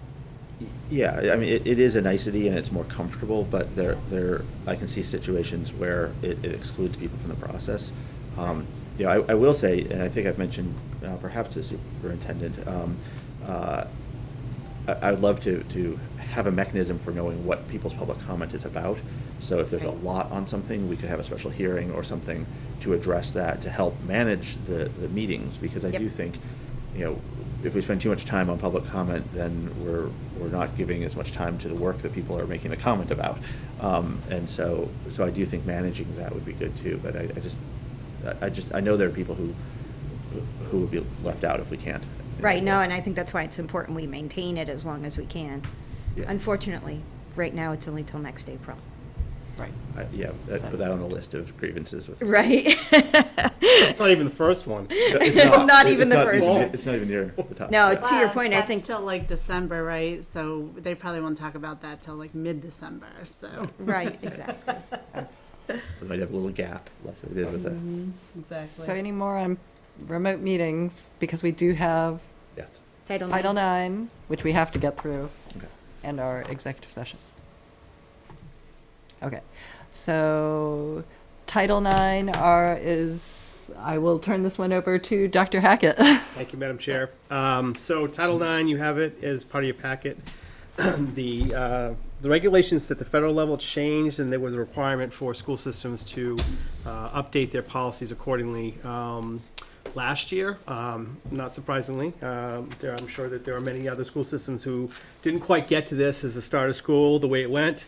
S12: Yeah, I mean, it is a nicety and it's more comfortable, but I can see situations where it excludes people from the process. I will say, and I think I've mentioned perhaps to the superintendent, I would love to have a mechanism for knowing what people's public comment is about. So if there's a lot on something, we could have a special hearing or something to address that, to help manage the meetings, because I do think, if we spend too much time on public comment, then we're not giving as much time to the work that people are making a comment about. And so I do think managing that would be good too, but I know there are people who would be left out if we can't.
S9: Right, no, and I think that's why it's important we maintain it as long as we can.
S12: Yeah.
S9: Unfortunately, right now, it's only till next April.
S11: Right.
S12: Put that on the list of grievances with.
S9: Right.
S4: It's not even the first one.
S12: It's
S9: Not even the first one.
S12: It's not even near the top.
S9: No, to your point, I think.
S2: That's till like December, right? So they probably won't talk about that till like mid-December, so.
S9: Right, exactly.
S12: We might have a little gap like we did with that.
S2: Exactly.
S11: So any more on remote meetings, because we do have
S12: Yes.
S9: Title
S11: Title
S9: IX.
S11: IX, which we have to get through,
S12: Okay.
S11: and our executive session. Okay, so Title IX I will turn this one over to Dr. Hackett.
S4: Thank you, Madam Chair. So Title IX, you have it as part of your packet. The regulations at the federal level changed, and there was a requirement for school systems to update their policies accordingly last year. Not surprisingly, I'm sure that there are many other school systems who didn't quite get to this as the start of school, the way it went.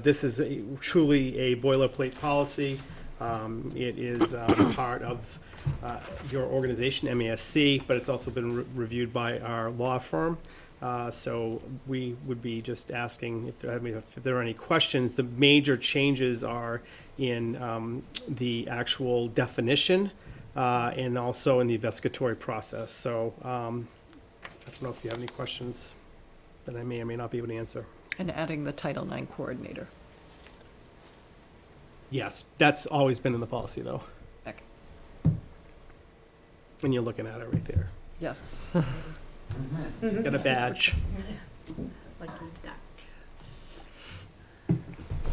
S4: This is truly a boilerplate policy. It is part of your organization, MASC, but it's also been reviewed by our law firm. So we would be just asking if there are any questions. The major changes are in the actual definition and also in the investigatory process. So I don't know if you have any questions that I may or may not be able to answer.
S11: And adding the Title IX coordinator.
S4: Yes, that's always been in the policy, though.
S11: Okay.
S4: And you're looking at it right there.
S11: Yes.
S4: Got a badge.
S2: Like a duck.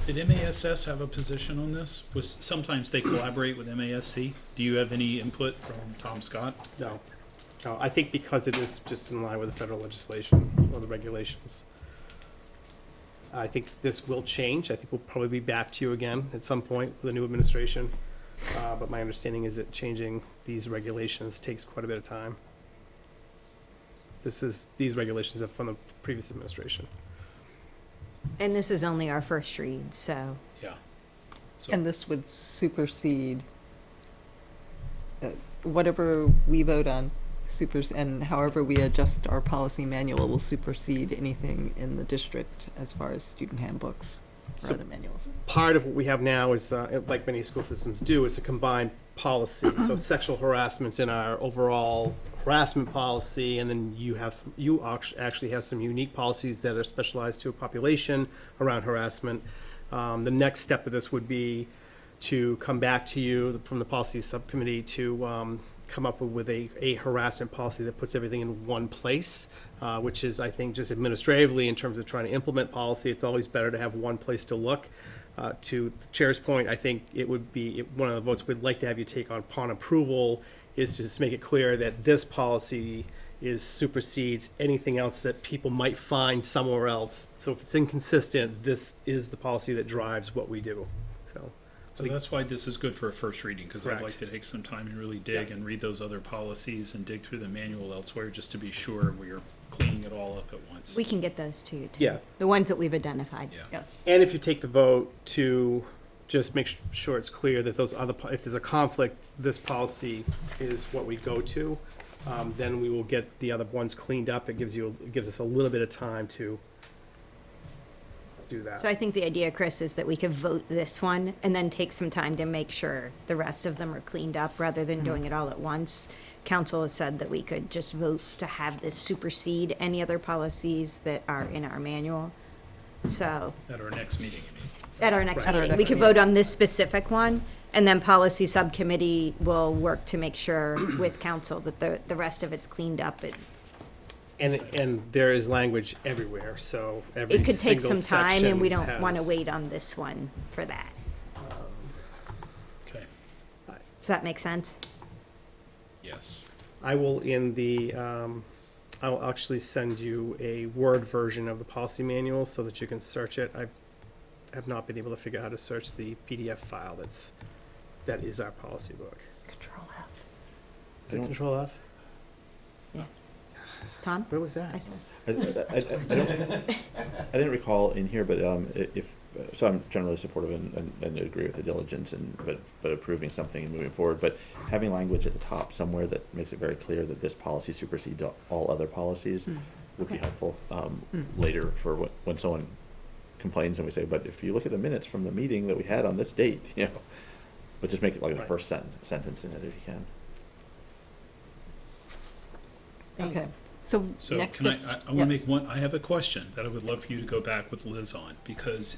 S3: Did MASS have a position on this? Sometimes they collaborate with MASC. Do you have any input from Tom Scott?
S4: No. No, I think because it is just in line with the federal legislation or the regulations. I think this will change. I think we'll probably be back to you again at some point with a new administration. But my understanding is that changing these regulations takes quite a bit of time. These regulations are from the previous administration.
S9: And this is only our first read, so.
S3: Yeah. So,
S11: And this would supersede whatever we vote on, and however we adjust our policy manual will supersede anything in the district as far as student handbooks or
S4: So-
S11: other manuals.
S4: Part of what we have now is, like many school systems do, is a combined policy. So sexual harassment's in our overall harassment policy, and then you actually have some unique policies that are specialized to a population around harassment. The next step of this would be to come back to you from the policy subcommittee to come up with a harassment policy that puts everything in one place, which is, I think, just administratively in terms of trying to implement policy, it's always better to have one place to look. To the chair's point, I think it would be, one of the votes we'd like to have you take on upon approval is to just make it clear that this policy supersedes anything else that people might find somewhere else. So if it's inconsistent, this is the policy that drives what we do.
S3: So that's why this is good for a first reading, because I'd like
S4: Correct.
S3: to take some time and really dig
S4: Yeah.
S3: and read those other policies and dig through the manual elsewhere, just to be sure we're cleaning it all up at once.
S9: We can get those to you, too.
S4: Yeah.
S9: The ones that we've identified.
S3: Yeah.
S11: Yes.
S4: And if you take the vote to just make sure it's clear that those other, if there's a conflict, this policy is what we go to, then we will get the other ones cleaned up. It gives us a little bit of time to do that.
S9: So I think the idea, Chris, is that we could vote this one and then take some time to make sure the rest of them are cleaned up rather than doing it all at once. Council has said that we could just vote to have this supersede any other policies that are in our manual. So
S3: At our next meeting, you mean?
S9: at our next
S11: Right. At our
S9: meeting, we
S11: next
S9: could
S11: meeting.
S9: vote on this specific one, and then policy subcommittee will work to make sure with council that the rest of it's cleaned up.
S4: And there is language everywhere, so every
S9: It could take
S4: single
S9: some time, and we
S4: section
S9: don't want to
S4: has-
S9: wait on this one for that.
S3: Okay,
S9: Does that make sense?
S3: yes.
S4: I will I'll actually send you a Word version of the policy manual so that you can search it. I have not been able to figure out how to search the PDF file that is our policy book.
S11: Control F.
S4: Is it Control F?
S9: Yeah. Tom?
S4: Where was that?
S9: I see.
S12: I didn't recall in here, but so I'm generally supportive and agree with the diligence but approving something and moving forward. But having language at the top somewhere that makes it very clear that this policy supersedes all other policies would be
S9: Okay.
S12: helpful later for when someone complains and we say, but if you look at the minutes from the meeting that we had on this date, but just make it like the
S4: Right.
S12: first sentence in it if you can.
S11: Okay.
S9: Thanks.
S11: So
S3: So
S11: next
S3: can
S11: steps.
S3: I want to
S11: Yes.
S3: make one, I have a question that I would love for you to go back with Liz on, because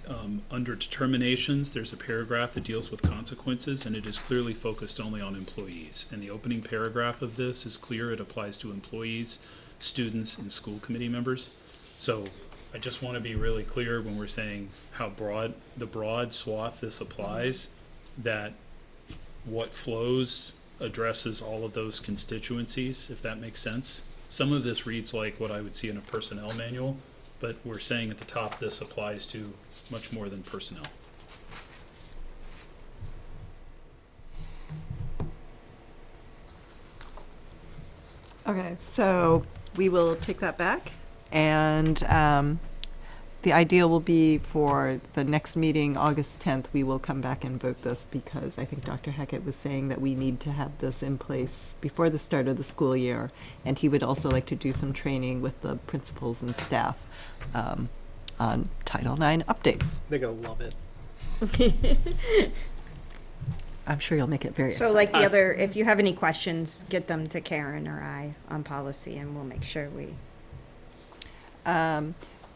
S3: under determinations, there's a paragraph that deals with consequences, and it is clearly focused only on employees. And the opening paragraph of this is clear, it applies to employees, students, and school committee members. So I just want to be really clear when we're saying how the broad swath this applies, that what flows addresses all of those constituencies, if that makes sense. Some of this reads like what I would see in a personnel manual, but we're saying at the top this applies to much more than personnel.
S11: Okay, so we will take that back, and the idea will be for the next meeting, August 10th, we will come back and vote this, because I think Dr. Hackett was saying that we need to have this in place before the start of the school year, and he would also like to do some training with the principals and staff on Title IX updates.
S4: They're gonna love it.
S11: I'm sure you'll make it very
S9: So
S11: exciting.
S9: like the other, if you have any questions, get them to Karen or I on policy, and we'll make sure we.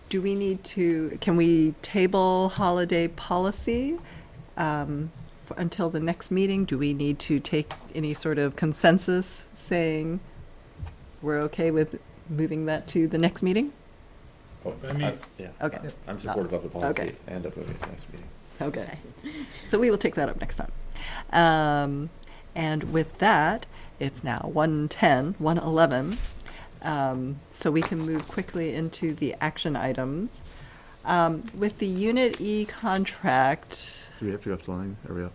S11: Do we need to, can we table holiday policy until the next meeting? Do we need to take any sort of consensus saying we're okay with moving that to the next meeting?
S3: I mean-
S12: Yeah.
S11: Okay.
S12: I'm supportive of the policy
S11: Okay.
S12: and of moving to the next meeting.
S11: Okay. So we will take that up next time. And with that, it's now 1:11. So we can move quickly into the action items. With the Unit E contract,
S12: Do we have to go up the line? Are we up?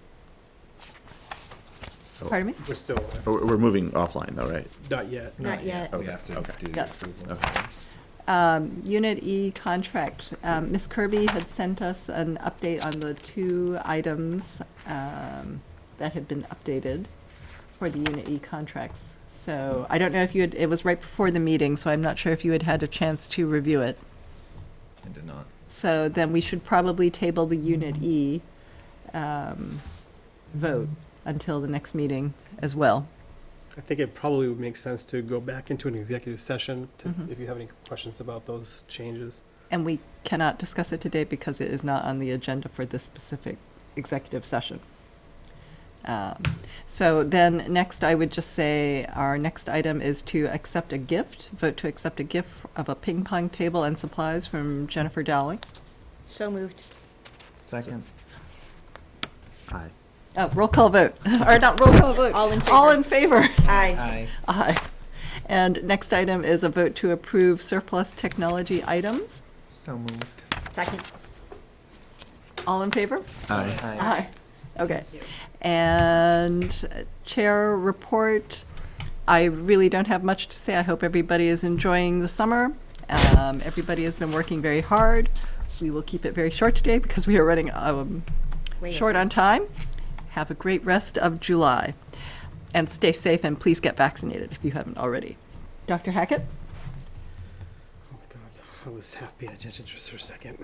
S12: Oh.
S11: pardon me?
S4: We're still,
S12: Oh, we're moving offline though, right?
S4: not yet.
S9: Not yet.
S5: We have to do the
S11: Yes.
S5: approval.
S12: Okay.
S11: Unit E contract, Ms. Kirby had sent us an update on the two items that had been updated for the Unit E contracts. So I don't know if it was right before the meeting, so I'm not sure if you had had a chance to review it.
S5: I did not.
S11: So then we should probably table the Unit E vote until the next meeting as well.
S4: I think it probably would make sense to go back into an executive session
S11: Mhm.
S4: if you have any questions about those changes.
S11: And we cannot discuss it today because it is not on the agenda for this specific executive session.
S1: So then, next, I would just say our next item is to accept a gift, vote to accept a gift of a ping pong table and supplies from Jennifer Dowling.
S7: So moved.
S12: Second. Aye.
S1: Oh, roll call vote, or not roll call vote.
S7: All in favor.
S1: All in favor.
S7: Aye.
S1: Aye. And next item is a vote to approve surplus technology items.
S5: So moved.
S7: Second.
S1: All in favor?
S12: Aye.
S1: Aye. Okay. And chair report, I really don't have much to say. I hope everybody is enjoying the summer. Everybody has been working very hard. We will keep it very short today because we are running short on time. Have a great rest of July. And stay safe, and please get vaccinated if you haven't already. Dr. Hackett?
S4: Oh my God, I was half paying attention just for a second.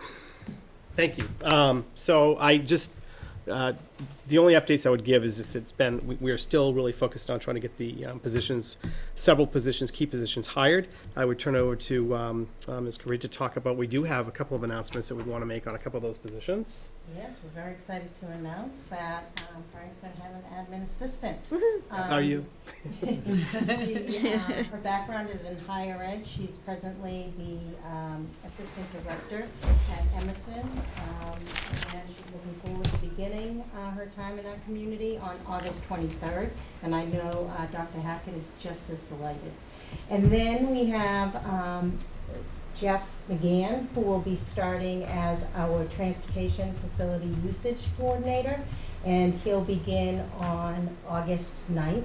S4: Thank you. So I just, the only updates I would give is just we are still really focused on trying to get the several positions, key positions hired. I would turn over to Ms. Carey to talk about, we do have a couple of announcements that we want to make on a couple of those positions.
S13: Yes, we're very excited to announce that Brian's going to have an admin assistant.
S4: That's how you.
S13: Her background is in higher ed. She's presently the assistant director at Emerson, and she's looking forward to beginning her time in our community on August 23rd. And I know Dr. Hackett is just as delighted. And then we have Jeff McGann, who will be starting as our transportation facility usage coordinator, and he'll begin on August 9th.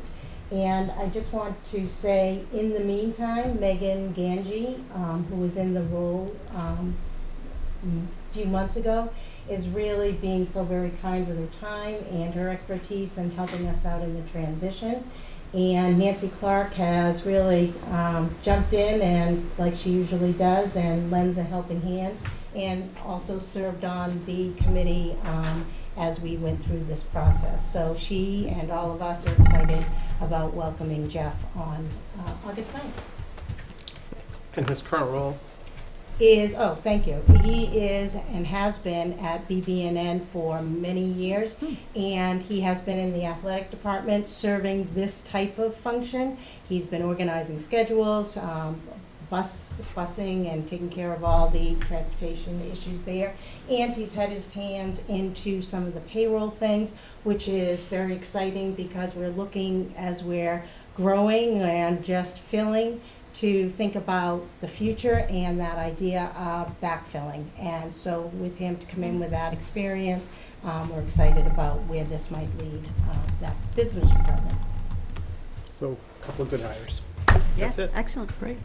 S13: And I just want to say, in the meantime, Megan Ganji, who was in the role a few months ago, is really being so very kind with her time and her expertise in helping us out in the transition. And Nancy Clark has really jumped in, and like she usually does, and lends a helping hand, and also served on the committee as we went through this process. So she and all of us are excited about welcoming Jeff on August 9th.
S4: And his current role?
S13: Thank you. He is and has been at BB&N for many years, and he has been in the athletic department serving this type of function. He's been organizing schedules, busing, and taking care of all the transportation issues there. And he's had his hands into some of the payroll things, which is very exciting because we're looking, as we're growing and just filling, to think about the future and that idea of backfilling. And so with him to come in with that experience, we're excited about where this might lead that business department.
S4: So a couple of good hires.
S7: Yeah,
S4: That's it.
S7: excellent.
S1: Great.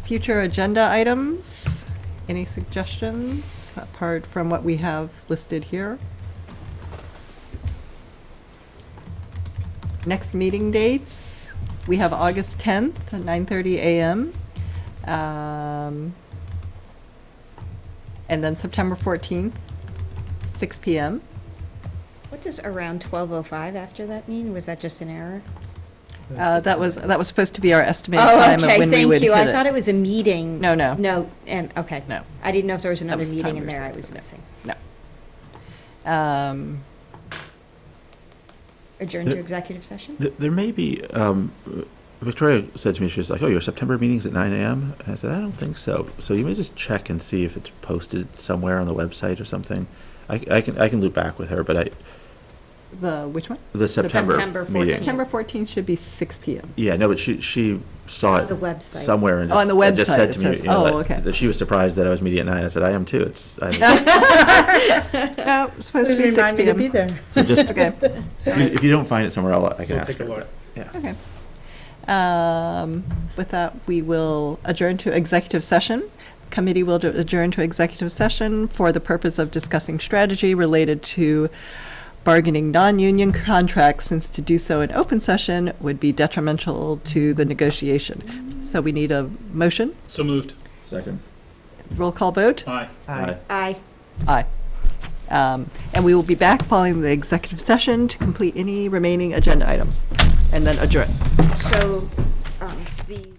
S1: Future agenda items, any suggestions apart from what we have listed here? Next meeting dates, we have August 10th at 9:30 a.m. And then September 14th, 6 p.m.
S7: What does around 12:05 after that mean? Was that just an error?
S1: That was supposed to be our estimated time of when we would
S7: thank you.
S1: hit
S7: I thought
S1: it.
S7: it was a meeting.
S1: No.
S7: No, and, okay.
S1: No.
S7: I didn't know if there was another
S1: was the
S7: meeting
S1: time
S7: in
S1: we were
S7: there I
S1: supposed
S7: was
S1: to do.
S7: missing.
S1: No.
S7: Adjourn to executive session?
S12: There may be, Victoria said to me, she was like, oh, your September meeting's at 9 a.m.? And I said, I don't think so. So you may just check and see if it's posted somewhere on the website or something. I can loop back with her, but
S1: Which one?
S12: the September
S7: September 14th.
S12: meeting.
S1: September 14th should be 6 p.m.
S12: Yeah, no, but she saw it
S7: The website.
S12: somewhere and
S1: Oh, on the
S12: just, and just
S1: website
S12: said
S1: it
S12: to me,
S1: says- oh, okay.
S12: that she was surprised that I was meeting at 9. I said, I am too.
S1: No, it's supposed to be 6 p.m.
S2: there.
S12: So just,
S1: Okay.
S12: if you don't find it somewhere, I can
S4: We'll
S12: ask
S4: take a
S12: her.
S4: look.
S12: Yeah.
S1: Okay. With that, we will adjourn to executive session. Committee will adjourn to executive session for the purpose of discussing strategy related to bargaining non-union contracts, since to do so in open session would be detrimental to the negotiation. So we need a motion.
S3: So moved.
S12: Second.
S1: Roll call vote.
S3: Aye.
S12: Aye.
S7: Aye.
S1: Aye. And we will be back following the executive session to complete any remaining agenda items, and then adjourn.
S7: So, the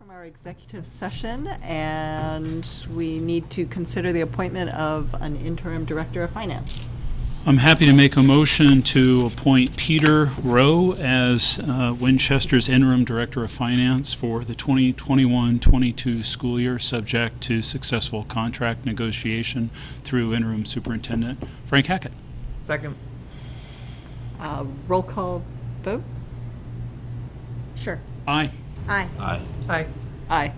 S1: from our executive session, and we need to consider the appointment of an interim director of finance.
S3: I'm happy to make a motion to appoint Peter Rowe as Winchester's interim director of finance for the 2021-22 school year, subject to successful contract negotiation through interim superintendent Frank Hackett.
S5: Second.
S1: Roll call vote?
S7: Sure.
S3: Aye.
S7: Aye.
S12: Aye.
S5: Aye.
S1: Aye.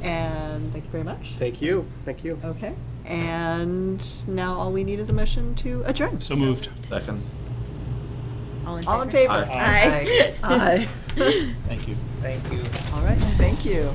S1: And thank you very much.
S4: Thank you, thank you.
S1: Okay, and now all we need is a motion to adjourn.
S3: So moved.
S12: Second.
S1: All in favor?
S12: Aye.
S1: Aye. Aye.
S12: Thank you.
S5: Thank you.
S1: All right, thank you.